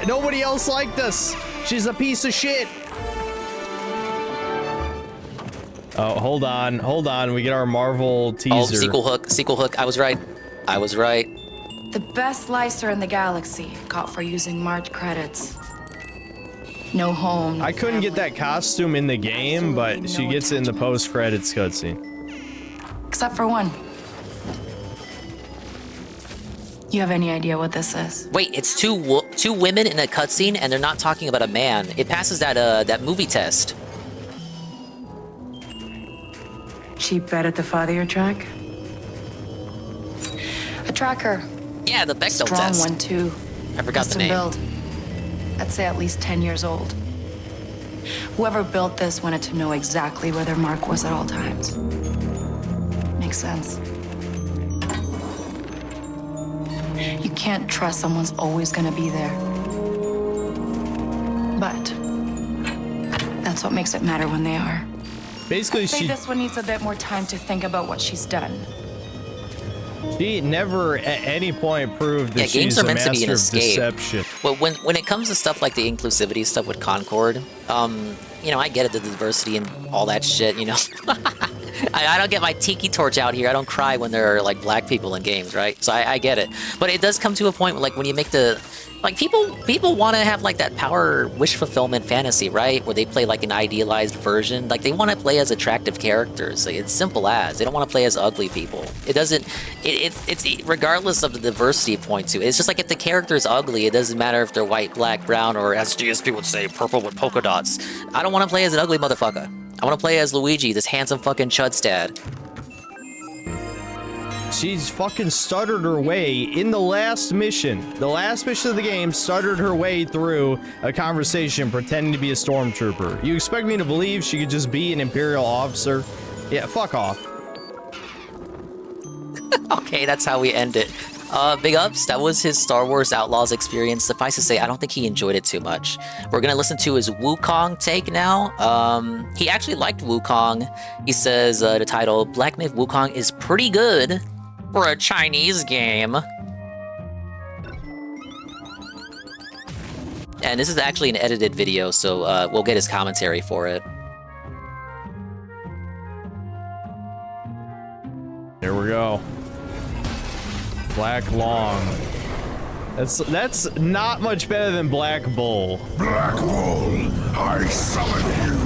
Nobody else liked us. She's a piece of shit. Oh, hold on. Hold on. We get our Marvel teaser. Oh, sequel hook. Sequel hook. I was right. I was right. The best licer in the galaxy, caught for using March credits. No home. No I couldn't get that costume in the game, but she gets it in the post-credits cutscene. Except for one. You have any idea what this is? Wait, it's two women in a cutscene, and they're not talking about a man. It passes that movie test. Cheap bet at the father track? A tracker. Yeah, the Bechdel Strong test. one too. I forgot the Custom name. build. I'd say at least 10 years old. Whoever built this wanted to know exactly where their mark was at all times. Makes sense. You can't trust someone's always gonna be there. But that's what makes it matter when they are. Basically, I'd say this one needs a bit more time to think about what she's done. She never at any point proved that Yeah, games she's are a meant to be master an of escape. deception. Well, when it comes to stuff like the inclusivity stuff with Concord, you know, I get it, the diversity and all that shit, you know. I don't get my tiki torch out here. I don't cry when there are, like, black people in games, right? So I get it. But it does come to a point, like, when you make the... Like, people want to have, like, that power wish fulfillment fantasy, right? Where they play, like, an idealized version. Like, they want to play as attractive characters. Like, it's simple as. They don't want to play as ugly people. It doesn't... It's regardless of the diversity point to it. It's just like, if the character is ugly, it doesn't matter if they're white, black, brown, or as GSP would say, purple with polka dots. I don't want to play as an ugly motherfucker. I want to play as Luigi, this handsome fucking chudstad. She's fucking stuttered her way in the last mission. The last mission of the game stuttered her way through a conversation pretending to be a stormtrooper. You expect me to believe she could just be an Imperial officer? Yeah, fuck off. Okay, that's how we end it. Big ups, that was his Star Wars Outlaws experience. Suffice to say, I don't think he enjoyed it too much. We're gonna listen to his Wukong take now. He actually liked Wukong. He says the title, Black Myth Wukong, is pretty good for a Chinese game. And this is actually an edited video, so we'll get his commentary for it. There we go. Black Long. That's not much better than Black Bull. Black Bull, I summon you.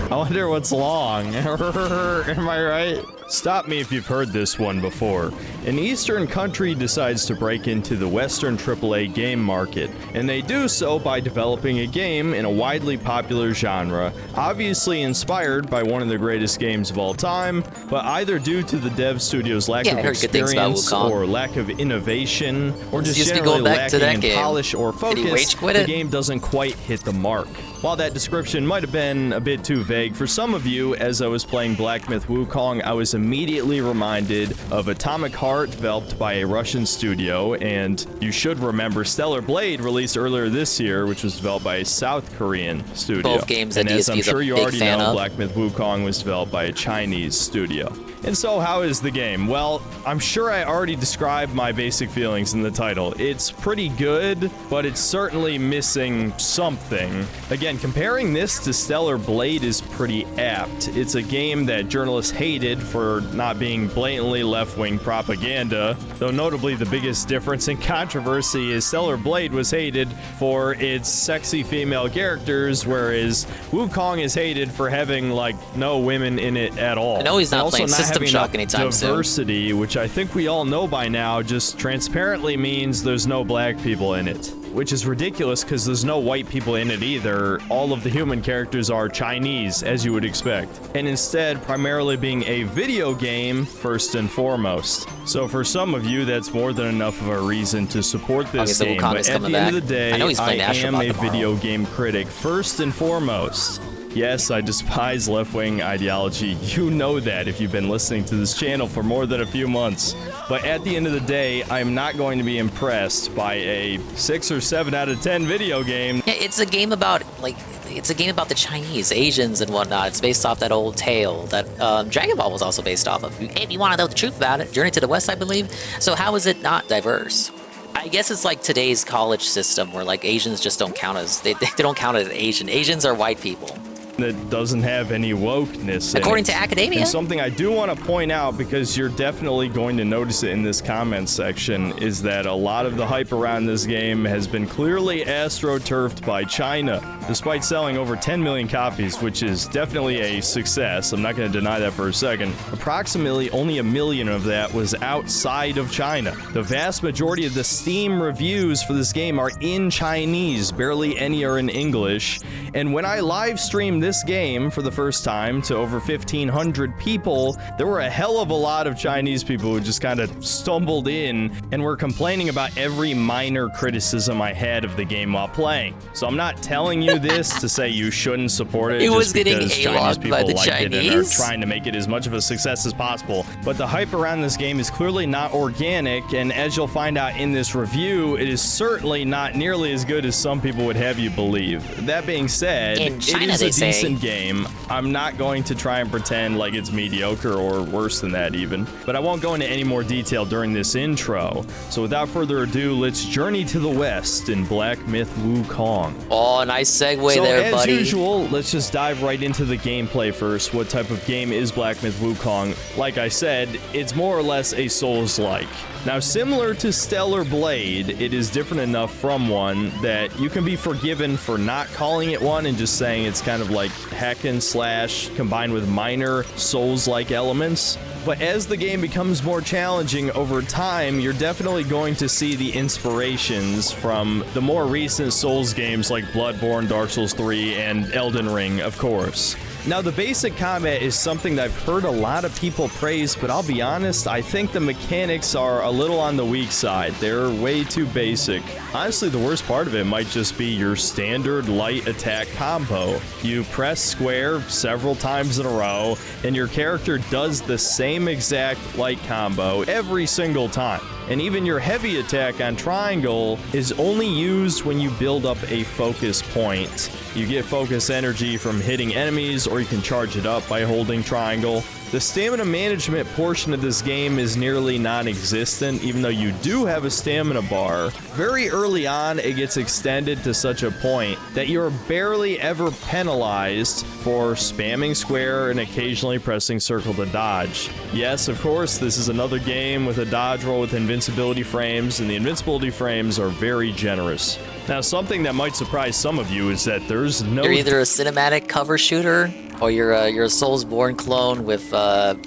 I wonder what's long. Am I right? Stop me if you've heard this one before. An Eastern country decides to break into the Western AAA game market, and they do so by developing a game in a widely popular genre, obviously inspired by one of the greatest games of all time, but either due to the dev studio's lack of experience or lack of innovation, or just generally lacking in polish or focus, the game doesn't quite hit the mark. While that description might have been a bit too vague for some of you, as I was playing Black Myth Wukong, I was immediately reminded of Atomic Heart, developed by a Russian studio, and you should remember Stellar Blade, released earlier this year, which was developed by a South Korean studio. Both games and that as DSP I'm is a sure you big already fan know, of. Black Myth Wukong was developed by a Chinese studio. And so, how is the game? Well, I'm sure I already described my basic feelings in the title. It's pretty good, but it's certainly missing something. Again, comparing this to Stellar Blade is pretty apt. It's a game that journalists hated for not being blatantly left-wing propaganda, though notably the biggest difference in controversy is Stellar Blade was hated for its sexy female characters, whereas Wukong is hated for having, like, no women in it at all. I know he's not Also playing not System having Shock enough anytime soon. diversity, which I think we all know by now, just transparently means there's no black people in it. Which is ridiculous because there's no white people in it either. All of the human characters are Chinese, as you would expect. And instead, primarily being a video game first and foremost. So for some of you, that's more than enough of a reason to support this game. But at the end of the day, I am a video game critic first and foremost. Yes, I despise left-wing ideology. You know that if you've been listening to this channel for more than a few months. But at the end of the day, I'm not going to be impressed by a 6 or 7 out of 10 video game. Yeah, it's a game about, like, it's a game about the Chinese, Asians, and whatnot. It's based off that old tale that Dragon Ball was also based off of. If you want to know the truth about it, Journey to the West, I believe. So how is it not diverse? I guess it's like today's college system where, like, Asians just don't count as, they don't count as Asian. Asians are white people. That doesn't have any wokeness in according it. to academia. And something I do want to point out, because you're definitely going to notice it in this comment section, is that a lot of the hype around this game has been clearly astroturfed by China. Despite selling over 10 million copies, which is definitely a success, I'm not going to deny that for a second, approximately only 1 million of that was outside of China. The vast majority of the Steam reviews for this game are in Chinese, barely any are in English, and when I live streamed this game for the first time to over 1,500 people, there were a hell of a lot of Chinese people who just kind of stumbled in and were complaining about every minor criticism I had of the game while playing. So I'm not telling you this to say you shouldn't support it. It was just getting because Chinese A-logged people by the like it and are Chinese? trying to make it as much of a success as possible. But the hype around this game is clearly not organic, and as you'll find out in this review, it is certainly not nearly as good as some people would have you believe. That being said, in China, it is a they decent game. I'm not going to try and pretend like it's mediocre or worse than that even, but I won't go into any more detail during this intro. So without further ado, let's journey to the west in Black Myth Wukong. Oh, nice segue there, buddy. As usual, let's just dive right into the gameplay first. What type of game is Black Myth Wukong? Like I said, it's more or less a Souls-like. Now, similar to Stellar Blade, it is different enough from one that you can be forgiven for not calling it one and just saying it's kind of like hack and slash combined with minor Souls-like elements. But as the game becomes more challenging over time, you're definitely going to see the inspirations from the more recent Souls games like Bloodborne, Dark Souls 3, and Elden Ring, of course. Now, the basic combat is something that I've heard a lot of people praise, but I'll be honest, I think the mechanics are a little on the weak side. They're way too basic. Honestly, the worst part of it might just be your standard light attack combo. You press square several times in a row, and your character does the same exact light combo every single time. And even your heavy attack on triangle is only used when you build up a focus point. You get focus energy from hitting enemies, or you can charge it up by holding triangle. The stamina management portion of this game is nearly non-existent, even though you do have a stamina bar. Very early on, it gets extended to such a point that you're barely ever penalized for spamming square and occasionally pressing circle to dodge. Yes, of course, this is another game with a dodge roll with invincibility frames, and the invincibility frames are very generous. Now, something that might surprise some of you is that there's no... You're either a cinematic cover shooter, or you're a Soulsborne clone with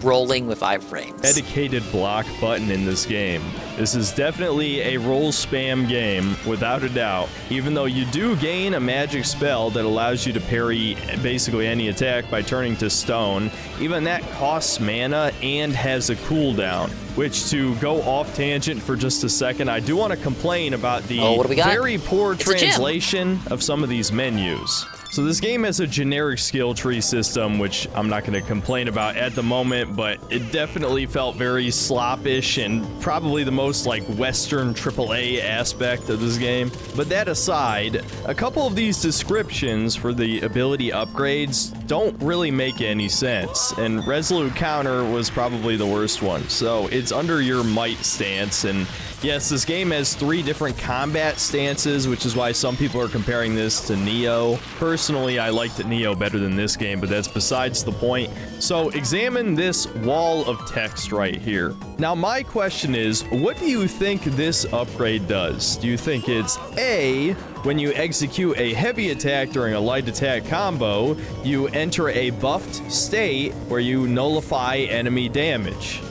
rolling with iframes. Dedicated block button in this game. This is definitely a roll spam game, without a doubt. Even though you do gain a magic spell that allows you to parry basically any attack by turning to stone, even that costs mana and has a cooldown. Which, to go off tangent for just a second, I do want to complain about the very poor translation of some of these menus. So this game has a generic skill tree system, which I'm not going to complain about at the moment, but it definitely felt very sloppish and probably the most like Western AAA aspect of this game. But that aside, a couple of these descriptions for the ability upgrades don't really make any sense, and Resolute Counter was probably the worst one. So it's under your might stance, and yes, this game has 3 different combat stances, which is why some people are comparing this to Nioh. Personally, I liked Nioh better than this game, but that's besides the point. So examine this wall of text right here. Now, my question is, what do you think this upgrade does? Do you think it's A, when you execute a heavy attack during a light attack combo, you enter a buffed state where you nullify enemy damage?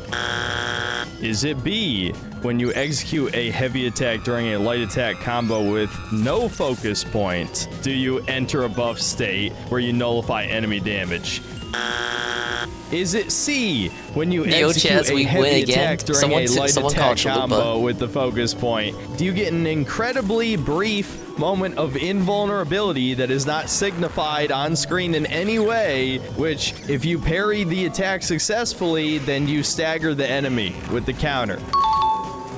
Is it B, when you execute a heavy attack during a light attack combo with no focus point, do you enter a buff state where you nullify enemy damage? Is it C, when you Neo execute Chaz, a we heavy win again. attack during a light Someone attack called Chalupa. combo with the focus point? Do you get an incredibly brief moment of invulnerability that is not signified on screen in any way, which, if you parry the attack successfully, then you stagger the enemy with the counter?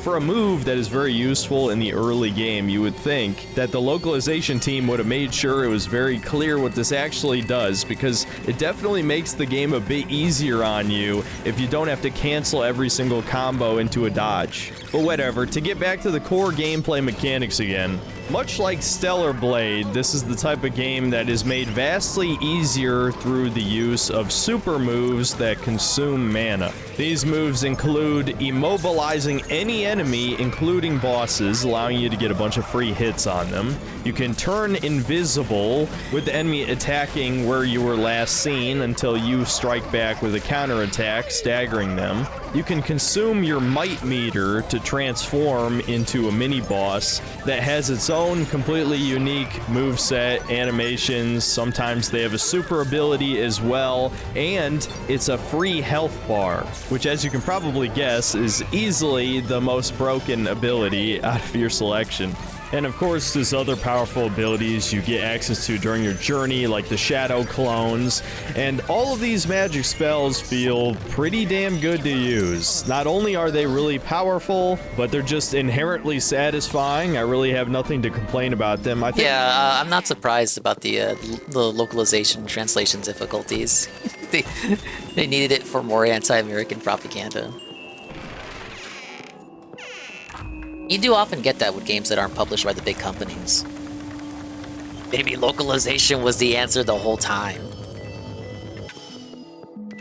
For a move that is very useful in the early game, you would think that the localization team would have made sure it was very clear what this actually does, because it definitely makes the game a bit easier on you if you don't have to cancel every single combo into a dodge. But whatever, to get back to the core gameplay mechanics again, much like Stellar Blade, this is the type of game that is made vastly easier through the use of super moves that consume mana. These moves include immobilizing any enemy, including bosses, allowing you to get a bunch of free hits on them. You can turn invisible with the enemy attacking where you were last seen until you strike back with a counterattack, staggering them. You can consume your might meter to transform into a mini-boss that has its own completely unique moveset, animations, sometimes they have a super ability as well, and it's a free health bar, which, as you can probably guess, is easily the most broken ability out of your selection. And of course, there's other powerful abilities you get access to during your journey, like the Shadow Clones, and all of these magic spells feel pretty damn good to use. Not only are they really powerful, but they're just inherently satisfying. I really have nothing to complain about them. I think I'm not surprised about the localization translation difficulties. they needed it for more anti-American propaganda. You do often get that with games that aren't published by the big companies. Maybe localization was the answer the whole time.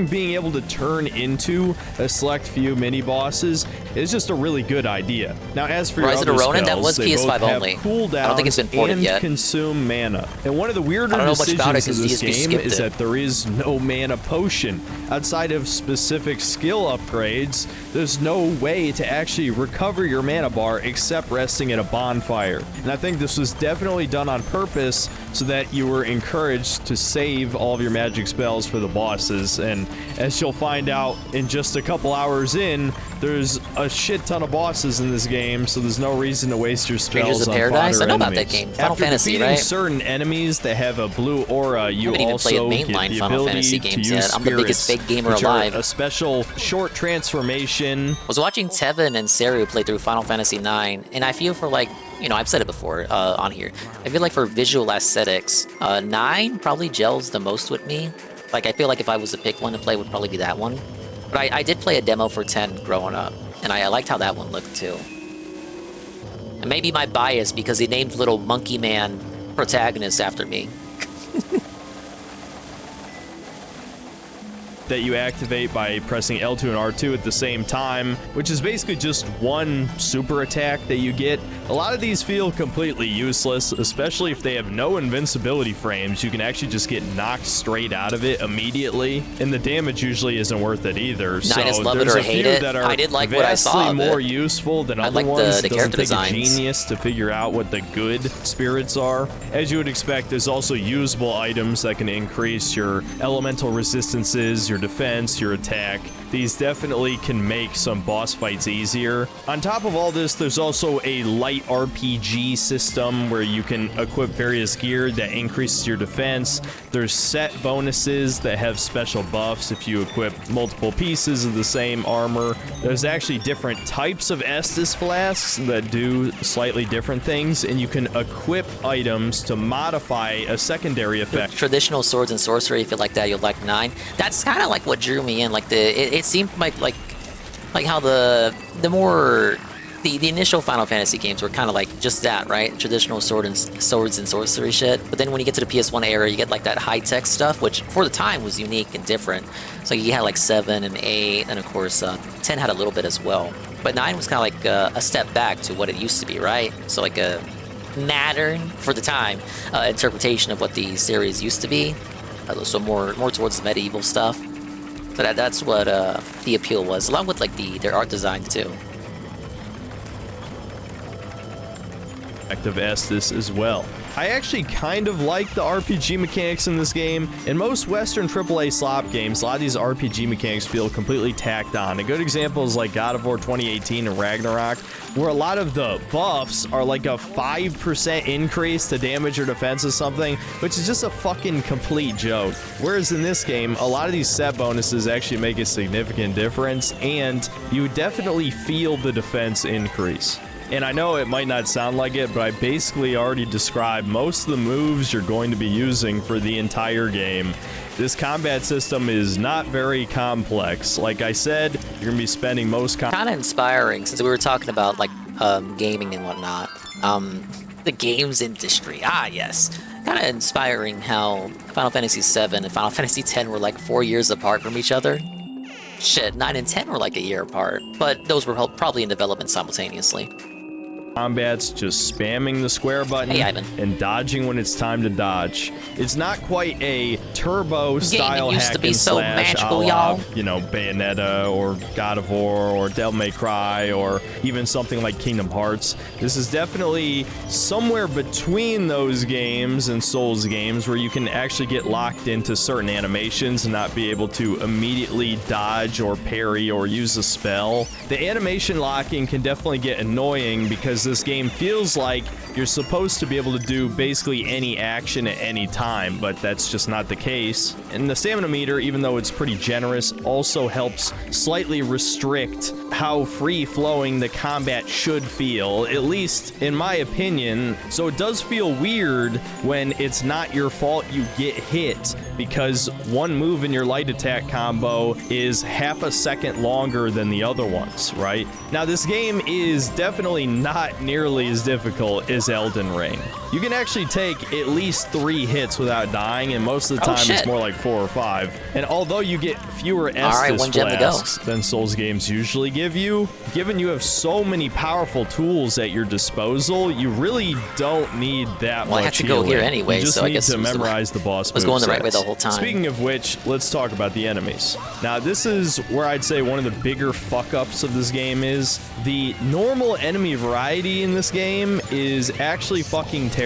being able to turn into a select few mini-bosses is just a really good idea. Now, as for your other spells, that was they PS5 both have only. cooldowns I don't think it's been ported and yet. consume mana. And one of the weirder decisions of this game is that there is no mana potion. Outside of specific skill upgrades, there's no way to actually recover your mana bar except resting at a bonfire. And I think this was definitely done on purpose so that you were encouraged to save all of your magic spells for the bosses. And as you'll find out in just a couple hours in, there's a shit ton of bosses in this game, so there's no reason to waste your spells on Paradise? I know enemies. about that game. Final After Fantasy, defeating right? certain enemies that have a blue aura, you also get the ability to use I'm the biggest spirits, fake gamer which are alive. a special short transformation. I was watching Tevin and Seru play through Final Fantasy IX, and I feel for, like, you know, I've said it before on here, I feel like for visual aesthetics, 9 probably gels the most with me. Like, I feel like if I was to pick one to play, it would probably be that one. But I did play a demo for 10 growing up, and I liked how that one looked too. And maybe my bias, because he named little Monkey Man protagonist after me. That you activate by pressing L2 and R2 at the same time, which is basically just one super attack that you get. A lot of these feel completely useless, especially if they have no invincibility frames. You can actually just get knocked straight out of it immediately, and the damage usually isn't worth it either. So love it there's or a hate few it. that are I did like what I saw vastly of it. more useful than other like ones. the It doesn't character take a designs. genius to figure out what the good spirits are. As you would expect, there's also usable items that can increase your elemental resistances, your defense, your attack. These definitely can make some boss fights easier. On top of all this, there's also a light RPG system where you can equip various gear that increases your defense. There's set bonuses that have special buffs if you equip multiple pieces of the same armor. There's actually different types of Estus flasks that do slightly different things, and you can equip items to modify a secondary effect. Traditional swords and sorcery, if you like that, you'll like 9. That's kind of like what drew me in. Like it seemed like how the initial Final Fantasy games were kind of like just that, right? Traditional swords and sorcery shit. But then when you get to the PS1 era, you get like that high-tech stuff, which for the time was unique and different. So you had like 7 and 8, and of course 10 had a little bit as well. But 9 was kind of like a step back to what it used to be, right? So like a modern, for the time, interpretation of what the series used to be. So more towards the medieval stuff. So that's what the appeal was, along with like their art design too. of Estus as well. I actually kind of like the RPG mechanics in this game. In most Western AAA slot games, a lot of these RPG mechanics feel completely tacked on. A good example is like God of War 2018 and Ragnarok, where a lot of the buffs are like a 5% increase to damage or defense or something, which is just a fucking complete joke. Whereas in this game, a lot of these set bonuses actually make a significant difference, and you definitely feel the defense increase. And I know it might not sound like it, but I basically already described most of the moves you're going to be using for the entire game. This combat system is not very complex. Like I said, you're going to be spending most kind of inspiring, since we were talking about like gaming and whatnot. The games industry, yes. Kind of inspiring how Final Fantasy VII and Final Fantasy X were like 4 years apart from each other. Shit, 9 and 10 were like a year apart, but those were probably in development simultaneously. Combats, just spamming the square button and dodging when it's time to dodge. It's not quite a turbo style hack and slash, a la, you know, Bayonetta or God of War or Devil May Cry or even something like Kingdom Hearts. This is definitely somewhere between those games and Souls games where you can actually get locked into certain animations and not be able to immediately dodge or parry or use a spell. The animation locking can definitely get annoying because this game feels like you're supposed to be able to do basically any action at any time, but that's just not the case. And the stamina meter, even though it's pretty generous, also helps slightly restrict how free-flowing the combat should feel, at least in my opinion. So it does feel weird when it's not your fault you get hit, because one move in your light attack combo is half a second longer than the other ones, right? Now, this game is definitely not nearly as difficult as Elden Ring. You can actually take at least 3 hits without dying, and most of the time it's more like 4 or 5. And although you get fewer Estus flasks than Souls games usually give you, given you have so many powerful tools at your disposal, you really don't need that much I have to go here anyway, you just so I need guess to memorize the boss moves. I was going the right way the whole time. Speaking of which, let's talk about the enemies. Now, this is where I'd say one of the bigger fuck-ups of this game is the normal enemy variety in this game is actually fucking terrible.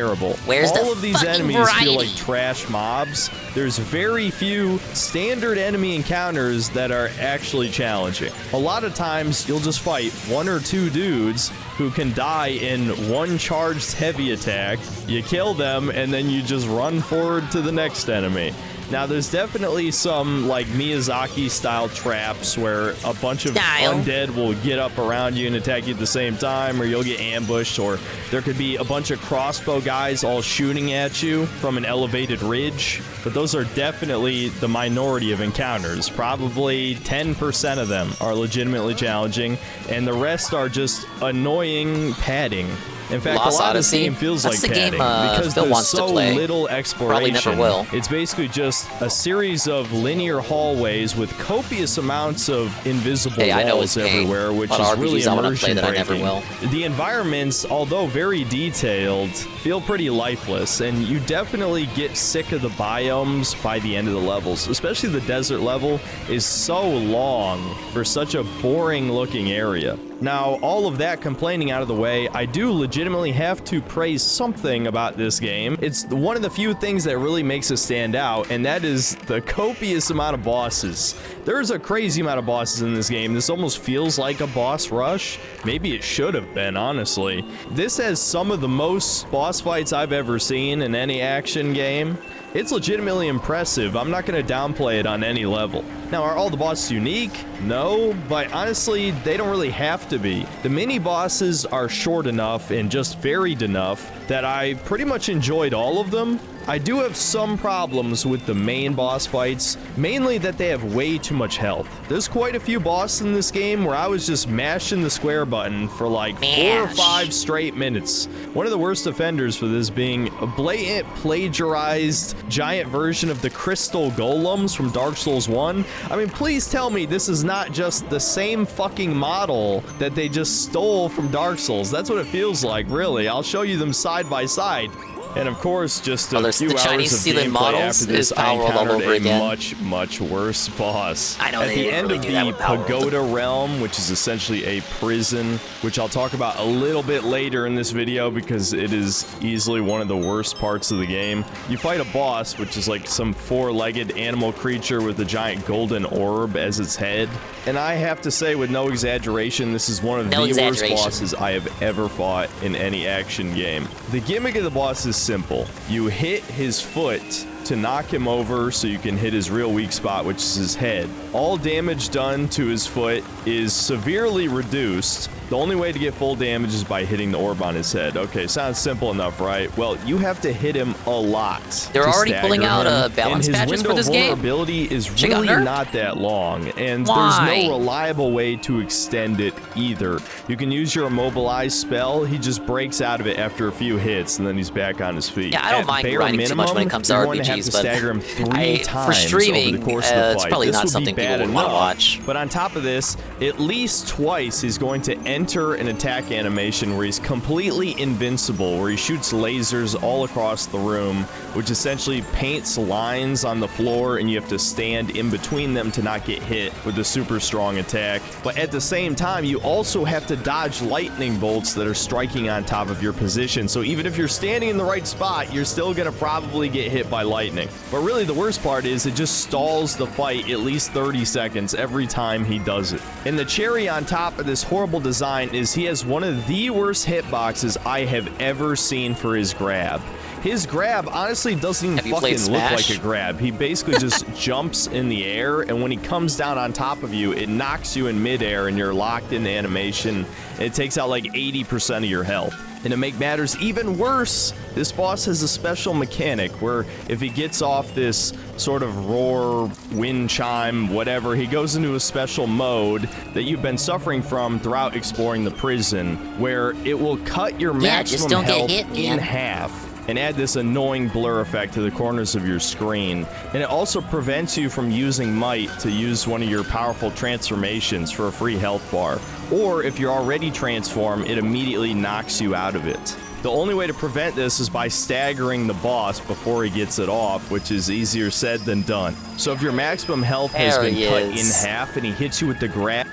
All of these enemies feel like trash mobs. There's very few standard enemy encounters that are actually challenging. A lot of times, you'll just fight 1 or 2 dudes who can die in one charged heavy attack. You kill them, and then you just run forward to the next enemy. Now, there's definitely some, like, Miyazaki-style traps where a bunch of undead will get up around you and attack you at the same time, or you'll get ambushed, or there could be a bunch of crossbow guys all shooting at you from an elevated ridge. But those are definitely the minority of encounters. Probably 10% of them are legitimately challenging, and the rest are just annoying padding. In fact, a lot of this game feels like padding because there's so little exploration. Probably never will. It's basically just a series of linear hallways with copious amounts of invisible walls everywhere, which is really immersion breaking. The environments, although very detailed, feel pretty lifeless, and you definitely get sick of the biomes by the end of the levels. Especially the desert level is so long for such a boring looking area. Now, all of that complaining out of the way, I do legitimately have to praise something about this game. It's one of the few things that really makes it stand out, and that is the copious amount of bosses. There's a crazy amount of bosses in this game. This almost feels like a boss rush. Maybe it should have been, honestly. This has some of the most boss fights I've ever seen in any action game. It's legitimately impressive. I'm not going to downplay it on any level. Now, are all the bosses unique? No, but honestly, they don't really have to be. The mini bosses are short enough and just varied enough that I pretty much enjoyed all of them. I do have some problems with the main boss fights, mainly that they have way too much health. There's quite a few bosses in this game where I was just mashing the square button for like 4 or 5 straight minutes. One of the worst offenders for this being a blatant plagiarized giant version of the crystal golems from Dark Souls 1. I mean, please tell me this is not just the same fucking model that they just stole from Dark Souls. That's what it feels like, really. I'll show you them side by side. And of course, just a few the hours Chinese of stealing gameplay models after this, is I Power World all encountered over a again. much, much worse boss. I know At they the didn't end really of do that the with Power World. Pagoda Realm, which is essentially a prison, which I'll talk about a little bit later in this video because it is easily one of the worst parts of the game. You fight a boss, which is like some four-legged animal creature with a giant golden orb as its head. And I have to say, with no exaggeration, this is one of the worst bosses I have ever fought in any action game. The gimmick of the boss is simple. You hit his foot to knock him over so you can hit his real weak spot, which is his head. All damage done to his foot is severely reduced. The only way to get full damage is by hitting the orb on his head. Okay, sounds simple enough, right? Well, you have to hit him a lot. They're already pulling out balance patches for this game. And his window of vulnerability is really not that long, and there's no reliable way to extend it either. You can use your immobilize spell. He just breaks out of it after a few hits, and then he's back on his feet. Yeah, I don't mind grinding too much when it comes to RPGs, but stagger him 3 times for streaming, over the course of the fight. it's probably not something people would want to watch. But on top of this, at least twice he's going to enter an attack animation where he's completely invincible, where he shoots lasers all across the room, which essentially paints lines on the floor, and you have to stand in between them to not get hit with a super strong attack. But at the same time, you also have to dodge lightning bolts that are striking on top of your position. So even if you're standing in the right spot, you're still gonna probably get hit by lightning. But really the worst part is it just stalls the fight at least 30 seconds every time he does it. And the cherry on top of this horrible design is he has one of the worst hitboxes I have ever seen for his grab. His grab honestly doesn't even fucking look like a grab. He basically just jumps in the air, and when he comes down on top of you, it knocks you in midair and you're locked in the animation. It takes out like 80% of your health. And to make matters even worse, this boss has a special mechanic where if he gets off this sort of roar, wind chime, whatever, he goes into a special mode that you've been suffering from throughout exploring the prison, where it will cut your maximum health in half and add this annoying blur effect to the corners of your screen. And it also prevents you from using might to use one of your powerful transformations for a free health bar. Or if you're already transformed, it immediately knocks you out of it. The only way to prevent this is by staggering the boss before he gets it off, which is easier said than done. So if your maximum health has been cut in half and he hits you with the grab...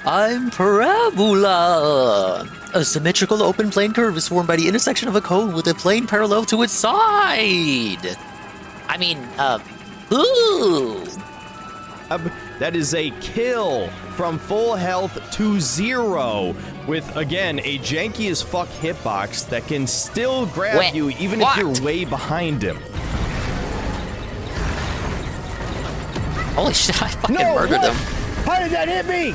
I'm Parabola! A symmetrical open plane curve is formed by the intersection of a cone with a plane parallel to its side! I mean, ooh! That is a kill from full health to 0 with, again, a janky as fuck hitbox that can still grab you even if you're way behind him. Holy shit, I fucking murdered him. How did that hit me?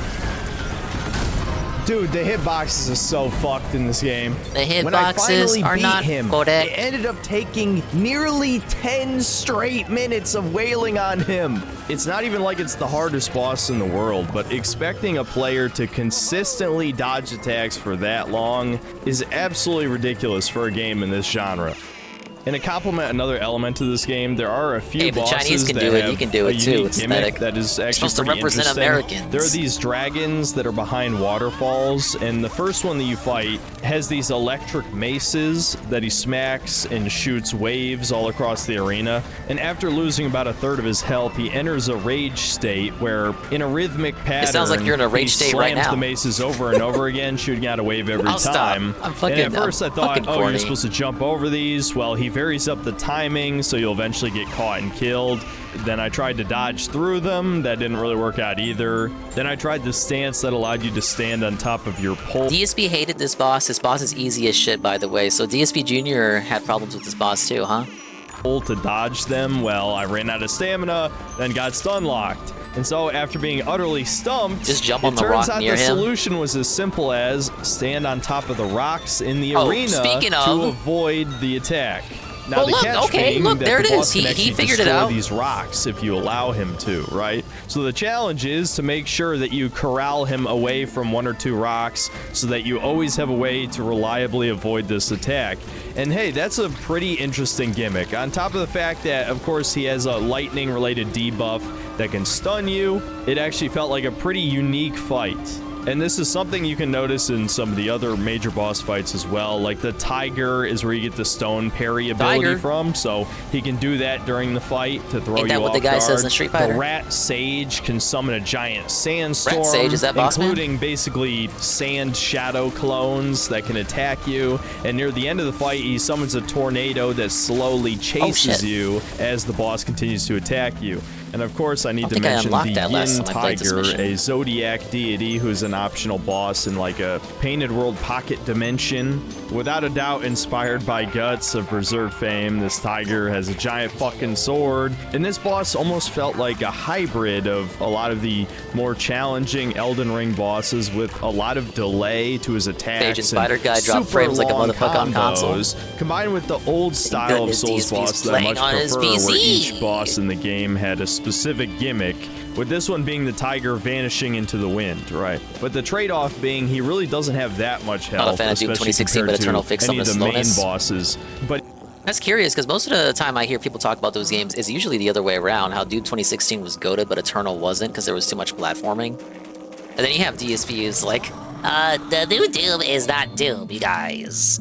Dude, the hitboxes are so fucked in this game. The hitboxes are not correct. It ended up taking nearly 10 straight minutes of wailing on him. It's not even like it's the hardest boss in the world, but expecting a player to consistently dodge attacks for that long is absolutely ridiculous for a game in this genre. And to complement another element to this game, there are a few bosses Chinese can that do it, have you can do it too. It's gimmick that is actually supposed to pretty represent interesting. Americans. There are these dragons that are behind waterfalls, and the first one that you fight has these electric maces that he smacks and shoots waves all across the arena. And after losing about a third of his health, he enters a rage state where, in a rhythmic pattern, it sounds like you're in a rage state right now. He slams the maces over and over again, shooting out a wave every time. Stop. I'm fucking, and at first I thought, oh, corny. you're supposed to jump over these. Well, he varies up the timing, so you'll eventually get caught and killed. Then I tried to dodge through them. That didn't really work out either. Then I tried the stance that allowed you to stand on top of your pole. DSP hated this boss. This boss is easy as shit, by the way. So DSP Jr. had problems with this boss too, huh? To dodge them. Well, I ran out of stamina, then got stun locked. And so after being utterly stumped, just jump on the rock near him. It turns out the solution was as simple as stand on top of the rocks in the arena to avoid the attack. Now, the catch being that the boss can actually destroy these rocks if you allow him to, right? So the challenge is to make sure that you corral him away from 1 or 2 rocks so that you always have a way to reliably avoid this attack. And hey, that's a pretty interesting gimmick. On top of the fact that, of course, he has a lightning-related debuff that can stun you, it actually felt like a pretty unique fight. And this is something you can notice in some of the other major boss fights as well. Like the tiger is where you get the stone parry ability from, so he can do that during the fight to throw you off guard. Ain't that what the guy says in Street Fighter? The rat sage can summon a giant sandstorm, Rat Sage, is that boss man? including basically sand shadow clones that can attack you. And near the end of the fight, he summons a tornado that slowly chases you as the boss continues to attack you. And of course, I need to mention the Yin Tiger, a zodiac deity who's an optional boss in like a painted world pocket dimension. Without a doubt inspired by Guts of Berserk fame, this tiger has a giant fucking sword. And this boss almost felt like a hybrid of a lot of the more challenging Elden Ring bosses with a lot of delay to his attacks. Sage and Spider Guy drop frames like a motherfucker on console. Combined with the old style of Souls boss that I much prefer, where each boss in the game had a specific gimmick, with this one being the tiger vanishing into the wind, right? But the trade-off being he really doesn't have that much health, Not a fan of Doom 2016, but Eternal fixed some of the main bosses. But that's curious, because most of the time I hear people talk about those games is usually the other way around, how Doom 2016 was goated, but Eternal wasn't, because there was too much platforming. And then you have DSPs like, the new Doom is not Doom, you guys.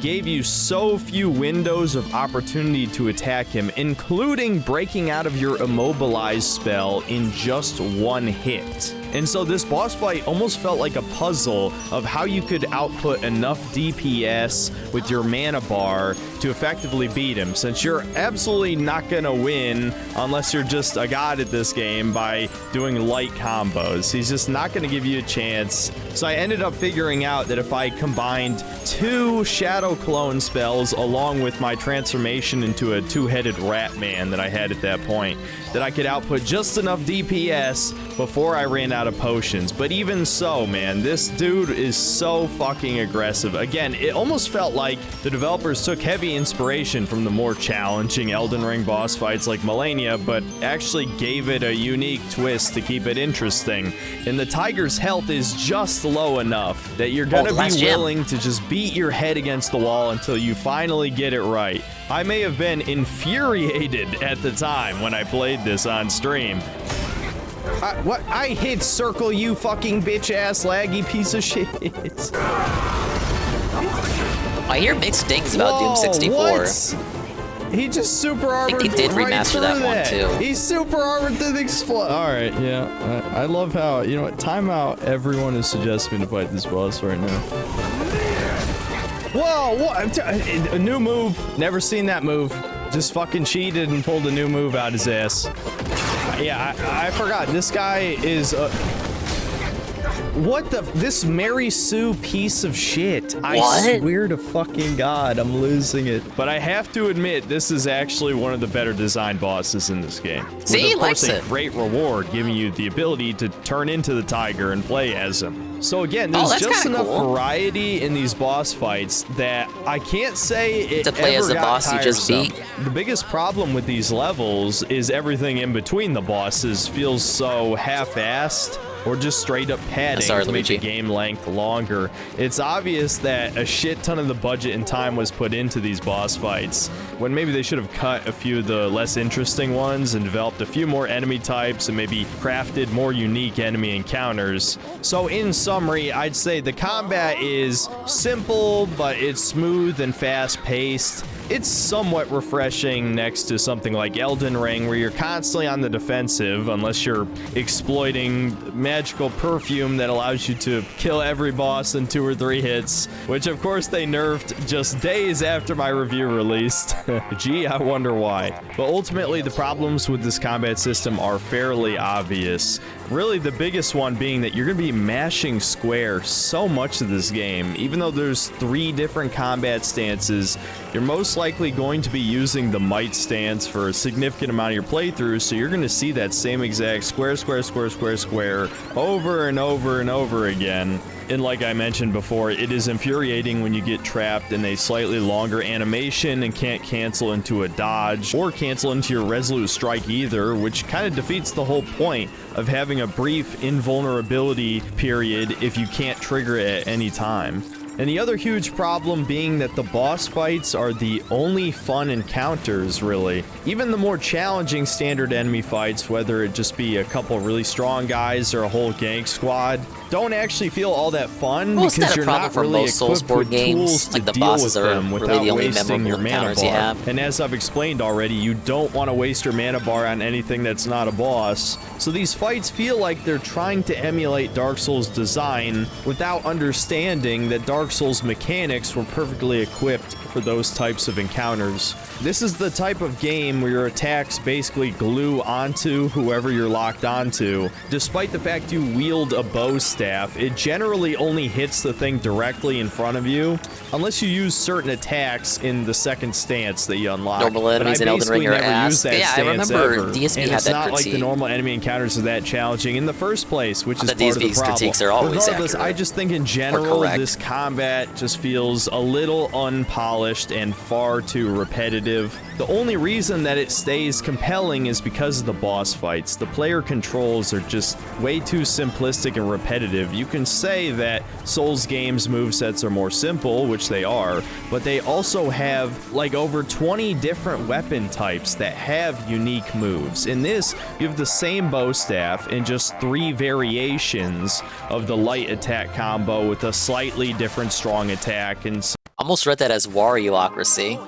Gave you so few windows of opportunity to attack him, including breaking out of your immobilize spell in just one hit. And so this boss fight almost felt like a puzzle of how you could output enough DPS with your mana bar to effectively beat him, since you're absolutely not gonna win unless you're just a god at this game by doing light combos. He's just not gonna give you a chance. So I ended up figuring out that if I combined 2 Shadow Clone spells along with my transformation into a two-headed rat man that I had at that point, that I could output just enough DPS before I ran out of potions. But even so, man, this dude is so fucking aggressive. Again, it almost felt like the developers took heavy inspiration from the more challenging Elden Ring boss fights like Millennia, but actually gave it a unique twist to keep it interesting. And the tiger's health is just low enough that you're gonna be willing to just beat your head against the wall until you finally get it right. I may have been infuriated at the time when I played this on stream. I hit circle, you fucking bitch-ass laggy piece of shit. I hear mixed things about Doom 64. What? He just super armored. I think they did remaster that one too. He's super armored to the explode. All right, yeah. I love how, you know what, timeout. Everyone is suggesting me to fight this boss right now. Whoa, what? A new move. Never seen that move. Just fucking cheated and pulled a new move out his ass. Yeah, I forgot. This guy is what the? This Mary Sue piece of shit. What? I swear to fucking God, I'm losing it. But I have to admit, this is actually one of the better designed bosses in this game. See, he likes it. Great reward, giving you the ability to turn into the tiger and play as him. So again, there's just enough variety in these boss fights that I can't say it to play ever as a got boss you just tiresome. beat. The biggest problem with these levels is everything in between the bosses feels so half-assed or just straight up padding to make the game length longer. It's obvious that a shit ton of the budget and time was put into these boss fights, when maybe they should have cut a few of the less interesting ones and developed a few more enemy types and maybe crafted more unique enemy encounters. So in summary, I'd say the combat is simple, but it's smooth and fast-paced. It's somewhat refreshing next to something like Elden Ring, where you're constantly on the defensive unless you're exploiting magical perfume that allows you to kill every boss in 2 or 3 hits, which of course they nerfed just days after my review released. Gee, I wonder why. But ultimately, the problems with this combat system are fairly obvious. Really, the biggest one being that you're going to be mashing square so much of this game. Even though there's 3 different combat stances, you're most likely going to be using the might stance for a significant amount of your playthrough, so you're going to see that same exact square, square, square, square, square over and over and over again. And like I mentioned before, it is infuriating when you get trapped in a slightly longer animation and can't cancel into a dodge or cancel into your resolute strike either, which kind of defeats the whole point of having a brief invulnerability period if you can't trigger it at any time. And the other huge problem being that the boss fights are the only fun encounters, really. Even the more challenging standard enemy fights, whether it just be a couple really strong guys or a whole gang squad, don't actually feel all that fun because you're not really equipped with tools to deal with them without wasting your mana bar. And as I've explained already, you don't want to waste your mana bar on anything that's not a boss. So these fights feel like they're trying to emulate Dark Souls' design without understanding that Dark Souls mechanics were perfectly equipped for those types of encounters. This is the type of game where your attacks basically glue onto whoever you're locked onto. Despite the fact you wield a bow staff, it generally only hits the thing directly in front of you, unless you use certain attacks in the second stance that you unlock. Normal enemies in Elden Ring are ass. Yeah, I remember DSP had that critique. And it's not like the normal enemy encounters are that challenging in the first place, which is part of the DSP's problem. critiques are always Regardless, accurate. I just think in general, this combat just feels a little unpolished and far too repetitive. The only reason that it stays compelling is because of the boss fights. The player controls are just way too simplistic and repetitive. You can say that Souls games' movesets are more simple, which they are, but they also have like over 20 different weapon types that have unique moves. In this, you have the same bow staff in just 3 variations of the light attack combo with a slightly different strong attack and almost read that as Warriocracy.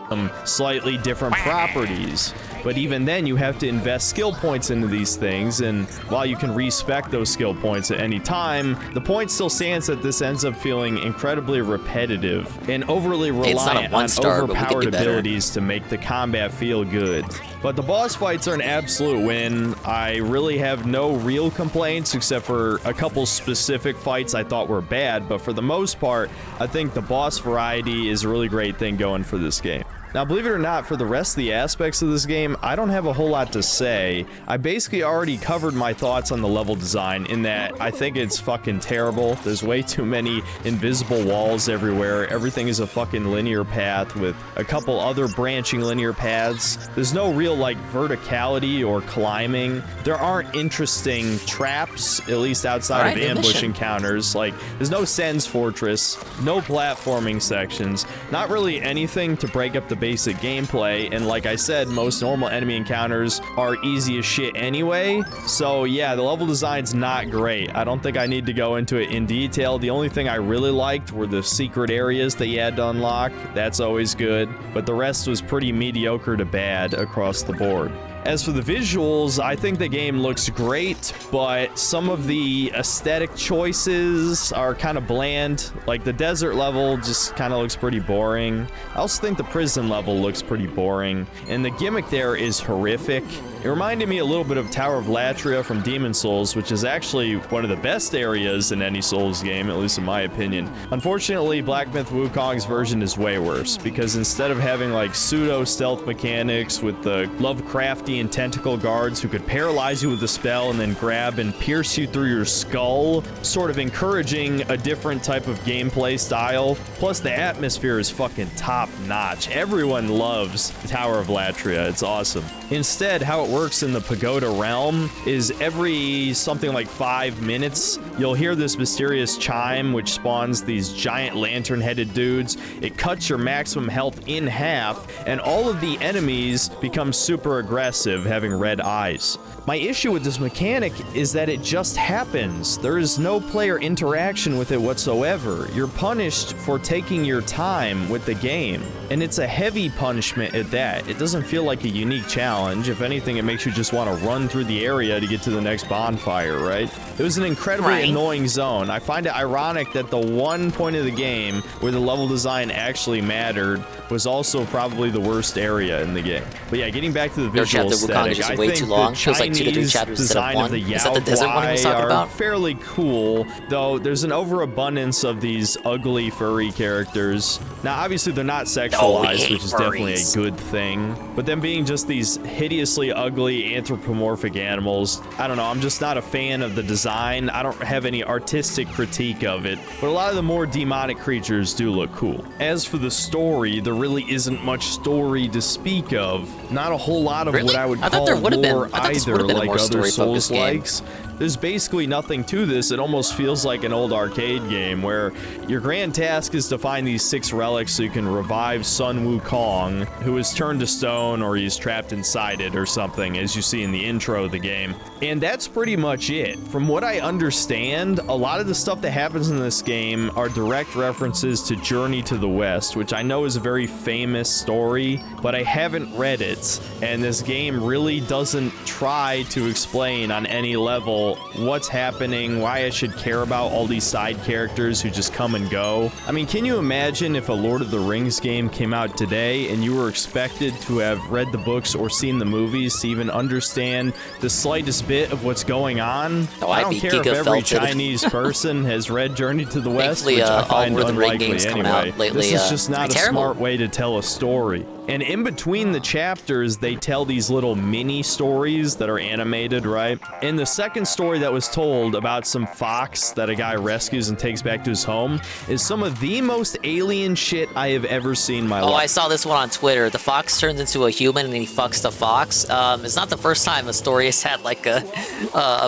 Slightly different properties. But even then, you have to invest skill points into these things, and while you can respec those skill points at any time, the point still stands that this ends up feeling incredibly repetitive and overly reliant on overpowered abilities to make the combat feel good. But the boss fights are an absolute win. I really have no real complaints except for a couple specific fights I thought were bad, but for the most part, I think the boss variety is a really great thing going for this game. Now, believe it or not, for the rest of the aspects of this game, I don't have a whole lot to say. I basically already covered my thoughts on the level design in that I think it's fucking terrible. There's way too many invisible walls everywhere. Everything is a fucking linear path with a couple other branching linear paths. There's no real, like, verticality or climbing. There aren't interesting traps, at least outside of ambush encounters. Like, there's no Sen's Fortress, no platforming sections, not really anything to break up the basic gameplay, and like I said, most normal enemy encounters are easy as shit anyway. So yeah, the level design's not great. I don't think I need to go into it in detail. The only thing I really liked were the secret areas that you had to unlock. That's always good, but the rest was pretty mediocre to bad across the board. As for the visuals, I think the game looks great, but some of the aesthetic choices are kind of bland. Like the desert level just kind of looks pretty boring. I also think the prison level looks pretty boring, and the gimmick there is horrific. It reminded me a little bit of Tower of Latria from Demon Souls, which is actually one of the best areas in any Souls game, at least in my opinion. Unfortunately, Black Myth Wukong's version is way worse, because instead of having like pseudo-stealth mechanics with the Lovecraftian tentacle guards who could paralyze you with a spell and then grab and pierce you through your skull, sort of encouraging a different type of gameplay style. Plus, the atmosphere is fucking top-notch. Everyone loves Tower of Latria. It's awesome. Instead, how it works in the Pagoda realm is every something like 5 minutes, you'll hear this mysterious chime which spawns these giant lantern-headed dudes. It cuts your maximum health in half, and all of the enemies become super aggressive, having red eyes. My issue with this mechanic is that it just happens. There is no player interaction with it whatsoever. You're punished for taking your time with the game, and it's a heavy punishment at that. It doesn't feel like a unique challenge. If anything, it makes you just want to run through the area to get to the next bonfire, right? It was an incredibly annoying zone. I find it ironic that the one point of the game where the level design actually mattered was also probably the worst area in the game. But yeah, getting back to the visual aesthetic, I think the Chinese design of the Yao Guai are fairly cool, though there's an overabundance of these ugly furry characters. Now, obviously, they're not sexualized, which is definitely a good thing, but them being just these hideously ugly anthropomorphic animals, I don't know, I'm just not a fan of the design. I don't have any artistic critique of it, but a lot of the more demonic creatures do look cool. As for the story, there really isn't much story to speak of. Not a whole lot of what I would call lore either, like other Souls-likes. There's basically nothing to this. It almost feels like an old arcade game where your grand task is to find these 6 relics so you can revive Sun Wukong, who is turned to stone or he's trapped inside it or something, as you see in the intro of the game. And that's pretty much it. From what I understand, a lot of the stuff that happens in this game are direct references to Journey to the West, which I know is a very famous story, but I haven't read it, and this game really doesn't try to explain on any level what's happening, why I should care about all these side characters who just come and go. I mean, can you imagine if a Lord of the Rings game came out today and you were expected to have read the books or seen the movies to even understand the slightest bit of what's going on? Oh, I don't care if every Chinese person has read Journey to the West, which I find unlikely anyway. This is just not a smart way to tell a story. And in between the chapters, they tell these little mini stories that are animated, right? And the second story that was told about some fox that a guy rescues and takes back to his home is some of the most alien shit I have ever seen in my life. Oh, I saw this one on Twitter. The fox turns into a human and he fucks the fox. It's not the first time a story has had like a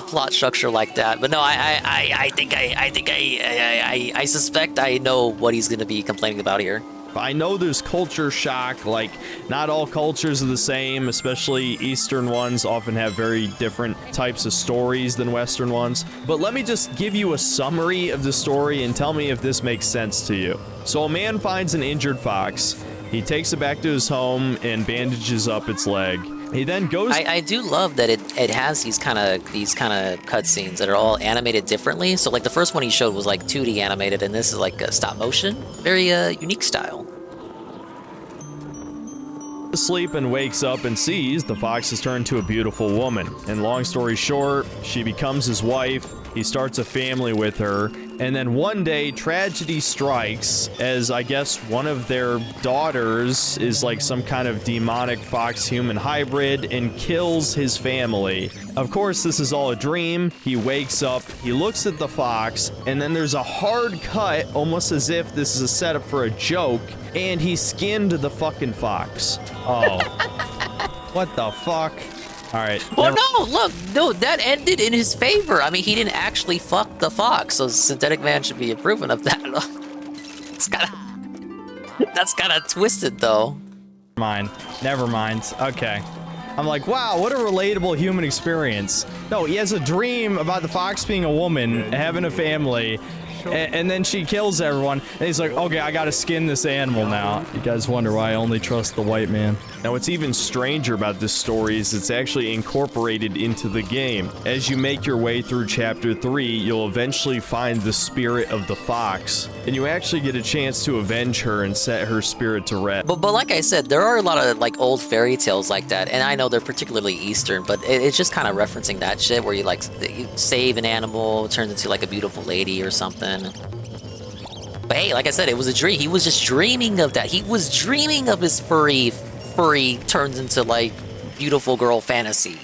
plot structure like that. But no, I suspect I know what he's gonna be complaining about here. I know there's culture shock, like not all cultures are the same, especially Eastern ones often have very different types of stories than Western ones. But let me just give you a summary of the story and tell me if this makes sense to you. So a man finds an injured fox, he takes it back to his home and bandages up its leg. He then goes... I do love that it has these kind of cutscenes that are all animated differently. So like the first one he showed was like 2D animated, and this is like a stop motion. Very unique style. Sleep and wakes up and sees the fox has turned to a beautiful woman. And long story short, she becomes his wife. He starts a family with her, and then one day tragedy strikes as I guess one of their daughters is like some kind of demonic fox-human hybrid and kills his family. Of course, this is all a dream. He wakes up, he looks at the fox, and then there's a hard cut, almost as if this is a setup for a joke, and he skinned the fucking fox. Oh. What the fuck? Alright. Oh no, look, no, that ended in his favor. I mean, he didn't actually fuck the fox, so Synthetic Man should be approving of that. That's kinda twisted, though. Never mind. Okay. I'm like, wow, what a relatable human experience. No, he has a dream about the fox being a woman, having a family, and then she kills everyone, and he's like, okay, I gotta skin this animal now. You guys wonder why I only trust the white man. Now, what's even stranger about this story is it's actually incorporated into the game. As you make your way through Chapter 3, you'll eventually find the spirit of the fox, and you actually get a chance to avenge her and set her spirit to rest. But like I said, there are a lot of like old fairy tales like that, and I know they're particularly Eastern, but it's just kind of referencing that shit where you like you save an animal, it turns into like a beautiful lady or something. But hey, like I said, it was a dream. He was just dreaming of that. He was dreaming of his furry turns into like beautiful girl fantasy.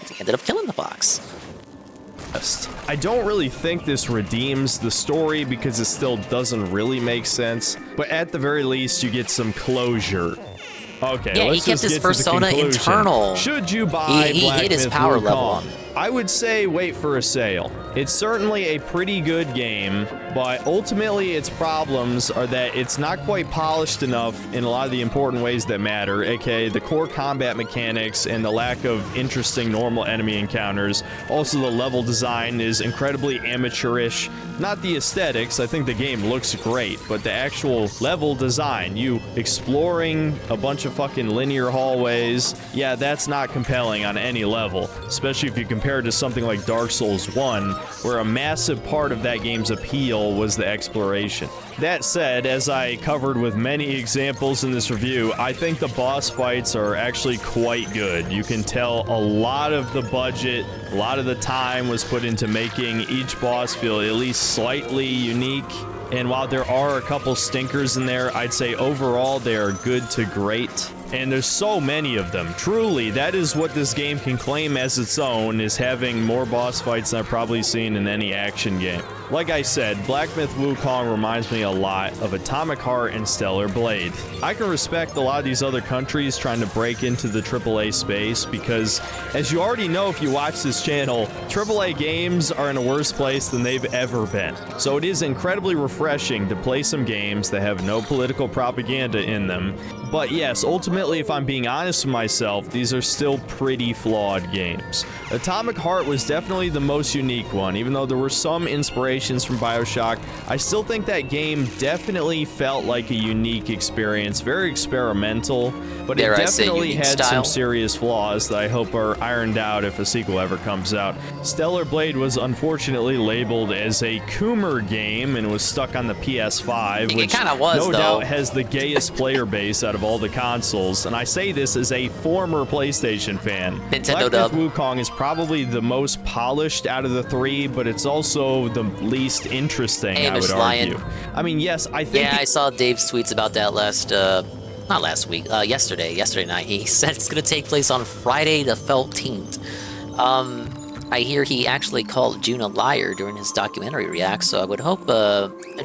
He ended up killing the fox. I don't really think this redeems the story because it still doesn't really make sense, but at the very least you get some closure. Okay, yeah, let's he kept just his get to the persona conclusion. internal. Should you buy he Black hit his Myth power Wukong? level. I would say wait for a sale. It's certainly a pretty good game, but ultimately its problems are that it's not quite polished enough in a lot of the important ways that matter, aka the core combat mechanics and the lack of interesting normal enemy encounters. Also, the level design is incredibly amateurish. Not the aesthetics, I think the game looks great, but the actual level design, you exploring a bunch of fucking linear hallways, yeah, that's not compelling on any level, especially if you compare it to something like Dark Souls 1, where a massive part of that game's appeal was the exploration. That said, as I covered with many examples in this review, I think the boss fights are actually quite good. You can tell a lot of the budget, a lot of the time was put into making each boss feel at least slightly unique. And while there are a couple stinkers in there, I'd say overall they are good to great. And there's so many of them. Truly, that is what this game can claim as its own, is having more boss fights than I've probably seen in any action game. Like I said, Black Myth Wukong reminds me a lot of Atomic Heart and Stellar Blade. I can respect a lot of these other countries trying to break into the AAA space because, as you already know if you watch this channel, AAA games are in a worse place than they've ever been. So it is incredibly refreshing to play some games that have no political propaganda in them. But yes, ultimately, if I'm being honest with myself, these are still pretty flawed games. Atomic Heart was definitely the most unique one. Even though there were some inspirations from BioShock, I still think that game definitely felt like a unique experience, very experimental, but it definitely had some serious flaws that I hope are ironed out if a sequel ever comes out. Stellar Blade was unfortunately labeled as a Coomer game and was stuck on the PS5, which no doubt has the gayest player base out of all the consoles, and I say this as a former PlayStation fan. Nintendo Black Myth Wukong is probably the most polished out of the three, but it's also the least interesting, I would argue. I mean, yes, I think... Yeah, I saw Dave's tweets about that not last week, yesterday night. He said it's gonna take place on Friday the 13th. I hear he actually called June a liar during his documentary react, so I would hope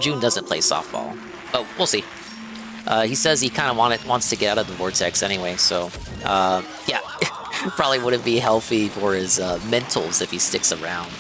June doesn't play softball. But we'll see. He says he kind of wants to get out of the vortex anyway, so yeah, probably wouldn't be healthy for his mentals if he sticks around.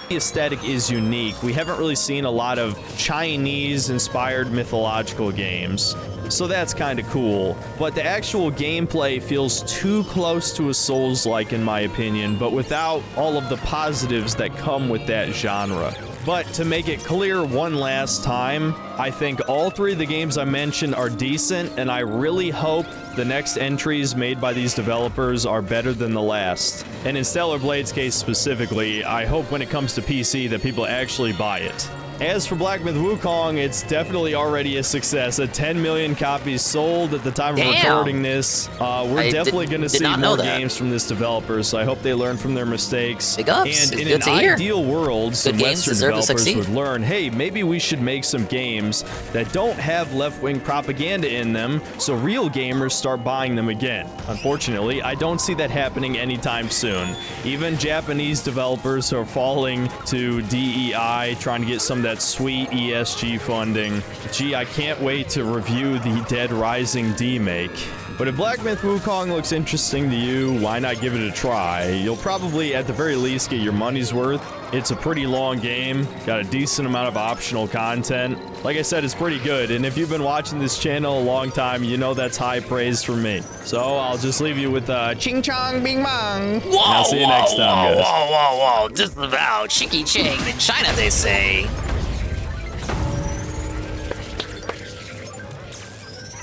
The aesthetic is unique. We haven't really seen a lot of Chinese-inspired mythological games, so that's kind of cool. But the actual gameplay feels too close to a Souls-like in my opinion, but without all of the positives that come with that genre. But to make it clear one last time, I think all three of the games I mentioned are decent, and I really hope the next entries made by these developers are better than the last. And in Stellar Blade's case specifically, I hope when it comes to PC that people actually buy it. As for Black Myth Wukong, it's definitely already a success. 10 million copies sold at the time of recording this. We're definitely going to see more games from this developer, so I hope they learn from their mistakes. And in an ideal world, some Western developers would learn, hey, maybe we should make some games that don't have left-wing propaganda in them, so real gamers start buying them again. Unfortunately, I don't see that happening anytime soon. Even Japanese developers are falling to DEI, trying to get some of that sweet ESG funding. Gee, I can't wait to review the Dead Rising remake. But if Black Myth Wukong looks interesting to you, why not give it a try? You'll probably, at the very least, get your money's worth. It's a pretty long game, got a decent amount of optional content. Like I said, it's pretty good, and if you've been watching this channel a long time, you know that's high praise from me. So I'll just leave you with ching chong bing bong. Whoa, I'll see you next time, guys. Whoa, just about Chicky Ching in China, they say.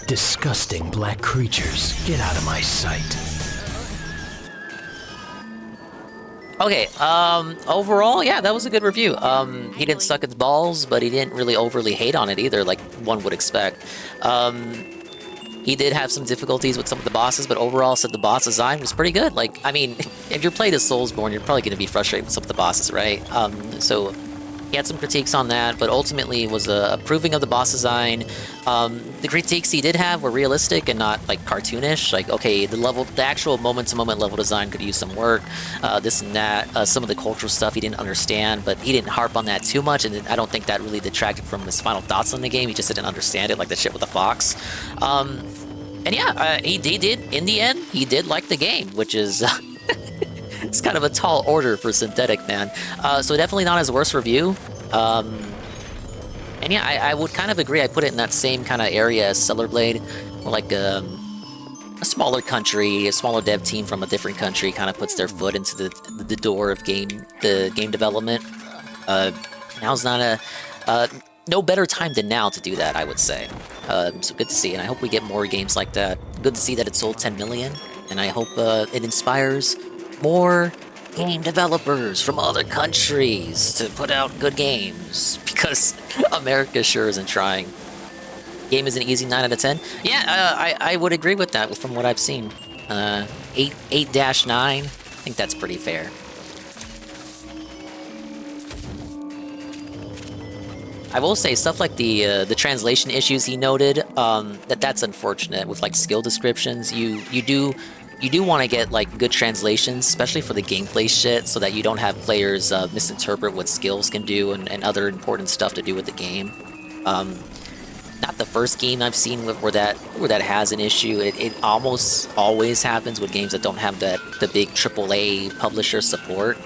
Disgusting black creatures, get out of my sight. Okay, overall, yeah, that was a good review. He didn't suck its balls, but he didn't really overly hate on it either, like one would expect. He did have some difficulties with some of the bosses, but overall said the boss design was pretty good. Like, I mean, if you're playing as Soulsborne, you're probably going to be frustrated with some of the bosses, right? So he had some critiques on that, but ultimately was approving of the boss design. The critiques he did have were realistic and not like cartoonish. Like, okay, the actual moment-to-moment level design could use some work, this and that. Some of the cultural stuff he didn't understand, but he didn't harp on that too much, and I don't think that really detracted from his final thoughts on the game. He just didn't understand it, like the shit with the fox. And yeah, he did, in the end, he did like the game, which is... It's kind of a tall order for Synthetic, man. So definitely not his worst review. And yeah, I would kind of agree. I put it in that same kind of area as Stellar Blade. More like a smaller country, a smaller dev team from a different country kind of puts their foot into the door of the game development. Now's not no better time than now to do that, I would say. So good to see, and I hope we get more games like that. Good to see that it sold 10 million, and I hope it inspires more game developers from other countries to put out good games, because America sure isn't trying. Game is an easy 9 out of 10. Yeah, I would agree with that from what I've seen. 8-9, I think that's pretty fair. I will say stuff like the translation issues he noted, that's unfortunate with like skill descriptions. You you do want to get like good translations, especially for the gameplay shit, so that you don't have players misinterpret what skills can do and other important stuff to do with the game. Not the first game I've seen where that has an issue. It almost always happens with games that don't have the big AAA publisher support.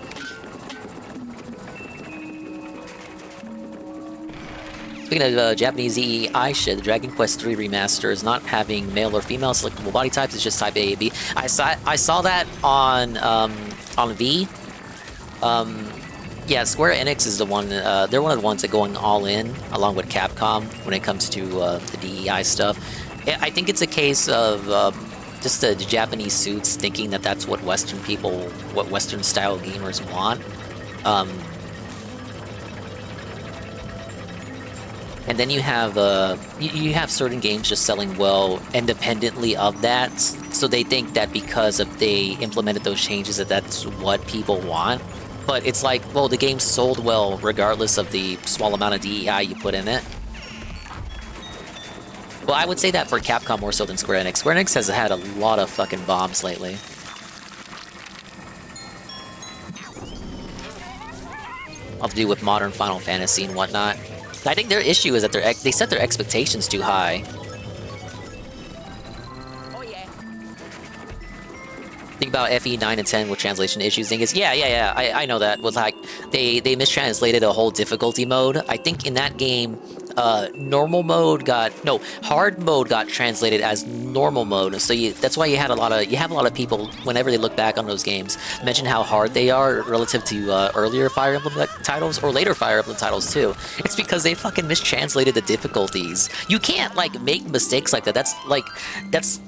Speaking of Japanese EEI shit, the Dragon Quest III remaster is not having male or female selectable body types. It's just type A and B. I saw that on V. Yeah, Square Enix is the one. They're one of the ones that going all in, along with Capcom, when it comes to the DEI stuff. I think it's a case of just the Japanese suits thinking that that's what Western people, what Western style gamers want. And then you have certain games just selling well independently of that, so they think that because of they implemented those changes that that's what people want. But it's like, well, the game sold well regardless of the small amount of DEI you put in it. Well, I would say that for Capcom more so than Square Enix. Square Enix has had a lot of fucking bombs lately. All to do with modern Final Fantasy and whatnot. I think their issue is that they set their expectations too high. Think about FE 9 and 10 with translation issues. Thing is, yeah, I know that. With like they mistranslated a whole difficulty mode. I think in that game, hard mode got translated as normal mode. So that's why you have a lot of people whenever they look back on those games mention how hard they are relative to earlier Fire Emblem titles or later Fire Emblem titles too. It's because they fucking mistranslated the difficulties. You can't like make mistakes like that. That's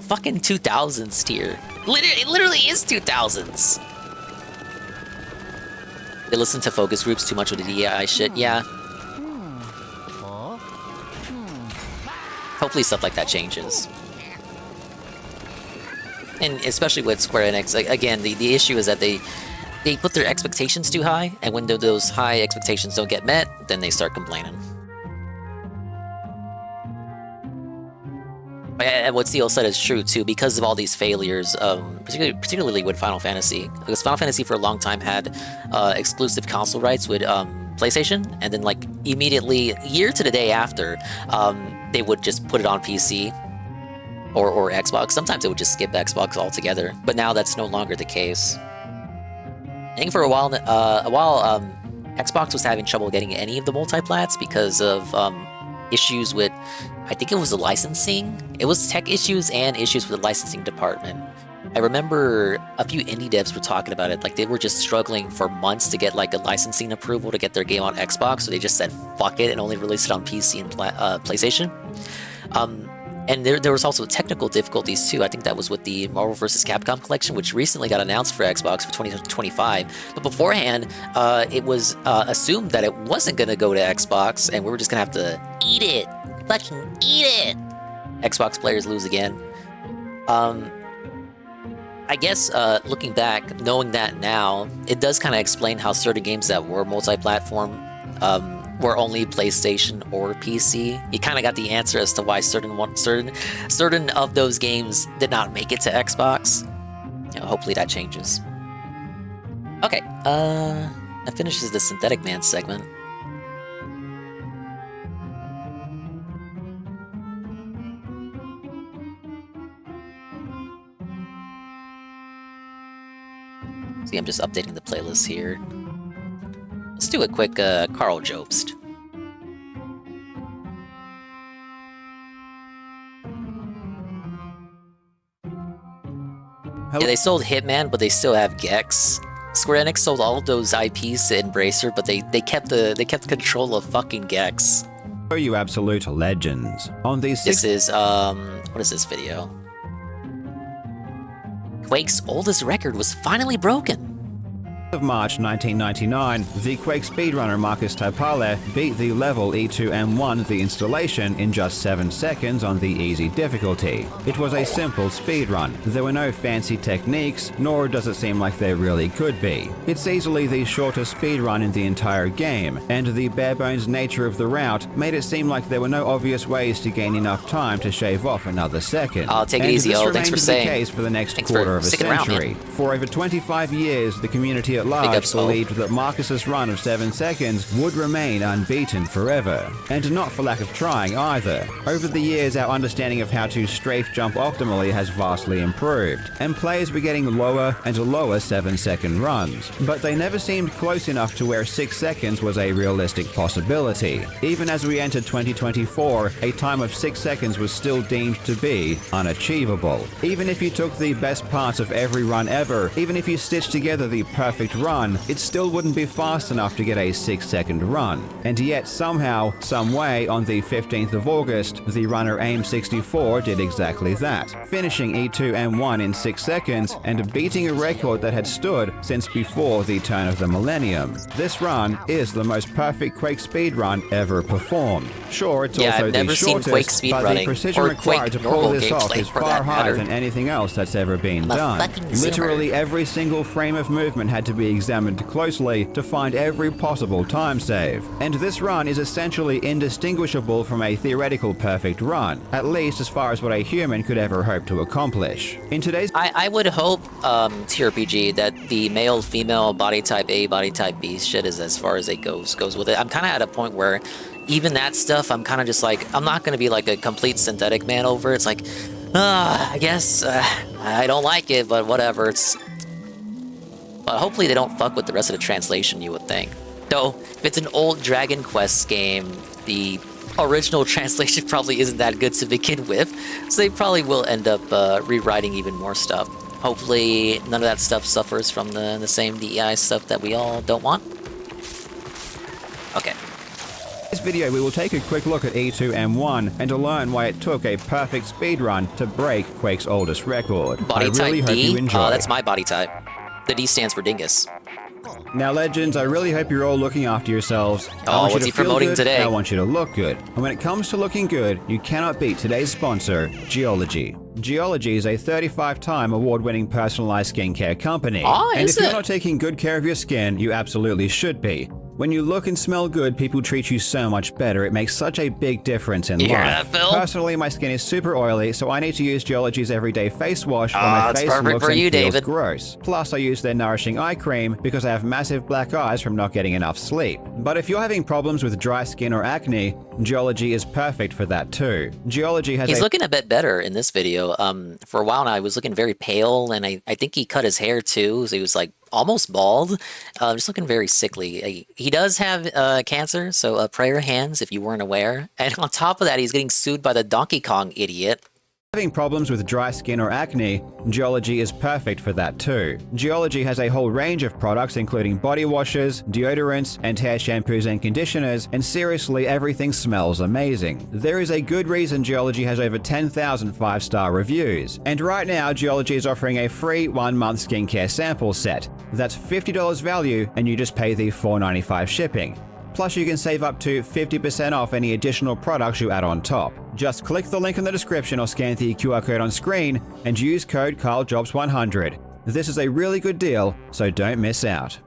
fucking 2000s tier. It literally is 2000s. They listen to focus groups too much with the DEI shit. Yeah. Hopefully stuff like that changes. And especially with Square Enix, again, the issue is that they put their expectations too high, and when those high expectations don't get met, then they start complaining. And what Seal said is true too, because of all these failures, particularly with Final Fantasy. Because Final Fantasy for a long time had exclusive console rights with PlayStation, and then like immediately, year to the day after, they would just put it on PC or Xbox. Sometimes they would just skip Xbox altogether, but now that's no longer the case. I think for a while, Xbox was having trouble getting any of the multiplats because of issues with, I think it was the licensing. It was tech issues and issues with the licensing department. I remember a few indie devs were talking about it, like they were just struggling for months to get like a licensing approval to get their game on Xbox, so they just said fuck it and only released it on PC and PlayStation. And there was also technical difficulties too. I think that was with the Marvel vs. Capcom collection, which recently got announced for Xbox for 2025. But beforehand, it was assumed that it wasn't going to go to Xbox, and we were just going to have to eat it. Fucking eat it! Xbox players lose again. I guess, looking back, knowing that now, it does kind of explain how certain games that were multi-platform were only PlayStation or PC. You kind of got the answer as to why certain of those games did not make it to Xbox. You know, hopefully that changes. Okay, that finishes the Synthetic Man segment. See, I'm just updating the playlist here. Let's do a quick Carl Jobst. Yeah, they sold Hitman, but they still have Gex. Square Enix sold all of those IPs to Embracer, but they kept control of fucking Gex. Are you absolute legends on these? This is what is this video? Quake's oldest record was finally broken. of March 1999, the Quake speedrunner Marcus Taipale beat the level E2 and won the installation in just 7 seconds on the easy difficulty. It was a simple speedrun. There were no fancy techniques, nor does it seem like there really could be. It's easily the shortest speedrun in the entire game, and the bare-bones nature of the route made it seem like there were no obvious ways to gain enough time to shave off another second. I'll take it easy, this Thanks for remained saying. the case for the next Thanks quarter for of a sticking around, century. man. For over 25 years, the community at large believed that Marcus's run of 7 seconds would remain unbeaten forever. And not for lack of trying either. Over the years, our understanding of how to strafe jump optimally has vastly improved, and players were getting lower and lower 7-second runs. But they never seemed close enough to where 6 seconds was a realistic possibility. Even as we entered 2024, a time of 6 seconds was still deemed to be unachievable. Even if you took the best parts of every run ever, even if you stitched together the perfect run, it still wouldn't be fast enough to get a 6-second run. And yet somehow, some way, on the 15th of August, the runner AIM64 did exactly that, finishing E2 and 1 in 6 seconds and beating a record that had stood since before the turn of the millennium. This run is the most perfect Quake speedrun ever performed. Sure, it's also I've never the seen Quake shortest, speed but running, the precision or required to Quake pull normal this off gameplay is for far that higher matter. than anything else that's ever been I'm a done. fucking zoomer. Literally every single frame of movement had to be examined closely to find every possible time save. And this run is essentially indistinguishable from a theoretical perfect run, at least as far as what a human could ever hope to accomplish. In today's I would hope, TRPG, that the male-female body type A, body type B shit is as far as it goes with it. I'm kind of at a point where even that stuff, I'm kind of just like, I'm not going to be like a complete synthetic man over it. It's like, I guess I don't like it, but whatever. But hopefully they don't fuck with the rest of the translation, you would think. Though, if it's an old Dragon Quest game, the original translation probably isn't that good to begin with, so they probably will end up rewriting even more stuff. Hopefully none of that stuff suffers from the same DEI stuff that we all don't want. Okay. In this video, we will take a quick look at E2 and 1 and to learn why it took a perfect speedrun to break Quake's oldest record. Body I really type hope D? you enjoy. That's my body type. The D stands for dingus. Now, legends, I really hope you're all looking after yourselves. I want you what's to he feel promoting good, today? and I want you to look good. And when it comes to looking good, you cannot beat today's sponsor, Geology. Geology is a 35-time award-winning personalized skincare company. And if you're not taking good care of your skin, you absolutely should be. When you look and smell good, people treat you so much better. It makes such a big difference in You hear life. that, Phil? Personally, my skin is super oily, so I need to use Geology's everyday face wash or my it's face perfect looks for and you, feels David. gross. Plus, I use their nourishing eye cream because I have massive black eyes from not getting enough sleep. But if you're having problems with dry skin or acne, Geology is perfect for that too. Geology has He's looking a bit better in this video. For a while now, he was looking very pale, and I think he cut his hair too, so he was like almost bald. Just looking very sickly. He does have cancer, so pray your hands if you weren't aware. And on top of that, he's getting sued by the Donkey Kong idiot. Having problems with dry skin or acne, Geology is perfect for that too. Geology has a whole range of products including body washes, deodorants, and hair shampoos and conditioners, and seriously, everything smells amazing. There is a good reason Geology has over 10,000 5-star reviews. And right now, Geology is offering a free 1-month skincare sample set. That's $50 value, and you just pay the $4.95 shipping. Plus, you can save up to 50% off any additional products you add on top. Just click the link in the description or scan the QR code on screen and use code CarlJobs100. This is a really good deal, so don't miss out.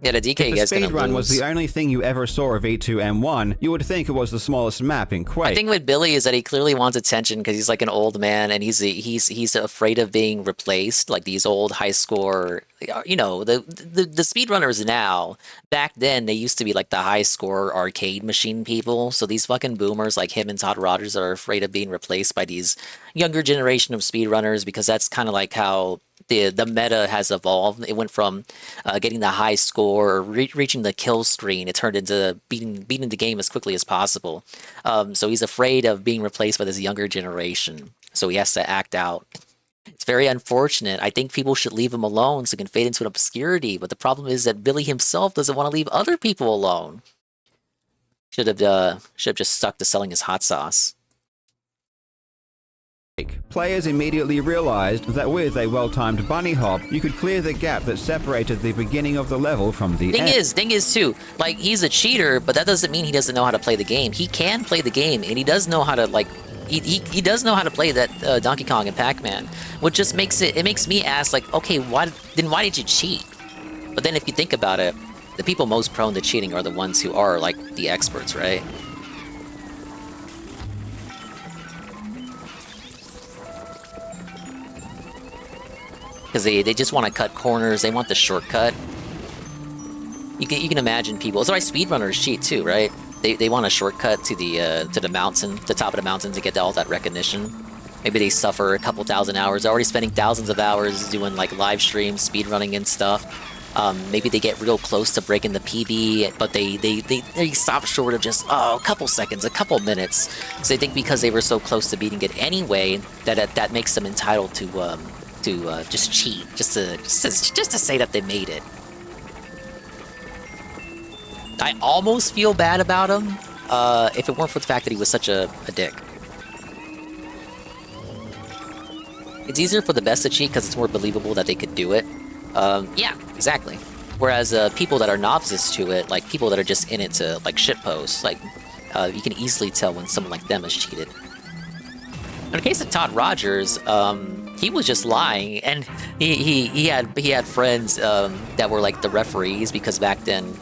Yeah, the DK If guy's the gonna speedrun was lose. the only thing you ever saw of E2 and 1, you would think it was the smallest map in Quake. I think with Billy is that he clearly wants attention because he's like an old man and he's afraid of being replaced. Like these old high score, you know, the speedrunners now. Back then they used to be like the high score arcade machine people. So these fucking boomers like him and Todd Rogers are afraid of being replaced by these younger generation of speedrunners because that's kind of like how the meta has evolved. It went from getting the high score or reaching the kill screen. It turned into beating the game as quickly as possible. So he's afraid of being replaced by this younger generation. So he has to act out. It's very unfortunate. I think people should leave him alone so he can fade into an obscurity. But the problem is that Billy himself doesn't want to leave other people alone. Should have just stuck to selling his hot sauce. Players immediately realized that with a well-timed bunny hop, you could clear the gap that separated the beginning of the level from the end. Thing is too, like, he's a cheater, but that doesn't mean he doesn't know how to play the game. He can play the game, and he does know how to, like, he does know how to play that Donkey Kong and Pac-Man, which just makes it makes me ask, like, okay, why did you cheat? But then if you think about it, the people most prone to cheating are the ones who are, like, the experts, right? Because they just want to cut corners, they want the shortcut. You can imagine people. That's why speedrunners cheat too, right? They want a shortcut to the mountain, the top of the mountain, to get all that recognition. Maybe they suffer a couple thousand hours, already spending thousands of hours doing like live streams, speedrunning and stuff. Maybe they get real close to breaking the PB, but they stop short of just a couple seconds, a couple minutes. So they think because they were so close to beating it anyway, that makes them entitled to just cheat, just to say that they made it. I almost feel bad about him, if it weren't for the fact that he was such a dick. It's easier for the best to cheat because it's more believable that they could do it. Yeah, exactly. Whereas people that are novices to it, like people that are just in it to like shitpost, like you can easily tell when someone like them has cheated. In the case of Todd Rogers, he was just lying, and he had friends that were like the referees, because back then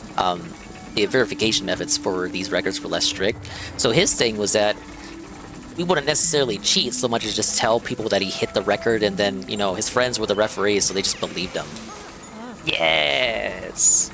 the verification methods for these records were less strict. So his thing was that we wouldn't necessarily cheat so much as just tell people that he hit the record, and then, you know, his friends were the referees, so they just believed him. Yes!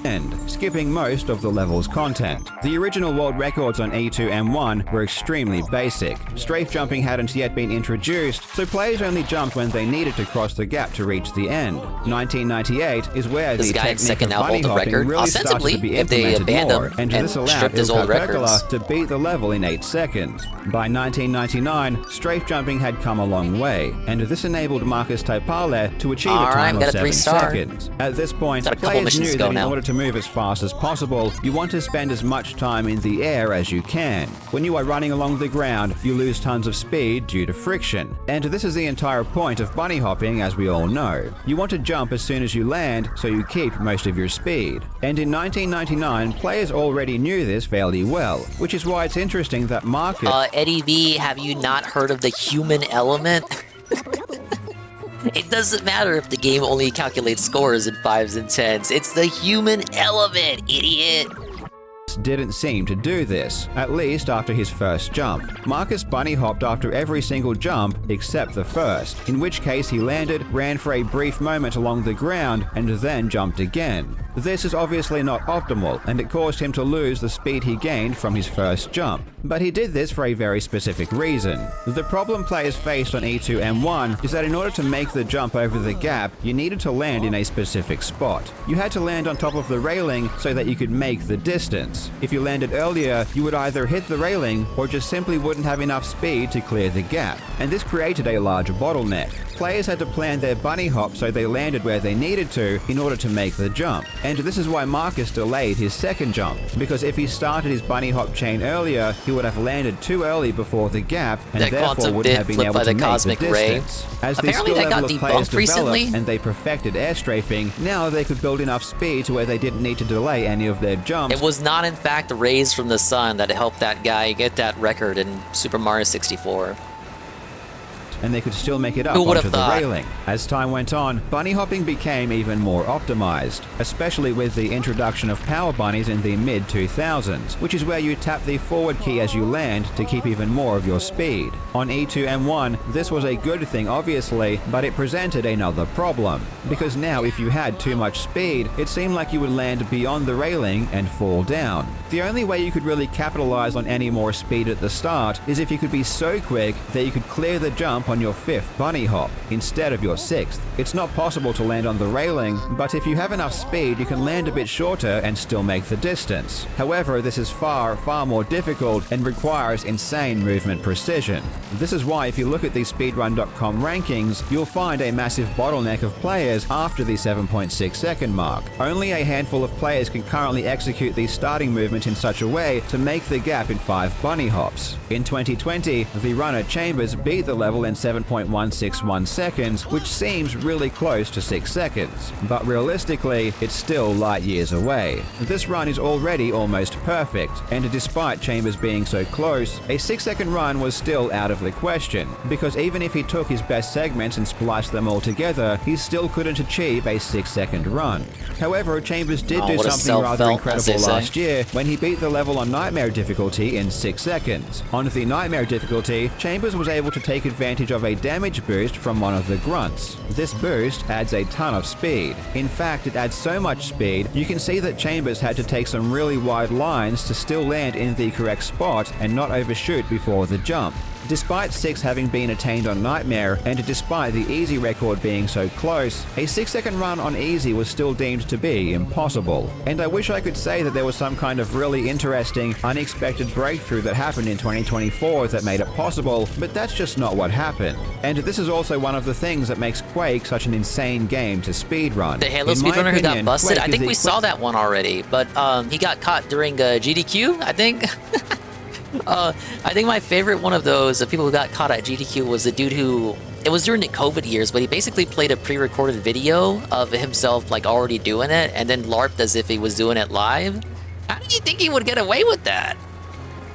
And skipping most of the level's content. The original world records on E2 and 1 were extremely basic. Strafe jumping hadn't yet been introduced, so players only jumped when they needed to cross the gap to reach the end. 1998 is where the technique of bunny hopping really started to be implemented more, and this allowed Ilka Pekala to beat the level in 8 seconds. By 1999, strafe jumping had come a long way, and this enabled Marcus Taipale to achieve a time of 7 seconds. At this point, players knew that in order to move as fast as possible, you want to spend as much time in the air as you can. When you are running along the ground, you lose tons of speed due to friction. And this is the entire point of bunny hopping, as we all know. You want to jump as soon as you land, so you keep most of your speed. And in 1999, players already knew this fairly well, which is why it's interesting that Marcus... Eddie V, have you not heard of the human element? It doesn't matter if the game only calculates scores in 5s and 10s. It's the human element, idiot! Didn't seem to do this, at least after his first jump. Marcus bunny hopped after every single jump except the first, in which case he landed, ran for a brief moment along the ground, and then jumped again. This is obviously not optimal, and it caused him to lose the speed he gained from his first jump. But he did this for a very specific reason. The problem players faced on E2 and 1 is that in order to make the jump over the gap, you needed to land in a specific spot. You had to land on top of the railing so that you could make the distance. If you landed earlier, you would either hit the railing or just simply wouldn't have enough speed to clear the gap. And this created a large bottleneck. Players had to plan their bunny hop so they landed where they needed to in order to make the jump. And this is why Marcus delayed his second jump, because if he started his bunny hop chain earlier, he would have landed too early before the gap, and therefore wouldn't have been able to make the distance. As the skill level of players developed and they perfected air strafing, now they could build enough speed to where they didn't need to delay any of their jumps. It was not in fact rays from the sun that helped that guy get that record in Super Mario 64. And they could still make it up onto the railing. As time went on, bunny hopping became even more optimized, especially with the introduction of power bunnies in the mid-2000s, which is where you tap the forward key as you land to keep even more of your speed. On E2 and 1, this was a good thing obviously, but it presented another problem, because now if you had too much speed, it seemed like you would land beyond the railing and fall down. The only way you could really capitalize on any more speed at the start is if you could be so quick that you could clear the jump on on your 5th bunny hop instead of your 6th. It's not possible to land on the railing, but if you have enough speed, you can land a bit shorter and still make the distance. However, this is far more difficult and requires insane movement precision. This is why if you look at the speedrun.com rankings, you'll find a massive bottleneck of players after the 7.6 second mark. Only a handful of players can currently execute the starting movement in such a way to make the gap in 5 bunny hops. In 2020, the runner Chambers beat the level in 7.161 seconds, which seems really close to 6 seconds. But realistically, it's still light years away. This run is already almost perfect, and despite Chambers being so close, a 6-second run was still out of the question, because even if he took his best segments and spliced them all together, he still couldn't achieve a 6-second run. However, Chambers did do something rather incredible last year when he beat the level on Nightmare difficulty in 6 seconds. On the Nightmare difficulty, Chambers was able to take advantage of a damage boost from one of the grunts. This boost adds a ton of speed. In fact, it adds so much speed, you can see that Chambers had to take some really wide lines to still land in the correct spot and not overshoot before the jump. Despite 6 having been attained on Nightmare, and despite the Easy record being so close, a 6-second run on Easy was still deemed to be impossible. And I wish I could say that there was some kind of really interesting, unexpected breakthrough that happened in 2024 that made it possible, but that's just not what happened. And this is also one of the things that makes Quake such an insane game to speedrun. The Halo speedrunner who got busted? I think we saw that one already, but he got caught during GDQ, I think. I think my favorite one of those, the people who got caught at GDQ, was the dude who, it was during the COVID years, but he basically played a pre-recorded video of himself like already doing it and then LARPed as if he was doing it live. How do you think he would get away with that?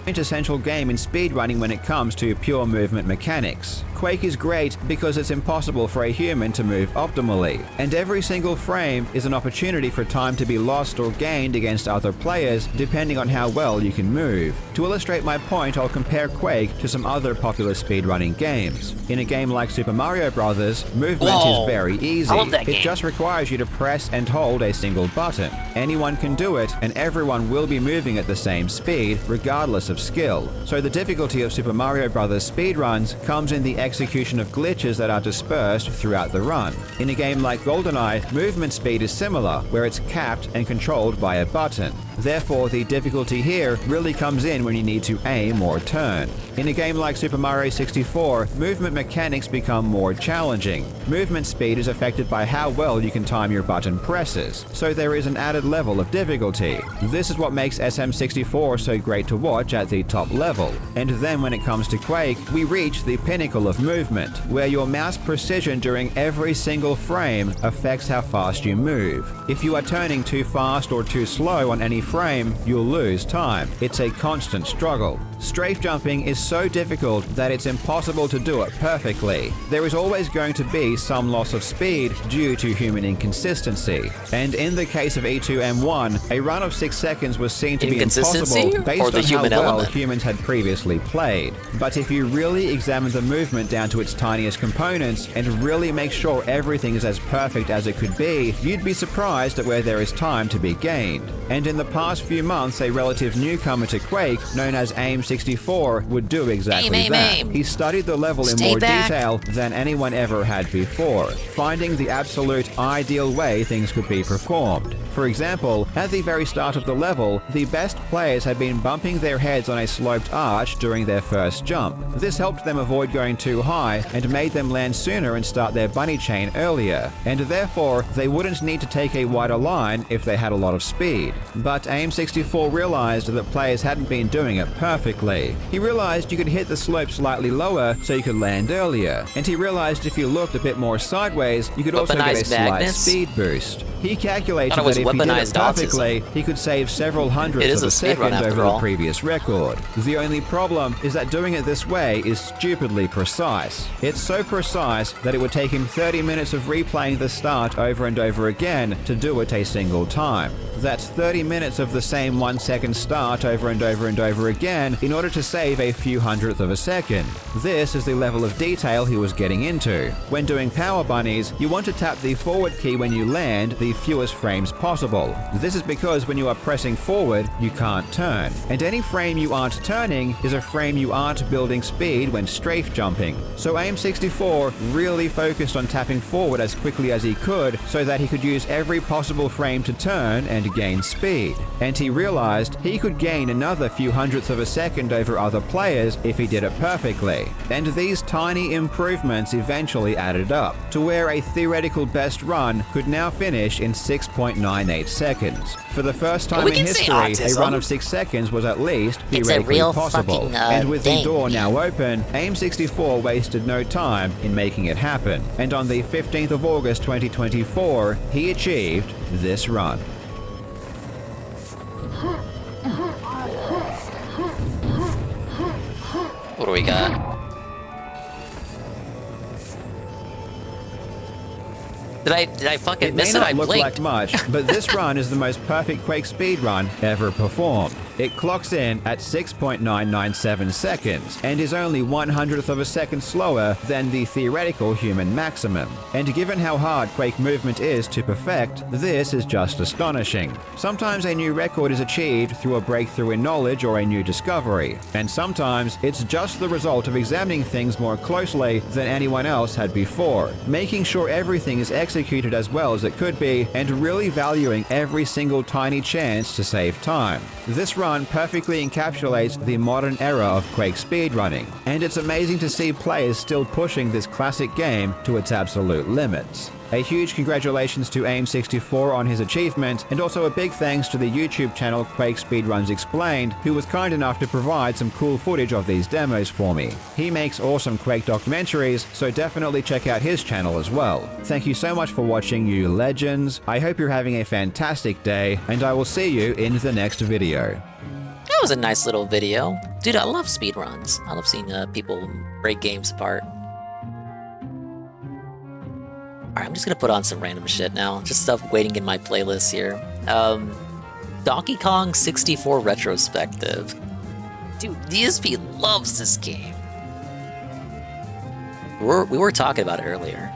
Quintessential game in speedrunning when it comes to pure movement mechanics. Quake is great because it's impossible for a human to move optimally, and every single frame is an opportunity for time to be lost or gained against other players depending on how well you can move. To illustrate my point, I'll compare Quake to some other popular speedrunning games. In a game like Super Mario Bros., movement is very easy. It just requires you to press and hold a single button. Anyone can do it, and everyone will be moving at the same speed, regardless of skill. So the difficulty of Super Mario Bros. Speedruns comes in the execution of glitches that are dispersed throughout the run. In a game like GoldenEye, movement speed is similar, where it's capped and controlled by a button. Therefore, the difficulty here really comes in when you need to aim or turn. In a game like Super Mario 64, movement mechanics become more challenging. Movement speed is affected by how well you can time your button presses, so there is an added level of difficulty. This is what makes SM64 so great to watch at the top level. And then when it comes to Quake, we reach the pinnacle of movement, where your mouse precision during every single frame affects how fast you move. If you are turning too fast or too slow on any frame, you'll lose time. It's a constant struggle. Strafe jumping is so difficult that it's impossible to do it perfectly. There is always going to be some loss of speed due to human inconsistency. And in the case of E2M1, a run of 6 seconds was seen to be impossible based on how well humans had previously played. But if you really examine the movement down to its tiniest components and really make sure everything is as perfect as it could be, you'd be surprised at where there is time to be gained. And in the past few months, a relative newcomer to Quake, known as AIM64, would do exactly that. He studied the level in more detail than anyone ever had before, finding the absolute ideal way things could be performed. For example, at the very start of the level, the best players had been bumping their heads on a sloped arch during their first jump. This helped them avoid going too high and made them land sooner and start their bunny chain earlier, and therefore they wouldn't need to take a wider line if they had a lot of speed. But AIM64 realized that players hadn't been doing it perfectly. He realized you could hit the slope slightly lower so you could land earlier, and he realized if you looked a bit more sideways, you could also get a slight speed boost. He calculated that if he did it perfectly, he could save several hundredths of a second over the previous record. The only problem is that doing it this way is stupidly precise. It's so precise that it would take him 30 minutes of replaying the start over and over again to do it a single time. That's 30 minutes of the same 1 second start over and over and over again in order to save a few hundredth of a second. This is the level of detail he was getting into. When doing power bunnies, you want to tap the forward key when you land the fewest frames possible. This is because when you are pressing forward, you can't turn. And any frame you aren't turning is a frame you aren't building speed when strafe jumping. So AIM64 really focused on tapping forward as quickly as he could so that he could use every possible frame to turn and gain speed. And he realized he could gain another few hundredths of a second over other players if he did it perfectly. And these tiny improvements eventually added up to where a theoretical best run could now finish in 6.98 seconds. For the first time in history, a run of 6 seconds was at least theoretically possible. And with the door now open, AIM64 wasted no time in making it happen. And on the 15th of August 2024, he achieved this run. What do we got? Did I fucking miss it? It may not look like much, but this run is the most perfect Quake speedrun ever performed. It clocks in at 6.997 seconds and is only 1/100th of a second slower than the theoretical human maximum. And given how hard Quake movement is to perfect, this is just astonishing. Sometimes a new record is achieved through a breakthrough in knowledge or a new discovery, and sometimes it's just the result of examining things more closely than anyone else had before, making sure everything is executed as well as it could be, and really valuing every single tiny chance to save time. This run perfectly encapsulates the modern era of Quake speedrunning, and it's amazing to see players still pushing this classic game to its absolute limits. A huge congratulations to AIM64 on his achievement, and also a big thanks to the YouTube channel Quake Speedruns Explained, who was kind enough to provide some cool footage of these demos for me. He makes awesome Quake documentaries, so definitely check out his channel as well. Thank you so much for watching, you legends. I hope you're having a fantastic day, and I will see you in the next video. That was a nice little video. Dude, I love speedruns. I love seeing people break games apart. Alright, I'm just gonna put on some random shit now. Just stuff waiting in my playlist here. Donkey Kong 64 Retrospective. Dude, DSP loves this game. We were talking about it earlier.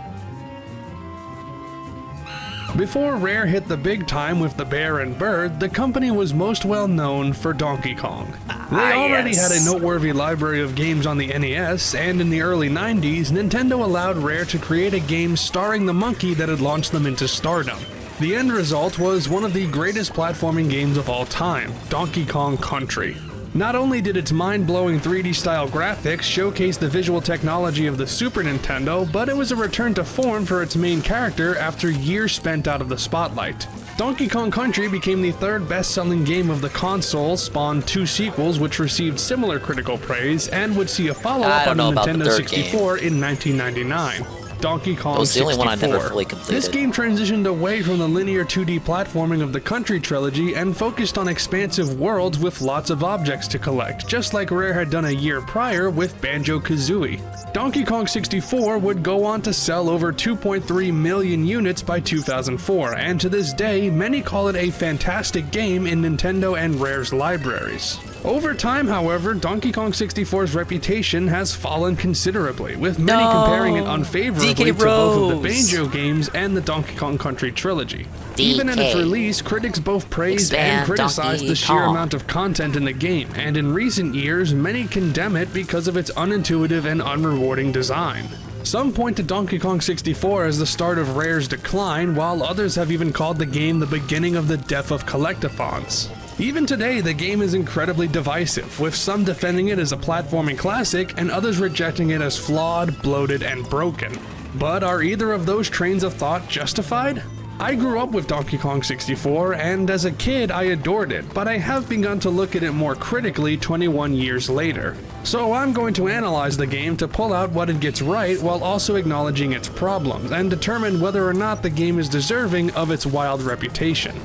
Before Rare hit the big time with the Bear and Bird, the company was most well known for Donkey Kong. They already had a noteworthy library of games on the NES, and in the early 90s, Nintendo allowed Rare to create a game starring the monkey that had launched them into stardom. The end result was one of the greatest platforming games of all time, Donkey Kong Country. Not only did its mind-blowing 3D-style graphics showcase the visual technology of the Super Nintendo, but it was a return to form for its main character after years spent out of the spotlight. Donkey Kong Country became the third best-selling game of the console, spawned 2 sequels which received similar critical praise, and would see a follow-up on the Nintendo 64 in 1999. Donkey Kong 64. The only one I never fully completed. This game transitioned away from the linear 2D platforming of the Country trilogy and focused on expansive worlds with lots of objects to collect, just like Rare had done a year prior with Banjo-Kazooie. Donkey Kong 64 would go on to sell over 2.3 million units by 2004, and to this day, many call it a fantastic game in Nintendo and Rare's libraries. Over time, however, Donkey Kong 64's reputation has fallen considerably, with many comparing it unfavorably to both of the Banjo games and the Donkey Kong Country trilogy. Even at its release, critics both praised and criticized the sheer amount of content in the game, and in recent years, many condemn it because of its unintuitive and unrewarding design. Some point to Donkey Kong 64 as the start of Rare's decline, while others have even called the game the beginning of the death of collectathons. Even today, the game is incredibly divisive, with some defending it as a platforming classic and others rejecting it as flawed, bloated, and broken. But are either of those trains of thought justified? I grew up with Donkey Kong 64, and as a kid I adored it, but I have begun to look at it more critically 21 years later. So I'm going to analyze the game to pull out what it gets right while also acknowledging its problems, and determine whether or not the game is deserving of its wild reputation.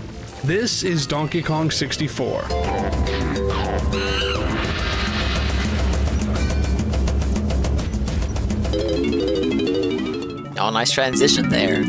This is Donkey Kong 64. Oh, nice transition there.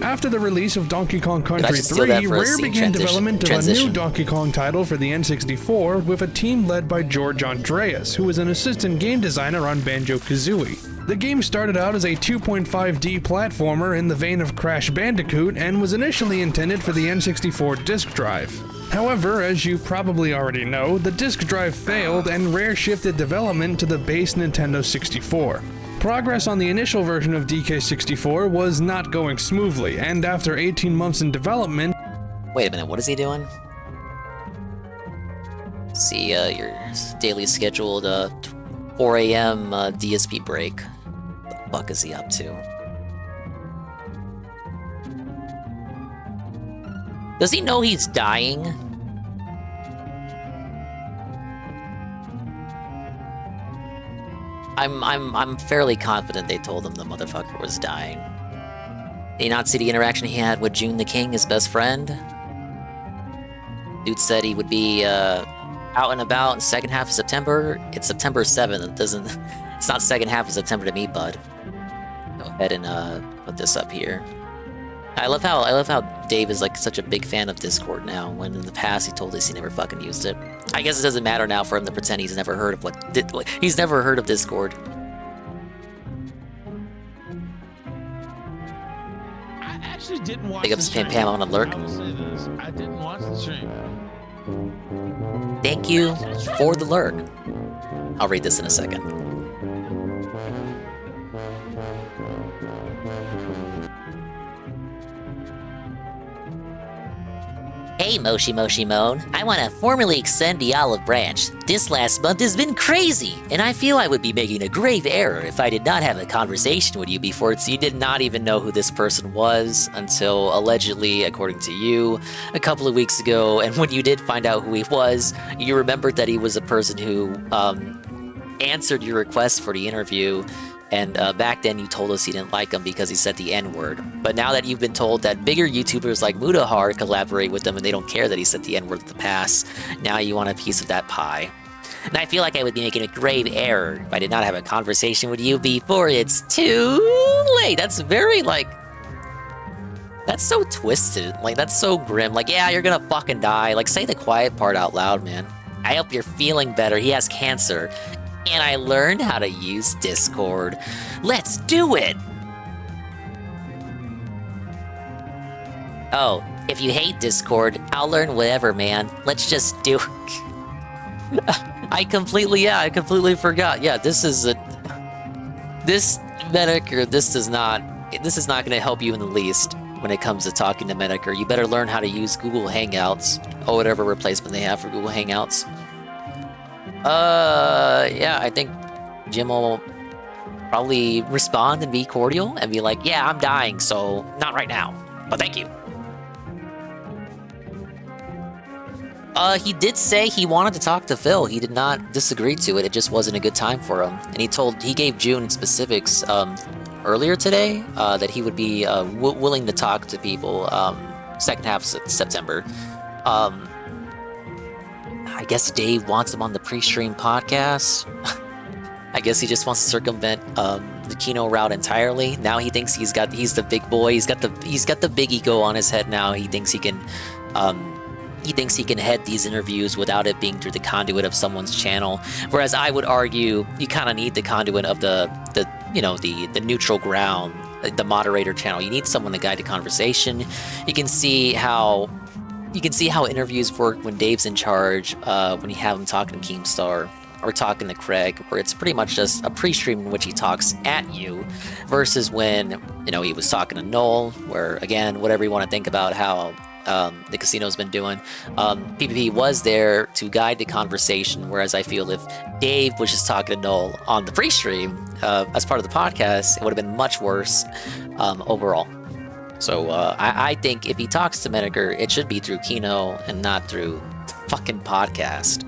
After the release of Donkey Kong Country 3, Rare began development of a new Donkey Kong title for the N64 with a team led by George Andreas, who was an assistant game designer on Banjo-Kazooie. The game started out as a 2.5D platformer in the vein of Crash Bandicoot and was initially intended for the N64 disk drive. However, as you probably already know, the disk drive failed and Rare shifted development to the base Nintendo 64. Progress on the initial version of DK64 was not going smoothly, and after 18 months in development... Wait a minute, what is he doing? See, your daily scheduled 4 a.m. DSP break. What the fuck is he up to? Does he know he's dying? I'm fairly confident they told him the motherfucker was dying. Did you not see the interaction he had with June the King, his best friend? Dude said he would be out and about in the second half of September. It's September 7th. It's not second half of September to me, bud. Go ahead and put this up here. I love how Dave is like such a big fan of Discord now, when in the past he told us he never fucking used it. I guess it doesn't matter now for him to pretend he's never heard of he's never heard of Discord. I actually didn't watch Big ups Pam Pam on a lurk. I didn't watch the stream. Thank you for the lurk. I'll read this in a second. Hey Moshi Moshi Moan, I want to formally extend the olive branch. This last month has been crazy, and I feel I would be making a grave error if I did not have a conversation with you before, so you did not even know who this person was until allegedly, according to you, a couple of weeks ago, and when you did find out who he was, you remembered that he was a person who answered your request for the interview. And back then you told us you didn't like him because he said the N-word. But now that you've been told that bigger YouTubers like Mudahar collaborate with him and they don't care that he said the N-word in the past, now you want a piece of that pie. And I feel like I would be making a grave error if I did not have a conversation with you before it's too late. That's very, like... That's so twisted. Like, that's so grim. Like, yeah, you're gonna fucking die. Like, say the quiet part out loud, man. I hope you're feeling better. He has cancer. And I learned how to use Discord. Let's do it! Oh, if you hate Discord, I'll learn whatever, man. Let's just do it. I completely forgot. Yeah, this is not gonna help you in the least when it comes to talking to Medicare. You better learn how to use Google Hangouts, or whatever replacement they have for Google Hangouts. Yeah, I think Jim will probably respond and be cordial and be like, yeah, I'm dying, so not right now, but thank you. He did say he wanted to talk to Phil. He did not disagree to it. It just wasn't a good time for him. And he gave June specifics, earlier today, that he would be, willing to talk to people, second half of September. I guess Dave wants him on the pre-stream podcast. I guess he just wants to circumvent the Kino route entirely. Now he thinks he's the big boy. He's got the big ego on his head now. He thinks he can head these interviews without it being through the conduit of someone's channel. Whereas I would argue you kind of need the conduit of the neutral ground, the moderator channel. You need someone to guide the conversation. You can see how interviews work when Dave's in charge, when you have him talking to Keemstar or talking to Craig, where it's pretty much just a pre-stream in which he talks at you, versus when, he was talking to Noel, where, again, whatever you want to think about how the casino's been doing, PPP was there to guide the conversation, whereas I feel if Dave was just talking to Noel on the pre-stream as part of the podcast, it would have been much worse overall. So I think if he talks to Medeker, it should be through Kino and not through the fucking podcast.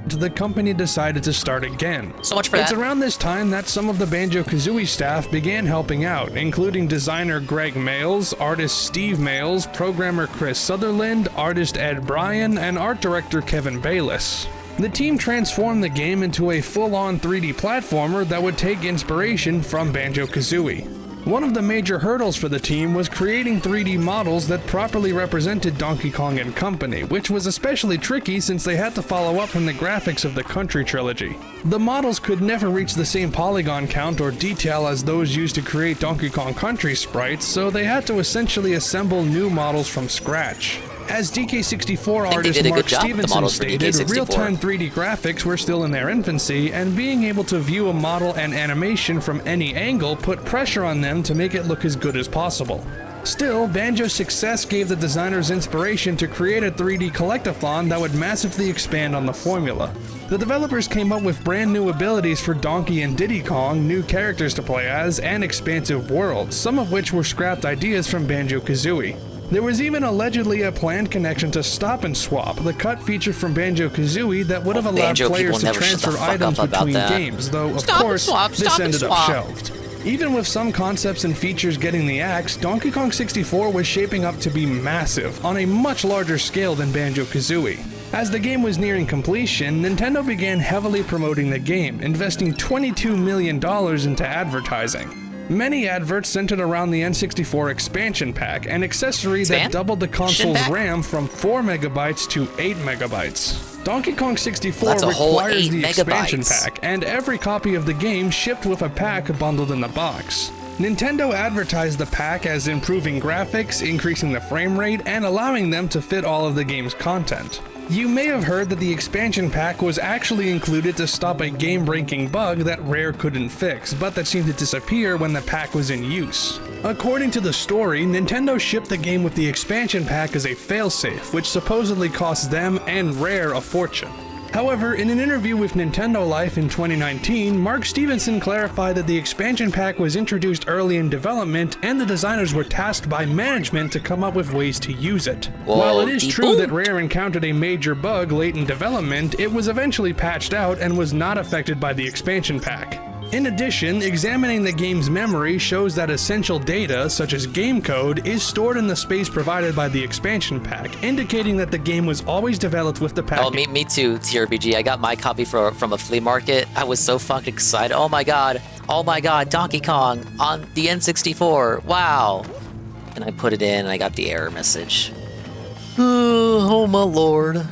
The company decided to start again. So much for that. It's around this time that some of the Banjo-Kazooie staff began helping out, including designer Greg Males, artist Steve Males, programmer Chris Sutherland, artist Ed Bryan, and art director Kevin Bayless. The team transformed the game into a full-on 3D platformer that would take inspiration from Banjo-Kazooie. One of the major hurdles for the team was creating 3D models that properly represented Donkey Kong and Company, which was especially tricky since they had to follow up from the graphics of the Country trilogy. The models could never reach the same polygon count or detail as those used to create Donkey Kong Country sprites, so they had to essentially assemble new models from scratch. As DK64 artist Mark Stevenson stated, real-time 3D graphics were still in their infancy, and being able to view a model and animation from any angle put pressure on them to make it look as good as possible. Still, Banjo's success gave the designers inspiration to create a 3D collectathon that would massively expand on the formula. The developers came up with brand new abilities for Donkey and Diddy Kong, new characters to play as, and expansive worlds, some of which were scrapped ideas from Banjo-Kazooie. There was even allegedly a planned connection to Stop and Swap, the cut feature from Banjo-Kazooie that would have allowed players to transfer items between games, though of course this ended up shelved. Even with some concepts and features getting the axe, Donkey Kong 64 was shaping up to be massive, on a much larger scale than Banjo-Kazooie. As the game was nearing completion, Nintendo began heavily promoting the game, investing $22 million into advertising. Many adverts centered around the N64 expansion pack, an accessory that doubled the console's RAM from 4 megabytes to 8 megabytes. Donkey Kong 64 requires the expansion pack, and every copy of the game shipped with a pack bundled in the box. Nintendo advertised the pack as improving graphics, increasing the frame rate, and allowing them to fit all of the game's content. You may have heard that the expansion pack was actually included to stop a game-breaking bug that Rare couldn't fix, but that seemed to disappear when the pack was in use. According to the story, Nintendo shipped the game with the expansion pack as a failsafe, which supposedly cost them and Rare a fortune. However, in an interview with Nintendo Life in 2019, Mark Stevenson clarified that the expansion pack was introduced early in development and the designers were tasked by management to come up with ways to use it. While it is true that Rare encountered a major bug late in development, it was eventually patched out and was not affected by the expansion pack. In addition, examining the game's memory shows that essential data, such as game code, is stored in the space provided by the expansion pack, indicating that the game was always developed with the pack. Oh, me too, TRPG. I got my copy from a flea market. I was so fucking excited. Oh my god, Donkey Kong on the N64. Wow. And I put it in and I got the error message. Oh my lord.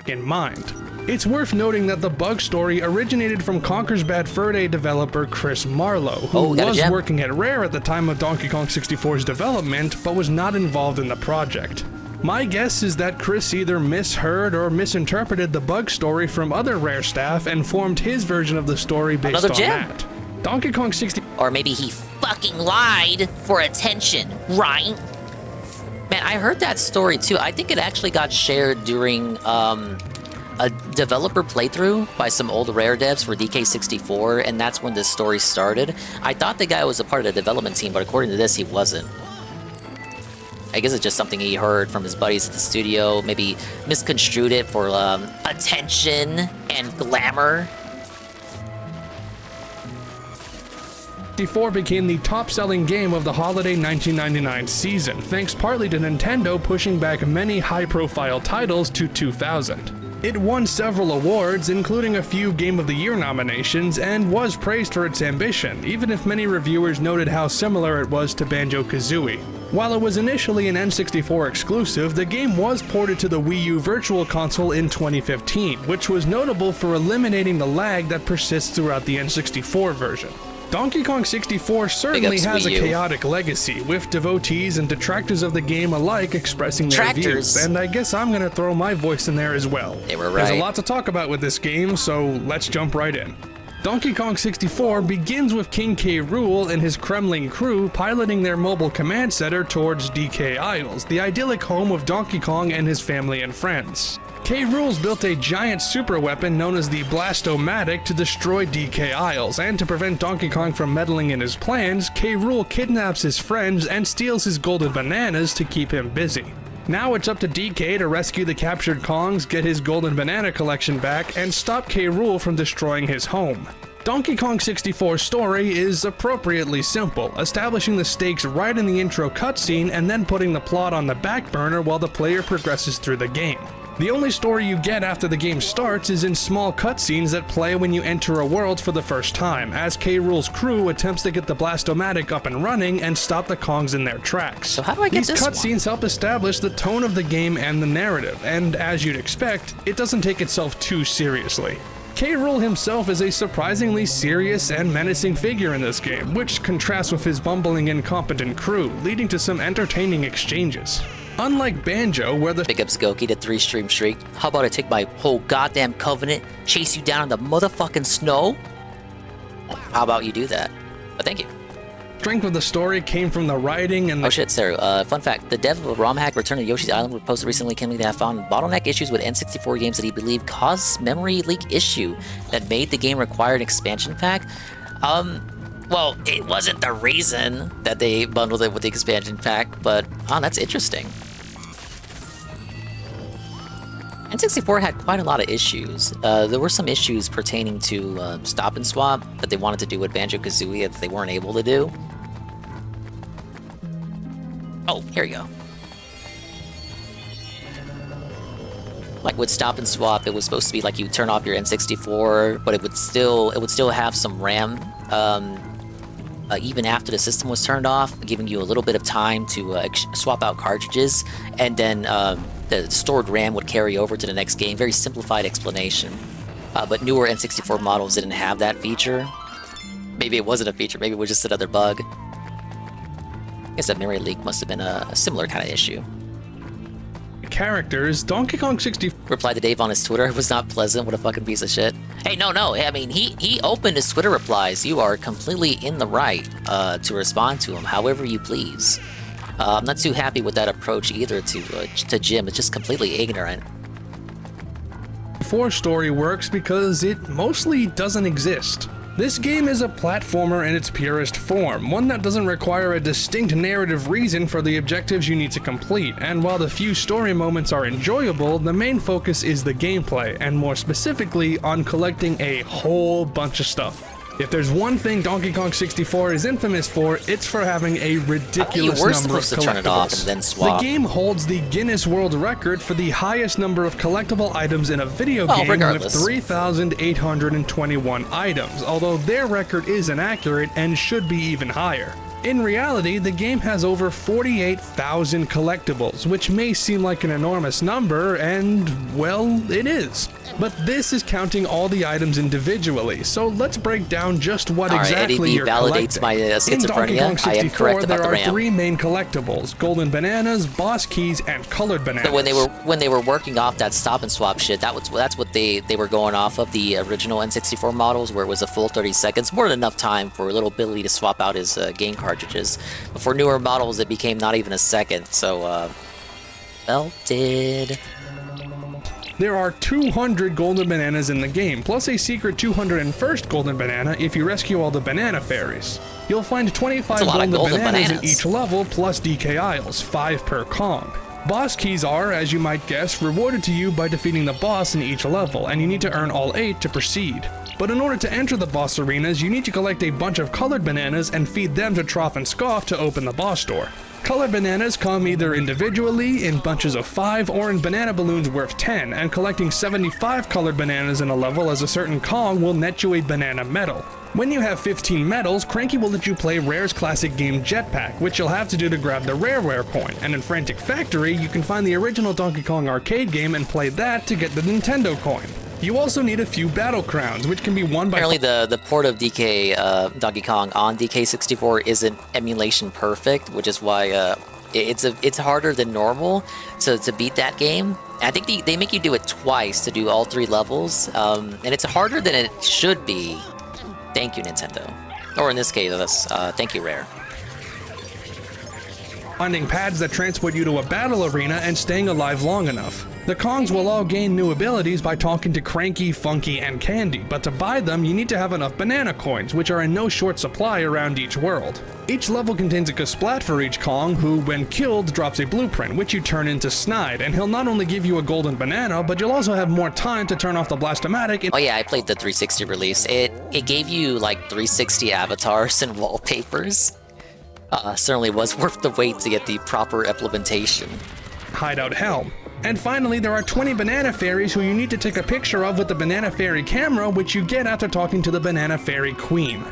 In mind. It's worth noting that the bug story originated from Conker's Bad Fur Day developer Chris Marlowe, who was working at Rare at the time of Donkey Kong 64's development, but was not involved in the project. My guess is that Chris either misheard or misinterpreted the bug story from other Rare staff and formed his version of the story based on that. Donkey Kong 64... Or maybe he fucking lied for attention, right? Man, I heard that story too. I think it actually got shared during, a developer playthrough by some old Rare devs for DK64, and that's when this story started. I thought the guy was a part of the development team, but according to this, he wasn't. I guess it's just something he heard from his buddies at the studio, maybe misconstrued it for attention and glamour. 64 became the top-selling game of the holiday 1999 season, thanks partly to Nintendo pushing back many high-profile titles to 2000. It won several awards, including a few Game of the Year nominations, and was praised for its ambition, even if many reviewers noted how similar it was to Banjo-Kazooie. While it was initially an N64 exclusive, the game was ported to the Wii U Virtual Console in 2015, which was notable for eliminating the lag that persists throughout the N64 version. Donkey Kong 64 certainly has a chaotic legacy, with devotees and detractors of the game alike expressing their views, and I guess I'm gonna throw my voice in there as well. They were right. There's a lot to talk about with this game, so let's jump right in. Donkey Kong 64 begins with King K. Rool and his Kremling crew piloting their mobile command center towards DK Isles, the idyllic home of Donkey Kong and his family and friends. K. Rool's built a giant super weapon known as the Blast-O-Matic to destroy DK Isles, and to prevent Donkey Kong from meddling in his plans, K. Rool kidnaps his friends and steals his golden bananas to keep him busy. Now it's up to DK to rescue the captured Kongs, get his golden banana collection back, and stop K. Rool from destroying his home. Donkey Kong 64's story is appropriately simple, establishing the stakes right in the intro cutscene and then putting the plot on the back burner while the player progresses through the game. The only story you get after the game starts is in small cutscenes that play when you enter a world for the first time, as K. Rool's crew attempts to get the Blastomatic up and running and stop the Kongs in their tracks. So how do I get These cutscenes help establish the tone of the game and the narrative, and as you'd expect, it doesn't take itself too seriously. K. Rool himself is a surprisingly serious and menacing figure in this game, which contrasts with his bumbling, incompetent crew, leading to some entertaining exchanges. Unlike Banjo, where the Big ups Goki to 3-stream streak. How about I take my whole goddamn covenant, chase you down in the motherfucking snow? How about you do that? But thank you. strength of the story came from the writing and the— Oh shit, Sarah. Fun fact, the dev of ROM hack Return to Yoshi's Island posted recently claiming to have found bottleneck issues with N64 games that he believed caused memory leak issue that made the game require an expansion pack. Well, it wasn't the reason that they bundled it with the expansion pack, but that's interesting. N64 had quite a lot of issues. There were some issues pertaining to stop and swap that they wanted to do with Banjo-Kazooie that they weren't able to do. Oh, here you go. Like with stop and swap, it was supposed to be like you turn off your N64, but it would still have some RAM even after the system was turned off, giving you a little bit of time to swap out cartridges, and then the stored RAM would carry over to the next game. Very simplified explanation. But newer N64 models didn't have that feature. Maybe it wasn't a feature, maybe it was just another bug. I guess that memory leak must have been a similar kind of issue. Characters, Donkey Kong 64 replied to Dave on his Twitter. It was not pleasant. What a fucking piece of shit. Hey, no. I mean, he opened his Twitter replies. You are completely in the right to respond to him however you please. I'm not too happy with that approach either to Jim. It's just completely ignorant. 4 story works because it mostly doesn't exist. This game is a platformer in its purest form, one that doesn't require a distinct narrative reason for the objectives you need to complete, and while the few story moments are enjoyable, the main focus is the gameplay, and more specifically on collecting a whole bunch of stuff. If there's one thing Donkey Kong 64 is infamous for, it's for having a ridiculous number of collectibles. Turn it off and then swap. The game holds the Guinness World Record for the highest number of collectible items in a video game with 3,821 items, although their record is inaccurate and should be even higher. In reality, the game has over 48,000 collectibles, which may seem like an enormous number, and, well, it is. But this is counting all the items individually, so let's break down just what exactly you're collecting. My schizophrenia. In Donkey Kong 64, I am correct about there the are RAM. 3 main collectibles: golden bananas, boss keys, and colored bananas. So when they were working off that stop and swap shit, that's what they were going off of, the original N64 models, where it was a full 30 seconds, more than enough time for little Billy to swap out his game cartridges. But for newer models, it became not even a second. So, melted. There are 200 golden bananas in the game, plus a secret 201st golden banana if you rescue all the banana fairies. You'll find 25 golden bananas in each level, plus DK Isles, 5 per Kong. Boss keys are, as you might guess, rewarded to you by defeating the boss in each level, and you need to earn all 8 to proceed. But in order to enter the boss arenas, you need to collect a bunch of colored bananas and feed them to Trough and Scoff to open the boss door. Colored bananas come either individually, in bunches of 5, or in banana balloons worth 10, and collecting 75 colored bananas in a level as a certain Kong will net you a banana medal. When you have 15 medals, Cranky will let you play Rare's classic game Jetpack, which you'll have to do to grab the Rareware coin, and in Frantic Factory, you can find the original Donkey Kong arcade game and play that to get the Nintendo coin. You also need a few battle crowns, which can be won by— Apparently the port of Donkey Kong on DK64 isn't emulation perfect, which is why it's harder than normal to beat that game. And I think they make you do it twice to do all 3 levels, and it's harder than it should be. Thank you, Nintendo. Or in this case, thank you, Rare. Finding pads that transport you to a battle arena and staying alive long enough. The Kongs will all gain new abilities by talking to Cranky, Funky, and Candy, but to buy them, you need to have enough banana coins, which are in no short supply around each world. Each level contains a Kasplat for each Kong, who, when killed, drops a blueprint, which you turn into Snide, and he'll not only give you a golden banana, but you'll also have more time to turn off the Blastomatic. Oh yeah, I played the 360 release. It gave you like 360 avatars and wallpapers. Certainly was worth the wait to get the proper implementation. Hideout Helm. And finally, there are 20 banana fairies who you need to take a picture of with the banana fairy camera, which you get after talking to the banana fairy queen.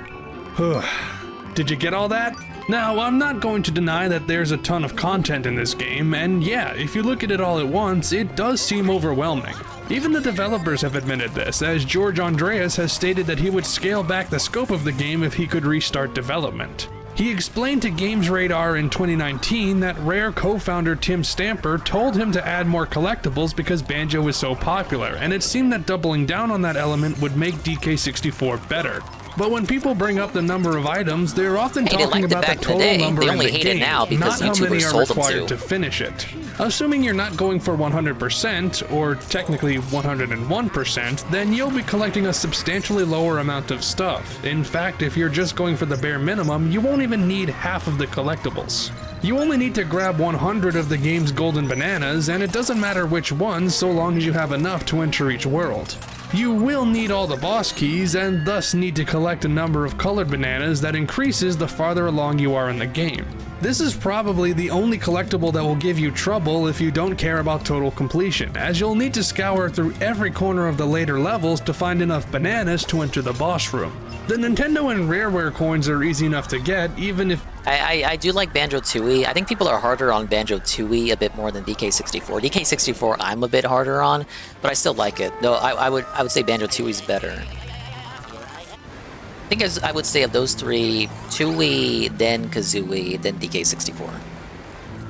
Did you get all that? Now, I'm not going to deny that there's a ton of content in this game, and yeah, if you look at it all at once, it does seem overwhelming. Even the developers have admitted this, as George Andreas has stated that he would scale back the scope of the game if he could restart development. He explained to Games Radar in 2019 that Rare co-founder Tim Stamper told him to add more collectibles because Banjo was so popular, and it seemed that doubling down on that element would make DK64 better. But when people bring up the number of items, they're often talking about the total number in the game, not how many are required to finish it. Assuming you're not going for 100%, or technically 101%, then you'll be collecting a substantially lower amount of stuff. In fact, if you're just going for the bare minimum, you won't even need half of the collectibles. You only need to grab 100 of the game's golden bananas, and it doesn't matter which ones so long as you have enough to enter each world. You will need all the boss keys, and thus need to collect a number of colored bananas that increases the farther along you are in the game. This is probably the only collectible that will give you trouble if you don't care about total completion, as you'll need to scour through every corner of the later levels to find enough bananas to enter the boss room. The Nintendo and Rareware coins are easy enough to get, even if... I do like Banjo-Tooie. I think people are harder on Banjo-Tooie a bit more than DK64. DK64 I'm a bit harder on, but I still like it. Though I would say Banjo-Tooie's better. I think I would say of those three, Tooie, then Kazooie, then DK64.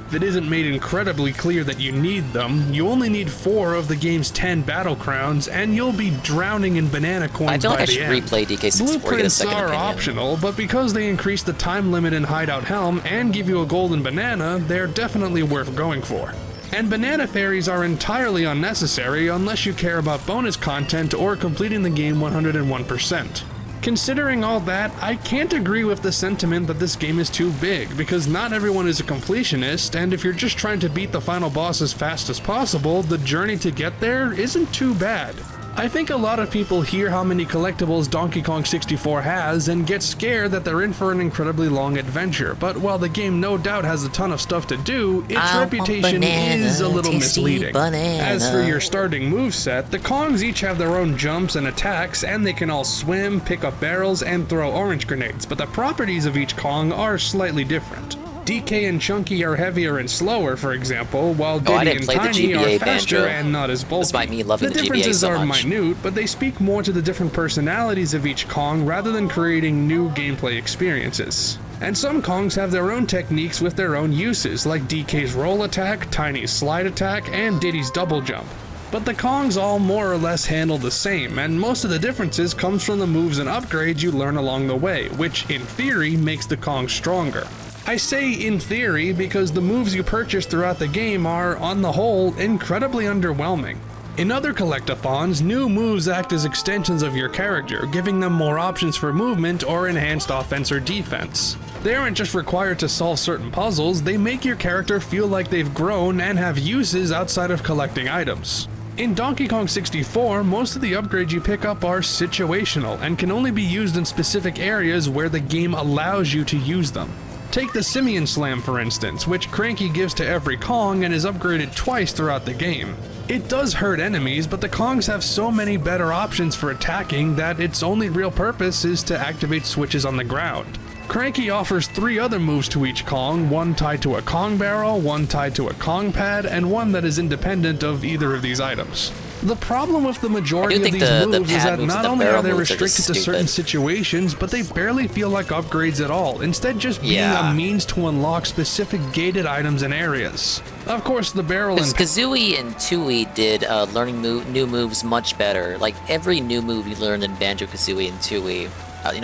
If it isn't made incredibly clear that you need them, you only need 4 of the game's 10 battle crowns, and you'll be drowning in banana coins by the end. I feel like I should replay DK64 to get a second opinion. Blueprints are optional, but because they increase the time limit in Hideout Helm and give you a golden banana, they're definitely worth going for. And banana fairies are entirely unnecessary unless you care about bonus content or completing the game 101%. Considering all that, I can't agree with the sentiment that this game is too big, because not everyone is a completionist, and if you're just trying to beat the final boss as fast as possible, the journey to get there isn't too bad. I think a lot of people hear how many collectibles Donkey Kong 64 has and get scared that they're in for an incredibly long adventure, but while the game no doubt has a ton of stuff to do, its reputation is a little misleading. As for your starting moveset, the Kongs each have their own jumps and attacks, and they can all swim, pick up barrels, and throw orange grenades, but the properties of each Kong are slightly different. DK and Chunky are heavier and slower, for example, while Diddy and Tiny are faster and not as bulky. Despite me loving the differences are minute, but they speak more to the different personalities of each Kong rather than creating new gameplay experiences. And some Kongs have their own techniques with their own uses, like DK's roll attack, Tiny's slide attack, and Diddy's double jump. But the Kongs all more or less handle the same, and most of the differences comes from the moves and upgrades you learn along the way, which in theory makes the Kong stronger. I say in theory because the moves you purchase throughout the game are, on the whole, incredibly underwhelming. In other collectathons, new moves act as extensions of your character, giving them more options for movement or enhanced offense or defense. They aren't just required to solve certain puzzles, they make your character feel like they've grown and have uses outside of collecting items. In Donkey Kong 64, most of the upgrades you pick up are situational and can only be used in specific areas where the game allows you to use them. Take the Simian Slam for instance, which Cranky gives to every Kong and is upgraded twice throughout the game. It does hurt enemies, but the Kongs have so many better options for attacking that its only real purpose is to activate switches on the ground. Cranky offers 3 other moves to each Kong, one tied to a Kong barrel, one tied to a Kong pad, and one that is independent of either of these items. The problem with the majority of these moves is that not only are they restricted to certain situations, but they barely feel like upgrades at all, instead just being a means to unlock specific gated items and areas. Of course, the barrel and... Kazooie and Tooie did learning new moves much better. Like, every new move you learned in Banjo-Kazooie and Tooie,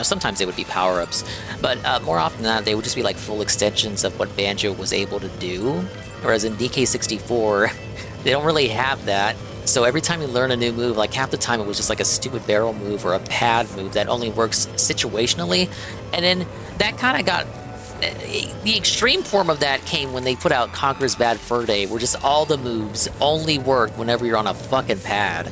sometimes they would be power-ups, but more often than not, they would just be like full extensions of what Banjo was able to do. Whereas in DK64, they don't really have that. So every time you learn a new move, like half the time it was just like a stupid barrel move or a pad move that only works situationally. And then that kind of got... The extreme form of that came when they put out Conker's Bad Fur Day, where just all the moves only work whenever you're on a fucking pad.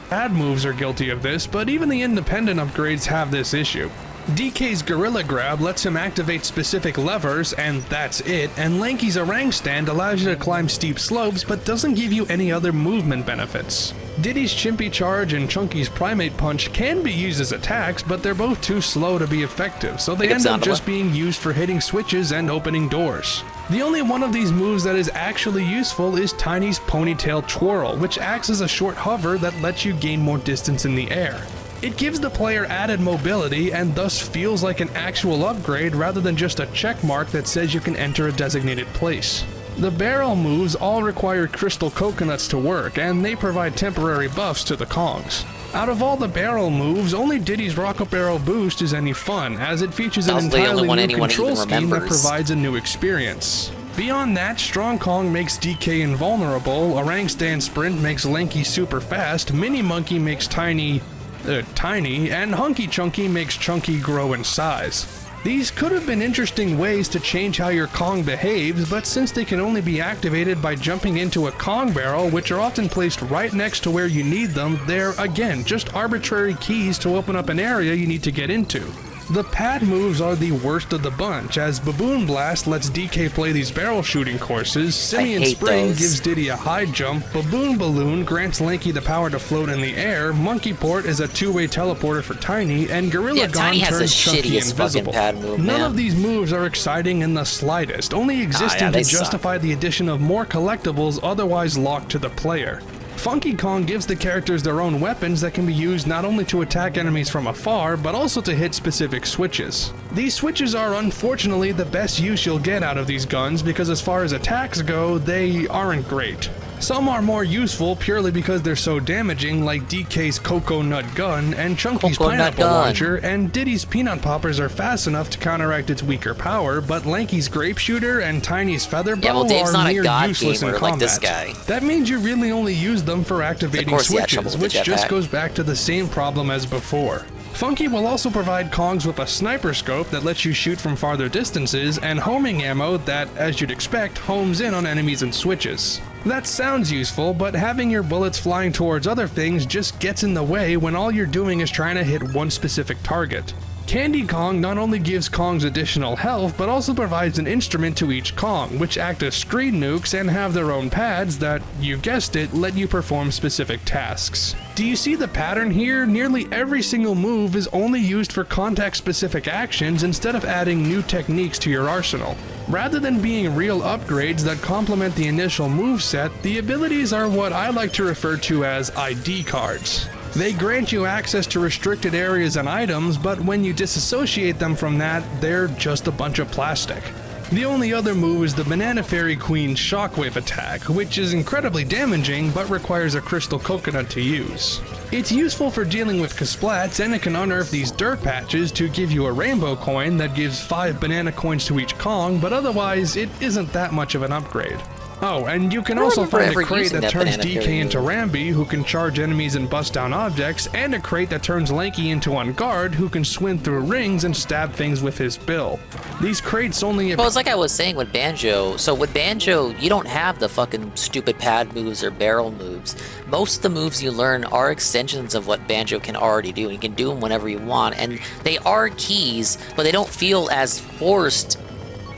Pad moves are guilty of this, but even the independent upgrades have this issue. DK's Gorilla Grab lets him activate specific levers, and that's it, and Lanky's Orang Stand allows you to climb steep slopes but doesn't give you any other movement benefits. Diddy's Chimpy Charge and Chunky's Primate Punch can be used as attacks, but they're both too slow to be effective, so they end up just being used for hitting switches and opening doors. The only one of these moves that is actually useful is Tiny's Ponytail Twirl, which acts as a short hover that lets you gain more distance in the air. It gives the player added mobility and thus feels like an actual upgrade rather than just a check mark that says you can enter a designated place. The barrel moves all require crystal coconuts to work, and they provide temporary buffs to the Kongs. Out of all the barrel moves, only Diddy's Rocket Barrel Boost is any fun, as it features an entirely new control scheme that provides a new experience. Beyond that, Strong Kong makes DK invulnerable, Orang Stand Sprint makes Lanky super fast, Mini Monkey makes tiny, and Hunky Chunky makes Chunky grow in size. These could have been interesting ways to change how your Kong behaves, but since they can only be activated by jumping into a Kong barrel, which are often placed right next to where you need them, they're, again, just arbitrary keys to open up an area you need to get into. The pad moves are the worst of the bunch, as Baboon Blast lets DK play these barrel shooting courses, Simian Spring gives Diddy a high jump, Baboon Balloon grants Lanky the power to float in the air, Monkey Port is a two-way teleporter for Tiny, and Gorilla Gon turns Chunky invisible. None of these moves are exciting in the slightest, only existing to justify the addition of more collectibles otherwise locked to the player. Funky Kong gives the characters their own weapons that can be used not only to attack enemies from afar, but also to hit specific switches. These switches are unfortunately the best use you'll get out of these guns because as far as attacks go, they aren't great. Some are more useful purely because they're so damaging, like DK's Cocoa Nut Gun and Chunky's Pineapple Launcher, and Diddy's Peanut Poppers are fast enough to counteract its weaker power, but Lanky's Grape Shooter and Tiny's Feather Bow are near useless in combat. That means you really only use them for activating switches, which just goes back to the same problem as before. Funky will also provide Kongs with a sniper scope that lets you shoot from farther distances, and homing ammo that, as you'd expect, homes in on enemies and switches. That sounds useful, but having your bullets flying towards other things just gets in the way when all you're doing is trying to hit one specific target. Candy Kong not only gives Kongs additional health, but also provides an instrument to each Kong, which act as screen nukes and have their own pads that, you guessed it, let you perform specific tasks. Do you see the pattern here? Nearly every single move is only used for context-specific actions instead of adding new techniques to your arsenal. Rather than being real upgrades that complement the initial moveset, the abilities are what I like to refer to as ID cards. They grant you access to restricted areas and items, but when you disassociate them from that, they're just a bunch of plastic. The only other move is the Banana Fairy Queen's Shockwave attack, which is incredibly damaging but requires a crystal coconut to use. It's useful for dealing with Kasplats, and it can unearth these dirt patches to give you a rainbow coin that gives 5 banana coins to each Kong, but otherwise it isn't that much of an upgrade. Oh, and you can also find a crate that turns DK into Rambi, who can charge enemies and bust down objects, and a crate that turns Lanky into On Guard, who can swim through rings and stab things with his bill. These crates only... Well, it's like I was saying with Banjo. So with Banjo, you don't have the fucking stupid pad moves or barrel moves. Most of the moves you learn are extensions of what Banjo can already do. You can do them whenever you want, and they are keys, but they don't feel as forced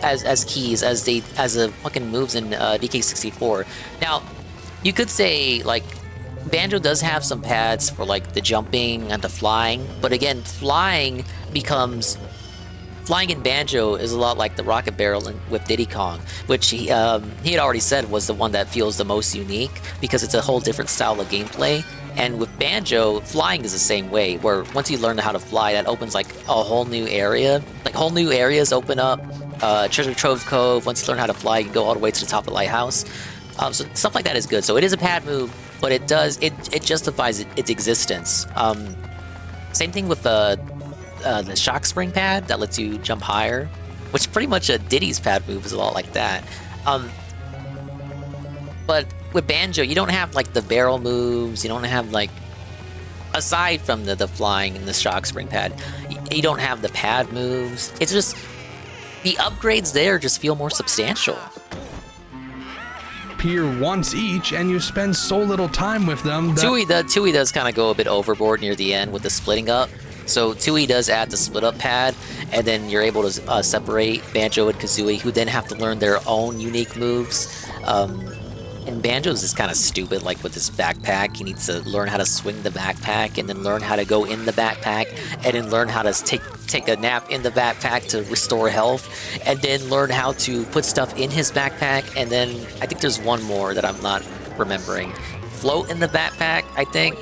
as keys as the fucking moves in DK64. Now, you could say like Banjo does have some pads for like the jumping and the flying, but again, flying in Banjo is a lot like the rocket barrel with Diddy Kong, which he had already said was the one that feels the most unique because it's a whole different style of gameplay. And with Banjo, flying is the same way, where once you learn how to fly, that opens like a whole new area. Like whole new areas open up. Treasure Trove Cove, once you learn how to fly, you can go all the way to the top of the lighthouse. So stuff like that is good. So it is a pad move, but it justifies its existence. Same thing with the Shock Spring pad that lets you jump higher, which pretty much a Diddy's pad move is a lot like that. But with Banjo, you don't have like the barrel moves, you don't have like, aside from the flying and the Shock Spring pad, you don't have the pad moves. It's just, the upgrades there just feel more substantial. Appear once each, and you spend so little time with them that... Tui does kind of go a bit overboard near the end with the splitting up. So 2E does add the split up pad, and then you're able to separate Banjo and Kazooie, who then have to learn their own unique moves. And Banjo's is kind of stupid, like with his backpack. He needs to learn how to swing the backpack, and then learn how to go in the backpack, and then learn how to take a nap in the backpack to restore health, and then learn how to put stuff in his backpack, and then I think there's one more that I'm not remembering. Float in the backpack, I think.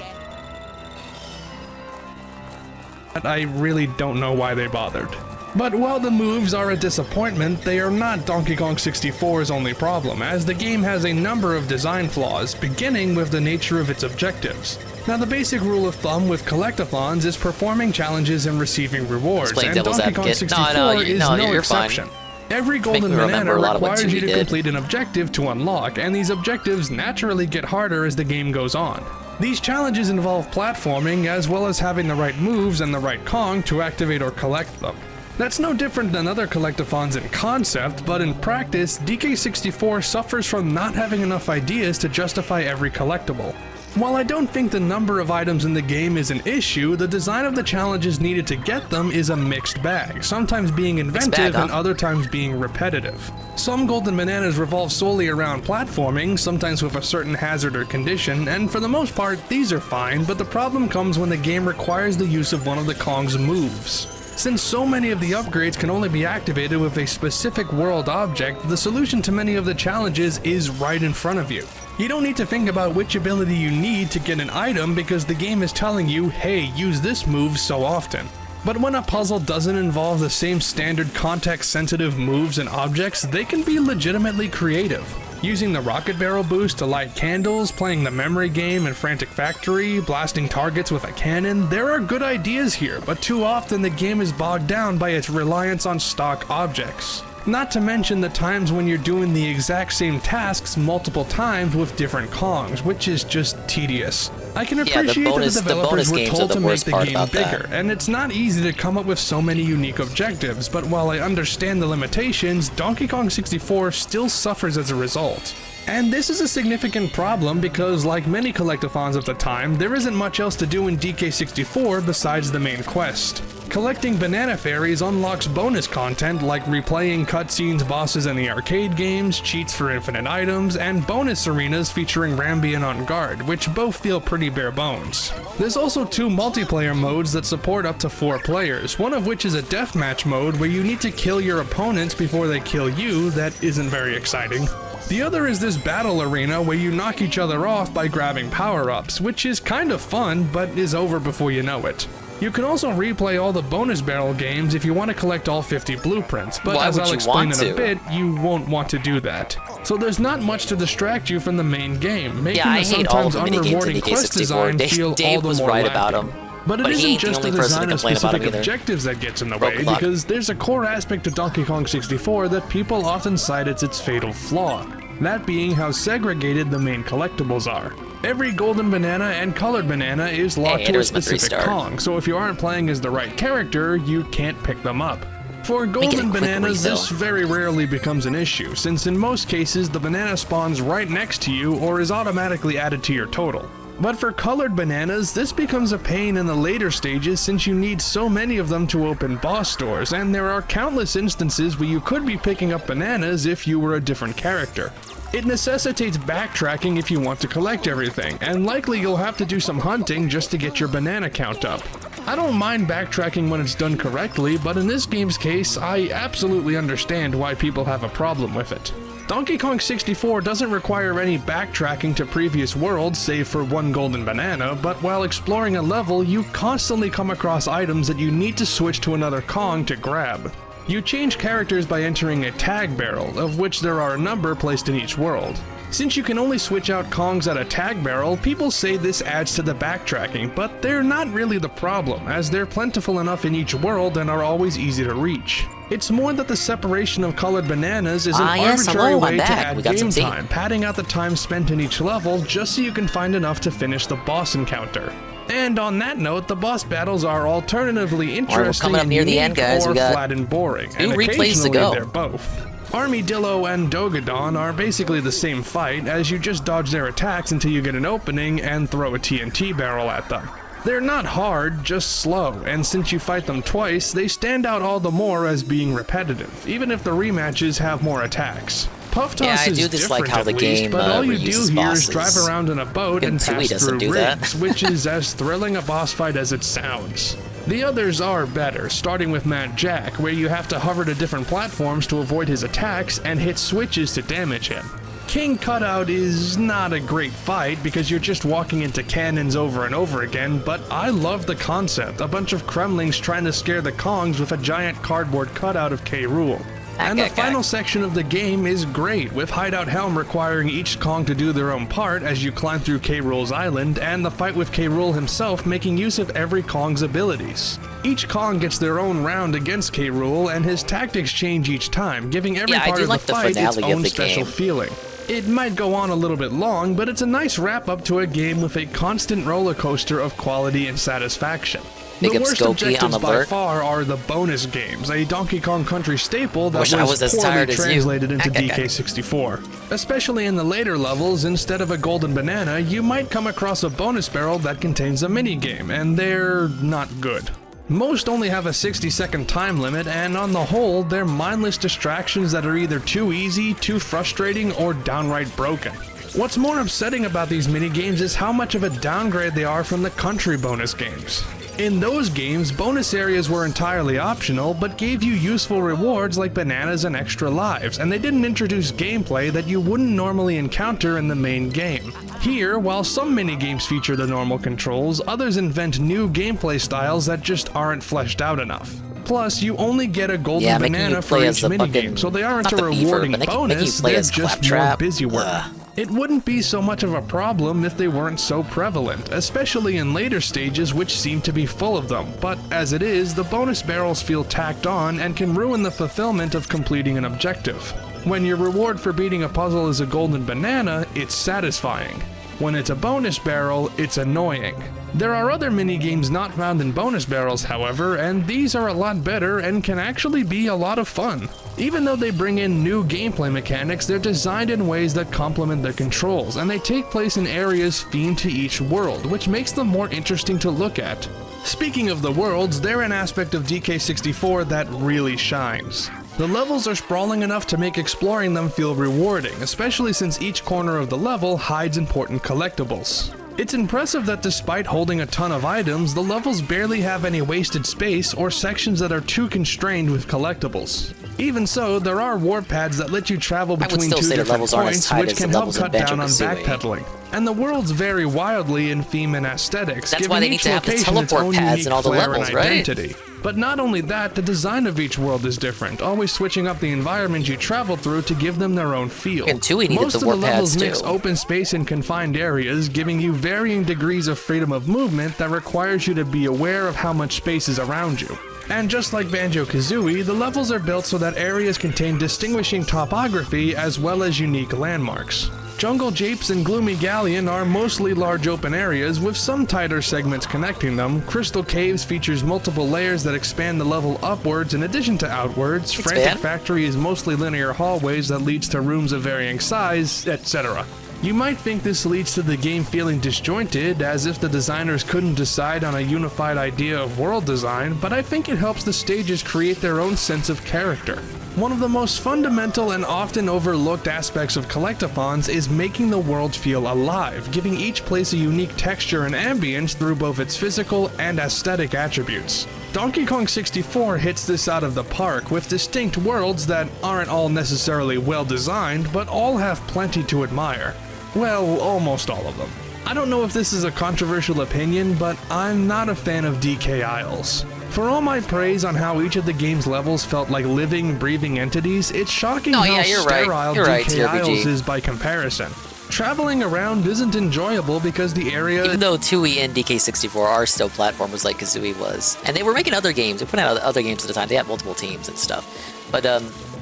I really don't know why they bothered. But while the moves are a disappointment, they are not Donkey Kong 64's only problem, as the game has a number of design flaws, beginning with the nature of its objectives. Now, the basic rule of thumb with collectathons is performing challenges and receiving rewards, and Donkey Kong 64 is no exception. Every golden banana requires you to complete an objective to unlock, and these objectives naturally get harder as the game goes on. These challenges involve platforming, as well as having the right moves and the right Kong to activate or collect them. That's no different than other collectathons in concept, but in practice, DK64 suffers from not having enough ideas to justify every collectible. While I don't think the number of items in the game is an issue, the design of the challenges needed to get them is a mixed bag, sometimes being inventive and other times being repetitive. Some golden bananas revolve solely around platforming, sometimes with a certain hazard or condition, and for the most part, these are fine, but the problem comes when the game requires the use of one of the Kong's moves. Since so many of the upgrades can only be activated with a specific world object, the solution to many of the challenges is right in front of you. You don't need to think about which ability you need to get an item because the game is telling you, hey, use this move so often. But when a puzzle doesn't involve the same standard context-sensitive moves and objects, they can be legitimately creative. Using the rocket barrel boost to light candles, playing the memory game in Frantic Factory, blasting targets with a cannon, there are good ideas here, but too often the game is bogged down by its reliance on stock objects. Not to mention the times when you're doing the exact same tasks multiple times with different Kongs, which is just tedious. I can appreciate that the developers were told to make the game bigger, and it's not easy to come up with so many unique objectives, but while I understand the limitations, Donkey Kong 64 still suffers as a result. And this is a significant problem because, like many collectathons of the time, there isn't much else to do in DK64 besides the main quest. Collecting banana fairies unlocks bonus content like replaying cutscenes, bosses in the arcade games, cheats for infinite items, and bonus arenas featuring Rambi and On Guard, which both feel pretty bare bones. There's also 2 multiplayer modes that support up to 4 players, one of which is a deathmatch mode where you need to kill your opponents before they kill you. That isn't very exciting. The other is this battle arena where you knock each other off by grabbing power-ups, which is kind of fun, but is over before you know it. You can also replay all the bonus barrel games if you want to collect all 50 blueprints, but as I'll explain in a bit, you won't want to do that. So there's not much to distract you from the main game, making the sometimes unrewarding quest design feel all the more lacking. But it isn't just the design of specific objectives that gets in the way, because there's a core aspect of Donkey Kong 64 that people often cite as its fatal flaw, that being how segregated the main collectibles are. Every golden banana and colored banana is locked to a specific Kong, so if you aren't playing as the right character, you can't pick them up. For golden bananas, this very rarely becomes an issue, since in most cases the banana spawns right next to you or is automatically added to your total. But for colored bananas, this becomes a pain in the later stages since you need so many of them to open boss doors, and there are countless instances where you could be picking up bananas if you were a different character. It necessitates backtracking if you want to collect everything, and likely you'll have to do some hunting just to get your banana count up. I don't mind backtracking when it's done correctly, but in this game's case, I absolutely understand why people have a problem with it. Donkey Kong 64 doesn't require any backtracking to previous worlds save for one golden banana, but while exploring a level, you constantly come across items that you need to switch to another Kong to grab. You change characters by entering a tag barrel, of which there are a number placed in each world. Since you can only switch out Kongs at a tag barrel, people say this adds to the backtracking, but they're not really the problem, as they're plentiful enough in each world and are always easy to reach. It's more that the separation of colored bananas is an arbitrary way to add game time, padding out the time spent in each level just so you can find enough to finish the boss encounter. And on that note, the boss battles are alternatively interesting and unique or flat and boring, and occasionally they're both. Armadillo and Dogadon are basically the same fight, as you just dodge their attacks until you get an opening and throw a TNT barrel at them. They're not hard, just slow, and since you fight them twice, they stand out all the more as being repetitive, even if the rematches have more attacks. Puff Toss is different how the at least, game, but all you do here bosses. is drive around in a boat and pass through rigs, which is as thrilling a boss fight as it sounds. The others are better, starting with Mad Jack, where you have to hover to different platforms to avoid his attacks and hit switches to damage him. King Cutout is not a great fight because you're just walking into cannons over and over again, but I love the concept, a bunch of Kremlings trying to scare the Kongs with a giant cardboard cutout of K. Rool. And the final section of the game is great, with Hideout Helm requiring each Kong to do their own part as you climb through K. Rool's island, and the fight with K. Rool himself making use of every Kong's abilities. Each Kong gets their own round against K. Rool, and his tactics change each time, giving every part of the fight its own special feeling. It might go on a little bit long, but it's a nice wrap-up to a game with a constant roller coaster of quality and satisfaction. The worst objectives by far are the bonus games, a Donkey Kong Country staple that was poorly translated into DK64. Especially in the later levels, instead of a golden banana, you might come across a bonus barrel that contains a minigame, and they're not good. Most only have a 60-second time limit, and on the whole, they're mindless distractions that are either too easy, too frustrating, or downright broken. What's more upsetting about these minigames is how much of a downgrade they are from the country bonus games. In those games, bonus areas were entirely optional, but gave you useful rewards like bananas and extra lives, and they didn't introduce gameplay that you wouldn't normally encounter in the main game. Here, while some minigames feature the normal controls, others invent new gameplay styles that just aren't fleshed out enough. Plus, you only get a golden banana for each minigame, so they aren't a rewarding bonus, they're just more busy work. It wouldn't be so much of a problem if they weren't so prevalent, especially in later stages which seem to be full of them, but as it is, the bonus barrels feel tacked on and can ruin the fulfillment of completing an objective. When your reward for beating a puzzle is a golden banana, it's satisfying. When it's a bonus barrel, it's annoying. There are other minigames not found in bonus barrels, however, and these are a lot better and can actually be a lot of fun. Even though they bring in new gameplay mechanics, they're designed in ways that complement their controls, and they take place in areas themed to each world, which makes them more interesting to look at. Speaking of the worlds, they're an aspect of DK64 that really shines. The levels are sprawling enough to make exploring them feel rewarding, especially since each corner of the level hides important collectibles. It's impressive that despite holding a ton of items, the levels barely have any wasted space or sections that are too constrained with collectibles. Even so, there are warp pads that let you travel between two different points, which can help cut down on backpedaling. And the worlds vary wildly in theme and aesthetics, giving each location its own unique flair and identity. But not only that, the design of each world is different, always switching up the environment you travel through to give them their own feel. Most of the levels mix open space and confined areas, giving you varying degrees of freedom of movement that requires you to be aware of how much space is around you. And just like Banjo-Kazooie, the levels are built so that areas contain distinguishing topography as well as unique landmarks. Jungle Japes and Gloomy Galleon are mostly large open areas with some tighter segments connecting them. Crystal Caves features multiple layers that expand the level upwards in addition to outwards. Frantic Factory is mostly linear hallways that leads to rooms of varying size, etc. You might think this leads to the game feeling disjointed, as if the designers couldn't decide on a unified idea of world design, but I think it helps the stages create their own sense of character. One of the most fundamental and often overlooked aspects of collectathons is making the world feel alive, giving each place a unique texture and ambience through both its physical and aesthetic attributes. Donkey Kong 64 hits this out of the park with distinct worlds that aren't all necessarily well designed, but all have plenty to admire. Well, almost all of them. I don't know if this is a controversial opinion, but I'm not a fan of DK Isles. For all my praise on how each of the game's levels felt like living, breathing entities, it's shocking how sterile DK Isles is by comparison. Traveling around isn't enjoyable because the area... Even though 2E and DK64 are still platformers like Kazooie was. And they were making other games, they put out other games at the time, they had multiple teams and stuff. But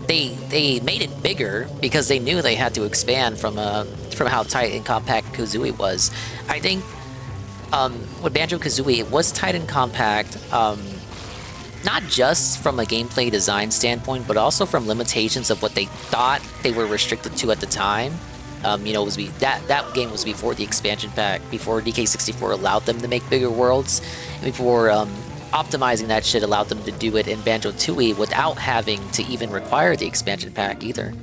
they made it bigger because they knew they had to expand from how tight and compact Kazooie was. I think with Banjo-Kazooie, it was tight and compact, not just from a gameplay design standpoint, but also from limitations of what they thought they were restricted to at the time. You know, that game was before the expansion pack, before DK64 allowed them to make bigger worlds, and before optimizing that shit allowed them to do it in Banjo-Tooie without having to even require the expansion pack either.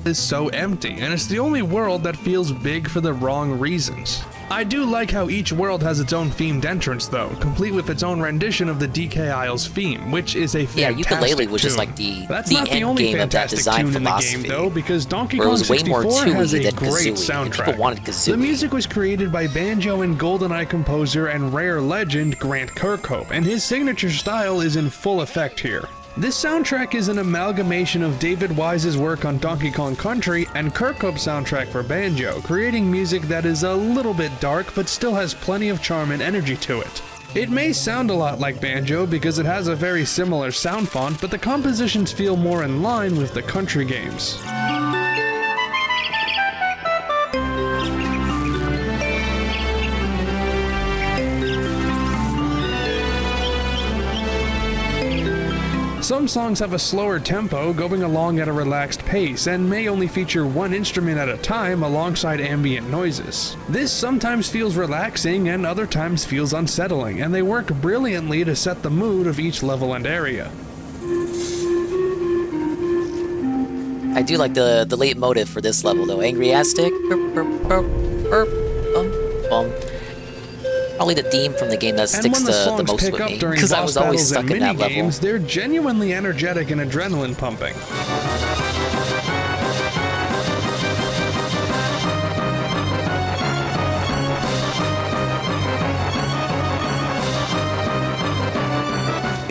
Is so empty, and it's the only world that feels big for the wrong reasons. I do like how each world has its own themed entrance though, complete with its own rendition of the DK Isles theme, which is a fantastic Ukulele was tune. just like the end game of that design tune philosophy. In the game though, because Donkey Kong Kong 64 has a than great Kazooie, soundtrack. People wanted Kazooie. The music was created by Banjo and GoldenEye composer and Rare legend Grant Kirkhope, and his signature style is in full effect here. This soundtrack is an amalgamation of David Wise's work on Donkey Kong Country and Kirkhope's soundtrack for Banjo, creating music that is a little bit dark but still has plenty of charm and energy to it. It may sound a lot like Banjo because it has a very similar sound font, but the compositions feel more in line with the country games. Some songs have a slower tempo, going along at a relaxed pace, and may only feature one instrument at a time alongside ambient noises. This sometimes feels relaxing and other times feels unsettling, and they work brilliantly to set the mood of each level and area. I do like the leitmotif for this level though. Angry Aztec. Probably the theme from the game that sticks the most with me, because I was always stuck in that level. They're genuinely energetic and adrenaline pumping.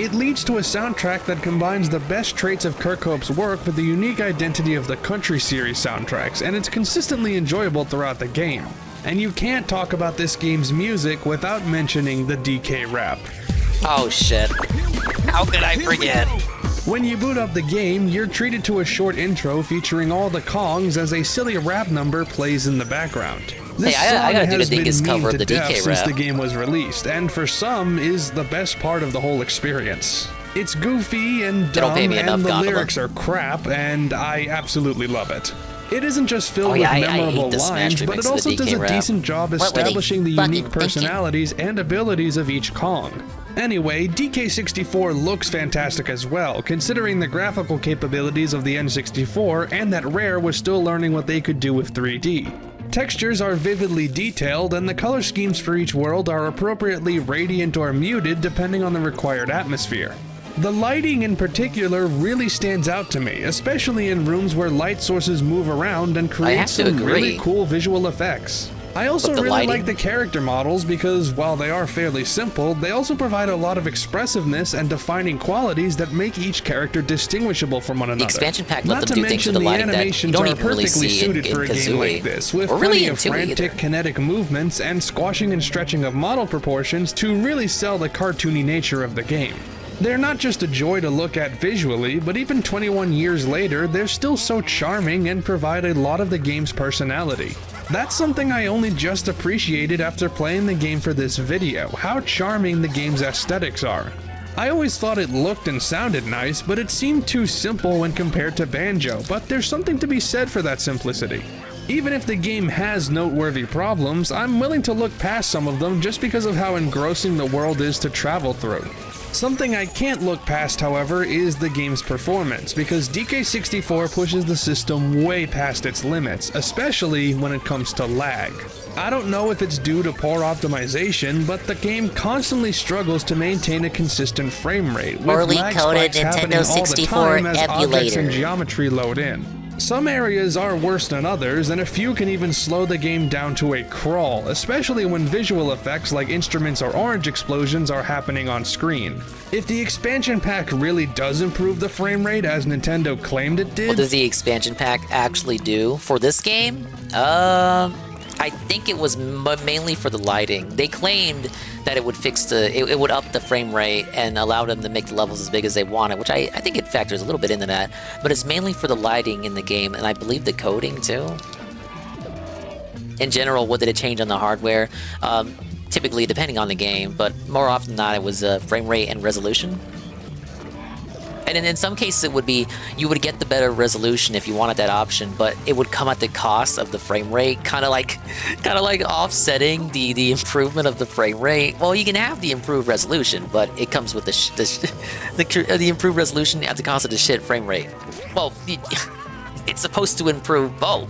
It leads to a soundtrack that combines the best traits of Kirkhope's work with the unique identity of the Country series soundtracks, and it's consistently enjoyable throughout the game. And you can't talk about this game's music without mentioning the DK rap. Oh shit. How could I forget? When you boot up the game, you're treated to a short intro featuring all the Kongs as a silly rap number plays in the background. This I gotta do the song Dingus has been cover of memed the to death DK since rap. the game was released, and for some is the best part of the whole experience. It's goofy and dumb, and the lyrics are crap, and I absolutely love it. It isn't just filled with memorable lines, but it also does a decent job establishing the unique personalities and abilities of each Kong. Anyway, DK64 looks fantastic as well, considering the graphical capabilities of the N64 and that Rare was still learning what they could do with 3D. Textures are vividly detailed, and the color schemes for each world are appropriately radiant or muted depending on the required atmosphere. The lighting in particular really stands out to me, especially in rooms where light sources move around and create some really cool visual effects. I also really like the character models because while they are fairly simple, they also provide a lot of expressiveness and defining qualities that make each character distinguishable from one another. The expansion pack let them do things with the lighting that you don't even really see in Kazooie, like this, with plenty of frantic kinetic movements and squashing and stretching of model proportions to really sell the cartoony nature of the game. They're not just a joy to look at visually, but even 21 years later, they're still so charming and provide a lot of the game's personality. That's something I only just appreciated after playing the game for this video, how charming the game's aesthetics are. I always thought it looked and sounded nice, but it seemed too simple when compared to Banjo, but there's something to be said for that simplicity. Even if the game has noteworthy problems, I'm willing to look past some of them just because of how engrossing the world is to travel through. Something I can't look past, however, is the game's performance, because DK64 pushes the system way past its limits, especially when it comes to lag. I don't know if it's due to poor optimization, but the game constantly struggles to maintain a consistent frame rate, with lag spikes happening all the time as objects and geometry load in. Some areas are worse than others, and a few can even slow the game down to a crawl, especially when visual effects like instruments or orange explosions are happening on screen. If the expansion pack really does improve the frame rate as Nintendo claimed it did... What does the expansion pack actually do for this game? I think it was mainly for the lighting. They claimed that it would fix it would up the frame rate and allow them to make the levels as big as they wanted, which I think it factors a little bit into that. But it's mainly for the lighting in the game, and I believe the coding too. In general, what did it change on the hardware? Typically, depending on the game, but more often than not, it was frame rate and resolution. And in some cases it would be, you would get the better resolution if you wanted that option, but it would come at the cost of the frame rate, kind of like offsetting the improvement of the frame rate. Well, you can have the improved resolution, but it comes with the improved resolution at the cost of the shit frame rate. Well, it's supposed to improve both.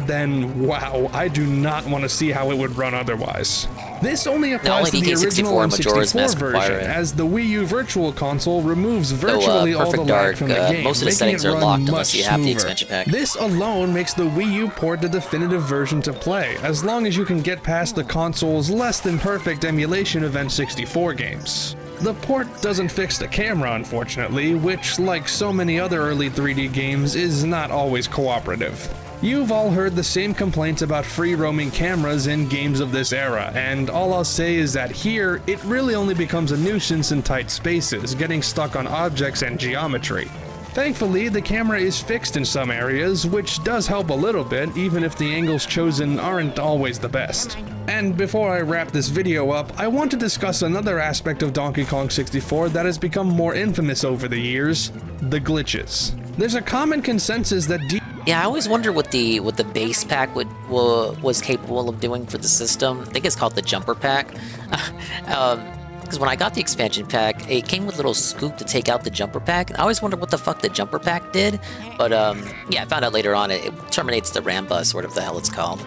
Then wow, I do not want to see how it would run otherwise. This only applies to the original N64 version, as the Wii U Virtual Console removes virtually all the lag from the game, most of the settings are locked unless you have the expansion pack. This alone makes the Wii U port the definitive version to play, as long as you can get past the console's less than perfect emulation of N64 games. The port doesn't fix the camera, unfortunately, which, like so many other early 3D games, is not always cooperative. You've all heard the same complaints about free-roaming cameras in games of this era, and all I'll say is that here, it really only becomes a nuisance in tight spaces, getting stuck on objects and geometry. Thankfully, the camera is fixed in some areas, which does help a little bit, even if the angles chosen aren't always the best. And before I wrap this video up, I want to discuss another aspect of Donkey Kong 64 that has become more infamous over the years: the glitches. There's a common consensus that yeah, I always wonder what the base pack was capable of doing for the system. I think it's called the jumper pack. Because when I got the expansion pack, it came with a little scoop to take out the jumper pack. I always wondered what the fuck the jumper pack did. But yeah, I found out later on it terminates the RAM bus, whatever the hell it's called.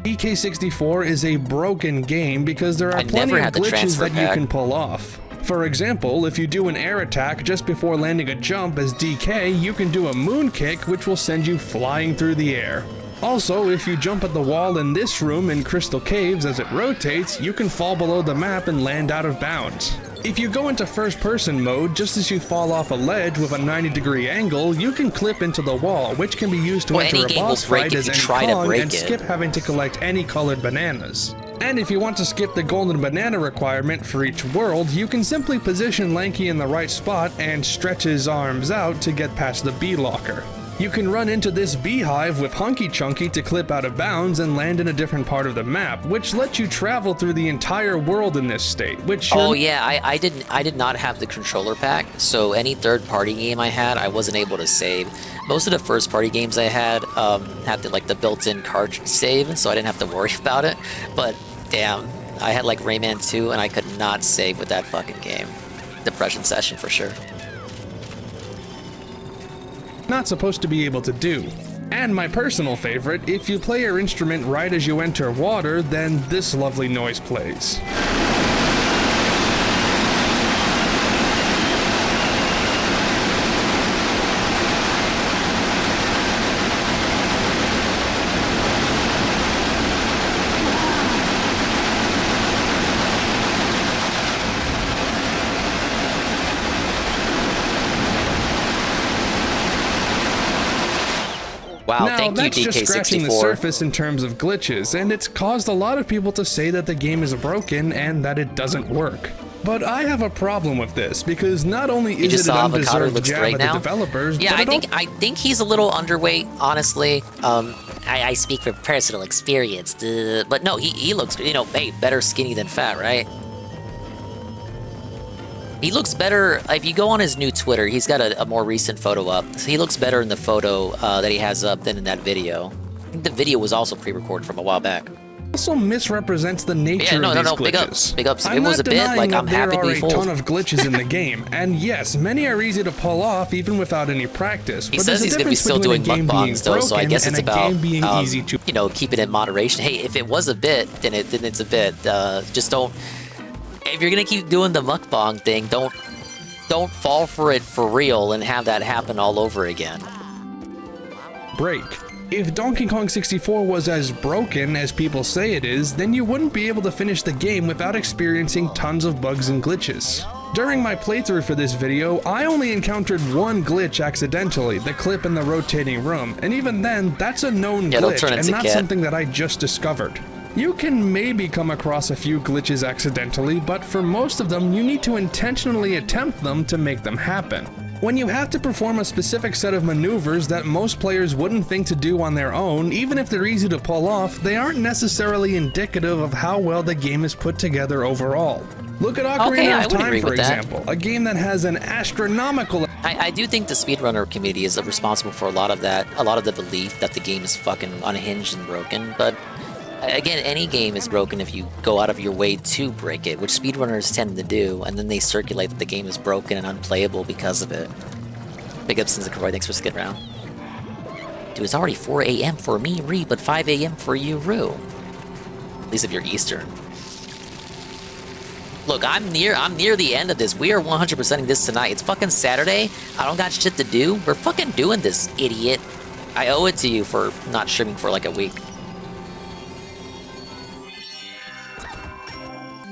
DK64 is a broken game because there are plenty of glitches that you can pull off. For example, if you do an air attack just before landing a jump as DK, you can do a moon kick, which will send you flying through the air. Also, if you jump at the wall in this room in Crystal Caves as it rotates, you can fall below the map and land out of bounds. If you go into first-person mode, just as you fall off a ledge with a 90-degree angle, you can clip into the wall, which can be used to enter a boss fight as Kong and skip having to collect any colored bananas. And if you want to skip the golden banana requirement for each world, you can simply position Lanky in the right spot and stretch his arms out to get past the bee locker. You can run into this beehive with Hunky Chunky to clip out of bounds and land in a different part of the map, which lets you travel through the entire world in this state, which oh yeah, I did not have the controller pack, so any third-party game I had, I wasn't able to save. Most of the first-party games I had the built-in cartridge save, so I didn't have to worry about it. But damn, I had like Rayman 2 and I could not save with that fucking game. Depression session for sure. Not supposed to be able to do. And my personal favorite, if you play your instrument right as you enter water, then this lovely noise plays. Wow, now, thank you, that's just scratching the DK64. surface in terms of glitches, and it's caused a lot of people to say that the game is broken and that it doesn't work. But I have a problem with this, because not only is it an undeserved jab at the developers, yeah, I think he's a little underweight, honestly. I speak from personal experience, but no, he looks, hey, better skinny than fat, right? He looks better, if you go on his new Twitter, he's got a more recent photo up. So he looks better in the photo that he has up than in that video. I think the video was also pre-recorded from a while back. Also misrepresents the nature of these glitches. Big ups. If it was a bit, like, I'm happy to be fooled. There are a ton of glitches in the game, and yes, many are easy to pull off even without any practice. He says he's going to be still doing mukbangs though, so I guess it's about, keep it in moderation. Hey, if it was a bit, then it's a bit. Just don't. If you're gonna keep doing the mukbang thing, don't fall for it for real and have that happen all over again. Break. If Donkey Kong 64 was as broken as people say it is, then you wouldn't be able to finish the game without experiencing tons of bugs and glitches. During my playthrough for this video, I only encountered one glitch accidentally, the clip in the rotating room, and even then, that's a known glitch and not something that I just discovered. You can maybe come across a few glitches accidentally, but for most of them, you need to intentionally attempt them to make them happen. When you have to perform a specific set of maneuvers that most players wouldn't think to do on their own, even if they're easy to pull off, they aren't necessarily indicative of how well the game is put together overall. Look at Ocarina of Time, for example, a game that has an astronomical... I do think the speedrunner community is responsible for a lot of that, a lot of the belief that the game is fucking unhinged and broken, but again, any game is broken if you go out of your way to break it, which speedrunners tend to do, and then they circulate that the game is broken and unplayable because of it. Big ups to Kroy, thanks for sticking around. Dude, it's already 4 a.m. for me, Ree, but 5 a.m. for you, Rue. At least if you're Eastern. Look, I'm near the end of this. We are 100%ing this tonight. It's fucking Saturday. I don't got shit to do. We're fucking doing this, idiot. I owe it to you for not streaming for like a week.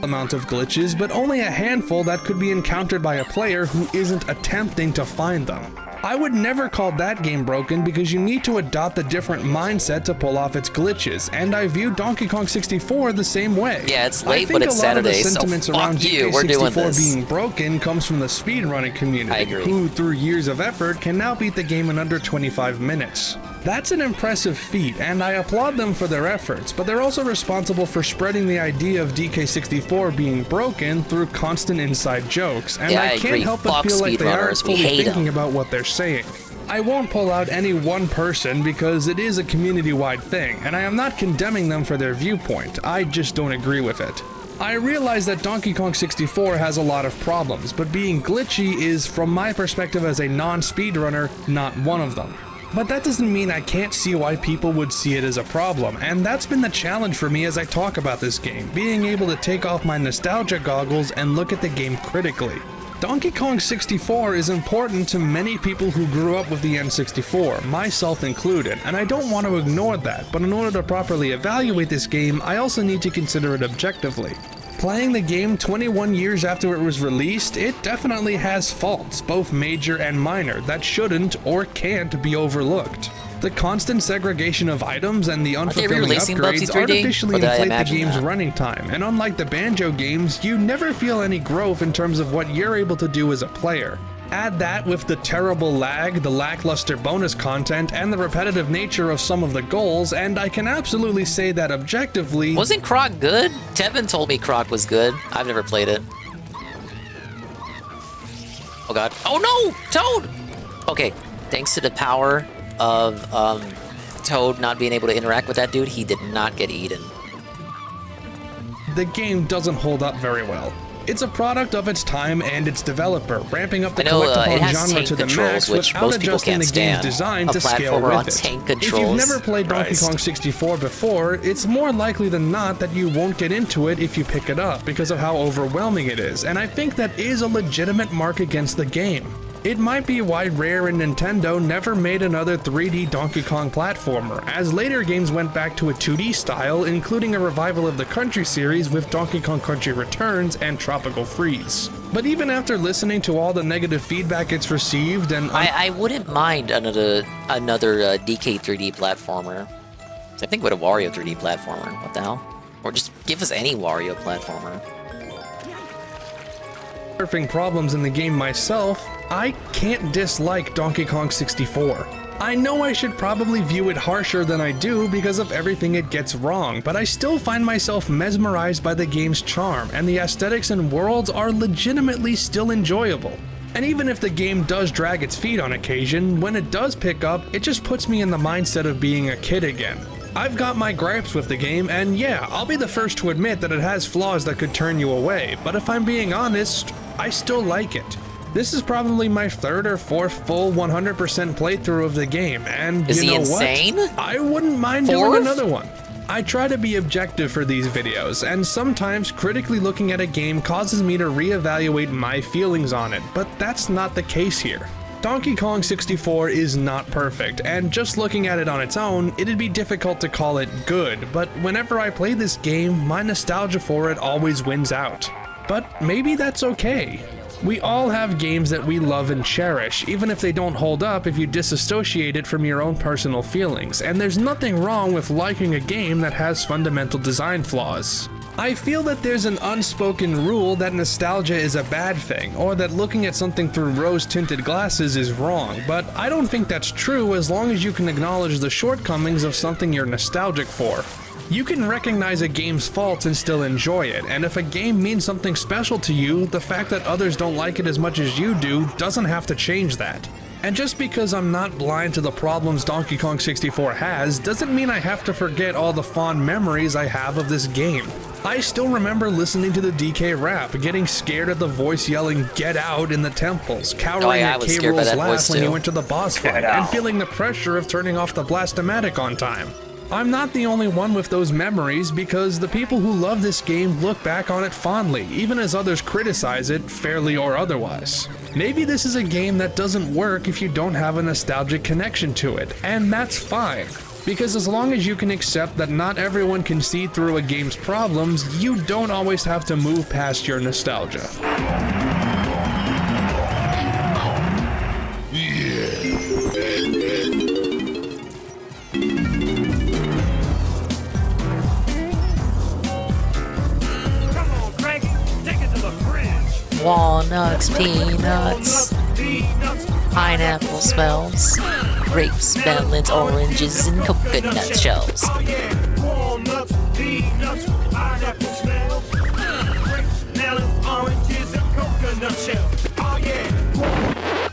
Amount of glitches, but only a handful that could be encountered by a player who isn't attempting to find them. I would never call that game broken because you need to adopt a different mindset to pull off its glitches, and I view Donkey Kong 64 the same way. Yeah, it's late, but it's Saturday, so fuck you, we're doing this. Being broken comes from the speedrunning community, who, through years of effort, can now beat the game in under 25 minutes. That's an impressive feat, and I applaud them for their efforts, but they're also responsible for spreading the idea of DK64 being broken through constant inside jokes, and I can't help but feel like they aren't fully thinking about what they're saying. I won't pull out any one person because it is a community-wide thing, and I am not condemning them for their viewpoint, I just don't agree with it. I realize that Donkey Kong 64 has a lot of problems, but being glitchy is, from my perspective as a non-speedrunner, not one of them. But that doesn't mean I can't see why people would see it as a problem, and that's been the challenge for me as I talk about this game, being able to take off my nostalgia goggles and look at the game critically. Donkey Kong 64 is important to many people who grew up with the N64, myself included, and I don't want to ignore that, but in order to properly evaluate this game, I also need to consider it objectively. Playing the game 21 years after it was released, it definitely has faults, both major and minor, that shouldn't or can't be overlooked. The constant segregation of items and the unfulfilling upgrades artificially inflate the game's running time, and unlike the Banjo games, you never feel any growth in terms of what you're able to do as a player. Add that with the terrible lag, the lackluster bonus content, and the repetitive nature of some of the goals, and I can absolutely say that objectively... Wasn't Croc good? Tevin told me Croc was good. I've never played it. Oh god. Oh no! Toad! Okay, thanks to the power of Toad not being able to interact with that dude, he did not get eaten. The game doesn't hold up very well. It's a product of its time and its developer, ramping up the collectathon genre to the max without adjusting the game's design to scale with it. If you've never played Donkey Kong 64 before, it's more likely than not that you won't get into it if you pick it up because of how overwhelming it is, and I think that is a legitimate mark against the game. It might be why Rare and Nintendo never made another 3D Donkey Kong platformer, as later games went back to a 2D style, including a revival of the Country series with Donkey Kong Country Returns and Tropical Freeze. But even after listening to all the negative feedback it's received and... I wouldn't mind another DK 3D platformer. I think with a Wario 3D platformer, what the hell? Or just give us any Wario platformer. Surfing problems in the game myself, I can't dislike Donkey Kong 64. I know I should probably view it harsher than I do because of everything it gets wrong, but I still find myself mesmerized by the game's charm, and the aesthetics and worlds are legitimately still enjoyable. And even if the game does drag its feet on occasion, when it does pick up, it just puts me in the mindset of being a kid again. I've got my gripes with the game, and yeah, I'll be the first to admit that it has flaws that could turn you away, but if I'm being honest, I still like it. This is probably my third or fourth full 100% playthrough of the game, and you know what? I wouldn't mind doing another one. I try to be objective for these videos, and sometimes critically looking at a game causes me to reevaluate my feelings on it, but that's not the case here. Donkey Kong 64 is not perfect, and just looking at it on its own, it'd be difficult to call it good, but whenever I play this game, my nostalgia for it always wins out. But maybe that's okay. We all have games that we love and cherish, even if they don't hold up if you disassociate it from your own personal feelings, and there's nothing wrong with liking a game that has fundamental design flaws. I feel that there's an unspoken rule that nostalgia is a bad thing, or that looking at something through rose-tinted glasses is wrong, but I don't think that's true as long as you can acknowledge the shortcomings of something you're nostalgic for. You can recognize a game's faults and still enjoy it, and if a game means something special to you, the fact that others don't like it as much as you do doesn't have to change that. And just because I'm not blind to the problems Donkey Kong 64 has, doesn't mean I have to forget all the fond memories I have of this game. I still remember listening to the DK rap, getting scared at the voice yelling "Get out" in the temples, cowering at K. Rool's laugh when he went to the boss fight, and feeling the pressure of turning off the Blast-O-Matic on time. I'm not the only one with those memories, because the people who love this game look back on it fondly, even as others criticize it, fairly or otherwise. Maybe this is a game that doesn't work if you don't have a nostalgic connection to it, and that's fine. Because as long as you can accept that not everyone can see through a game's problems, you don't always have to move past your nostalgia. Walnuts, peanuts, pineapple smells, grapes, melons, oranges, and coconut shells. Walnuts, peanuts, pineapple smells, grapes, melons, oranges, and coconut shells. Oh yeah.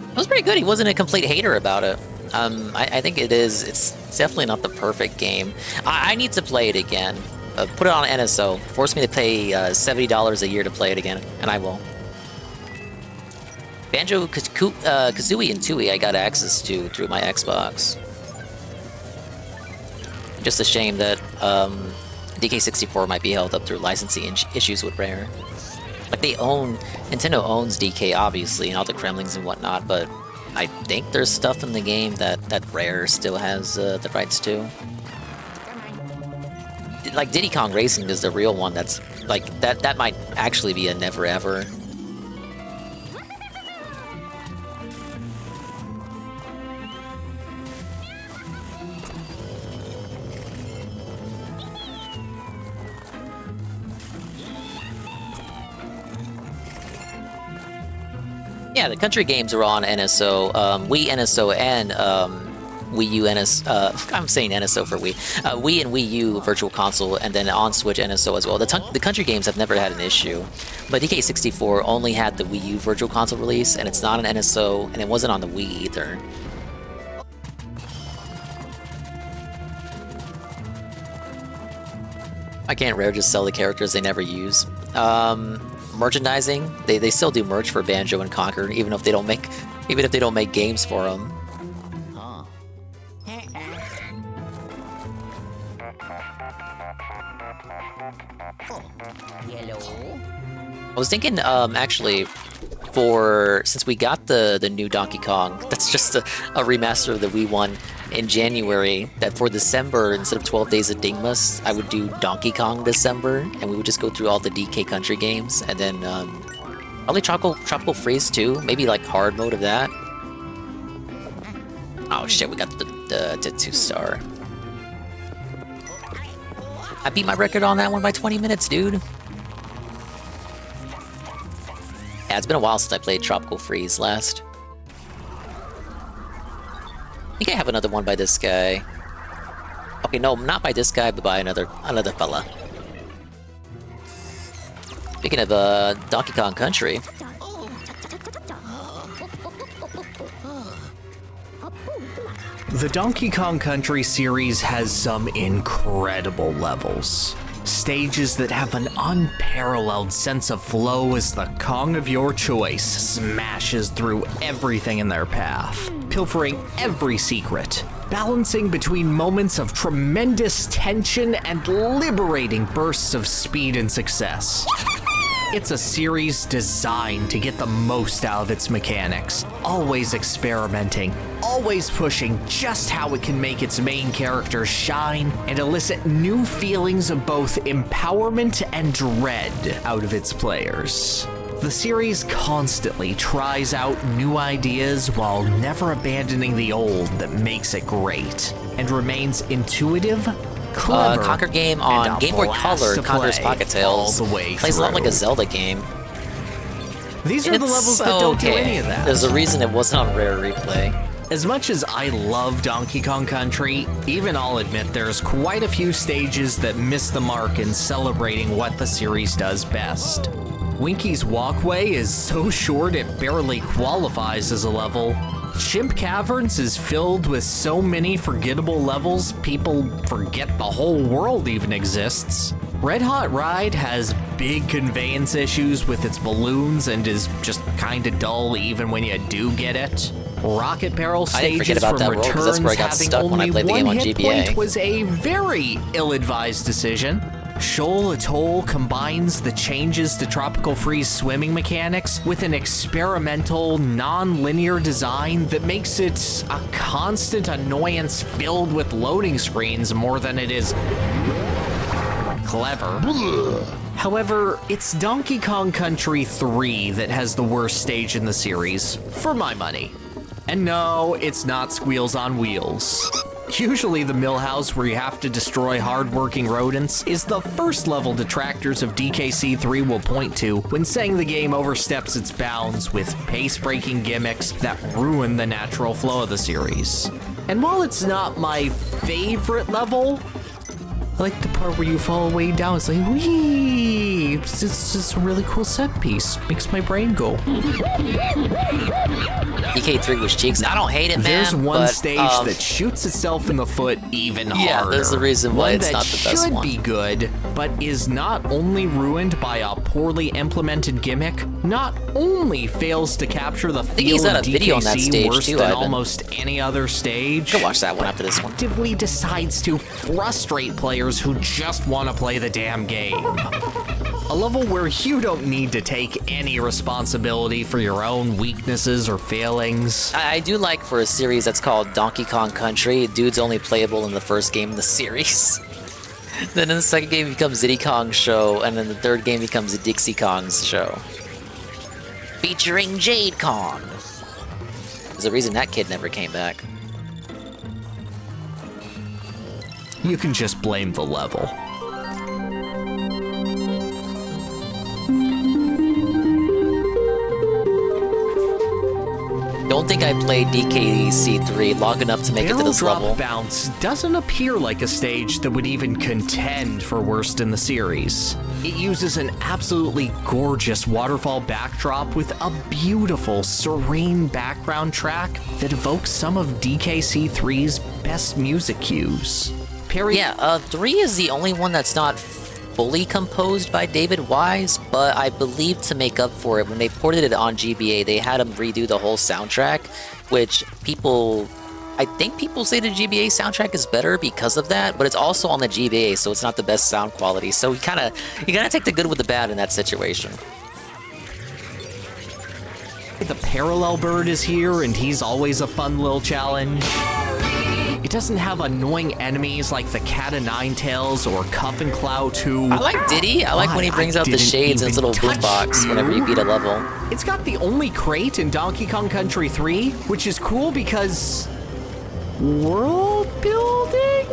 It was pretty good. He wasn't a complete hater about it. I think it is. It's definitely not the perfect game. I need to play it again. Put it on NSO. Force me to pay $70 a year to play it again, and I will. Banjo-Kazooie and Tooie I got access to through my Xbox. Just a shame that DK64 might be held up through licensing issues with Rare. Like, Nintendo owns DK, obviously, and all the Kremlings and whatnot, but I think there's stuff in the game that Rare still has the rights to. Like, Diddy Kong Racing is the real one that's, like, that might actually be a never ever. Yeah, the country games are on NSO, Wii NSO and Wii U NSO, I'm saying NSO for Wii, Wii and Wii U Virtual Console, and then on Switch NSO as well. The country games have never had an issue, but DK64 only had the Wii U Virtual Console release, and it's not an NSO, and it wasn't on the Wii either. Why can't Rare just sell the characters they never use? Merchandising, they still do merch for Banjo and Conquer, even if they don't make games for them. I was thinking, actually, since we got the new Donkey Kong, that's just a remaster of the Wii one in January, that for December, instead of 12 Days of Dingmas, I would do Donkey Kong December, and we would just go through all the DK country games, and then probably Tropical Freeze too, maybe like hard mode of that. Oh shit, we got the 2-star. I beat my record on that one by 20 minutes, dude. Yeah, it's been a while since I played Tropical Freeze last. I think I have another one by this guy. Okay, no, not by this guy, but by another fella. Speaking of Donkey Kong Country. The Donkey Kong Country series has some incredible levels. Stages that have an unparalleled sense of flow as the Kong of your choice smashes through everything in their path, pilfering every secret, balancing between moments of tremendous tension and liberating bursts of speed and success. It's a series designed to get the most out of its mechanics, always experimenting, always pushing just how it can make its main characters shine and elicit new feelings of both empowerment and dread out of its players. The series constantly tries out new ideas while never abandoning the old that makes it great, and remains intuitive, clever, Conquer game on Game Boy Color, Conquer's Pocket Tales. Plays a lot like a Zelda game. These are the levels that don't do any of that. There's a reason it wasn't on Rare Replay. As much as I love Donkey Kong Country, even I'll admit there's quite a few stages that miss the mark in celebrating what the series does best. Winky's Walkway is so short it barely qualifies as a level. Chimp Caverns is filled with so many forgettable levels, people forget the whole world even exists. Red Hot Ride has big conveyance issues with its balloons and is just kinda dull even when you do get it. Rocket Barrel stages from Returns having only one hit point was a very ill-advised decision. Shoal Atoll combines the changes to Tropical Freeze swimming mechanics with an experimental, non-linear design that makes it a constant annoyance filled with loading screens more than it is clever. However, it's Donkey Kong Country 3 that has the worst stage in the series, for my money. And no, it's not Squeals on Wheels. Usually the Millhouse, where you have to destroy hard-working rodents, is the first level detractors of DKC3 will point to when saying the game oversteps its bounds with pace-breaking gimmicks that ruin the natural flow of the series. And while it's not my favorite level, I like the part where you fall way down. It's like, wee! It's just a really cool set piece. Makes my brain go. DK3 was cheeks. I don't hate it, man. There's one stage that shoots itself in the foot even harder. Yeah, there's the reason why it's not the best one. One that should be good, but is not only ruined by a poorly implemented gimmick, not only fails to capture the feel of DKC worse than almost any other stage, go watch that one after this one. Actively decides to frustrate players who just want to play the damn game. A level where you don't need to take any responsibility for your own weaknesses or failings. I do like for a series that's called Donkey Kong Country, dude's only playable in the first game in the series. Then in the second game becomes Diddy Kong's show, and then the third game becomes Dixie Kong's show. Featuring Jade Kong. There's a reason that kid never came back. You can just blame the level. Don't think I played DKC3 long enough to make it to this level. Bounce doesn't appear like a stage that would even contend for worst in the series. It uses an absolutely gorgeous waterfall backdrop with a beautiful, serene background track that evokes some of DKC3's best music cues. Yeah, 3 is the only one that's not fully composed by David Wise, but I believe to make up for it, when they ported it on GBA, they had him redo the whole soundtrack, which I think people say the GBA soundtrack is better because of that, but it's also on the GBA, so it's not the best sound quality. So you gotta take the good with the bad in that situation. The Parallel Bird is here, and he's always a fun little challenge. It doesn't have annoying enemies like the Cat of Nine Tails or Cuff and Clow 2. I like Diddy. I like when he brings out the shades in his little boombox whenever you beat a level. It's got the only crate in Donkey Kong Country 3, which is cool because world building?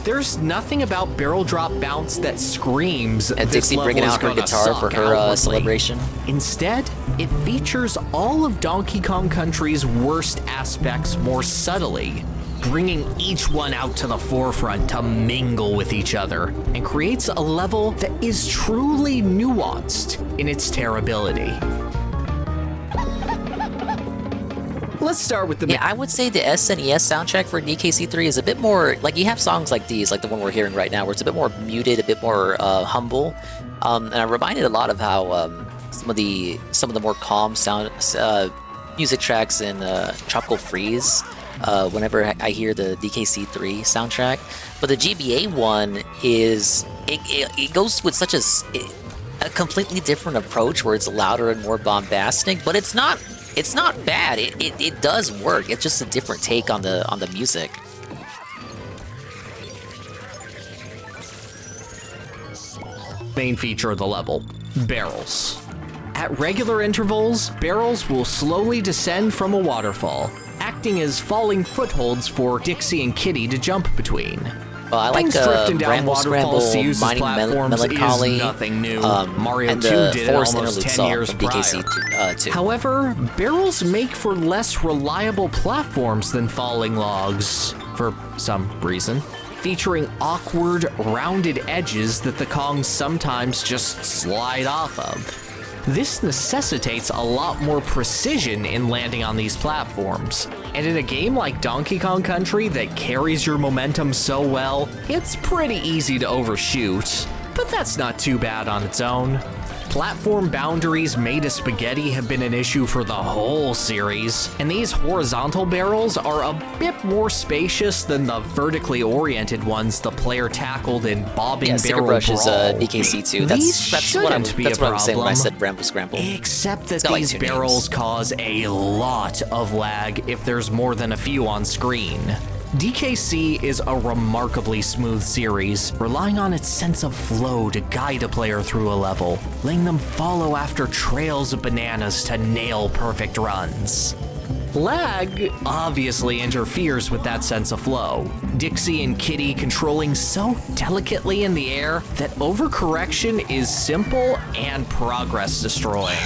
There's nothing about Barrel Drop Bounce that screams and Dixie bringing out her guitar for her celebration. Instead, it features all of Donkey Kong Country's worst aspects more subtly, bringing each one out to the forefront to mingle with each other, and creates a level that is truly nuanced in its terribility. Let's start with the... Yeah, I would say the SNES soundtrack for DKC3 is a bit more, like, you have songs like these, like the one we're hearing right now, where it's a bit more muted, a bit more humble, and I'm reminded a lot of how some of the more calm sound music tracks in Tropical Freeze, whenever I hear the DKC3 soundtrack. But the GBA one is, it goes with such a completely different approach, where it's louder and more bombastic, but it's not bad. It does work. It's just a different take on the music. Main feature of the level, barrels. At regular intervals, barrels will slowly descend from a waterfall, acting as falling footholds for Dixie and Kitty to jump between. I like drifting down Bramble waterfalls to Scramble, use as Mining platforms Melancholy, is nothing new. Mario and 2 the did it Forest almost Interlude 10 song years from prior. DKC 2. However, barrels make for less reliable platforms than falling logs, for some reason, featuring awkward, rounded edges that the Kongs sometimes just slide off of. This necessitates a lot more precision in landing on these platforms. And in a game like Donkey Kong Country that carries your momentum so well, it's pretty easy to overshoot. But that's not too bad on its own. Platform boundaries made of spaghetti have been an issue for the whole series, and these horizontal barrels are a bit more spacious than the vertically oriented ones the player tackled in Bobbing Sticker Barrel Brush Brawl. is DKC 2. That's what I was saying when I said Bramble Scramble. Except that It's got, like, these 2 barrels cause a lot of lag if there's more than a few on screen. DKC is a remarkably smooth series, relying on its sense of flow to guide a player through a level, letting them follow after trails of bananas to nail perfect runs. Lag obviously interferes with that sense of flow, Dixie and Kitty controlling so delicately in the air that overcorrection is simple and progress destroying.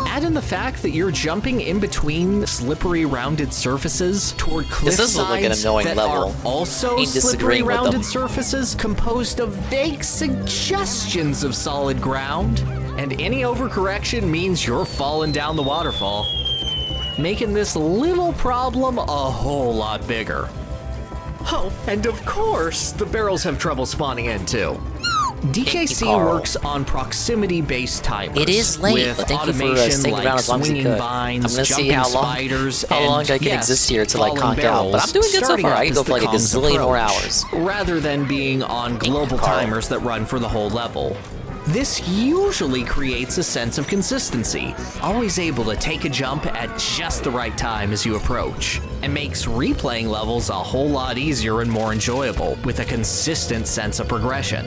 Add in the fact that you're jumping in between slippery rounded surfaces toward cliff This does look like an sides annoying that level. are also Ain't slippery disagreeing with rounded them. surfaces composed of vague suggestions of solid ground. And any overcorrection means you're falling down the waterfall, making this little problem a whole lot bigger. Oh, and of course, the barrels have trouble spawning in too. DKC works on proximity-based timers. It is late, with but thank you for automation sticking like around as long as you swinging could. vines, I'm gonna see jumping how long spiders, I and, can yes, exist here till I falling conk out. But barrels, I'm doing good so starting far. up I can as go for like a the Kong's gazillion more approach, hours. rather than being on global Carl. timers that run for the whole level. This usually creates a sense of consistency, always able to take a jump at just the right time as you approach, and makes replaying levels a whole lot easier and more enjoyable, with a consistent sense of progression.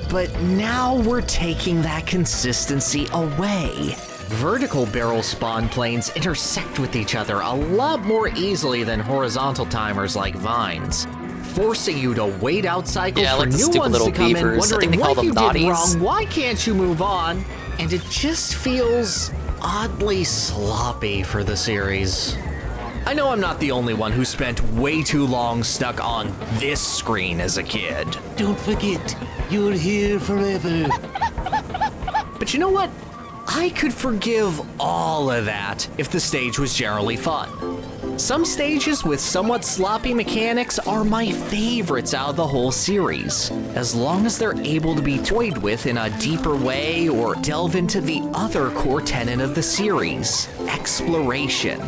But now we're taking that consistency away. Vertical barrel spawn planes intersect with each other a lot more easily than horizontal timers like vines, forcing you to wait out cycles Yeah, for like the new stupid ones little to come in, beavers. I think wondering they call what them you did naughties. wrong, why can't you move on? And it just feels oddly sloppy for the series. I know I'm not the only one who spent way too long stuck on this screen as a kid. Don't forget, you're here forever. But you know what? I could forgive all of that if the stage was generally fun. Some stages with somewhat sloppy mechanics are my favorites out of the whole series, as long as they're able to be toyed with in a deeper way or delve into the other core tenet of the series, exploration.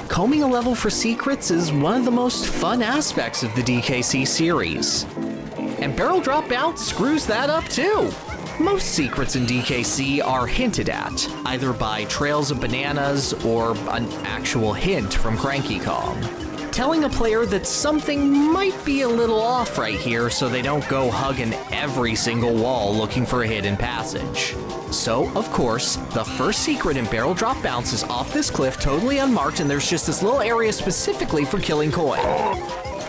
Combing a level for secrets is one of the most fun aspects of the DKC series. And Barrel Drop Bounce screws that up too. Most secrets in DKC are hinted at, either by trails of bananas or an actual hint from Cranky Kong, telling a player that something might be a little off right here so they don't go hugging every single wall looking for a hidden passage. So, of course, the first secret in Barrel Drop Bounce is off this cliff totally unmarked, and there's just this little area specifically for killing coin.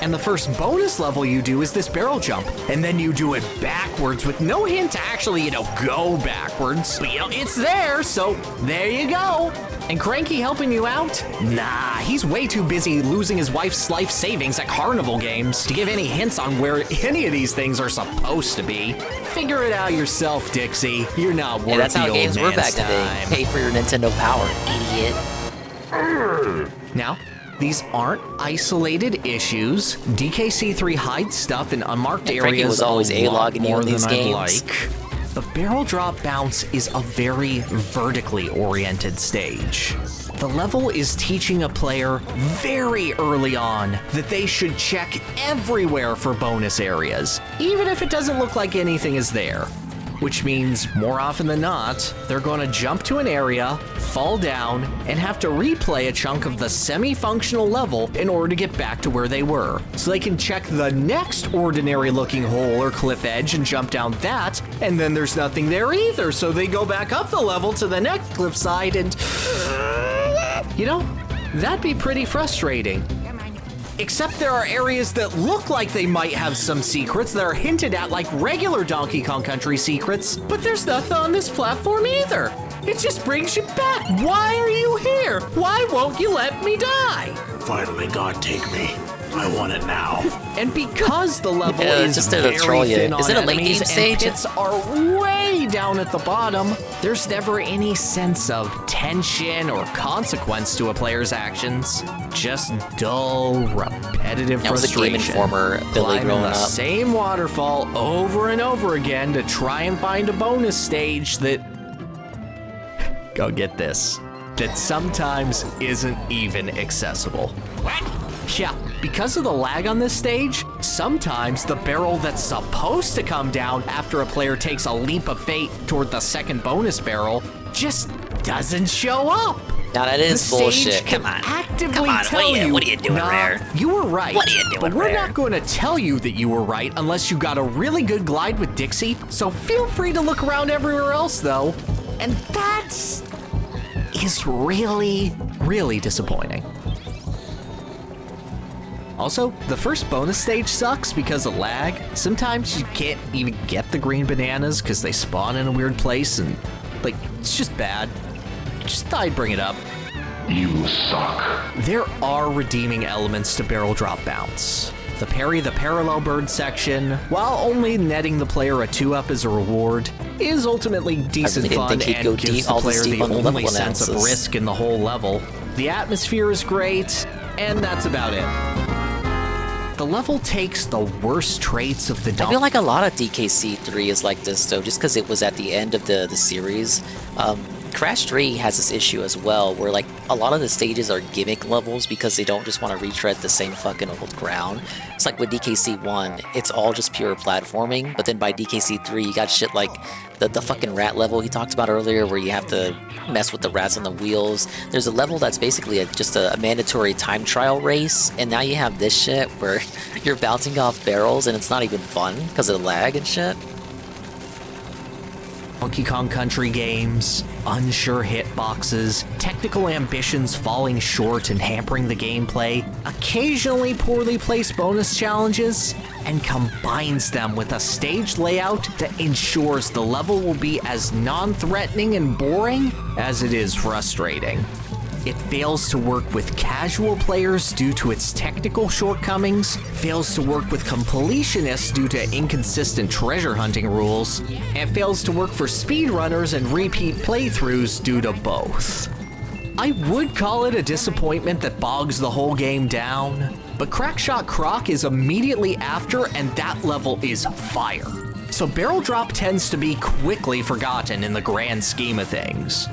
And the first bonus level you do is this barrel jump, and then you do it backwards with no hint to actually, go backwards. But, it's there, so there you go. And Cranky helping you out? Nah, he's way too busy losing his wife's life savings at carnival games to give any hints on where any of these things are supposed to be. Figure it out yourself, Dixie. You're not worth That's the how old games were man's back today. time. Pay for your Nintendo Power, idiot. Now, these aren't isolated issues. DKC3 hides stuff in unmarked And Cranky areas was always a lot A-logging you more in these than I'd games. like. The Barrel Drop Bounce is a very vertically oriented stage. The level is teaching a player very early on that they should check everywhere for bonus areas, even if it doesn't look like anything is there. Which means, more often than not, they're going to jump to an area, fall down, and have to replay a chunk of the semi-functional level in order to get back to where they were. So they can check the next ordinary-looking hole or cliff edge and jump down that, and then there's nothing there either, so they go back up the level to the next cliffside and... that'd be pretty frustrating. Except there are areas that look like they might have some secrets that are hinted at like regular Donkey Kong Country secrets, but there's nothing on this platform either. It just brings you back. Why are you here? Why won't you let me die? Finally, God, take me. I want it now. And because the level is just very thin on Is it a late enemies game stage? and pits are way down at the bottom, there's never any sense of tension or consequence to a player's actions. Just dull, repetitive That was a frustration. Game Informer Billy Climbing growing the up. same waterfall over and over again to try and find a bonus stage that... Go get this. That sometimes isn't even accessible. What? Yeah, because of the lag on this stage, sometimes the barrel that's supposed to come down after a player takes a leap of faith toward the second bonus barrel just doesn't show up. Now that is The bullshit. stage can actively Come on, tell what are you doing nah, there? You were right. What are you doing But we're there? not going to tell you that you were right unless you got a really good glide with Dixie, so feel free to look around everywhere else though. And that's... is really, really disappointing. Also, the first bonus stage sucks because of lag. Sometimes you can't even get the green bananas because they spawn in a weird place and, like, it's just bad. Just thought I'd bring it up. You suck. There are redeeming elements to barrel drop bounce. The parry the parallel bird section, while only netting the player a 2-up as a reward, is ultimately decent really didn't fun think he'd go and gives deep- the all this player deep the on the only level sense of analysis. risk in the whole level. The atmosphere is great, and that's about it. The level takes the worst traits of the I feel like a lot of DKC3 is like this, though, just because it was at the end of the series. Crash 3 has this issue as well, where like a lot of the stages are gimmick levels because they don't just want to retread the same fucking old ground. It's like with DKC 1, it's all just pure platforming, but then by DKC 3, you got shit like the fucking rat level he talked about earlier, where you have to mess with the rats on the wheels. There's a level that's basically just a mandatory time trial race, and now you have this shit where you're bouncing off barrels and it's not even fun because of the lag and shit. Donkey Kong Country games, unsure hitboxes, technical ambitions falling short and hampering the gameplay, occasionally poorly placed bonus challenges, and combines them with a stage layout that ensures the level will be as non-threatening and boring as it is frustrating. It fails to work with casual players due to its technical shortcomings, fails to work with completionists due to inconsistent treasure hunting rules, and fails to work for speedrunners and repeat playthroughs due to both. I would call it a disappointment that bogs the whole game down, but Crackshot Croc is immediately after and that level is fire. So Barrel Drop tends to be quickly forgotten in the grand scheme of things.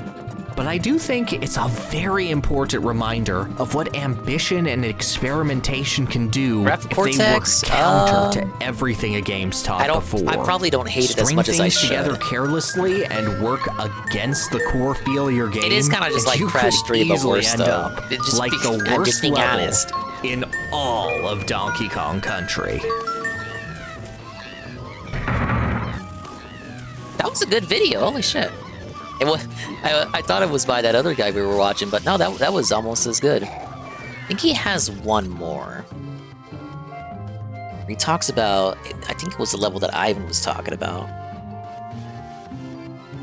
But I do think it's a very important reminder of what ambition and experimentation can do if they work Cortex, counter to everything a game's taught before. I probably don't hate it as much as I should. String things together carelessly and work against the core feel of your game. It is kind of just like you Crash could 3, but easily worse, end though. up It just like be- the I'm worst just being level honest. in all of Donkey Kong Country. That was a good video, holy shit. It was, I thought it was by that other guy we were watching, but no, that was almost as good. I think he has one more. He talks about, I think it was the level that Ivan was talking about.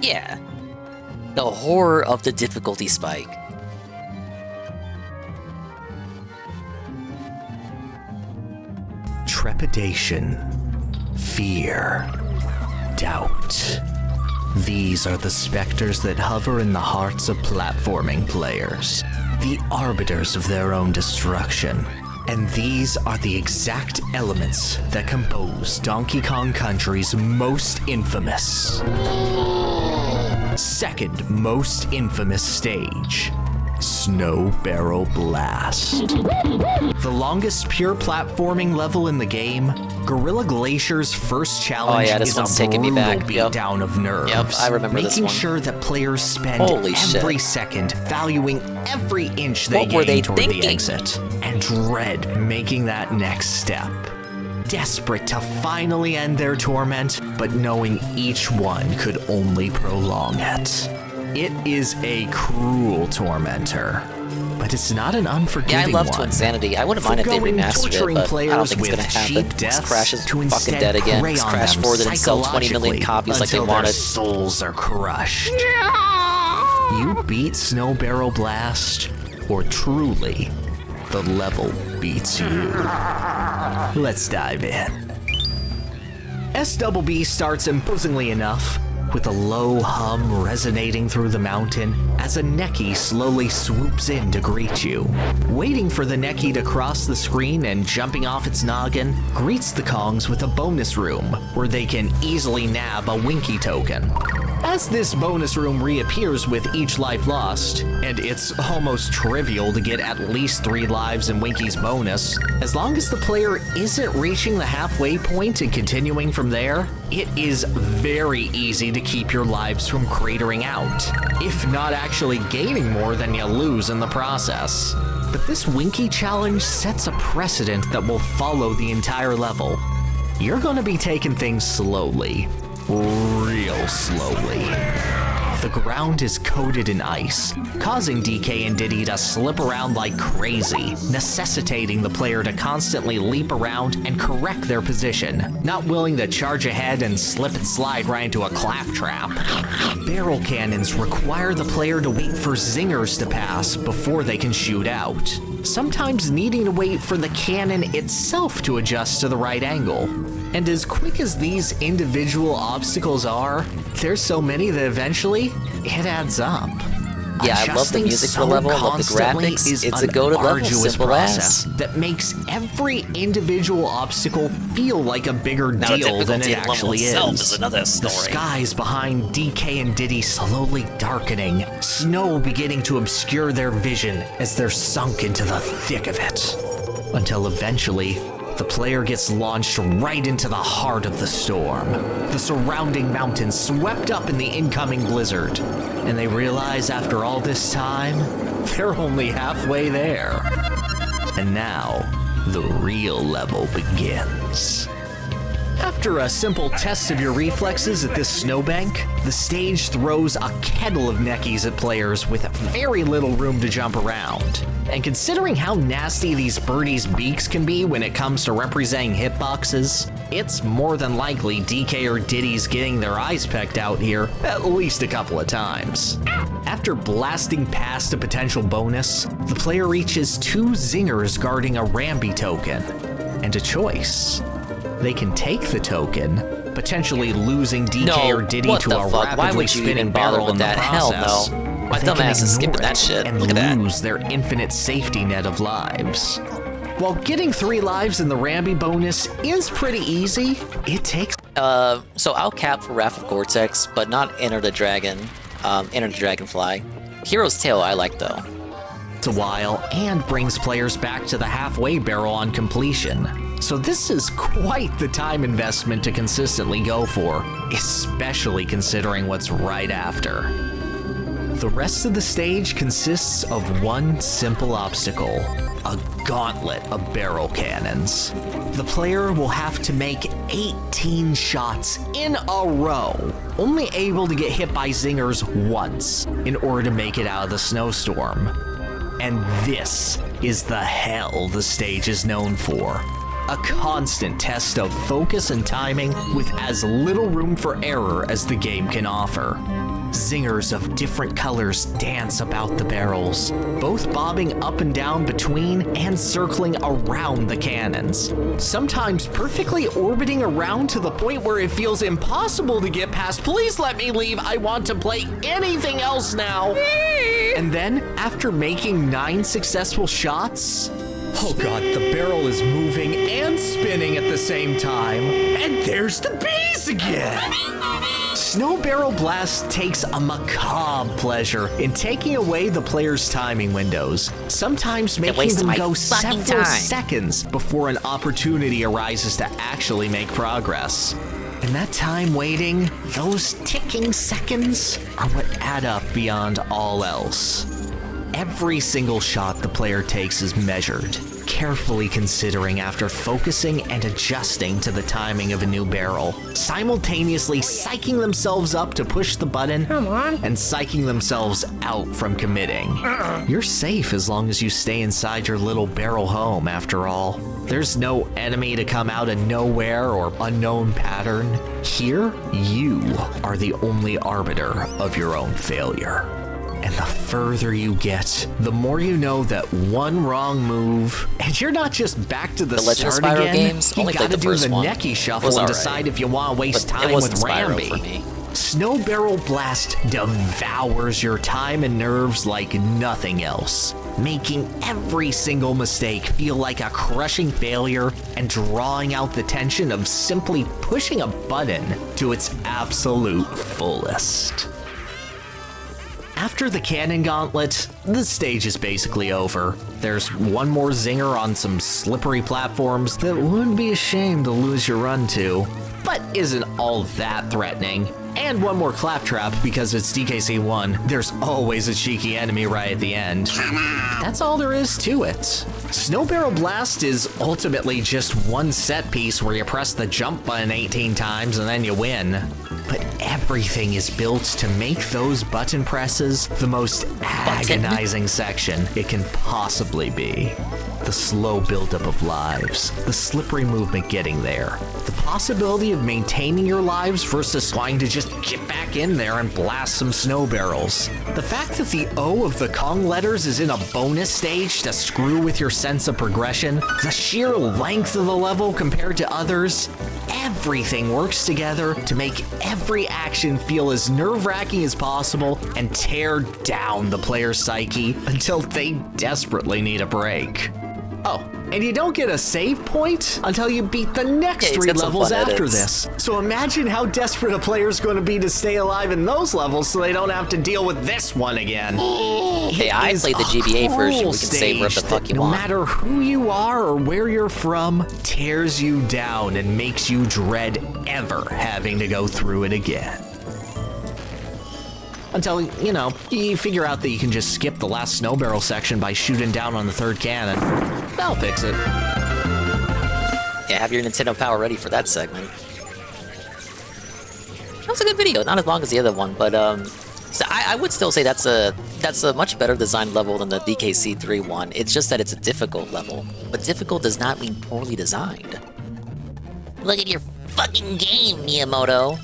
Yeah. The horror of the difficulty spike. Trepidation, fear, doubt. These are the specters that hover in the hearts of platforming players, the arbiters of their own destruction. And these are the exact elements that compose Donkey Kong Country's most infamous, second most infamous stage, Snow Barrel Blast. The longest pure platforming level in the game, Gorilla Glacier's first challenge this is one's a taking me brutal back. beatdown of nerves. Yep, I remember this making one. sure that players spend Holy every shit. second valuing every inch they What were gain they toward thinking? the exit, and dread making that next step. Desperate to finally end their torment, but knowing each one could only prolong it. It is a cruel tormentor, but it's not an unforgiving Yeah, I love one. Twinsanity. I wouldn't mind if they remastered it, but I don't think it's gonna happen. Crash is fucking dead again. Crash 4 didn't sell 20 million copies like they wanted. Their souls are crushed. You beat Snow Barrel Blast, or truly, the level beats you. Let's dive in. SBB starts imposingly enough, with a low hum resonating through the mountain as a Neki slowly swoops in to greet you. Waiting for the Neki to cross the screen and jumping off its noggin, greets the Kongs with a bonus room where they can easily nab a Winky token. As this bonus room reappears with each life lost, and it's almost trivial to get at least 3 lives in Winky's bonus, as long as the player isn't reaching the halfway point and continuing from there, it is very easy to keep your lives from cratering out, if not actually gaining more than you lose in the process. But this Winky challenge sets a precedent that will follow the entire level. You're gonna be taking things slowly. Real slowly. The ground is coated in ice, causing DK and Diddy to slip around like crazy, necessitating the player to constantly leap around and correct their position, not willing to charge ahead and slip and slide right into a claptrap. Barrel cannons require the player to wait for zingers to pass before they can shoot out, sometimes needing to wait for the cannon itself to adjust to the right angle. And as quick as these individual obstacles are, there's so many that eventually, it adds up. Yeah, I love the music for level, I love the graphics. It's a goated level, simple as. That makes every individual obstacle feel like a bigger deal than it actually is. Another story. The skies behind DK and Diddy slowly darkening, snow beginning to obscure their vision as they're sunk into the thick of it. Until eventually, the player gets launched right into the heart of the storm. The surrounding mountains swept up in the incoming blizzard, and they realize after all this time, they're only halfway there. And now, the real level begins. After a simple test of your reflexes at this snowbank, the stage throws a kettle of Nekis at players with very little room to jump around. And considering how nasty these birdies' beaks can be when it comes to representing hitboxes, it's more than likely DK or Diddy's getting their eyes pecked out here at least a couple of times. After blasting past a potential bonus, the player reaches 2 zingers guarding a Rambi token, and a choice. They can take the token, potentially losing DK or Diddy to a rapidly spinning barrel in the process. Hell no. My dumb ass is skipping that shit. And look at that. Lose their infinite safety net of lives. While getting 3 lives in the Rambi bonus is pretty easy, it takes... So I'll cap for Wrath of Cortex, but not Enter the Dragon. Enter the Dragonfly. Hero's Tale I like though. It's a while and brings players back to the halfway barrel on completion. So this is quite the time investment to consistently go for, especially considering what's right after. The rest of the stage consists of one simple obstacle, a gauntlet of barrel cannons. The player will have to make 18 shots in a row, only able to get hit by zingers once in order to make it out of the snowstorm. And this is the hell the stage is known for. A constant test of focus and timing with as little room for error as the game can offer. Zingers of different colors dance about the barrels, both bobbing up and down between and circling around the cannons, sometimes perfectly orbiting around to the point where it feels impossible to get past. Please let me leave, I want to play anything else now. And then, after making 9 successful shots, oh god, the barrel is moving and spinning at the same time. And there's the bees again! Snow Barrel Blast takes a macabre pleasure in taking away the player's timing windows, sometimes making them go several seconds before an opportunity arises to actually make progress. And that time waiting, those ticking seconds, are what add up beyond all else. Every single shot the player takes is measured, carefully considering after focusing and adjusting to the timing of a new barrel, simultaneously psyching themselves up to push the button and psyching themselves out from committing. You're safe as long as you stay inside your little barrel home, after all. There's no enemy to come out of nowhere or unknown pattern. Here, you are the only arbiter of your own failure. And the further you get, the more you know that one wrong move, and you're not just back to the Legend of start Spyro again. games, You only gotta played the do first the one. necky shuffle Was and alright. decide if you want to waste But it time with wasn't Spyro Rambi. for me. Snow Barrel Blast devours your time and nerves like nothing else, making every single mistake feel like a crushing failure and drawing out the tension of simply pushing a button to its absolute fullest. After the cannon gauntlet, the stage is basically over. There's one more zinger on some slippery platforms that would be a shame to lose your run to, but isn't all that threatening. And one more claptrap because it's DKC1. There's always a cheeky enemy right at the end. That's all there is to it. Snow Barrel Blast is ultimately just one set piece where you press the jump button 18 times and then you win. But everything is built to make those button presses the most agonizing section it can possibly be. The slow buildup of lives, the slippery movement getting there, the possibility of maintaining your lives versus trying to just get back in there and blast some snow barrels. The fact that the O of the Kong letters is in a bonus stage to screw with your sense of progression, the sheer length of the level compared to others, everything works together to make every action feel as nerve-wracking as possible and tear down the player's psyche until they desperately need a break. Oh, and you don't get a save point until you beat the next 3 levels after this. So imagine how desperate a player's going to be to stay alive in those levels so they don't have to deal with this one again. Hey, I played the GBA version. We can say whatever the fuck you want. No matter who you are or where you're from, tears you down and makes you dread ever having to go through it again. Until, you know, you figure out that you can just skip the last snow barrel section by shooting down on the 3rd cannon. That'll fix it. Yeah, have your Nintendo Power ready for that segment. That was a good video, not as long as the other one, but so I would still say that's a much better designed level than the DKC3 one. It's just that it's a difficult level, but difficult does not mean poorly designed. Look at your fucking game, Miyamoto.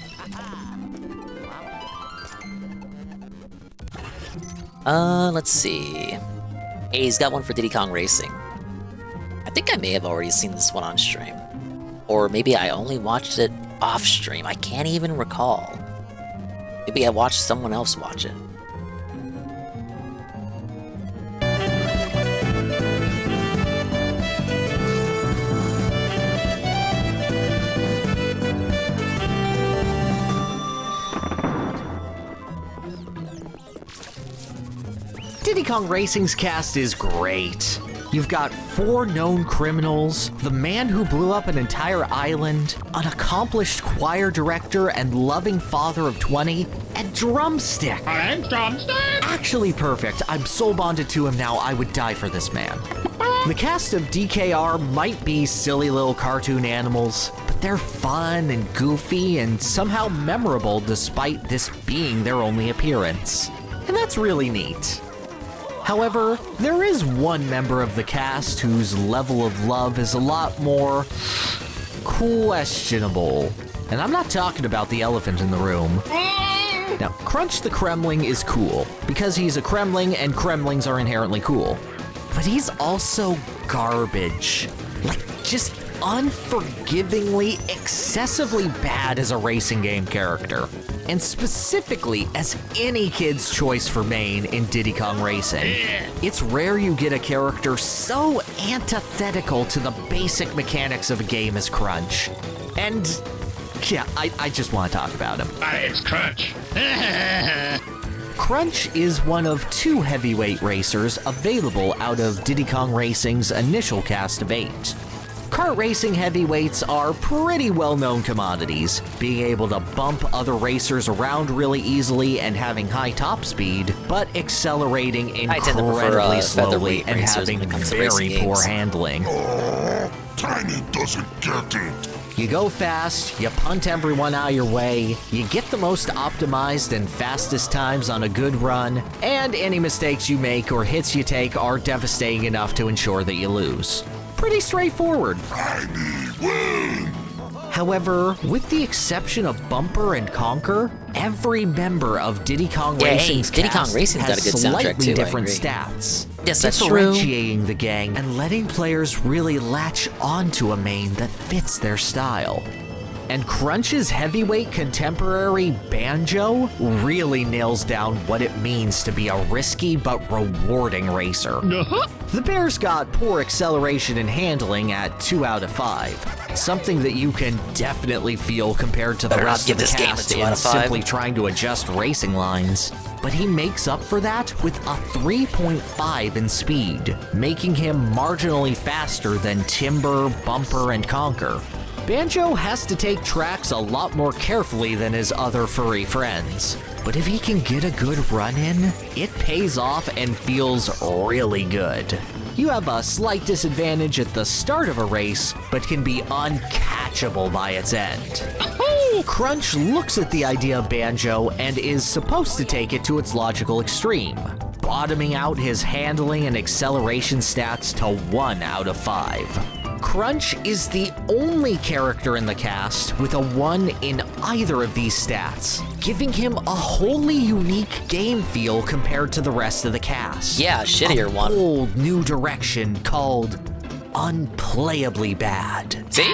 Let's see. Hey, he's got one for Diddy Kong Racing. I think I may have already seen this one on stream. Or maybe I only watched it off stream. I can't even recall. Maybe I watched someone else watch it. Diddy Kong Racing's cast is great. You've got 4 known criminals, the man who blew up an entire island, an accomplished choir director and loving father of 20, and Drumstick. Actually perfect. I'm soul bonded to him now. I would die for this man. The cast of DKR might be silly little cartoon animals, but they're fun and goofy and somehow memorable despite this being their only appearance. And that's really neat. However, there is one member of the cast whose level of love is a lot more questionable. And I'm not talking about the elephant in the room. Now, Crunch the Kremling is cool, because he's a Kremling and Kremlings are inherently cool. But he's also garbage. Like, just unforgivingly, excessively bad as a racing game character. And specifically as any kid's choice for main in Diddy Kong Racing. It's rare you get a character so antithetical to the basic mechanics of a game as Crunch. And yeah, I just want to talk about him. It's Crunch. Crunch is one of 2 heavyweight racers available out of Diddy Kong Racing's initial cast of 8. Kart racing heavyweights are pretty well-known commodities, being able to bump other racers around really easily and having high top speed, but accelerating incredibly slowly and having very poor handling. Tiny doesn't get it. You go fast, you punt everyone out of your way, you get the most optimized and fastest times on a good run, and any mistakes you make or hits you take are devastating enough to ensure that you lose. Pretty straightforward. However, with the exception of Bumper and Conker, every member of Diddy Kong Racing's cast has slightly different stats. Yes, that's true. Differentiating the gang and letting players really latch onto a main that fits their style. And Crunch's heavyweight contemporary, Banjo, really nails down what it means to be a risky but rewarding racer. The Bear's got poor acceleration and handling at 2 out of 5, something that you can definitely feel compared to the rest of the cast in simply trying to adjust racing lines. But he makes up for that with a 3.5 in speed, making him marginally faster than Timber, Bumper, and Conker. Banjo has to take tracks a lot more carefully than his other furry friends, but if he can get a good run in, it pays off and feels really good. You have a slight disadvantage at the start of a race, but can be uncatchable by its end. Crunch looks at the idea of Banjo and is supposed to take it to its logical extreme, bottoming out his handling and acceleration stats to 1 out of 5. Crunch is the only character in the cast with a 1 in either of these stats, giving him a wholly unique game feel compared to the rest of the cast. Yeah, shittier one. A bold new direction called unplayably bad. See?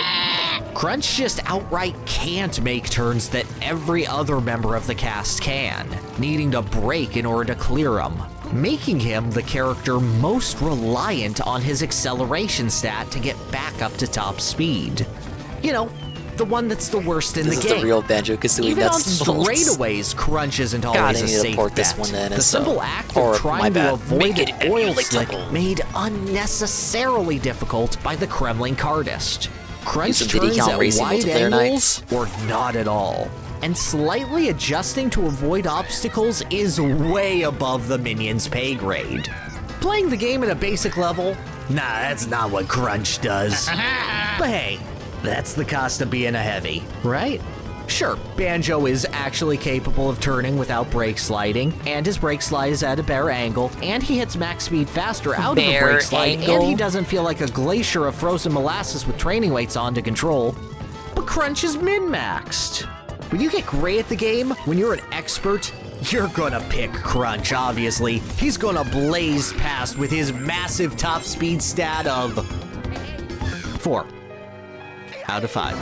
Crunch just outright can't make turns that every other member of the cast can, needing to brake in order to clear them, making him the character most reliant on his acceleration stat to get back up to top speed. You know, the one that's the worst in the game. This is the real Banjo-Kazooie Even on nuts and bolts. straightaways, Crunch isn't always a safe bet. The simple act of trying to avoid an oil slick made unnecessarily difficult by the Kremling Kartist. Crunch turns at wide angles or not at all, and slightly adjusting to avoid obstacles is way above the minion's pay grade. Playing the game at a basic level? Nah, that's not what Crunch does. But hey, that's the cost of being a heavy, right? Sure, Banjo is actually capable of turning without brake sliding, and his brake slide is at a bare angle, and he hits max speed faster out of a brake slide, and he doesn't feel like a glacier of frozen molasses with training weights on to control. But Crunch is min-maxed. When you get great at the game, when you're an expert, you're gonna pick Crunch, obviously. He's gonna blaze past with his massive top speed stat of 4 out of 5.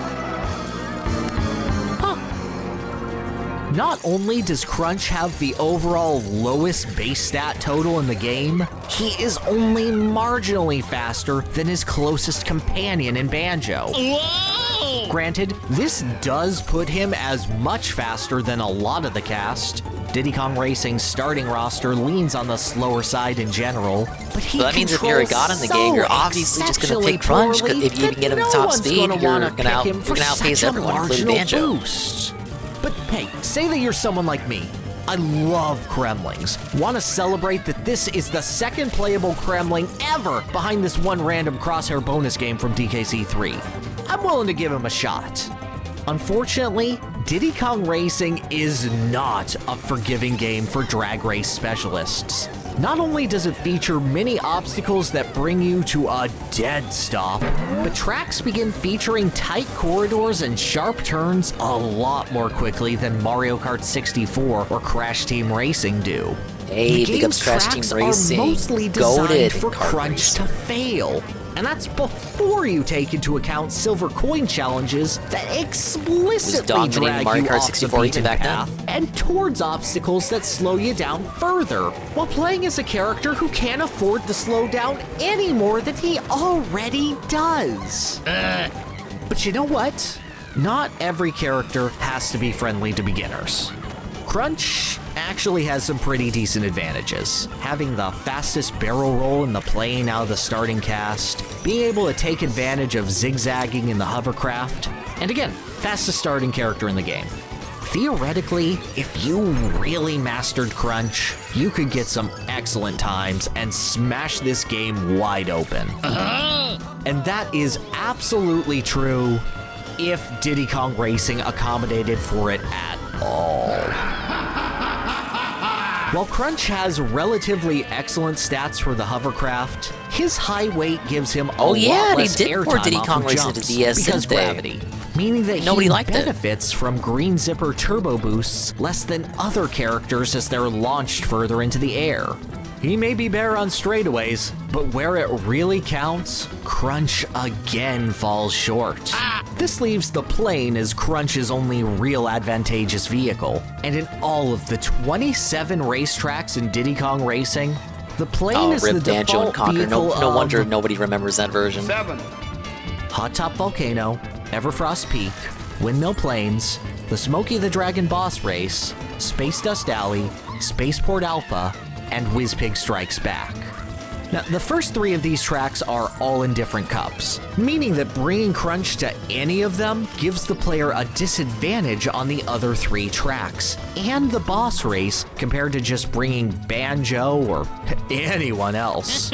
Not only does Crunch have the overall lowest base stat total in the game, he is only marginally faster than his closest companion in Banjo. Whoa! Granted, this does put him as much faster than a lot of the cast. Diddy Kong Racing's starting roster leans on the slower side in general, but he that means if you're a god in the game, you're obviously just going to pick Crunch, because if you can get him to top speed, you're going to outpace everyone, including Banjo. Boost. But hey, say that you're someone like me. I love Kremlings. Want to celebrate that this is the second playable Kremling ever behind this one random Crosshair bonus game from DKC3. I'm willing to give him a shot. Unfortunately, Diddy Kong Racing is not a forgiving game for drag race specialists. Not only does it feature many obstacles that bring you to a dead stop, but tracks begin featuring tight corridors and sharp turns a lot more quickly than Mario Kart 64 or Crash Team Racing do. Hey, the big ups Crash Team Racing. Are mostly designed for Crunch to fail. And that's before you take into account silver coin challenges that explicitly drag you off the beaten path and towards obstacles that slow you down further, while playing as a character who can't afford to slow down any more than he already does. But you know what? Not every character has to be friendly to beginners. Crunch actually has some pretty decent advantages. Having the fastest barrel roll in the plane out of the starting cast, being able to take advantage of zigzagging in the hovercraft, and again, fastest starting character in the game. Theoretically, if you really mastered Crunch, you could get some excellent times and smash this game wide open. And that is absolutely true if Diddy Kong Racing accommodated for it at all. While Crunch has relatively excellent stats for the hovercraft, his high weight gives him a lot less airtime off of jumps because gravity, meaning that he benefits from green zipper turbo boosts less than other characters as they're launched further into the air. He may be better on straightaways, but where it really counts, Crunch again falls short. This leaves the plane as Crunch's only real advantageous vehicle, and in all of the 27 racetracks in Diddy Kong Racing, the plane is the default vehicle No wonder nobody remembers that version. 7. Hot Top Volcano, Everfrost Peak, Windmill Plains, the Smokey the Dragon Boss Race, Space Dust Alley, Spaceport Alpha, and WizPig Strikes Back. Now, the first 3 of these tracks are all in different cups, meaning that bringing Crunch to any of them gives the player a disadvantage on the other 3 tracks, and the boss race compared to just bringing Banjo or anyone else.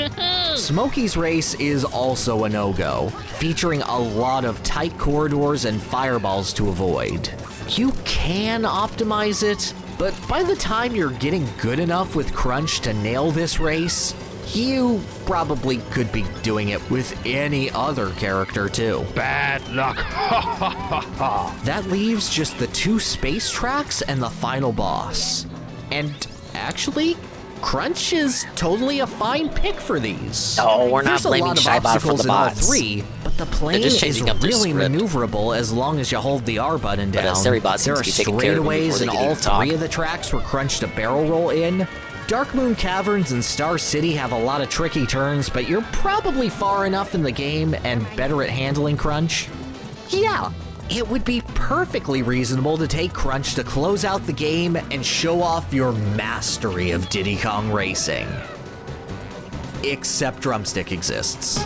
Smokey's race is also a no-go, featuring a lot of tight corridors and fireballs to avoid. You can optimize it, but by the time you're getting good enough with Crunch to nail this race, you probably could be doing it with any other character too. Bad luck. That leaves just the 2 space tracks and the final boss. And actually, Crunch is totally a fine pick for these. No, we're not blaming Shybot for the bots. In all 3, but the plane is really maneuverable as long as you hold the R button down. There are straightaways in all 3 of the tracks for Crunch to barrel roll in. Dark Moon Caverns and Star City have a lot of tricky turns, but you're probably far enough in the game and better at handling Crunch. Yeah, it would be perfectly reasonable to take Crunch to close out the game and show off your mastery of Diddy Kong Racing. Except Drumstick exists.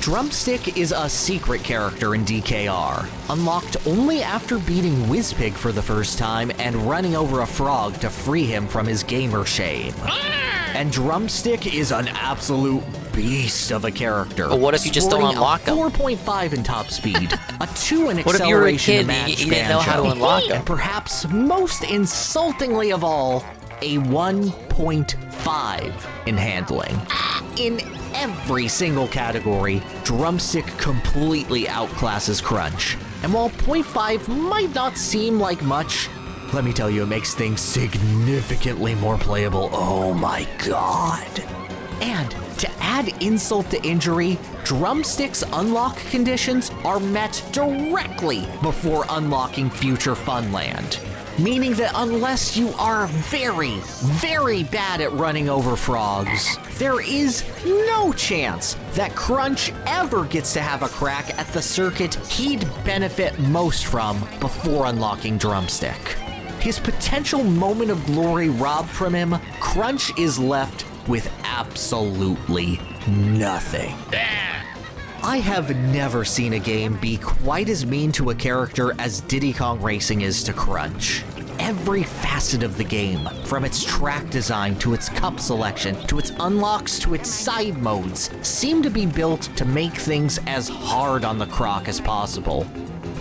Drumstick is a secret character in DKR, unlocked only after beating WizPig for the first time and running over a frog to free him from his gamer shame. And Drumstick is an absolute beast of a character. But what if you just don't unlock him? 4.5 in top speed, a 2 in acceleration to match you didn't know how to unlock him? And perhaps most insultingly of all, a 1.5 in handling. In every single category, Drumstick completely outclasses Crunch. And while 0.5 might not seem like much, let me tell you, it makes things significantly more playable. Oh my god. And to add insult to injury, Drumstick's unlock conditions are met directly before unlocking future Funland. Meaning that unless you are very, very bad at running over frogs, there is no chance that Crunch ever gets to have a crack at the circuit he'd benefit most from before unlocking Drumstick. His potential moment of glory robbed from him, Crunch is left with absolutely nothing. I have never seen a game be quite as mean to a character as Diddy Kong Racing is to Crunch. Every facet of the game, from its track design to its cup selection, to its unlocks to its side modes, seem to be built to make things as hard on the croc as possible.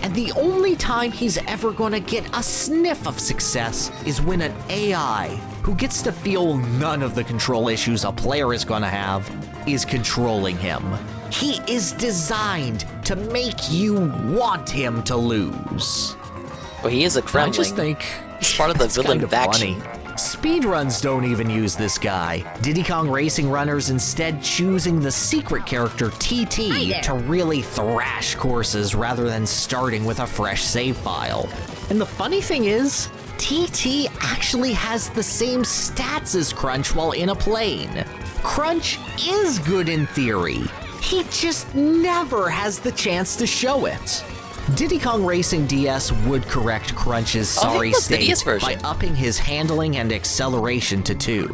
And the only time he's ever gonna get a sniff of success is when an AI, who gets to feel none of the control issues a player is gonna have, is controlling him. He is designed to make you want him to lose. Well, he is a gremlin. I just think he's part of the villain faction. Speedruns don't even use this guy. Diddy Kong Racing runners instead choosing the secret character TT to really thrash courses rather than starting with a fresh save file. And the funny thing is, TT actually has the same stats as Crunch while in a plane. Crunch is good in theory. He just never has the chance to show it. Diddy Kong Racing DS would correct Crunch's sorry state by upping his handling and acceleration to 2.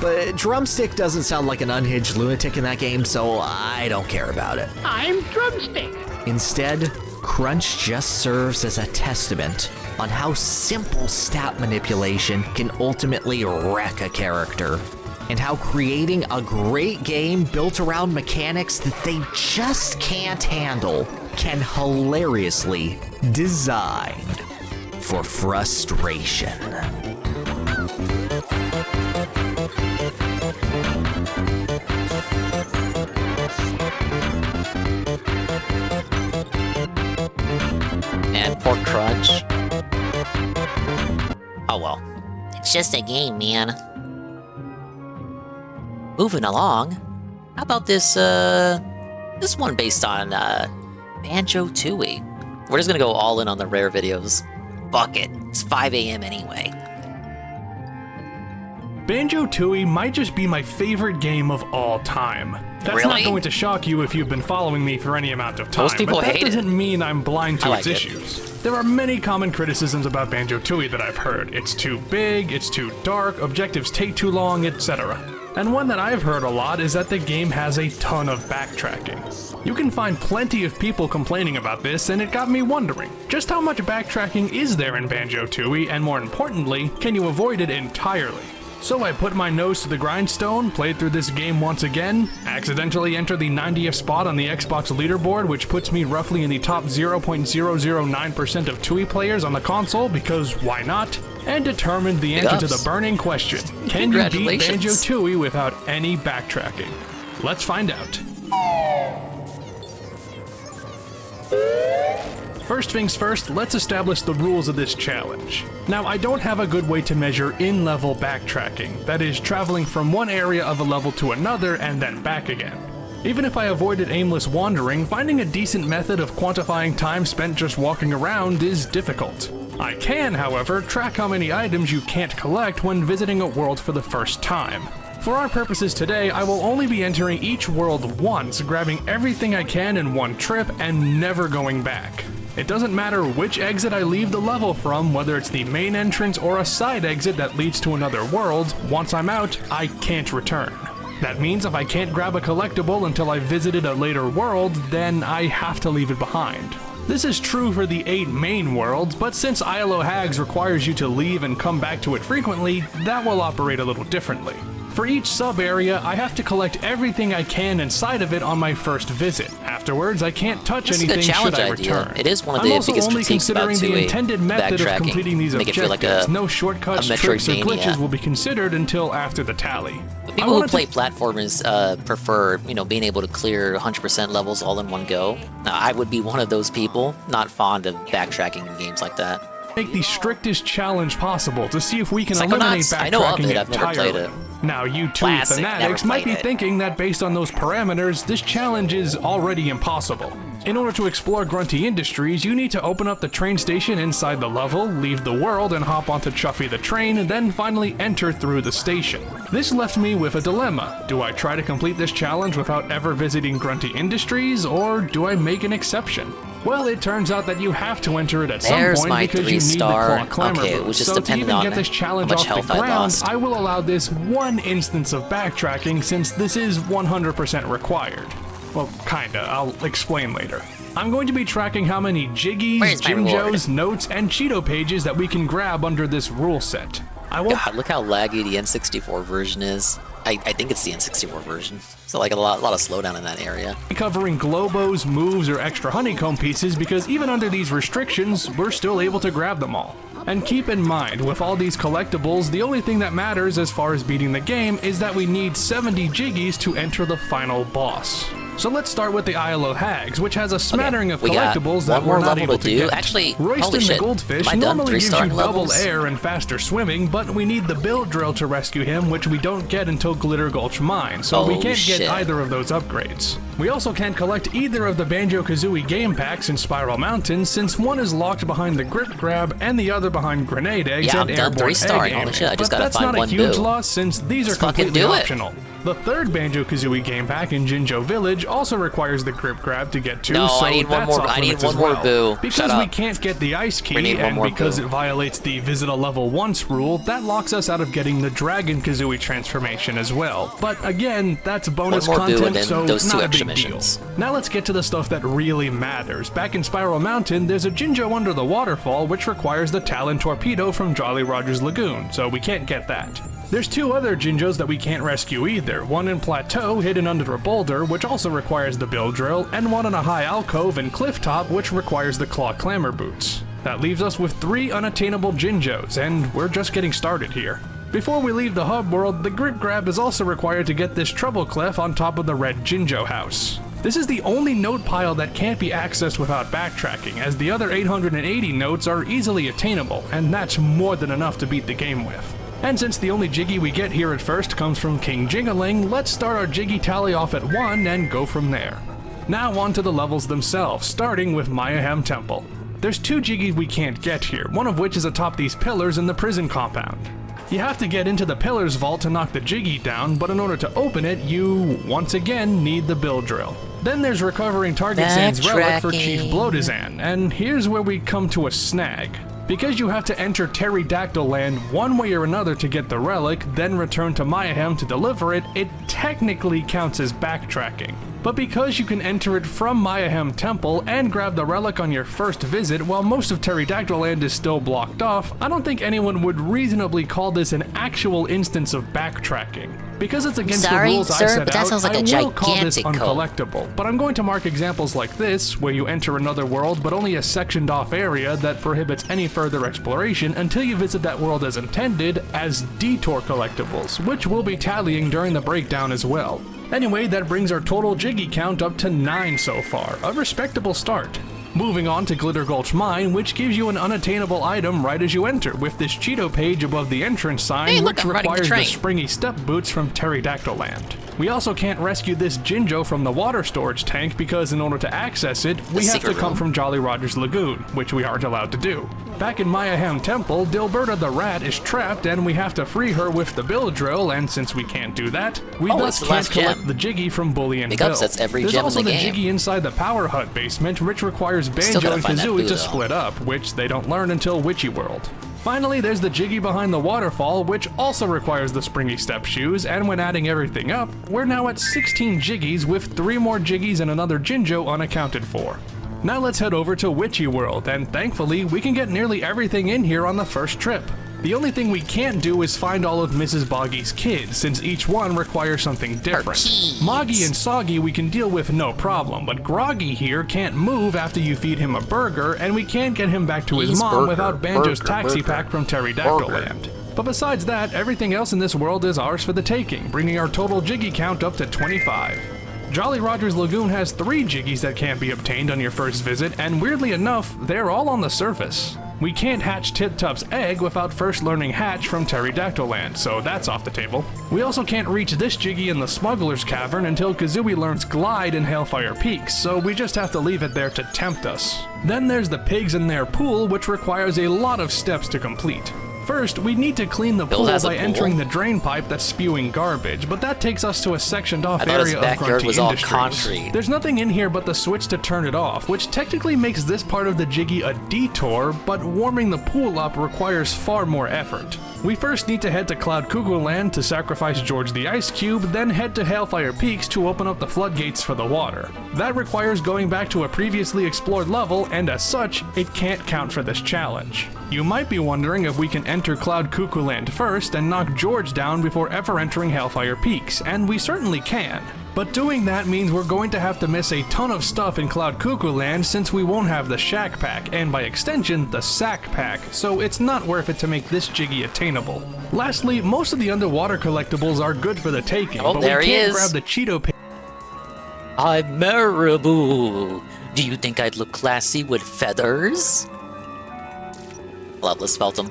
But Drumstick doesn't sound like an unhinged lunatic in that game, so I don't care about it. I'm Drumstick. Instead, Crunch just serves as a testament on how simple stat manipulation can ultimately wreck a character, and how creating a great game built around mechanics that they just can't handle can hilariously design for frustration. And poor Crunch. Oh well. It's just a game, man. Moving along. How about this, this one based on, Banjo-Tooie? We're just gonna go all in on the rare videos. Fuck it. It's 5 a.m. anyway. Banjo-Tooie might just be my favorite game of all time. That's not going to shock you if you've been following me for any amount of time, Most people but that hate doesn't mean I'm blind to its it. issues. There are many common criticisms about Banjo-Tooie that I've heard. It's too big, it's too dark, objectives take too long, etc. And one that I've heard a lot is that the game has a ton of backtracking. You can find plenty of people complaining about this, and it got me wondering, just how much backtracking is there in Banjo-Tooie, and more importantly, can you avoid it entirely? So I put my nose to the grindstone, played through this game once again, accidentally entered the 90th spot on the Xbox leaderboard, which puts me roughly in the top 0.009% of Tooie players on the console, because why not? And determined the answer to the burning question: can you beat Banjo-Tooie without any backtracking? Let's find out. First things first, let's establish the rules of this challenge. Now, I don't have a good way to measure in-level backtracking, that is, traveling from one area of a level to another and then back again. Even if I avoided aimless wandering, finding a decent method of quantifying time spent just walking around is difficult. I can, however, track how many items you can't collect when visiting a world for the first time. For our purposes today, I will only be entering each world once, grabbing everything I can in one trip and never going back. It doesn't matter which exit I leave the level from, whether it's the main entrance or a side exit that leads to another world. Once I'm out, I can't return. That means if I can't grab a collectible until I've visited a later world, then I have to leave it behind. This is true for the 8 main worlds, but since ILO Hags requires you to leave and come back to it frequently, that will operate a little differently. For each sub-area, I have to collect everything I can inside of it on my first visit. Afterwards, I can't touch anything should I return. It is one of the biggest critiques about I'm also only considering the intended method of completing these objectives. No shortcuts, tricks, or glitches will be considered until after the tally. People who play platformers prefer, being able to clear 100% levels all in one go. Now, I would be one of those people, not fond of backtracking in games like that. Make the strictest challenge possible to see if we can eliminate backtracking I know of it, I've never played it. Now, you Tooie fanatics might be thinking that based on those parameters, this challenge is already impossible. In order to explore Grunty Industries, you need to open up the train station inside the level, leave the world and hop onto Chuffy the train, and then finally enter through the station. This left me with a dilemma. Do I try to complete this challenge without ever visiting Grunty Industries, or do I make an exception? Well, it turns out that you have to enter it at some point because you need the Claw Clamor boost. So to even get this challenge off the ground, I will allow this one instance of backtracking since this is 100% required. Well, kinda. I'll explain later. I'm going to be tracking how many Jiggies, Jinjos, notes, and Cheeto pages that we can grab under this rule set. God, look how laggy the N64 version is. I think it's the N64 version. So like a lot of slowdown in that area. Covering Globos, moves, or extra honeycomb pieces because even under these restrictions, we're still able to grab them all. And keep in mind, with all these collectibles, the only thing that matters as far as beating the game is that we need 70 Jiggies to enter the final boss. So let's start with the ILO Hags, which has a smattering of collectibles that we're not able to get. Actually, Royston the Goldfish normally gives you double air and faster swimming, but we need the build drill to rescue him, which we don't get until Glitter Gulch Mine, so we can't get either of those upgrades. We also can't collect either of the Banjo-Kazooie game packs in Spiral Mountain, since one is locked behind the Grip Grab and the other behind Grenade Eggs and Airborne Egg Aiming. But that's not a huge loss, since these are completely optional. The third Banjo-Kazooie game pack in Jinjo Village also requires the grip grab to get to, No, so I need one that's more. off I need limits one as more well. boo. Because Shut we up. can't get the ice We need key, one and more because boo. it violates the visit a level once rule, that locks us out of getting the Dragon Kazooie transformation as well. But again, that's bonus One more boo and content, then so those two not a extra big missions. deal. Now let's get to the stuff that really matters. Back in Spiral Mountain, there's a Jinjo under the waterfall which requires the Talon Torpedo from Jolly Roger's Lagoon, so we can't get that. There's two other Jinjos that we can't rescue either, one in Plateau hidden under a boulder which also requires the Bill Drill, and one in a high alcove in Cliff Top which requires the Claw Clamor Boots. That leaves us with 3 unattainable Jinjos, and we're just getting started here. Before we leave the hub world, the grip grab is also required to get this Trouble Clef on top of the red Jinjo house. This is the only note pile that can't be accessed without backtracking, as the other 880 notes are easily attainable, and that's more than enough to beat the game with. And since the only Jiggy we get here at first comes from King Jingaling, let's start our Jiggy tally off at 1 and go from there. Now on to the levels themselves, starting with Mayahem Temple. There's 2 Jiggies we can't get here, one of which is atop these pillars in the prison compound. You have to get into the pillars vault to knock the Jiggy down, but in order to open it, you, once again, need the Bill Drill. Then there's recovering Target Zan's relic for Chief Blodazan, and here's where we come to a snag. Because you have to enter Pterodactyl Land one way or another to get the relic, then return to Mayahem to deliver it, it technically counts as backtracking. But because you can enter it from Mayahem Temple and grab the relic on your first visit while most of Pterodactyl Land is still blocked off, I don't think anyone would reasonably call this an actual instance of backtracking. Because it's against the rules I set out, I will call this uncollectible, but I'm going to mark examples like this, where you enter another world but only a sectioned off area that prohibits any further exploration until you visit that world as intended, as detour collectibles, which we'll be tallying during the breakdown as well. Anyway, that brings our total Jiggy count up to 9 so far, a respectable start. Moving on to Glitter Gulch Mine, which gives you an unattainable item right as you enter, with this Cheeto page above the entrance sign, which requires the springy step boots from Pterodactyl Land. We also can't rescue this Jinjo from the water storage tank because in order to access it, we have to come from Jolly Roger's Lagoon, which we aren't allowed to do. Back in Mayahem Temple, Dilberta the rat is trapped and we have to free her with the Bill Drill, and since we can't do that, we thus can't collect the Jiggy from Bully and Bill. That's every There's gem also in the the game. Jiggy inside the Power Hut basement, which requires Banjo and Kazooie to split up, which they don't learn until Witchy World. Finally, there's the Jiggy behind the waterfall, which also requires the springy step shoes, and when adding everything up, we're now at 16 Jiggies with 3 more Jiggies and another Jinjo unaccounted for. Now let's head over to Witchy World, and thankfully we can get nearly everything in here on the first trip. The only thing we can't do is find all of Mrs. Boggy's kids, since each one requires something different. Moggy and Soggy we can deal with no problem, but Groggy here can't move after you feed him a burger, and we can't get him back to his mom without Banjo's taxi pack from Pterodactyl Land. But besides that, everything else in this world is ours for the taking, bringing our total Jiggy count up to 25. Jolly Roger's Lagoon has 3 Jiggies that can't be obtained on your first visit, and weirdly enough, they're all on the surface. We can't hatch Tip Tup's egg without first learning Hatch from Pterodactyl Land, so that's off the table. We also can't reach this Jiggy in the Smuggler's Cavern until Kazooie learns Glide in Hellfire Peaks, so we just have to leave it there to tempt us. Then there's the pigs in their pool, which requires a lot of steps to complete. First, we need to clean the pool by entering the drain pipe that's spewing garbage, but that takes us to a sectioned off area of Grunty Industries. There's nothing in here but the switch to turn it off, which technically makes this part of the Jiggy a detour, but warming the pool up requires far more effort. We first need to head to Cloud Cuckoo Land to sacrifice George the Ice Cube, then head to Hellfire Peaks to open up the floodgates for the water. That requires going back to a previously explored level, and as such, it can't count for this challenge. You might be wondering if we can enter Cloud Cuckoo Land first and knock George down before ever entering Hellfire Peaks, and we certainly can. But doing that means we're going to have to miss a ton of stuff in Cloud Cuckoo Land since we won't have the Shack Pack, and by extension, the Sack Pack, so it's not worth it to make this Jiggy attainable. Lastly, most of the underwater collectibles are good for the taking, but we can't grab the Cheeto page. I'm Marabou. Do you think I'd look classy with feathers? Loveless felt him.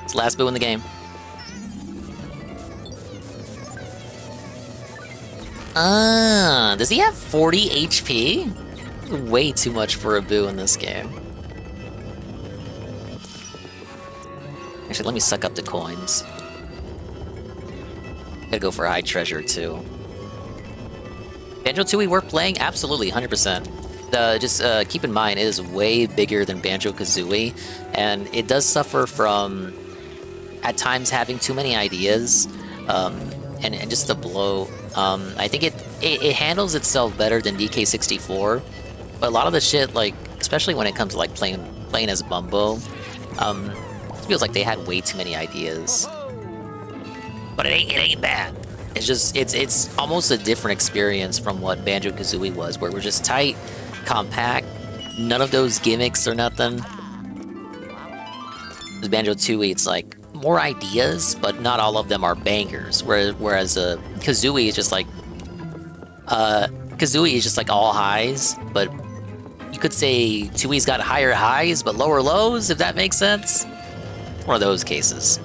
It's the last boo in the game. Does he have 40 HP? Way too much for a boo in this game. Actually, let me suck up the coins. Gotta go for High Treasure, too. Banjo-Tooie worth playing? Absolutely, 100%. Just keep in mind, it is way bigger than Banjo-Kazooie, and it does suffer from, at times, having too many ideas, and just the blow. I think it handles itself better than DK64, but a lot of the shit, like, especially when it comes to like playing as Bumbo, it feels like they had way too many ideas. But it ain't bad. It's just it's almost a different experience from what Banjo-Kazooie was, where we're just tight, compact, none of those gimmicks or nothing. With Banjo-Tooie, it's like more ideas, but not all of them are bangers. Whereas Kazooie is just like all highs, but you could say Tooie's got higher highs but lower lows, if that makes sense. One of those cases.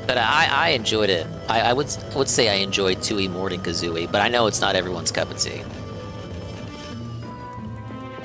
But I enjoyed it. I would say I enjoyed Tooie more than Kazooie, but I know it's not everyone's cup of tea.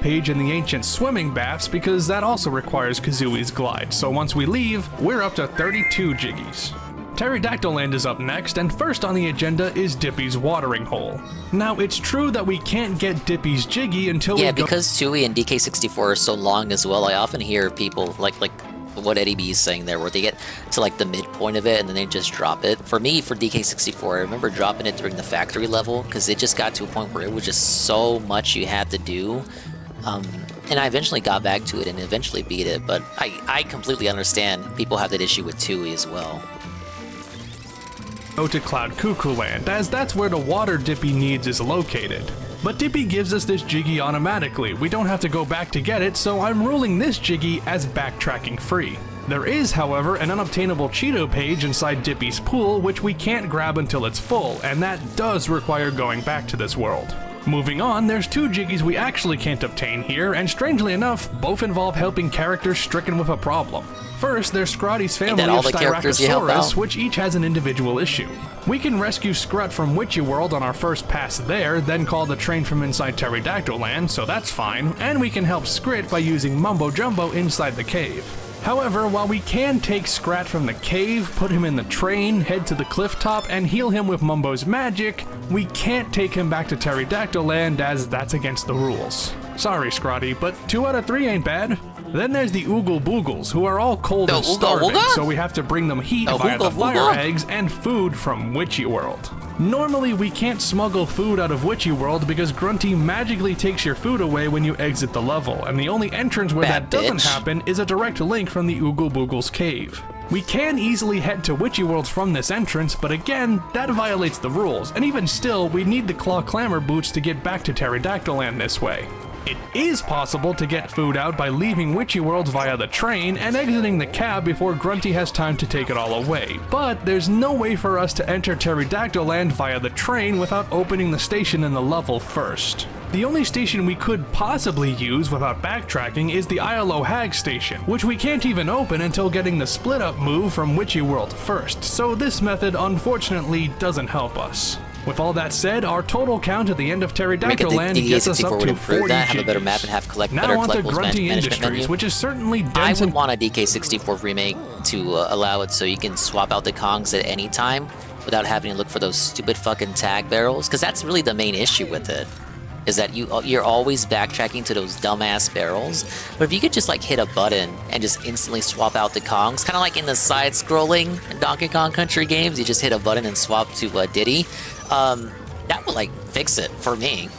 Page in the ancient swimming baths because that also requires Kazooie's glide, so once we leave, we're up to 32 Jiggies. Pterodactyl Land is up next, and first on the agenda is Dippy's watering hole. Now, it's true that we can't get Dippy's Jiggy until we go— Yeah, because Tooie and DK64 are so long as well, I often hear people, like what Eddie B is saying there, where they get to like the midpoint of it and then they just drop it. For me, for DK64, I remember dropping it during the factory level, because it just got to a point where it was just so much you had to do. And I eventually got back to it and eventually beat it, but I completely understand people have that issue with Tooie as well. Go to Cloud Cuckoo Land, as that's where the water Dippy needs is located. But Dippy gives us this Jiggy automatically, we don't have to go back to get it, so I'm ruling this Jiggy as backtracking free. There is, however, an unobtainable Cheeto page inside Dippy's pool which we can't grab until it's full, and that does require going back to this world. Moving on, there's two Jiggies we actually can't obtain here, and strangely enough, both involve helping characters stricken with a problem. First, there's Scrotty's family of Styracosaurus, which each has an individual issue. We can rescue Scrut from Witchy World on our first pass there, then call the train from inside Pterodactyl Land, so that's fine, and we can help Scrit by using Mumbo Jumbo inside the cave. However, while we can take Scrat from the cave, put him in the train, head to the cliff top, and heal him with Mumbo's magic, we can't take him back to Pterodactyl Land as that's against the rules. Sorry, Scrotty, but 2 out of 3 ain't bad. Then there's the Oogle Boogles, who are all cold and starving, so we have to bring them heat via the fire eggs and food from Witchy World. Normally, we can't smuggle food out of Witchy World because Grunty magically takes your food away when you exit the level, and the only entrance where that doesn't happen is a direct link from the Oogle Boogles cave. We can easily head to Witchy World from this entrance, but again, that violates the rules, and even still, we need the Claw Clamor boots to get back to Pterodactyl Land this way. It is possible to get food out by leaving Witchy World via the train and exiting the cab before Grunty has time to take it all away, but there's no way for us to enter Pterodactyl Land via the train without opening the station in the level first. The only station we could possibly use without backtracking is the ILO Hag station, which we can't even open until getting the split up move from Witchy World first, so this method unfortunately doesn't help us. With all that said, our total count at the end of Pterodactyl Land gets us up to 40 have a better map and have now onto Grunty Industries, which is certainly dense. I would want a DK64 remake to allow it so you can swap out the Kongs at any time without having to look for those stupid fucking tag barrels, because that's really the main issue with it, is that you're always backtracking to those dumbass barrels. But if you could just like hit a button and just instantly swap out the Kongs, kind of like in the side-scrolling Donkey Kong Country games, you just hit a button and swap to Diddy. That would like fix it for me.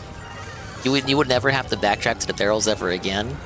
You would never have to backtrack to the barrels ever again.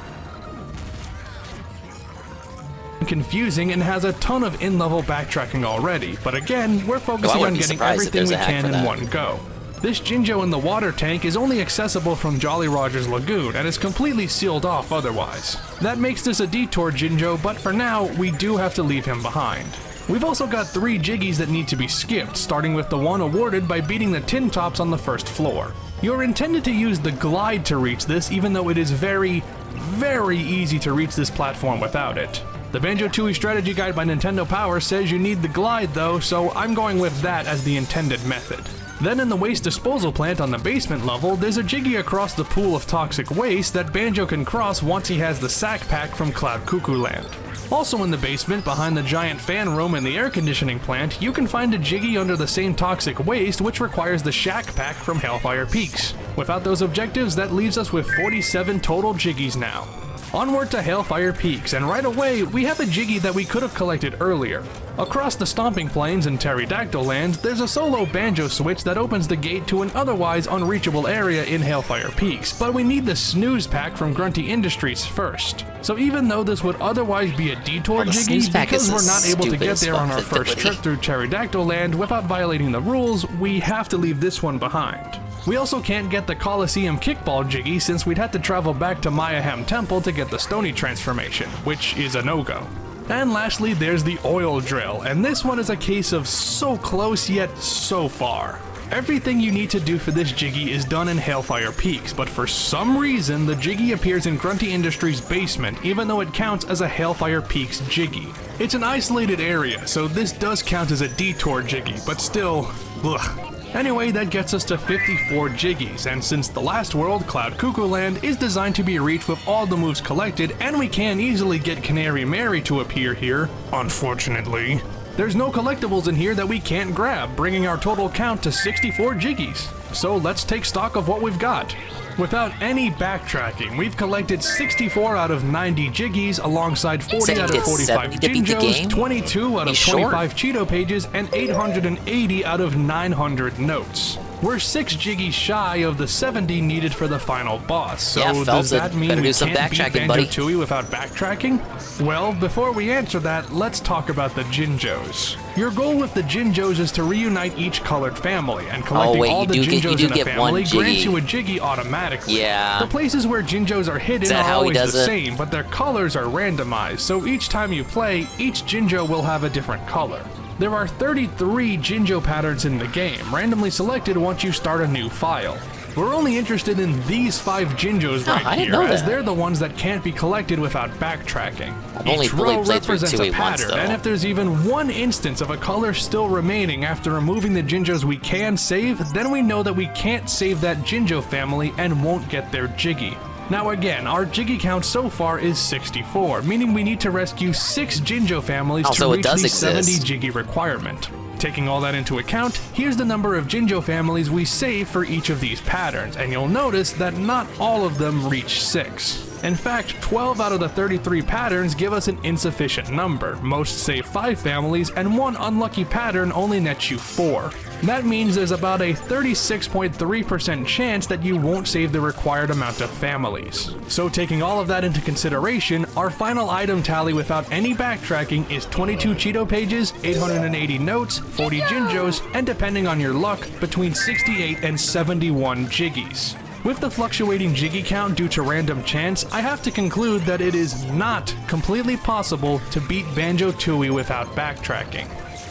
Confusing and has a ton of in-level backtracking already, but again, we're focusing on getting everything we can in one go. This Jinjo in the water tank is only accessible from Jolly Roger's Lagoon and is completely sealed off otherwise. That makes this a detour Jinjo, but for now, we do have to leave him behind. We've also got 3 Jiggies that need to be skipped, starting with the one awarded by beating the tin tops on the first floor. You're intended to use the glide to reach this, even though it is very, very easy to reach this platform without it. The Banjo-Tooie Strategy Guide by Nintendo Power says you need the glide though, so I'm going with that as the intended method. Then in the waste disposal plant on the basement level, there's a Jiggy across the pool of toxic waste that Banjo can cross once he has the sack pack from Cloud Cuckoo Land. Also in the basement, behind the giant fan room in the air conditioning plant, you can find a Jiggy under the same toxic waste which requires the shack pack from Hellfire Peaks. Without those objectives, that leaves us with 47 total Jiggies now. Onward to Hellfire Peaks, and right away, we have a Jiggy that we could have collected earlier. Across the Stomping Plains in Pterodactyl Land, there's a solo Banjo switch that opens the gate to an otherwise unreachable area in Hellfire Peaks, but we need the Snooze Pack from Grunty Industries first. So even though this would otherwise be a detour Jiggy, because we're not able to get there on our first trip through Pterodactyl Land without violating the rules, we have to leave this one behind. We also can't get the Coliseum Kickball Jiggy since we'd have to travel back to Mayhem Temple to get the Stony transformation, which is a no-go. And lastly, there's the Oil Drill, and this one is a case of so close yet so far. Everything you need to do for this Jiggy is done in Hellfire Peaks, but for some reason the Jiggy appears in Grunty Industries' basement even though it counts as a Hellfire Peaks Jiggy. It's an isolated area, so this does count as a detour Jiggy, but still, ugh. Anyway, that gets us to 54 Jiggies, and since the last world, Cloud Cuckoo Land, is designed to be reached with all the moves collected, and we can easily get Canary Mary to appear here, unfortunately, there's no collectibles in here that we can't grab, bringing our total count to 64 Jiggies. So let's take stock of what we've got. Without any backtracking, we've collected 64 out of 90 Jiggies alongside 40 out of 45 Jinjos, 22 out of 25 Cheeto pages, and 880 out of 900 notes. We're 6 Jiggies shy of the 70 needed for the final boss, so does that mean we can't beat Banjo-Tooie without backtracking? Well, before we answer that, let's talk about the Jinjos. Your goal with the Jinjos is to reunite each colored family, and collecting all the Jinjos in a family grants you a Jiggy automatically. Yeah. The places where Jinjos are hidden are always the same, but their colors are randomized, so each time you play, each Jinjo will have a different color. There are 33 Jinjo patterns in the game, randomly selected once you start a new file. We're only interested in these 5 Jinjos right here, as they're the ones that can't be collected without backtracking. Each row represents a pattern, and if there's even one instance of a color still remaining after removing the Jinjos we can save, then we know that we can't save that Jinjo family and won't get their Jiggy. Now again, our Jiggy count so far is 64, meaning we need to rescue 6 Jinjo families to reach the 70 Jiggy requirement. Taking all that into account, here's the number of Jinjo families we save for each of these patterns, and you'll notice that not all of them reach 6. In fact, 12 out of the 33 patterns give us an insufficient number. Most save 5 families, and one unlucky pattern only nets you 4. That means there's about a 36.3% chance that you won't save the required amount of families. So taking all of that into consideration, our final item tally without any backtracking is 22 Cheeto pages, 880 notes, 40 Jinjos, and depending on your luck, between 68 and 71 Jiggies. With the fluctuating Jiggy count due to random chance, I have to conclude that it is not completely possible to beat Banjo-Tooie without backtracking.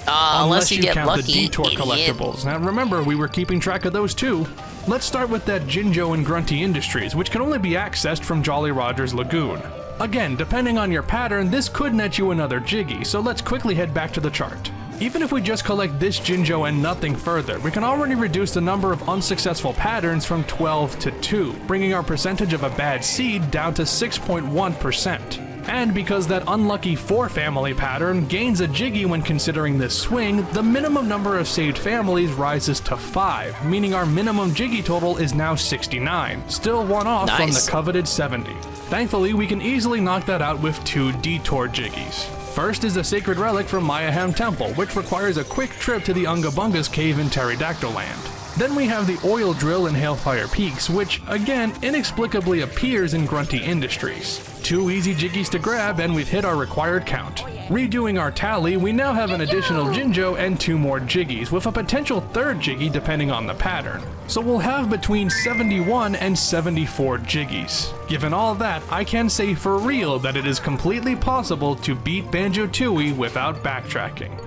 Unless you count lucky, the detour collectibles. Now remember, we were keeping track of those too. Let's start with that Jinjo in Grunty Industries, which can only be accessed from Jolly Roger's Lagoon. Again, depending on your pattern, this could net you another Jiggy, so let's quickly head back to the chart. Even if we just collect this Jinjo and nothing further, we can already reduce the number of unsuccessful patterns from 12 to 2, bringing our percentage of a bad seed down to 6.1%. And because that unlucky 4 family pattern gains a Jiggy when considering this swing, the minimum number of saved families rises to 5, meaning our minimum Jiggy total is now 69, still one off from the coveted 70. Thankfully, we can easily knock that out with 2 detour Jiggies. First is the Sacred Relic from Mayhem Temple, which requires a quick trip to the Unga Bunga's cave in Pterodactyl Land. Then we have the Oil Drill in Hellfire Peaks, which, again, inexplicably appears in Grunty Industries. 2 easy Jiggies to grab and we've hit our required count. Redoing our tally, we now have an additional Jinjo and 2 more Jiggies, with a potential 3rd Jiggy depending on the pattern. So we'll have between 71 and 74 Jiggies. Given all that, I can say for real that it is completely possible to beat Banjo-Tooie without backtracking.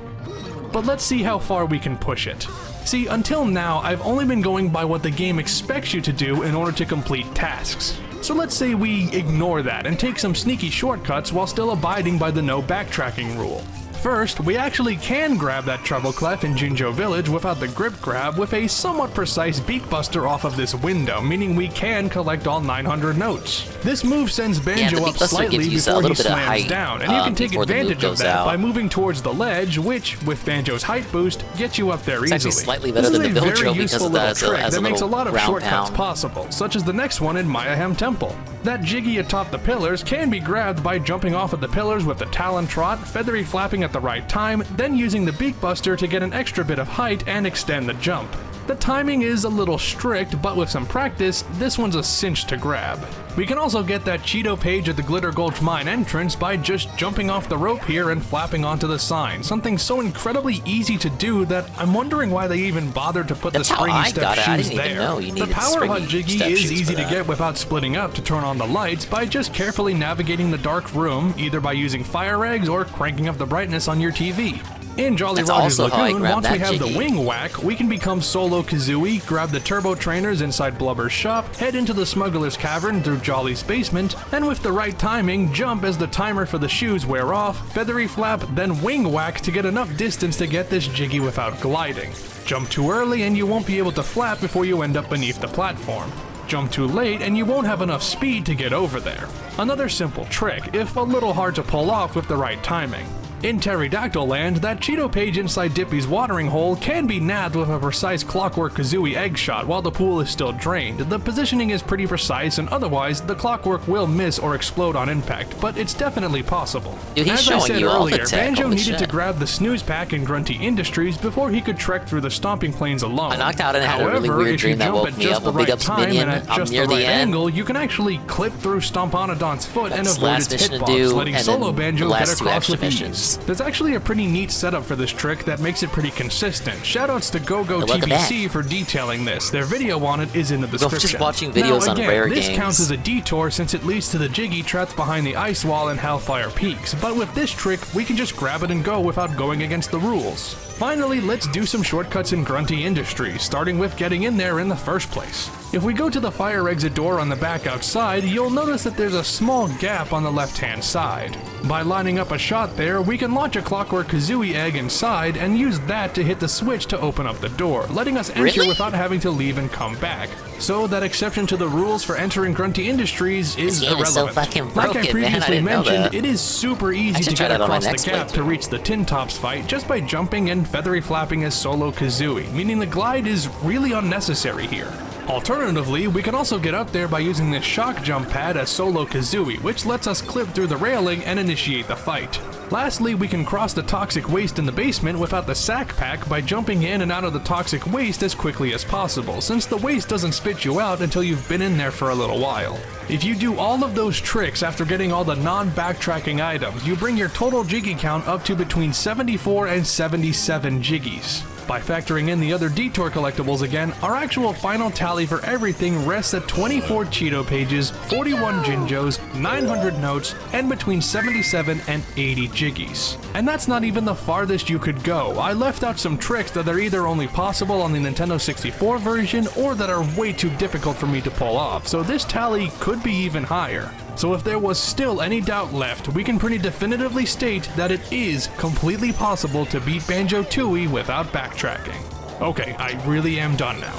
But let's see how far we can push it. See, until now, I've only been going by what the game expects you to do in order to complete tasks. So let's say we ignore that and take some sneaky shortcuts while still abiding by the no backtracking rule. First, we actually can grab that treble clef in Jinjo Village without the grip grab with a somewhat precise beatbuster off of this window, meaning we can collect all 900 notes. This move sends Banjo up slightly before he slams down, and you can take advantage of that by moving towards the ledge, which, with Banjo's height boost, gets you up there easily. It's actually slightly better than the Biljo because of that that makes a lot of shortcuts possible, such as the next one in Mayhem Temple. That jiggy atop the pillars can be grabbed by jumping off of the pillars with the Talon Trot, feathery flapping at the right time, then using the Beakbuster to get an extra bit of height and extend the jump. The timing is a little strict, but with some practice, this one's a cinch to grab. We can also get that Cheeto page at the Glitter Gulch Mine entrance by just jumping off the rope here and flapping onto the sign, something so incredibly easy to do that I'm wondering why they even bothered to put the springy step shoes there. The Power Hut Jiggy is easy to get without splitting up to turn on the lights by just carefully navigating the dark room, either by using fire eggs or cranking up the brightness on your TV. In Jolly Roger's Lagoon, once we have the Wing Whack, we can become Solo Kazooie, grab the Turbo Trainers inside Blubber's shop, head into the Smuggler's Cavern through Jolly's basement, and with the right timing, jump as the timer for the shoes wear off, feathery flap, then Wing Whack to get enough distance to get this Jiggy without gliding. Jump too early and you won't be able to flap before you end up beneath the platform. Jump too late and you won't have enough speed to get over there. Another simple trick, if a little hard to pull off with the right timing. In Pterodactyl Land, that Cheeto page inside Dippy's watering hole can be nabbed with a precise Clockwork Kazooie egg shot while the pool is still drained. The positioning is pretty precise, and otherwise, the Clockwork will miss or explode on impact, but it's definitely possible. Dude, as I said earlier, Banjo needed to grab the Snooze Pack in Grunty Industries before he could trek through the Stomping Plains alone. I knocked out and had a really weird dream that woke me up. We'll beat up some minion. I'm near the end. Angle, you can actually clip through Stomponodon's foot and avoid its hitbox, letting Solo Banjo get across with ease. There's actually a pretty neat setup for this trick that makes it pretty consistent. Shoutouts to GoGo TBC for detailing this. Their video on it is in the description. Just watching videos on rare games. This counts as a detour since it leads to the Jiggy trapped behind the ice wall in Hellfire Peaks, but with this trick, we can just grab it and go without going against the rules. Finally, let's do some shortcuts in Grunty Industries, starting with getting in there in the first place. If we go to the fire exit door on the back outside, you'll notice that there's a small gap on the left-hand side. By lining up a shot there, we can launch a Clockwork Kazooie egg inside and use that to hit the switch to open up the door, letting us enter without having to leave and come back. So that exception to the rules for entering Grunty Industries is irrelevant. So fucking broken, like I previously mentioned, it is super super easy to get across the gap to reach the Tin Tops fight just by jumping and feathery flapping as Solo Kazooie, meaning the glide is really unnecessary here. Alternatively, we can also get up there by using this shock jump pad as Solo Kazooie, which lets us clip through the railing and initiate the fight. Lastly, we can cross the toxic waste in the basement without the sack pack by jumping in and out of the toxic waste as quickly as possible, since the waste doesn't spit you out until you've been in there for a little while. If you do all of those tricks after getting all the non-backtracking items, you bring your total Jiggy count up to between 74 and 77 Jiggies. By factoring in the other detour collectibles again, our actual final tally for everything rests at 24 Cheeto pages, 41 Jinjos, 900 notes, and between 77 and 80 Jiggies. And that's not even the farthest you could go. I left out some tricks that are either only possible on the Nintendo 64 version or that are way too difficult for me to pull off, so this tally could be even higher. So if there was still any doubt left, we can pretty definitively state that it is completely possible to beat Banjo-Tooie without backtracking. Okay, I really am done now.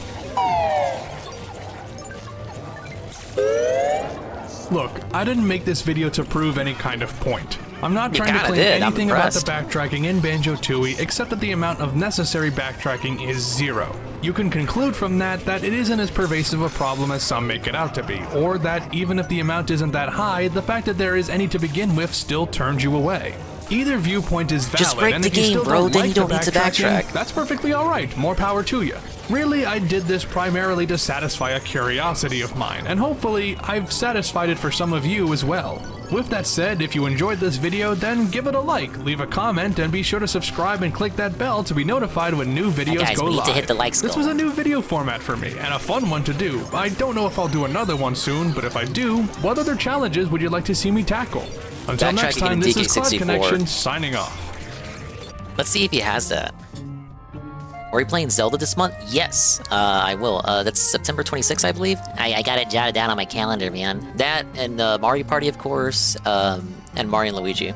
Look, I didn't make this video to prove any kind of point. I'm not trying to claim anything about the backtracking in Banjo-Tooie except that the amount of necessary backtracking is 0. You can conclude from that that it isn't as pervasive a problem as some make it out to be, or that even if the amount isn't that high, the fact that there is any to begin with still turns you away. Either viewpoint is valid, just break and the if you game, still bro, don't then like you don't the need to backtrack. That's perfectly alright, more power to you. Really, I did this primarily to satisfy a curiosity of mine, and hopefully, I've satisfied it for some of you as well. With that said, if you enjoyed this video, then give it a like, leave a comment, and be sure to subscribe and click that bell to be notified when new videos go live. To hit the like This was a new video format for me, and a fun one to do. I don't know if I'll do another one soon, but if I do, what other challenges would you like to see me tackle? Until next time, this is Cloud Connection, signing off. Let's see if he has that. Are we playing Zelda this month? Yes, I will. That's September 26th, I believe. I got it jotted down on my calendar, man. That and Mario Party, of course, and Mario and Luigi.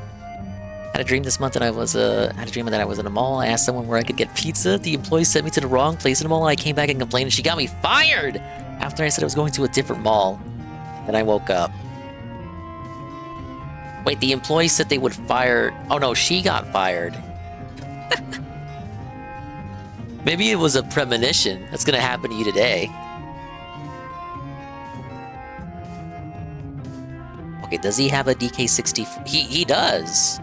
Had a dream this month that I was in a mall. I asked someone where I could get pizza. The employee sent me to the wrong place in the mall. I came back and complained, and she got me fired after I said I was going to a different mall. Then I woke up. Wait, the employee said they would fire. Oh no, she got fired. Maybe it was a premonition that's gonna happen to you today. Okay, does he have a DK64? He does.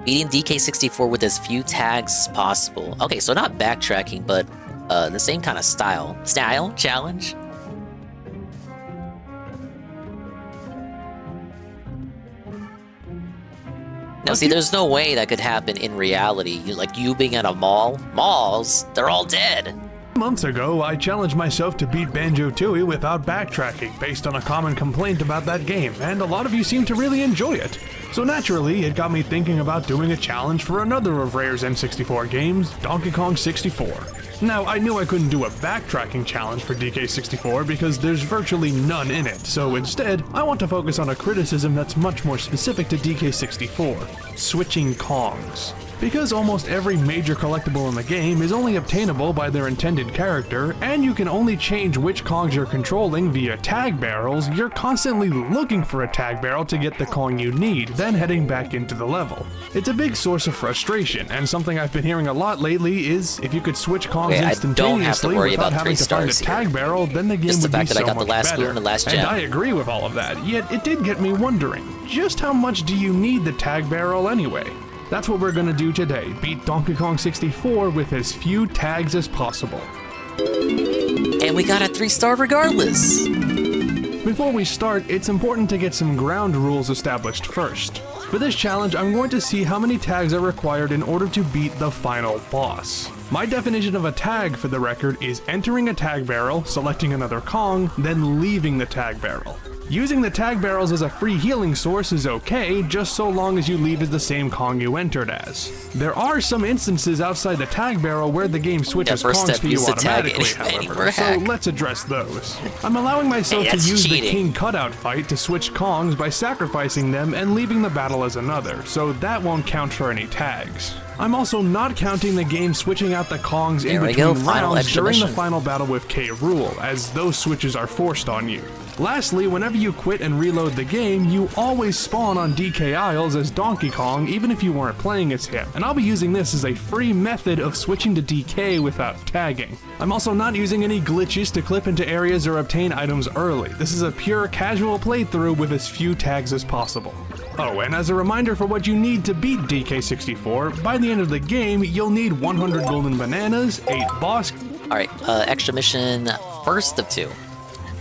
Beating DK64 with as few tags as possible. Okay, so not backtracking, but the same kind of style. Style challenge. Now, see, there's no way that could happen in reality. You being at a mall. Malls, they're all dead. Months ago, I challenged myself to beat Banjo-Tooie without backtracking, based on a common complaint about that game, and a lot of you seem to really enjoy it. So naturally, it got me thinking about doing a challenge for another of Rare's N64 games, Donkey Kong 64. Now, I knew I couldn't do a backtracking challenge for DK64 because there's virtually none in it, so instead, I want to focus on a criticism that's much more specific to DK64, switching Kongs. Because almost every major collectible in the game is only obtainable by their intended character, and you can only change which Kongs you're controlling via tag barrels, you're constantly looking for a tag barrel to get the Kong you need, then heading back into the level. It's a big source of frustration, and something I've been hearing a lot lately is if you could switch Kongs instantaneously without having to find a tag barrel, then the game would be so much better. And I agree with all of that, yet it did get me wondering, just how much do you need the tag barrel anyway? That's what we're gonna do today, beat Donkey Kong 64 with as few tags as possible. And we got a 3-star regardless! Before we start, it's important to get some ground rules established first. For this challenge, I'm going to see how many tags are required in order to beat the final boss. My definition of a tag, for the record, is entering a tag barrel, selecting another Kong, then leaving the tag barrel. Using the tag barrels as a free healing source is okay, just so long as you leave as the same Kong you entered as. There are some instances outside the tag barrel where the game switches Kongs for you automatically, however, so let's address those. I'm allowing myself to use the King Cutout fight to switch Kongs by sacrificing them and leaving the battle as another, so that won't count for any tags. I'm also not counting the game switching out the Kongs in between rounds during the final battle with K. Rool, as those switches are forced on you. Lastly, whenever you quit and reload the game, you always spawn on DK Isles as Donkey Kong even if you weren't playing as him, and I'll be using this as a free method of switching to DK without tagging. I'm also not using any glitches to clip into areas or obtain items early. This is a pure casual playthrough with as few tags as possible. Oh, and as a reminder for what you need to beat DK64, by the end of the game, you'll need 100 golden bananas, 8 boss... Alright, extra mission, first of 2.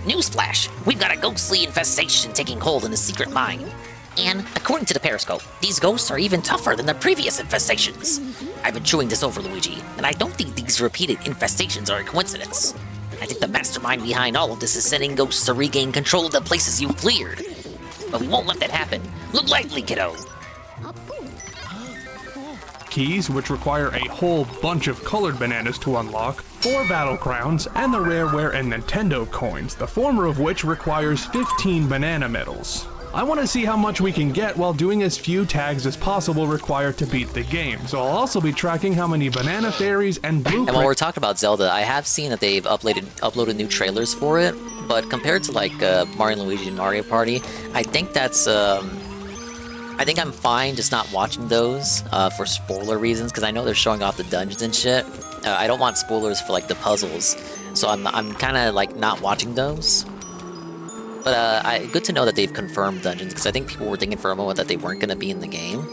Newsflash! We've got a ghostly infestation taking hold in the secret mine. And, according to the Periscope, these ghosts are even tougher than the previous infestations. I've been chewing this over, Luigi, and I don't think these repeated infestations are a coincidence. I think the mastermind behind all of this is sending ghosts to regain control of the places you've cleared. But we won't let that happen. Look lively, kiddo! Keys, which require a whole bunch of colored bananas to unlock, 4 battle crowns, and the Rareware and Nintendo coins, the former of which requires 15 banana medals. I want to see how much we can get while doing as few tags as possible required to beat the game, so I'll also be tracking how many banana fairies and blueprints. And while we're talking about Zelda, I have seen that they've uploaded new trailers for it, but compared to like Mario & Luigi and Mario Party, I think that's I think I'm fine just not watching those for spoiler reasons, because I know they're showing off the dungeons and shit. I don't want spoilers for like the puzzles, so I'm kind of like not watching those. But good to know that they've confirmed dungeons, because I think people were thinking for a moment that they weren't going to be in the game.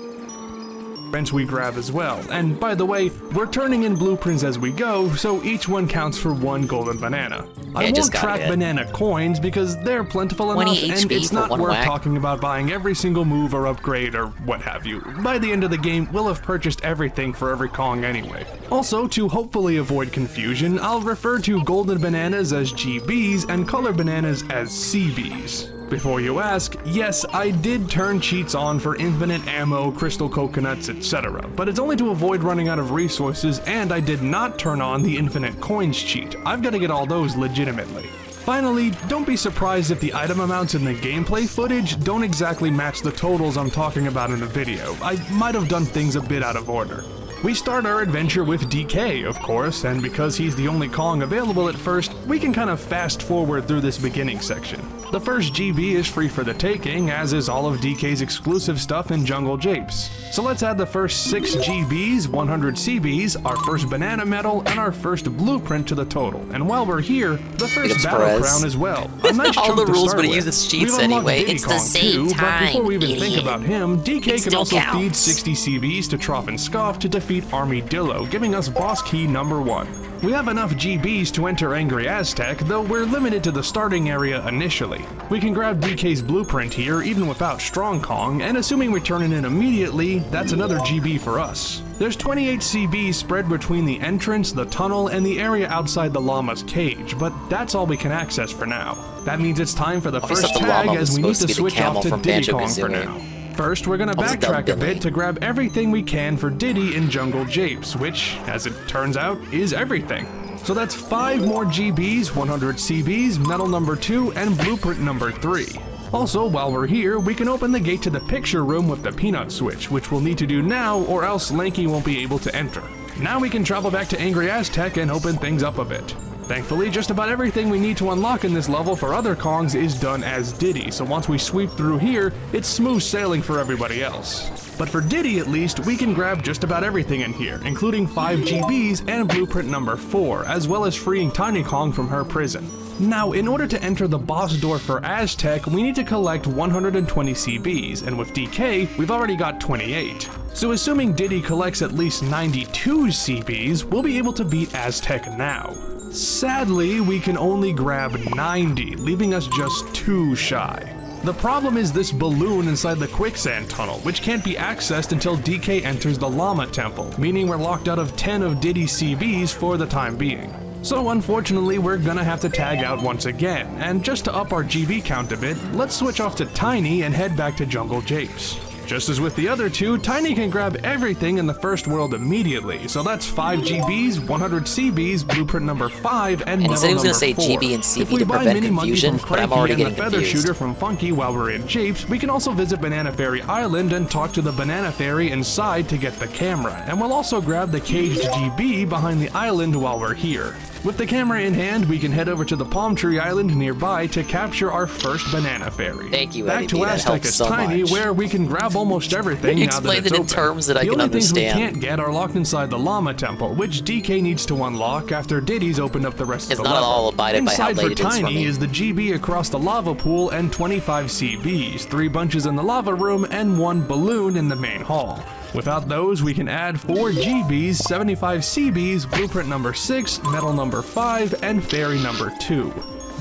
We grab as well, and by the way, we're turning in blueprints as we go, so each one counts for 1 golden banana. I won't track banana coins because they're plentiful enough, and it's not worth talking about buying every single move or upgrade or what have you. By the end of the game, we'll have purchased everything for every Kong anyway. Also, to hopefully avoid confusion, I'll refer to golden bananas as GBs and colored bananas as CBs. Before you ask, yes, I did turn cheats on for infinite ammo, crystal coconuts, etc., but it's only to avoid running out of resources, and I did not turn on the infinite coins cheat. I've got to get all those legitimately. Finally, don't be surprised if the item amounts in the gameplay footage don't exactly match the totals I'm talking about in the video. I might have done things a bit out of order. We start our adventure with DK, of course, and because he's the only Kong available at first, we can kind of fast forward through this beginning section. The first GB is free for the taking, as is all of DK's exclusive stuff in Jungle Japes. So let's add the first 6 GBs, 100 CBs, our first banana medal, and our first blueprint to the total. And while we're here, the first battle crown as well. A nice all chunk the to rules, start but he with. uses cheats We've unlocked anyway. Diddy It's the Kong same too, time, but before we even think idiot. about him, DK can still also counts. feed 60 CBs to Troff and Scoff to defeat Armadillo, giving us boss key number 1. We have enough GBs to enter Angry Aztec, though we're limited to the starting area initially. We can grab DK's blueprint here, even without Strong Kong, and assuming we turn it in immediately, that's another GB for us. There's 28 CBs spread between the entrance, the tunnel, and the area outside the llama's cage, but that's all we can access for now. That means it's time for the first tag, as we need to switch off to Diddy Kong for now. First, we're gonna backtrack a bit to grab everything we can for Diddy in Jungle Japes, which, as it turns out, is everything. So that's 5 more GBs, 100 CBs, medal number 2, and blueprint number 3. Also, while we're here, we can open the gate to the picture room with the peanut switch, which we'll need to do now, or else Lanky won't be able to enter. Now we can travel back to Angry Aztec and open things up a bit. Thankfully, just about everything we need to unlock in this level for other Kongs is done as Diddy, so once we sweep through here, it's smooth sailing for everybody else. But for Diddy at least, we can grab just about everything in here, including 5 GBs and blueprint number 4, as well as freeing Tiny Kong from her prison. Now, in order to enter the boss door for Aztec, we need to collect 120 CBs, and with DK, we've already got 28. So assuming Diddy collects at least 92 CBs, we'll be able to beat Aztec now. Sadly, we can only grab 90, leaving us just 2 shy. The problem is this balloon inside the quicksand tunnel, which can't be accessed until DK enters the Llama Temple, meaning we're locked out of 10 of Diddy's CBs for the time being. So unfortunately, we're gonna have to tag out once again, and just to up our GB count a bit, let's switch off to Tiny and head back to Jungle Japes. Just as with the other two, Tiny can grab everything in the first world immediately, so that's 5 GBs, 100 CBs, blueprint number 5, and medal he was number gonna say 4. GB and CB if we to buy prevent Mini Monkey confusion, from but I'm Cranky already and the getting Feather confused. Shooter from Funky while we're in Japes, we can also visit Banana Fairy Island and talk to the Banana Fairy inside to get the camera, and we'll also grab the caged GB behind the island while we're here. With the camera in hand, we can head over to the Palm Tree Island nearby to capture our first Banana Fairy. Thank you, Back Eddie to B, that Aztec helps is so Tiny, much. where we can grab almost everything You now that explained it's it in open. terms that I the can only things understand. we can't get are locked inside the Llama Temple, which DK needs to unlock after Diddy's opened up the rest It's of the not level. all abided by how Inside late for it is for Tiny me. is the GB across the lava pool and 25 CBs, 3 bunches in the lava room, and 1 balloon in the main hall. Without those, we can add 4 GBs, 75 CBs, blueprint number 6, medal number 5, and fairy number 2.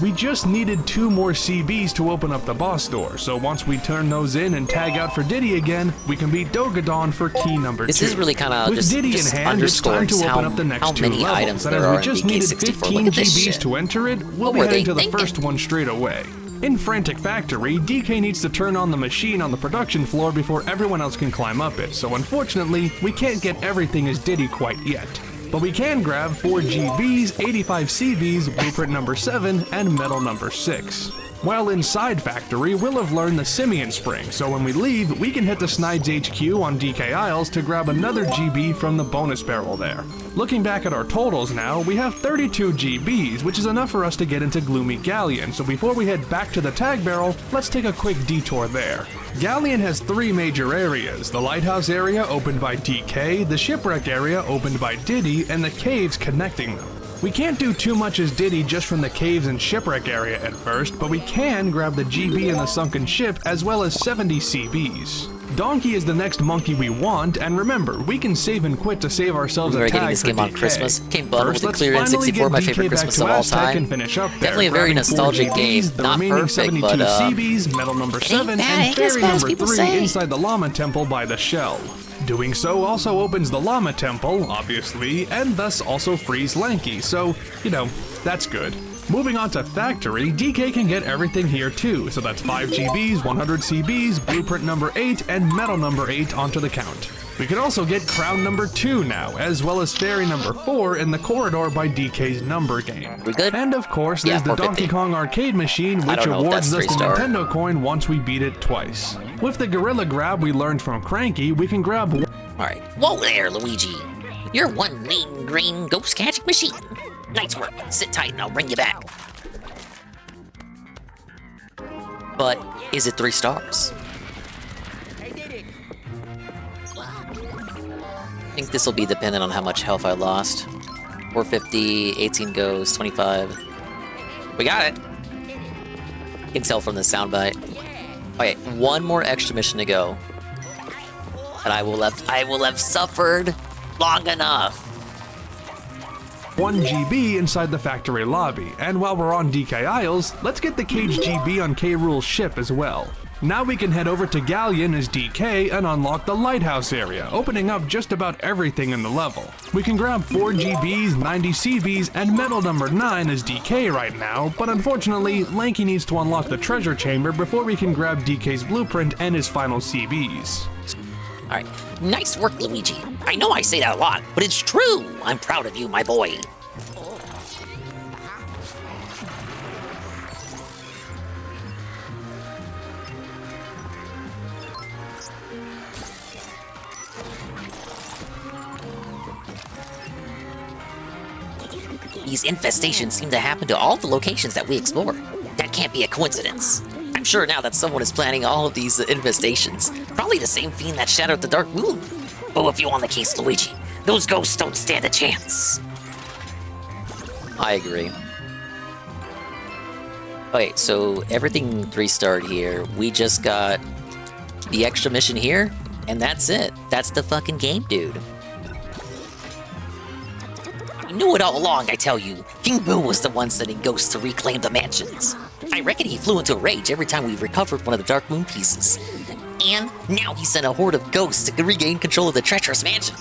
We just needed 2 more CBs to open up the boss door, so once we turn those in and tag out for Diddy again, we can beat Dogadon for key number 2. This is really kind of With just Diddy in hand, it's time to open up the next 2 many levels, items and there as are we in just needed DK64. 15 Look at this GBs shit. to enter it, we'll What be were heading they to the thinking? first one straight away. In Frantic Factory, DK needs to turn on the machine on the production floor before everyone else can climb up it, so unfortunately, we can't get everything as Diddy quite yet. But we can grab 4 GBs, 85 CBs, blueprint number 7, and medal number 6. While inside Factory, we'll have learned the Simian Spring, so when we leave, we can head to Snide's HQ on DK Isles to grab another GB from the bonus barrel there. Looking back at our totals now, we have 32 GBs, which is enough for us to get into Gloomy Galleon, so before we head back to the tag barrel, let's take a quick detour there. Galleon has 3 major areas: the lighthouse area opened by DK, the shipwreck area opened by Diddy, and the caves connecting them. We can't do too much as Diddy just from the caves and shipwreck area at first, but we can grab the GB in the sunken ship as well as 70 CBs. Donkey is the next monkey we want, and remember, we can save and quit to save ourselves We're a getting tag this for game on DK. Christmas. Came bundled with the First, clear let's finally N64, get my DK favorite back Christmas to of all Aztec time. and finish up there, Definitely a very grabbing 4 nostalgic GBs, game. the Not remaining perfect, 72 but CBs, medal number 7, bad. and Ain't as fairy bad as number people 3 say. inside the Llama Temple by the shell. Doing so also opens the Llama Temple, obviously, and thus also frees Lanky, so, you know, that's good. Moving on to Factory, DK can get everything here too, so that's 5 GBs, 100 CBs, blueprint number 8, and medal number 8 onto the count. We can also get crown number 2 now, as well as fairy number 4 in the corridor by DK's number game. We good? And of course, there's the Donkey Kong arcade machine, which awards us the Nintendo coin once we beat it twice. With the Gorilla Grab we learned from Cranky, we can grab... Alright, whoa there, Luigi. You're one lean green ghost catching machine. Nice work. Sit tight and I'll bring you back. But is it 3 stars? I think this will be dependent on how much health I lost. 450, 18 goes, 25. We got it! You can tell from the soundbite. Okay, one more extra mission to go. And I will have suffered long enough. 1 GB inside the factory lobby, and while we're on DK Isles, let's get the Cage GB on K. Rool's ship as well. Now we can head over to Galleon as DK and unlock the lighthouse area, opening up just about everything in the level. We can grab 4 GBs, 90 CBs, and medal number 9 as DK right now, but unfortunately, Lanky needs to unlock the treasure chamber before we can grab DK's blueprint and his final CBs. Alright, nice work, Luigi. I know I say that a lot, but it's true. I'm proud of you, my boy. These infestations seem to happen to all the locations that we explore. That can't be a coincidence. I'm sure now that someone is planning all of these infestations. Probably the same fiend that shattered the Dark Moon. But if you on the case, Luigi, those ghosts don't stand a chance. I agree. Okay, so everything 3-starred here. We just got the extra mission here, and that's it. That's the fucking game, dude. I knew it all along, I tell you. King Boo was the one sending ghosts to reclaim the mansions. I reckon he flew into a rage every time we recovered one of the Dark Moon pieces. And now he sent a horde of ghosts to regain control of the treacherous mansion.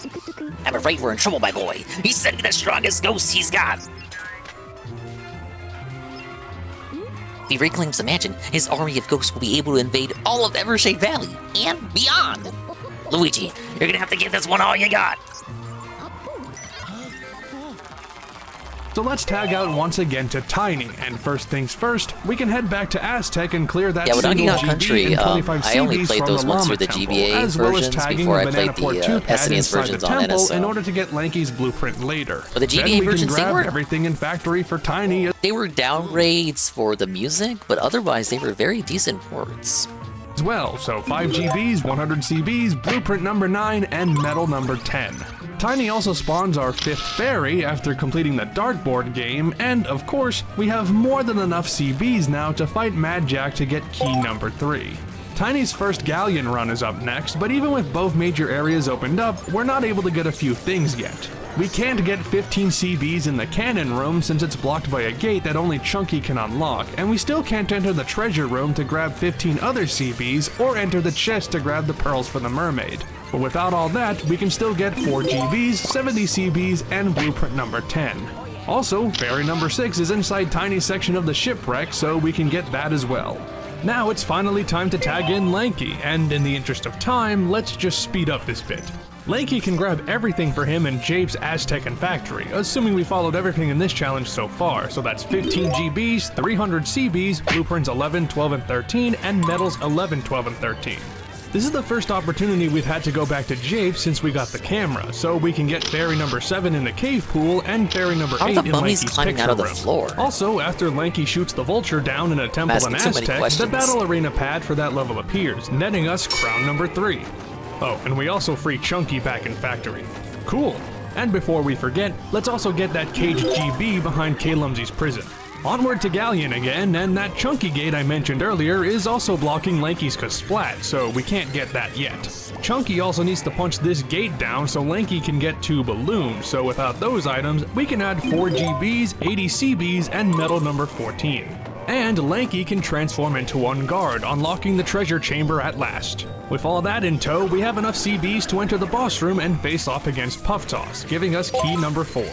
I'm afraid we're in trouble, my boy. He's sending the strongest ghosts he's got. If he reclaims the mansion, his army of ghosts will be able to invade all of Evershade Valley and beyond. Luigi, you're gonna have to give this one all you got. So let's tag out once again to Tiny, and first things first, we can head back to Aztec and clear that single GB and 25 CBs I only played from those the ones Llama through the Temple, GBA as well as versions tagging before the I Banana played Port the 2 pad SNES inside the versions on temple NSO. in order to get Lanky's blueprint later. But the GBA then we versions, can they grab were everything in factory for Tiny. They were downgrades for the music, but otherwise they were very decent ports. As well, so 5 GBs, 100 CBs, blueprint number 9, and medal number 10. Tiny also spawns our 5th fairy after completing the dartboard game, and of course, we have more than enough CBs now to fight Mad Jack to get key number 3. Tiny's first galleon run is up next, but even with both major areas opened up, we're not able to get a few things yet. We can't get 15 CBs in the cannon room since it's blocked by a gate that only Chunky can unlock, and we still can't enter the treasure room to grab 15 other CBs or enter the chest to grab the pearls for the mermaid. But without all that, we can still get 4 GBs, 70 CBs, and blueprint number 10. Also, fairy number 6 is inside Tiny's section of the shipwreck, so we can get that as well. Now it's finally time to tag in Lanky, and in the interest of time, let's just speed up this bit. Lanky can grab everything for him in Jape's Aztec and Factory, assuming we followed everything in this challenge so far, so that's 15 GBs, 300 CBs, blueprints 11, 12, and 13, and medals 11, 12, and 13. This is the first opportunity we've had to go back to Jape since we got the camera, so we can get fairy number 7 in the cave pool and fairy number 8 in Lanky's climbing out of the floor? Also, after Lanky shoots the vulture down in a temple in Aztec, the battle arena pad for that level appears, netting us crown number 3. Oh, and we also free Chunky back in Factory. Cool. And before we forget, let's also get that Cage GB behind K-Lumsy's prison. Onward to Galleon again, and that Chunky gate I mentioned earlier is also blocking Lanky's Kasplat, so we can't get that yet. Chunky also needs to punch this gate down so Lanky can get 2 balloons, so without those items, we can add 4 GBs, 80 CBs, and medal number 14. And Lanky can transform into one guard, unlocking the treasure chamber at last. With all that in tow, we have enough CBs to enter the boss room and face off against Puff Toss, giving us key number 4.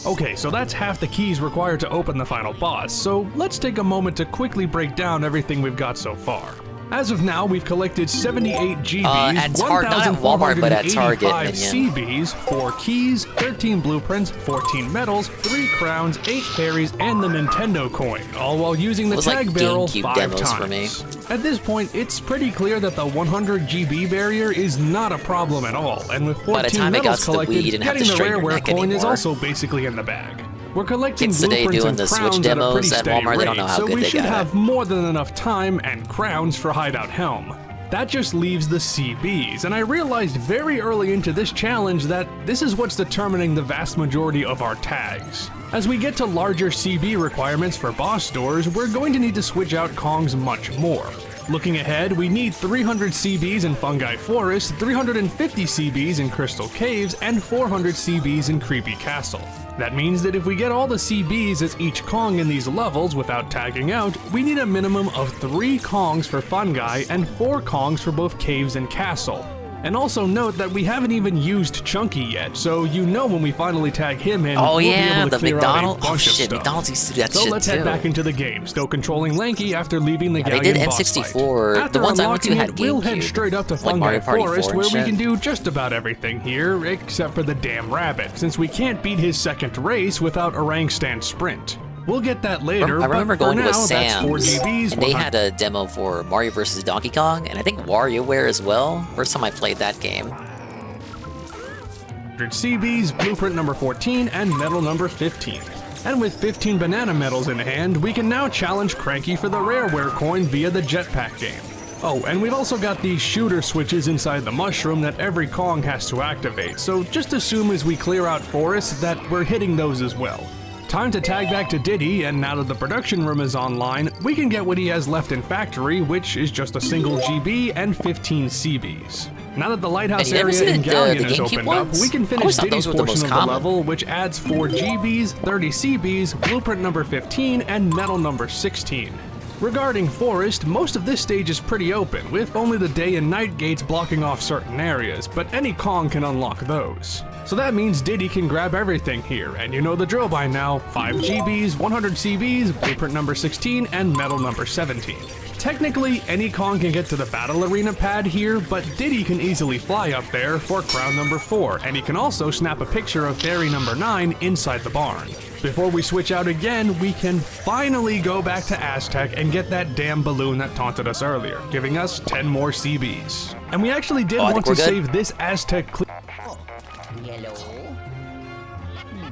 Okay, so that's half the keys required to open the final boss, so let's take a moment to quickly break down everything we've got so far. As of now, we've collected 78 GBs, at Target, not at Walmart, but at Target, 1,485 CBs, 4 keys, 13 blueprints, 14 medals, 3 crowns, 8 fairies, and the Nintendo coin, all while using the tag like barrel GameCube 5 demos times. for me. At this point, it's pretty clear that the 100 GB barrier is not a problem at all, and with 14 medals collected, getting the rareware coin is also basically in the bag. We're collecting Kids today blueprints doing and the Switch crowns at a pretty demos at steady Walmart, they don't rate, know how so good we they should got it. have more than enough time and crowns for Hideout Helm. That just leaves the CBs, and I realized very early into this challenge that this is what's determining the vast majority of our tags. As we get to larger CB requirements for boss doors, we're going to need to switch out Kongs much more. Looking ahead, we need 300 CBs in Fungi Forest, 350 CBs in Crystal Caves, and 400 CBs in Creepy Castle. That means that if we get all the CBs as each Kong in these levels without tagging out, we need a minimum of 3 Kongs for Fungi and 4 Kongs for both Caves and Castle. And also note that we haven't even used Chunky yet, so you know when we finally tag him in, we'll be able to clear out a bunch of stuff. McDonald's used to do that so shit let's too. head back into the game, still controlling Lanky after leaving the They Galleon did boss N64. fight. The ones I went to had We'll head GameCube. straight up to Like Fungi Mario Party Forest, 4 where and we shit. can do just about everything here, except for the damn rabbit, since we can't beat his second race without Orangstand Sprint. We'll get that later, I remember but going for to a now, that's 4 Sam's, GBs, and they had a demo for Mario vs. Donkey Kong, and I think WarioWare as well. First time I played that game. 100 CBs, blueprint number 14, and medal number 15. And with 15 banana medals in hand, we can now challenge Cranky for the rareware coin via the jetpack game. Oh, and we've also got these shooter switches inside the mushroom that every Kong has to activate, so just assume as we clear out forests that we're hitting those as well. Time to tag back to Diddy, and now that the production room is online, we can get what he has left in factory, which is just a single GB and 15 CBs. Now that the lighthouse area in Galleon is opened up, we can finish Diddy's portion of the level, which adds 4 GBs, 30 CBs, blueprint number 15, and medal number 16. Regarding Forest, most of this stage is pretty open, with only the day and night gates blocking off certain areas, but any Kong can unlock those. So that means Diddy can grab everything here, and you know the drill by now: 5 GBs, 100 CBs, blueprint number 16, and medal number 17. Technically, any Kong can get to the battle arena pad here, but Diddy can easily fly up there for crown number 4, and he can also snap a picture of fairy number 9 inside the barn. Before we switch out again, we can finally go back to Aztec and get that damn balloon that taunted us earlier, giving us 10 more CBs. And we actually did want to save this Aztec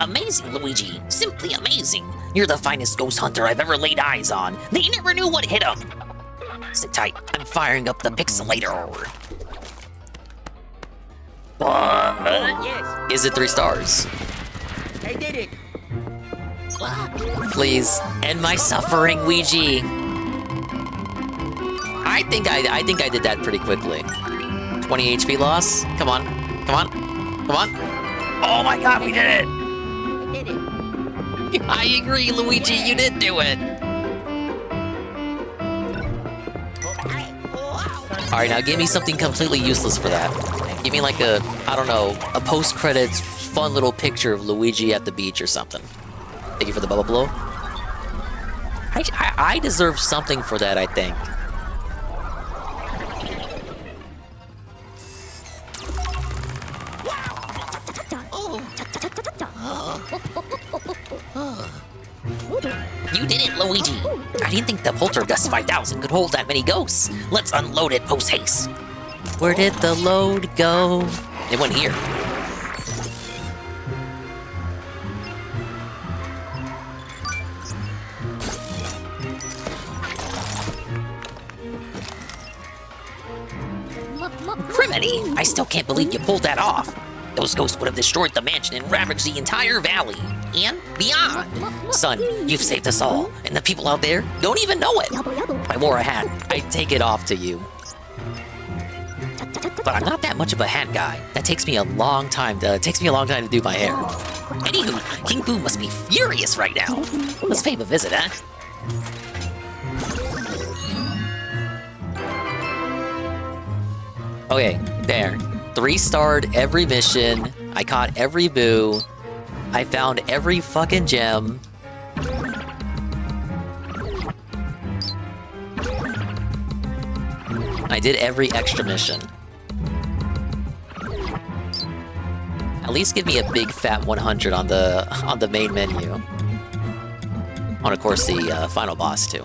Amazing, Luigi. Simply amazing. You're the finest ghost hunter I've ever laid eyes on. They never knew what hit them. Sit tight. I'm firing up the pixelator. Is it 3 stars? I did it. Please end my suffering, Weegee. I think I did that pretty quickly. 20 HP loss. Come on, come on, come on. Oh my God, we did it! I did it. I agree, Luigi. You did do it. All right, now give me something completely useless for that. Give me like a, I don't know, a post-credits fun little picture of Luigi at the beach or something. Thank you for the bubble blow. I deserve something for that, I think. You did it, Luigi! I didn't think the Poltergust 5000 could hold that many ghosts. Let's unload it post-haste. Where did the load go? It went here. Criminy! I still can't believe you pulled that off. Those ghosts would have destroyed the mansion and ravaged the entire valley. And beyond. Son, you've saved us all. And the people out there don't even know it. If I wore a hat, I'd take it off to you. But I'm not that much of a hat guy. That takes me a long time to do my hair. Anywho, King Boo must be furious right now. Let's pay him a visit, huh? Okay, there. 3-starred every mission. I caught every boo. I found every fucking gem. I did every extra mission. At least give me a big fat 100 on the main menu. And of course the final boss too.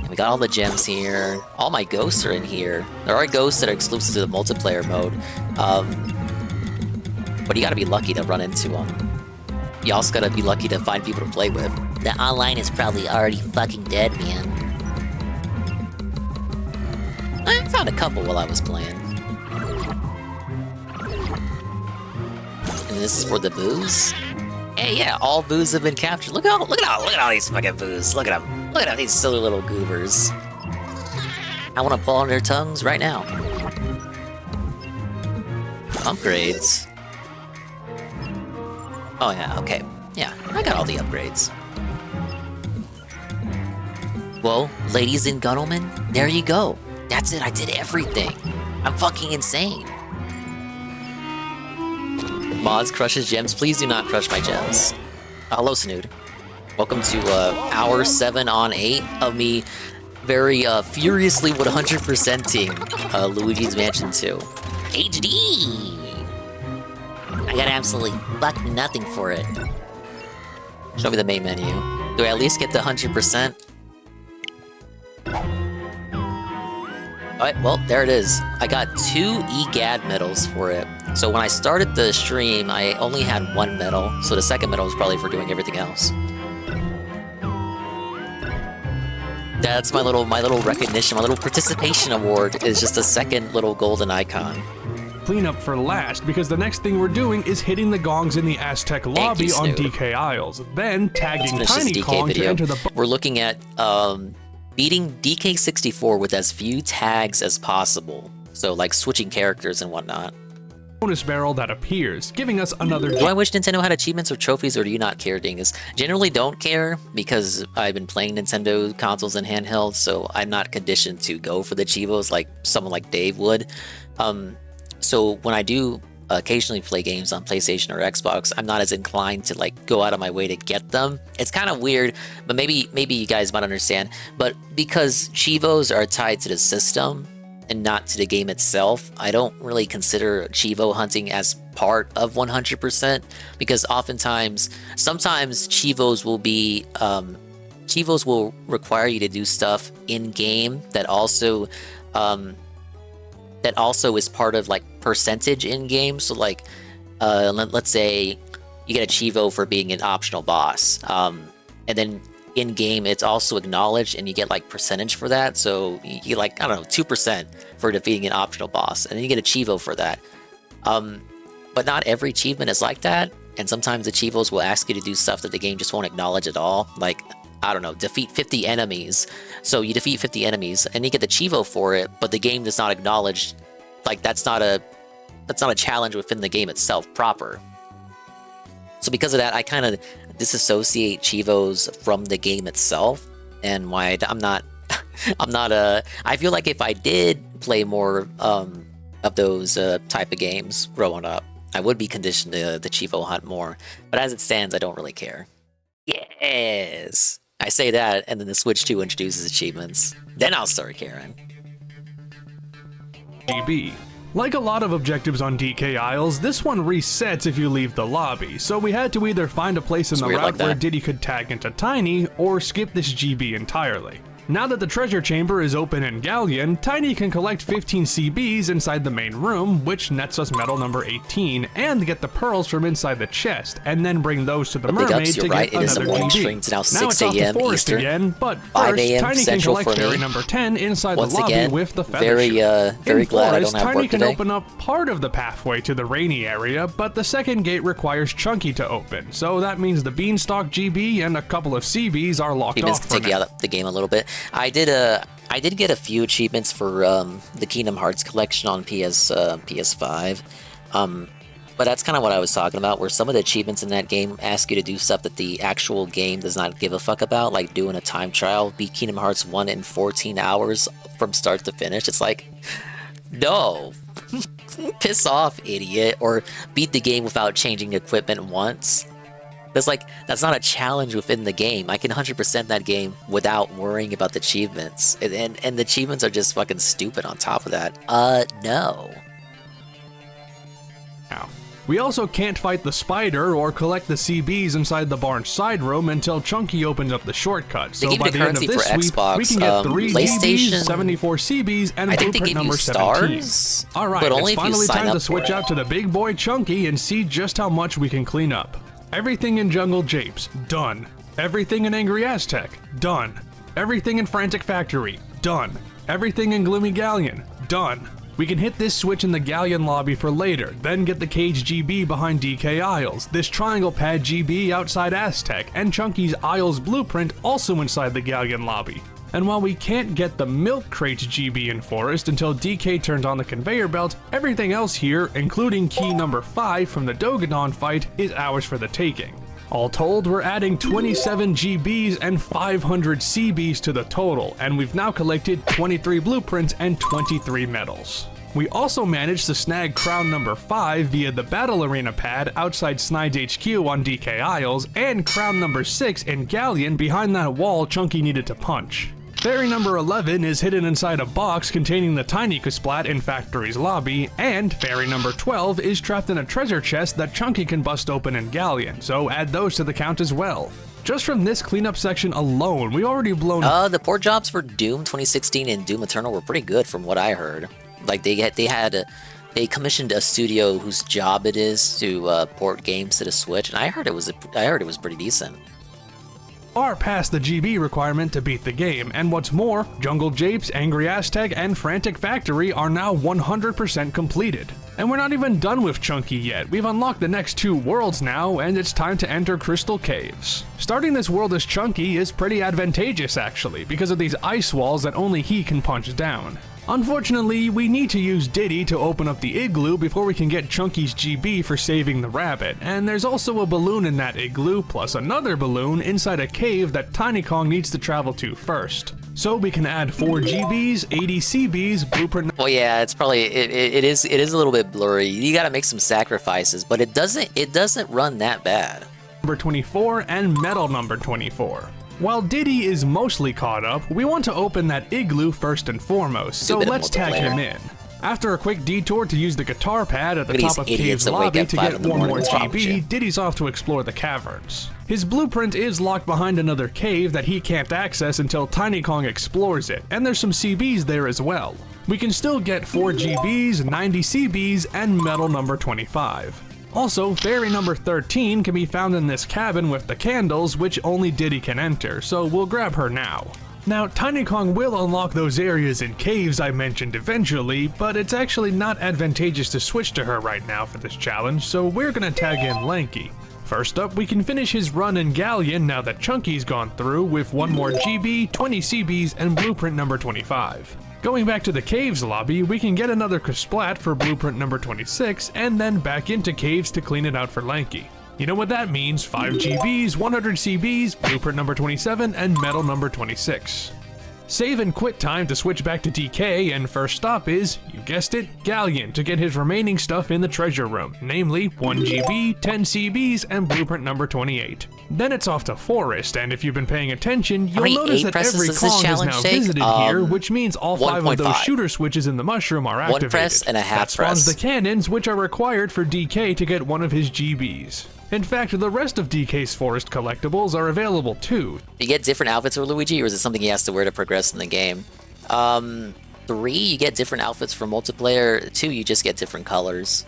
We got all the gems here. All my ghosts are in here. There are ghosts that are exclusive to the multiplayer mode. But you gotta be lucky to run into them. You also gotta be lucky to find people to play with. The online is probably already fucking dead, man. I found a couple while I was playing. And this is for the booze? Hey, yeah, all booze have been captured. Look at all these fucking booze. Look at them. Look at these silly little goobers. I want to pull on their tongues right now. Upgrades. Oh yeah, okay. Yeah, I got all the upgrades. Well, ladies and gentlemen, there you go. That's it, I did everything. I'm fucking insane. Mods crushes gems. Please do not crush my gems. Hello, Snood. Welcome to hour 7 on 8 of me very furiously 100%ing Luigi's Mansion 2. HD! I got absolutely fucking nothing for it. Show me the main menu. Do I at least get the 100%? Alright, well, there it is. I got 2 EGAD medals for it. So when I started the stream, I only had 1 medal, so the second medal was probably for doing everything else. That's my little recognition, my little participation award is just a second little golden icon. Cleanup for last, because the next thing we're doing is hitting the gongs in the Aztec lobby on DK Isles, then tagging Tiny Kong to enter the... We're looking at beating DK64 with as few tags as possible. So like switching characters and whatnot. Bonus barrel that appears, giving us another... Do I wish Nintendo had achievements or trophies, or do you not care, Dingus? Generally don't care, because I've been playing Nintendo consoles and handhelds, so I'm not conditioned to go for the Chivos like someone like Dave would. So when I do occasionally play games on PlayStation or Xbox, I'm not as inclined to like go out of my way to get them. It's kind of weird, but maybe you guys might understand. But because Chivos are tied to the system and not to the game itself, I don't really consider Chivo hunting as part of 100%, because sometimes Chivos will be Chivos will require you to do stuff in game that also is part of like percentage in game. So like let's say you get a Chivo for being an optional boss, and then in game it's also acknowledged and you get like percentage for that. So you get like, I don't know, 2% for defeating an optional boss, and then you get a Chivo for that. But not every achievement is like that, and sometimes the Chivos will ask you to do stuff that the game just won't acknowledge at all. Like, I don't know, defeat 50 enemies. So you defeat 50 enemies and you get the Chivo for it, but the game does not acknowledge, like that's not a challenge within the game itself proper. So because of that, I kind of disassociate Chivos from the game itself, and why I feel like if I did play more of those type of games growing up, I would be conditioned to the Chivo hunt more. But as it stands, I don't really care. Yes! I say that, and then the Switch 2 introduces achievements. Then I'll start caring. GB. Like a lot of objectives on DK Isles, this one resets if you leave the lobby, so we had to either find a place in the route where Diddy could tag into Tiny, or skip this GB entirely. Now that the treasure chamber is open in Galleon, Tiny can collect 15 CBs inside the main room, which nets us medal number 18, and get the pearls from inside the chest, and then bring those to the mermaid to get another GB. It's now 6 Now it's off the forest Eastern, again, but 5 first, Tiny Central can collect fairy number 10 inside Once the lobby again, with the feather very glad I don't have Tiny work can today. open up part of the pathway to the rainy area, but the second gate requires Chunky to open, so that means the Beanstalk GB and a couple of CBs are locked off for take you out of the game a little bit. I did get a few achievements for the Kingdom Hearts collection on PS5, but that's kind of what I was talking about, where some of the achievements in that game ask you to do stuff that the actual game does not give a fuck about, like doing a time trial, beat Kingdom Hearts 1 in 14 hours from start to finish. It's like, No. Piss off, idiot. Or beat the game without changing equipment once. That's like, that's not a challenge within the game. I can 100% that game without worrying about the achievements. And the achievements are just fucking stupid on top of that. No. Ow. We also can't fight the spider or collect the CBs inside the barn's side room until Chunky opens up the shortcut. So by the end of this week, we can get 3 GBs, 74 CBs, and blueprint number 17. Alright, it's finally time to switch out to the big boy Chunky and see just how much we can clean up. Everything in Jungle Japes, done. Everything in Angry Aztec, done. Everything in Frantic Factory, done. Everything in Gloomy Galleon, done. We can hit this switch in the Galleon lobby for later, then get the Cage GB behind DK Isles, this Triangle Pad GB outside Aztec, and Chunky's Isles blueprint also inside the Galleon lobby. And while we can't get the Milk Crates GB in Forest until DK turns on the conveyor belt, everything else here, including key number 5 from the Dogadon fight, is ours for the taking. All told, we're adding 27 GBs and 500 CBs to the total, and we've now collected 23 blueprints and 23 medals. We also managed to snag crown number 5 via the Battle Arena pad outside Snide's HQ on DK Isles, and crown number 6 in Galleon behind that wall Chunky needed to punch. Fairy number 11 is hidden inside a box containing the Tiny Kasplat in Factory's lobby, and Fairy number 12 is trapped in a treasure chest that Chunky can bust open in Galleon, so add those to the count as well. Just from this cleanup section alone, we already blown... The port jobs for Doom 2016 and Doom Eternal were pretty good from what I heard. Like, they commissioned a studio whose job it is to port games to the Switch, and I heard it was pretty decent. Are past the GB requirement to beat the game, and what's more, Jungle Japes, Angry Aztec, and Frantic Factory are now 100% completed. And we're not even done with Chunky yet. We've unlocked the next 2 worlds now, and it's time to enter Crystal Caves. Starting this world as Chunky is pretty advantageous actually, because of these ice walls that only he can punch down. Unfortunately, we need to use Diddy to open up the igloo before we can get Chunky's GB for saving the rabbit, and there's also a balloon in that igloo, plus another balloon inside a cave that Tiny Kong needs to travel to first. So we can add 4 GBs, 80 CBs, blueprint... Well, yeah, it's probably, it is a little bit blurry. You gotta make some sacrifices, but it doesn't run that bad. Number 24 and medal number 24. While Diddy is mostly caught up, we want to open that igloo first and foremost, so let's tag him in. After a quick detour to use the guitar pad at the top of Cave's lobby to get 1 more GB, Diddy's off to explore the caverns. His blueprint is locked behind another cave that he can't access until Tiny Kong explores it, and there's some CBs there as well. We can still get 4 GBs, 90 CBs, and medal number 25. Also, Fairy number 13 can be found in this cabin with the candles, which only Diddy can enter, so we'll grab her now. Now, Tiny Kong will unlock those areas in caves I mentioned eventually, but it's actually not advantageous to switch to her right now for this challenge, so we're gonna tag in Lanky. First up, we can finish his run in Galleon now that Chunky's gone through with 1 more GB, 20 CBs, and blueprint number 25. Going back to the Caves lobby, we can get another Kasplat for blueprint number 26, and then back into Caves to clean it out for Lanky. You know what that means, 5 GBs, 100 CBs, blueprint number 27, and medal number 26. Save and quit time to switch back to DK, and first stop is, you guessed it, Galleon to get his remaining stuff in the treasure room, namely 1 GB, 10 CBs, and blueprint number 28. Then it's off to Forest, and if you've been paying attention, you'll notice that every Kong is now visited here, which means all 5 of those shooter switches in the mushroom are activated. 1 press and a half that spawns the cannons, which are required for DK to get 1 of his GBs. In fact, the rest of DK's Forest collectibles are available too. You get different outfits for Luigi, or is it something he has to wear to progress in the game? 3, you get different outfits for multiplayer. 2, you just get different colors.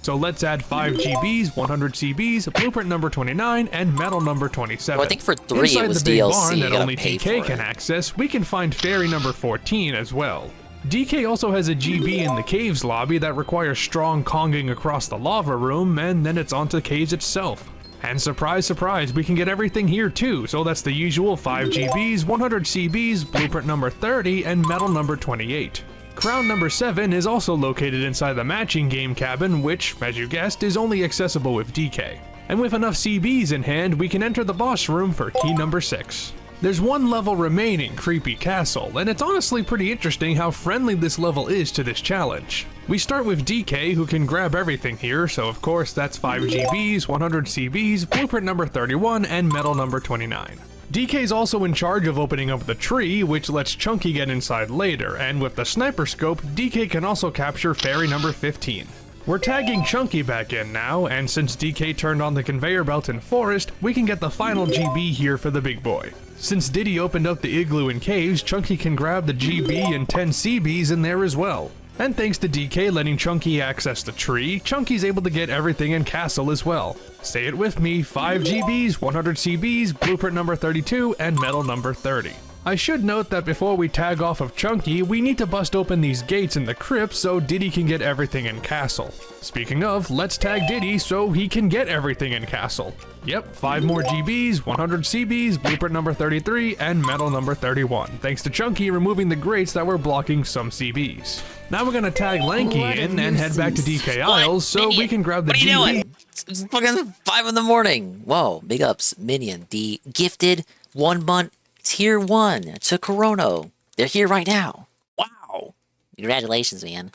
So let's add 5 GBs, 100 CBs, blueprint number 29, and medal number 27. Well, I think for 3 Inside it was the big DLC, barn you that gotta only pay DK for can it. access, we can find Fairy number 14 as well. DK also has a GB in the Caves lobby that requires strong Konging across the lava room, and then it's onto Caves itself. And surprise, surprise, we can get everything here too, so that's the usual 5 GBs, 100 CBs, blueprint number 30, and medal number 28. Crown number 7 is also located inside the matching game cabin, which, as you guessed, is only accessible with DK. And with enough CBs in hand, we can enter the boss room for key number 6. There's one level remaining, Creepy Castle, and it's honestly pretty interesting how friendly this level is to this challenge. We start with DK, who can grab everything here, so of course that's 5 GBs, 100 CBs, blueprint number 31, and medal number 29. DK's also in charge of opening up the tree, which lets Chunky get inside later, and with the sniper scope, DK can also capture fairy number 15. We're tagging Chunky back in now, and since DK turned on the conveyor belt in Forest, we can get the final GB here for the big boy. Since Diddy opened up the igloo and caves, Chunky can grab the GB and 10 CBs in there as well. And thanks to DK letting Chunky access the tree, Chunky's able to get everything in Castle as well. Say it with me, 5 GBs, 100 CBs, blueprint number 32, and medal number 30. I should note that before we tag off of Chunky, we need to bust open these gates in the crypt so Diddy can get everything in Castle. Speaking of, let's tag Diddy so he can get everything in Castle. Yep, 5 more GBs, 100 CBs, blueprint number 33, and medal number 31, thanks to Chunky removing the grates that were blocking some CBs. Now we're gonna tag Lanky in and head back to DK Isles so we can grab the GB. What are you doing? It's fucking 5 in the morning. Whoa, big ups, Minion. The gifted 1 month tier 1 to Corono. They're here right now. Wow. Congratulations, man.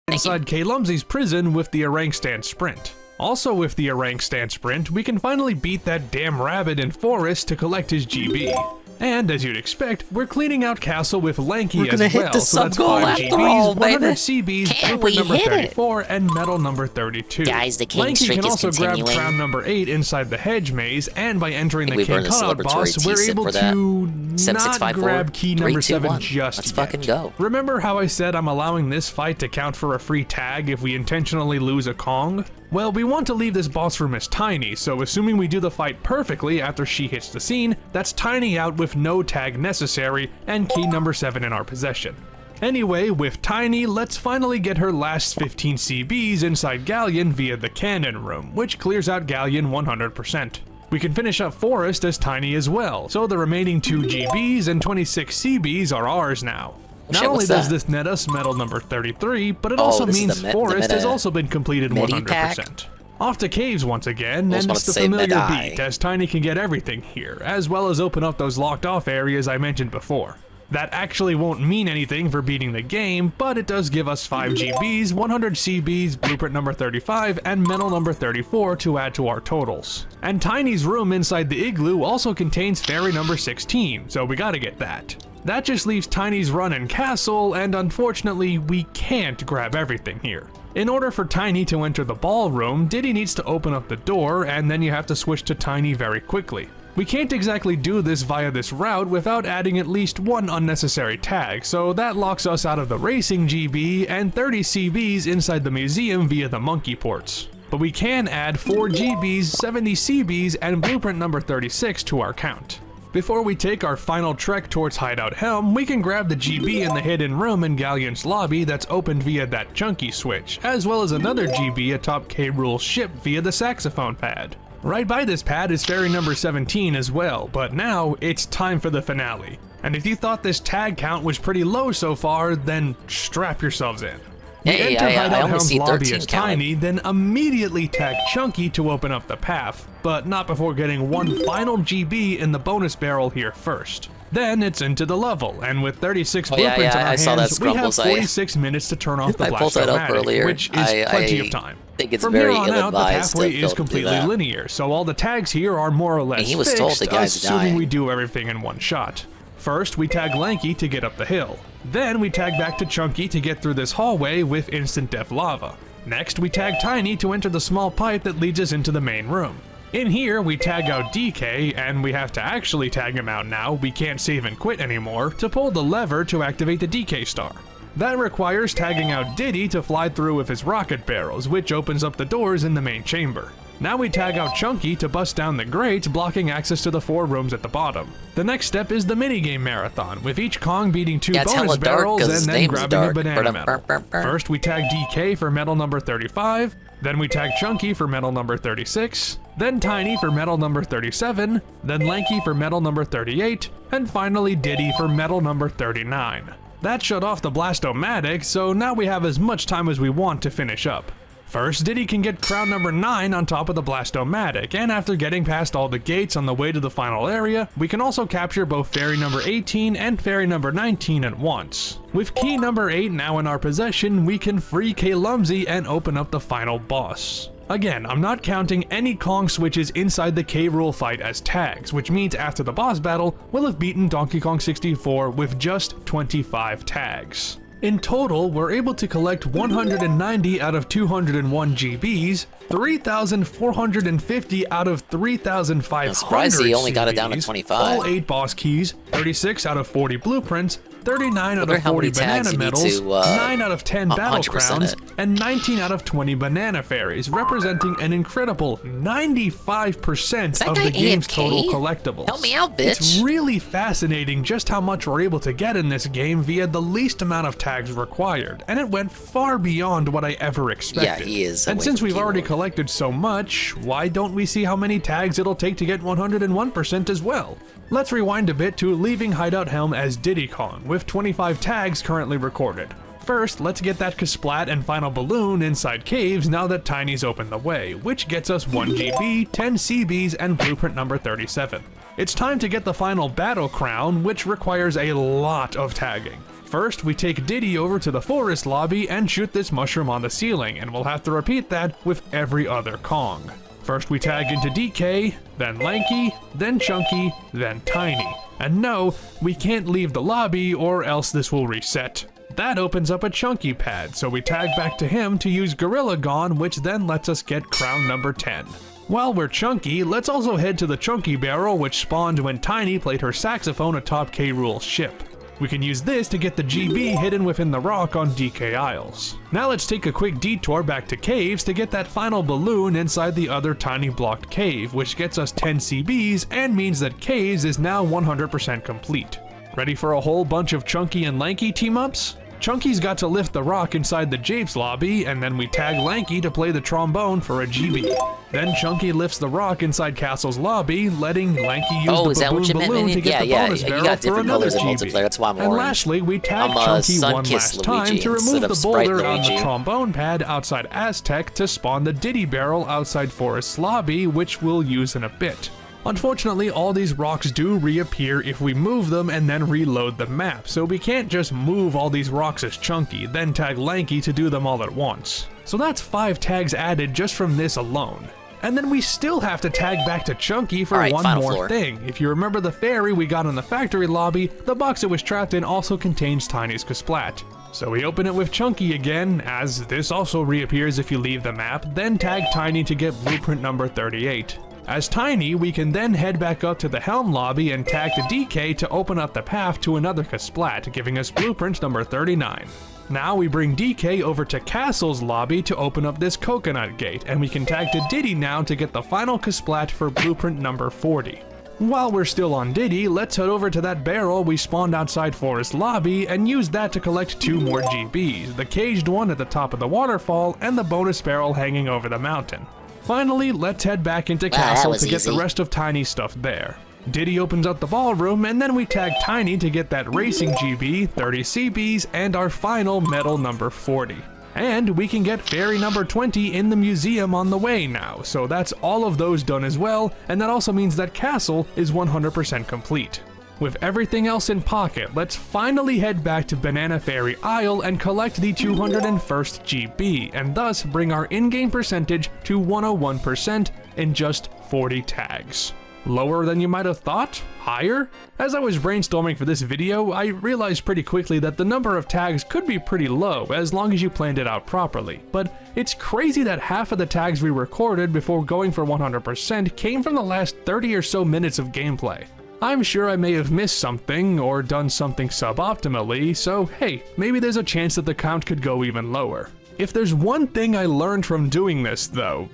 Inside K-Lumsey's prison with the Orang Stand Sprint. Also with the Orang Stand Sprint, we can finally beat that damn rabbit in Forest to collect his GB. And as you'd expect, we're cleaning out Castle with Lanky as well, so that's 5 GBs, 100 CBs, blueprint number 34, and medal number 32. Guys, the king Lanky streak can is also grab continuing. crown number 8 inside the hedge maze, and by entering the we've king earned a cutout celebratory boss, we're T-sip able for that. to 7654, not grab key number 7 321. just Let's yet. fucking go. Remember how I said I'm allowing this fight to count for a free tag if we intentionally lose a Kong? Well, we want to leave this boss room as Tiny, so assuming we do the fight perfectly after she hits the scene, that's Tiny out with no tag necessary and key number 7 in our possession. Anyway, with Tiny, let's finally get her last 15 CBs inside Galleon via the cannon room, which clears out Galleon 100%. We can finish up Forest as Tiny as well, so the remaining 2 GBs and 26 CBs are ours now. Not only does this net us medal number 33, but it also means Forest has also been completed 100%. Off to caves once again, and it's the familiar beat, as Tiny can get everything here, as well as open up those locked off areas I mentioned before. That actually won't mean anything for beating the game, but it does give us 5 GBs, 100 CBs, blueprint number 35, and medal number 34 to add to our totals. And Tiny's room inside the igloo also contains fairy number 16, so we gotta get that. That just leaves Tiny's run in Castle, and unfortunately, we can't grab everything here. In order for Tiny to enter the ballroom, Diddy needs to open up the door, and then you have to switch to Tiny very quickly. We can't exactly do this via this route without adding at least 1 unnecessary tag, so that locks us out of the racing GB and 30 CBs inside the museum via the monkey ports. But we can add 4 GBs, 70 CBs, and blueprint number 36 to our count. Before we take our final trek towards Hideout Helm, we can grab the GB in the hidden room in Galleon's lobby that's opened via that Chunky switch, as well as another GB atop K. Rool's ship via the saxophone pad. Right by this pad is fairy number 17 as well, but now it's time for the finale. And if you thought this tag count was pretty low so far, then strap yourselves in. We enter Hideout Helm's lobby as Tiny, then immediately tag Chunky to open up the path, but not before getting 1 final GB in the bonus barrel here first. Then it's into the level, and with 36 blueprints in our hands, we have 46 minutes to turn off the Blastomatic, which is plenty of time. From here on out, the pathway is completely linear, so all the tags here are more or less fixed, assuming we do everything in one shot. First, we tag Lanky to get up the hill. Then we tag back to Chunky to get through this hallway with instant death lava. Next, we tag Tiny to enter the small pipe that leads us into the main room. In here, we tag out DK, and we have to actually tag him out now, we can't save and quit anymore, to pull the lever to activate the DK star. That requires tagging out Diddy to fly through with his rocket barrels, which opens up the doors in the main chamber. Now we tag out Chunky to bust down the grate, blocking access to the 4 rooms at the bottom. The next step is the minigame marathon, with each Kong beating 2 bonus barrels and then grabbing a banana medal. First we tag DK for medal number 35, then we tag Chunky for medal number 36, then Tiny for medal number 37, then Lanky for medal number 38, and finally Diddy for medal number 39. That shut off the Blastomatic, so now we have as much time as we want to finish up. First, Diddy can get crown number 9 on top of the Blastomatic, and after getting past all the gates on the way to the final area, we can also capture both fairy number 18 and fairy number 19 at once. With key number 8 now in our possession, we can free K-Lumsy and open up the final boss. Again, I'm not counting any Kong switches inside the K-Rool fight as tags, which means after the boss battle, we'll have beaten Donkey Kong 64 with just 25 tags. In total, we're able to collect 190 out of 201 GBs, 3,450 out of 3,500 I'm surprised he only got it down to 25. All 8 boss keys, 36 out of 40 blueprints, 39 out of 40 banana medals, 9 out of 10 battle crowns, and 19 out of 20 banana fairies, representing an incredible 95% of the game's total collectibles. Help me out, bitch. It's really fascinating just how much we're able to get in this game via the least amount of tags required, and it went far beyond what I ever expected. Yeah, he is. And since we've already collected so much, why don't we see how many tags it'll take to get 101% as well? Let's rewind a bit to leaving Hideout Helm as Diddy Kong, with 25 tags currently recorded. First, let's get that Kasplat and final balloon inside caves now that Tiny's opened the way, which gets us 1 GB, 10 CBs, and blueprint number 37. It's time to get the final battle crown, which requires a lot of tagging. First, we take Diddy over to the forest lobby and shoot this mushroom on the ceiling, and we'll have to repeat that with every other Kong. First we tag into DK, then Lanky, then Chunky, then Tiny. And no, we can't leave the lobby or else this will reset. That opens up a Chunky pad, so we tag back to him to use Gorilla Gone, which then lets us get crown number 10. While we're Chunky, let's also head to the Chunky barrel, which spawned when Tiny played her saxophone atop K-Rool's ship. We can use this to get the GB hidden within the rock on DK Isles. Now let's take a quick detour back to caves to get that final balloon inside the other tiny blocked cave, which gets us 10 CBs and means that caves is now 100% complete. Ready for a whole bunch of Chunky and Lanky team-ups? Chunky's got to lift the rock inside the Japes lobby, and then we tag Lanky to play the trombone for a GB. Then Chunky lifts the rock inside Castle's lobby, letting Lanky use the baboon balloon to get the bonus barrel for another GB. That's why I'm and orange. lastly, we tag Chunky one last time to remove the boulder on the trombone pad outside Aztec to spawn the Diddy barrel outside Forest's lobby, which we'll use in a bit. Unfortunately, all these rocks do reappear if we move them and then reload the map, so we can't just move all these rocks as Chunky, then tag Lanky to do them all at once. So that's 5 tags added just from this alone. And then we still have to tag back to Chunky for one more thing. If you remember the fairy we got in the factory lobby, the box it was trapped in also contains Tiny's Kasplat. So we open it with Chunky again, as this also reappears if you leave the map, then tag Tiny to get blueprint number 38. As Tiny, we can then head back up to the Helm lobby and tag to DK to open up the path to another Kasplat, giving us blueprint number 39. Now we bring DK over to Castle's lobby to open up this coconut gate, and we can tag to Diddy now to get the final Kasplat for blueprint number 40. While we're still on Diddy, let's head over to that barrel we spawned outside Forest lobby and use that to collect 2 more GBs, the caged one at the top of the waterfall and the bonus barrel hanging over the mountain. Finally, let's head back into Castle to get the rest of Tiny's stuff there. Diddy opens up the ballroom, and then we tag Tiny to get that racing GB, 30 CBs, and our final medal number 40. And we can get fairy number 20 in the museum on the way now, so that's all of those done as well, and that also means that Castle is 100% complete. With everything else in pocket, let's finally head back to Banana Fairy Isle and collect the 201st GB, and thus bring our in-game percentage to 101% in just 40 tags. Lower than you might have thought? Higher? As I was brainstorming for this video, I realized pretty quickly that the number of tags could be pretty low as long as you planned it out properly, but it's crazy that half of the tags we recorded before going for 100% came from the last 30 or so minutes of gameplay. I'm sure I may have missed something or done something suboptimally, so hey, maybe there's a chance that the count could go even lower. If there's one thing I learned from doing this though,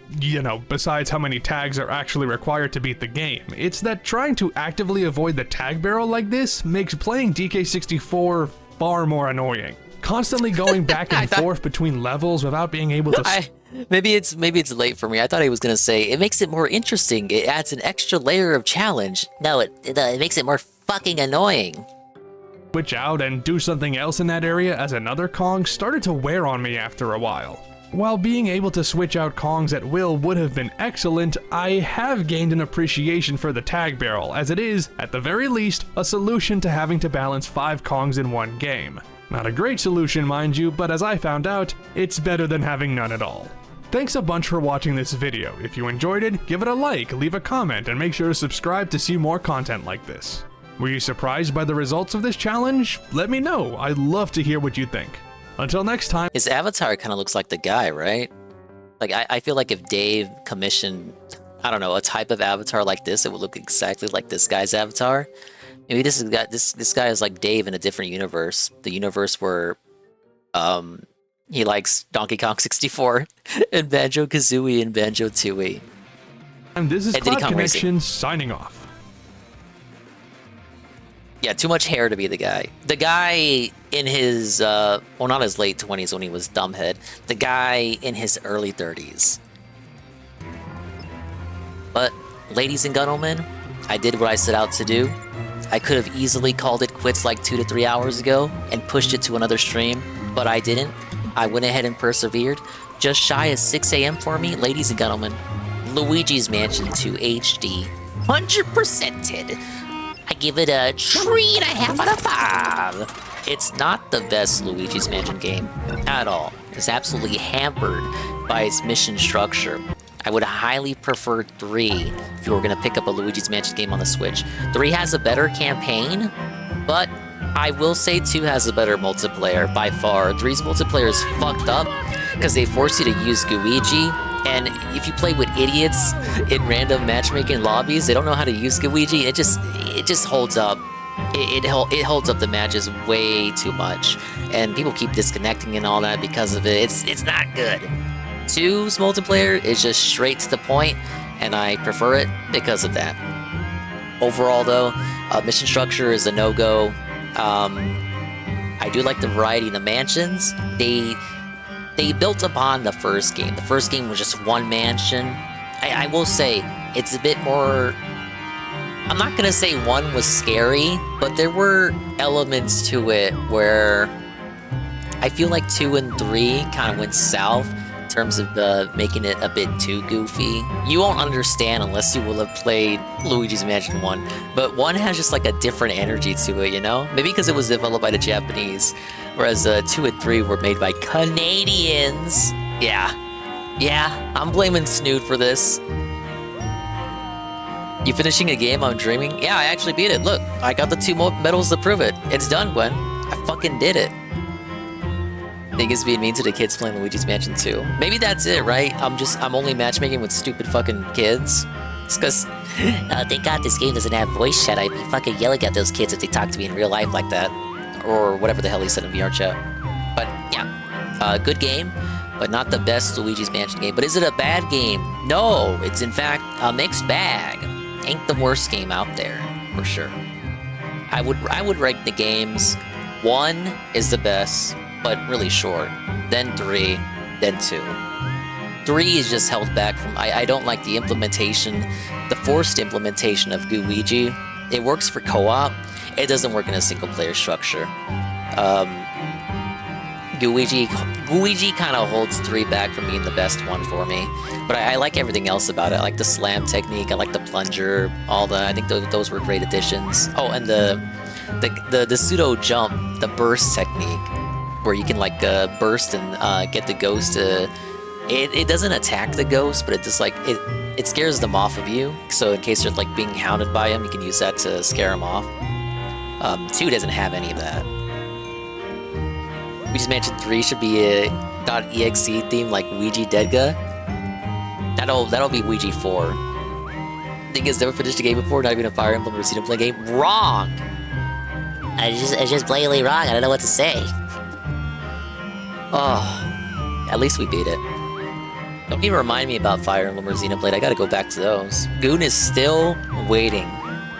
besides how many tags are actually required to beat the game, it's that trying to actively avoid the tag barrel like this makes playing DK64 far more annoying. Constantly going back and forth between levels without being able to... Maybe it's late for me. I thought he was gonna say it makes it more interesting. It adds an extra layer of challenge. No, it makes it more fucking annoying. Switch out and do something else in that area as another Kong started to wear on me after a while. While being able to switch out Kongs at will would have been excellent, I have gained an appreciation for the tag barrel, as it is, at the very least, a solution to having to balance 5 Kongs in one game. Not a great solution, mind you, but as I found out, it's better than having none at all. Thanks a bunch for watching this video. If you enjoyed it, give it a like, leave a comment, and make sure to subscribe to see more content like this. Were you surprised by the results of this challenge? Let me know, I'd love to hear what you think. Until next time. His avatar kind of looks like the guy, right? Like, I feel like if Dave commissioned, I don't know, a type of avatar like this, it would look exactly like this guy's avatar. Maybe this guy is like Dave in a different universe. The universe where he likes Donkey Kong 64 and Banjo-Kazooie and Banjo-Tooie. And this is And Cloud Diddy Kong Connection Racing. signing off. Yeah, too much hair to be the guy. The guy in his, well, not his late 20s when he was dumbhead. The guy in his early 30s. But, ladies and gentlemen, I did what I set out to do. I could have easily called it quits like 2 to 3 hours ago and pushed it to another stream, but I didn't. I went ahead and persevered. Just shy of 6 a.m. for me, ladies and gentlemen. Luigi's Mansion 2 HD. 100%ed. I give it a 3.5 out of 5. It's not the best Luigi's Mansion game at all. It's absolutely hampered by its mission structure. I would highly prefer 3 if you were going to pick up a Luigi's Mansion game on the Switch. 3 has a better campaign, but I will say 2 has a better multiplayer by far. 3's multiplayer is fucked up because they force you to use Luigi. And if you play with idiots in random matchmaking lobbies, they don't know how to use Luigi. It just holds up. It holds up the matches way too much, and people keep disconnecting and all that because of it. It's not good. 2's multiplayer is just straight to the point, and I prefer it because of that. Overall, though, mission structure is a no-go. I do like the variety in the mansions. They built upon the first game. The first game was just one mansion. I will say, it's a bit more... I'm not going to say 1 was scary, but there were elements to it where I feel like 2 and 3 kind of went south in terms of making it a bit too goofy. You won't understand unless you will have played Luigi's Mansion 1, but 1 has just like a different energy to it, you know? Maybe because it was developed by the Japanese. Whereas 2 and 3 were made by Canadians. Yeah, I'm blaming Snoot for this. You finishing a game I'm dreaming? Yeah, I actually beat it. Look, I got the 2 medals to prove it. It's done, Gwen. I fucking did it. Biggest being mean to the kids playing Luigi's Mansion 2. Maybe that's it, right? I'm only matchmaking with stupid fucking kids. It's because, thank God this game doesn't have voice chat. I'd be fucking yelling at those kids if they talk to me in real life like that. Or whatever the hell he said in VR chat. But yeah, good game, but not the best Luigi's Mansion game. But is it a bad game? No, it's in fact a mixed bag. Ain't the worst game out there, for sure. I would rank the games. 1 is the best, but really short. Then 3, then 2. 3 is just held back from... I don't like the implementation, the forced implementation of Luigi. It works for co-op. It doesn't work in a single-player structure. Luigi kind of holds 3 back from being the best one for me. But I like everything else about it. I like the slam technique. I like the plunger. All the... I think those were great additions. Oh, and the pseudo jump, the burst technique, where you can like burst and get the ghost to... It doesn't attack the ghost, but it just like it scares them off of you. So in case you're like being hounded by him, you can use that to scare him off. 2 doesn't have any of that. We just mentioned 3 should be a .exe theme like Weegee Deadga. That'll be Weegee 4. Thing is, never finished a game before, not even a Fire Emblem or Xenoblade game. Wrong! It's just blatantly wrong, I don't know what to say. Oh, at least we beat it. Don't even remind me about Fire Emblem or Xenoblade, I gotta go back to those. Goon is still waiting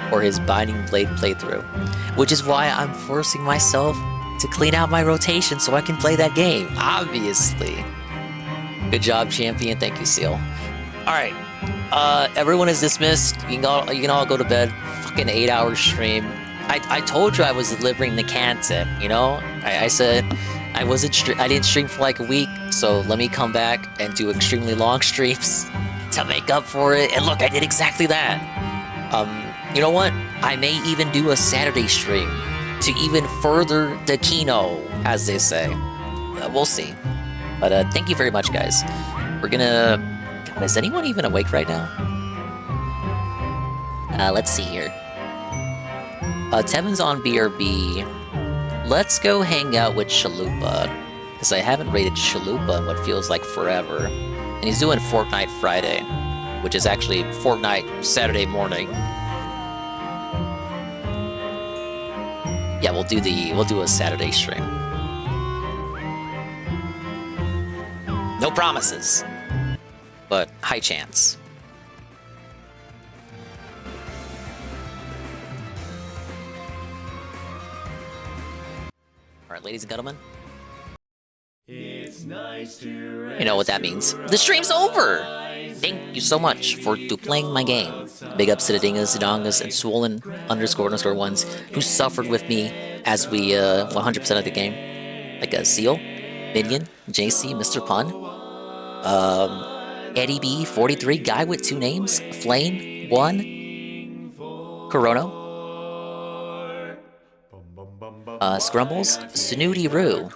for his Binding Blade playthrough, which is why I'm forcing myself to clean out my rotation so I can play that game, obviously. Good job, champion. Thank you, Seal. Alright, everyone is dismissed. You can all go to bed. Fucking 8-hour stream. I told you I was delivering the content, you know? I said I didn't stream for like a week. So let me come back and do extremely long streams to make up for it. And look, I did exactly that. You know what? I may even do a Saturday stream to even further the Kino, as they say. We'll see. But thank you very much, guys. We're gonna... God, is anyone even awake right now? Let's see here. Tevin's on BRB. Let's go hang out with Chalupa, because I haven't rated Chalupa in what feels like forever. And he's doing Fortnite Friday, which is actually Fortnite Saturday morning. Yeah, we'll do a Saturday stream. No promises, but high chance. All right, ladies and gentlemen. It's nice to You know what that means. The stream's over! Thank you so much for playing my game. Big ups to the Dingas, Dongas, and Swollen _ ones who suffered with me as we 100% of the game. Like Seal, Minion, JC, Mr. Pun, Eddie B, 43, Guy with 2 names, Flame, 1, Corono, Scrumbles, Snooty Roo,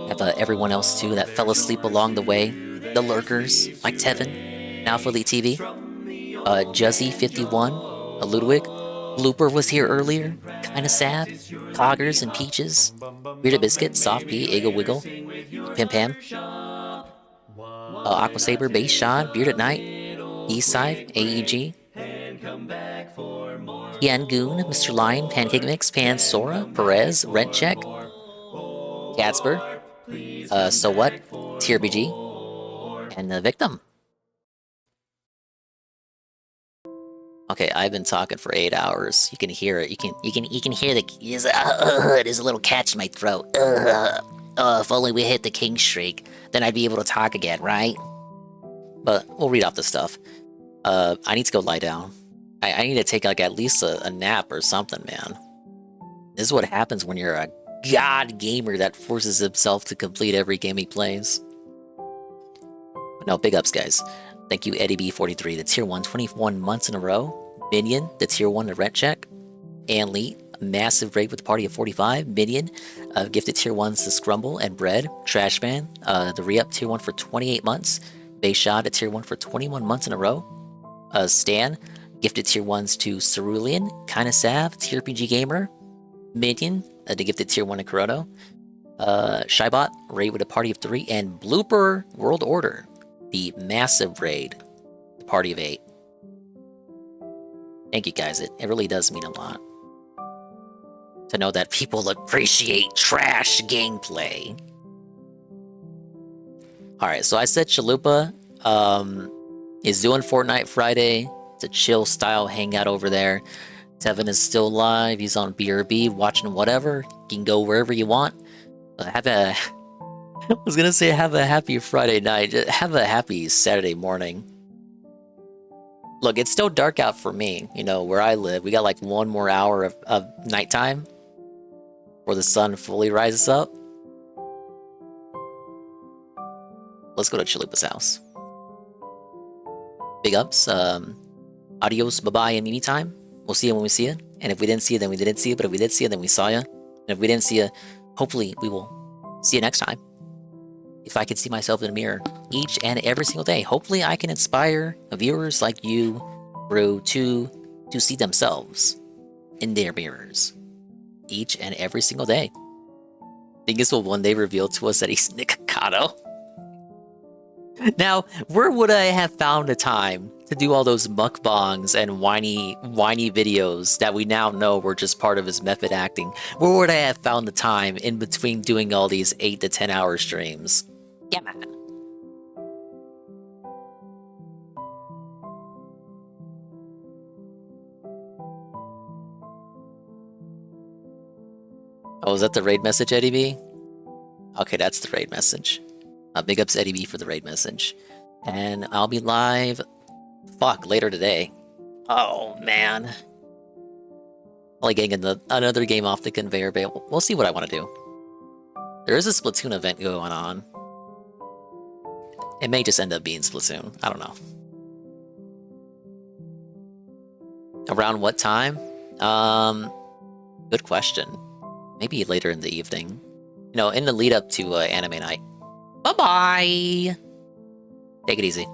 have everyone else too that fell asleep along the way. The lurkers, like Tevin, Alpha Elite TV, Juzzy 51, Ludwig, Blooper was here earlier, kinda sad, Coggers and Peaches, Weird Biscuit, Soft P, Eagle Wiggle, Pim Pam, Aqua Saber, Base Shot, Beard at Night, Eastside, AEG, Yan Goon, Mr. Lion, Pancake Mix, Pan Sora, Perez, Rent Check, Gatsper, So What, TRBG, and the Victim. Okay, I've been talking for 8 hours. You can hear it. You can hear there's a little catch in my throat. If only we hit the king streak, then I'd be able to talk again, right? But we'll read off the stuff. I need to go lie down. I need to take like at least a nap or something, man. This is what happens when you're a god gamer that forces himself to complete every game he plays. But no, big ups, guys. Thank you, Eddie B43, the tier 1, 21 months in a row. Minion, the tier 1, the rent check. Ann Lee, a massive raid with a party of 45. Minion, gifted tier 1s to Scrumble and Bread. Trashman, the re-up tier 1 for 28 months. Bayshot, a tier 1 for 21 months in a row. Stan, gifted tier 1s to Cerulean. Kinda Sav, TRPG Gamer. Minion, the gifted tier 1 to Kuroto. Shybot, raid with a party of 3. And Blooper World Order, the massive raid, the party of 8. Thank you guys, it really does mean a lot to know that people appreciate trash gameplay. Alright, so I said Chalupa is doing Fortnite Friday. It's a chill style hangout over there. Tevin is still live, he's on BRB watching whatever. You can go wherever you want. Have a I was gonna say have a happy Friday night. Have a happy Saturday morning. Look, it's still dark out for me, you know, where I live. We got like 1 more hour of nighttime before the sun fully rises up. Let's go to Chalupa's house. Big ups. Adios, bye-bye, and anytime. We'll see you when we see you. And if we didn't see you, then we didn't see you. But if we did see you, then we saw you. And if we didn't see you, hopefully we will see you next time. If I can see myself in the mirror each and every single day, hopefully I can inspire viewers like you, Brew, to see themselves in their mirrors each and every single day. I think this will one day reveal to us that he's Nikocado. Now, where would I have found the time to do all those mukbangs and whiny videos that we now know were just part of his method acting? Where would I have found the time in between doing all these 8 to 10 hour streams? Yeah, man. Oh, is that the raid message, Eddie B? Okay, that's the raid message. Big ups Eddie B for the raid message. And I'll be live, later today. Oh, man. Only getting another game off the conveyor belt. We'll see what I want to do. There is a Splatoon event going on. It may just end up being Splatoon. I don't know. Around what time? Good question. Maybe later in the evening. You know, in the lead up to anime night. Bye-bye! Take it easy.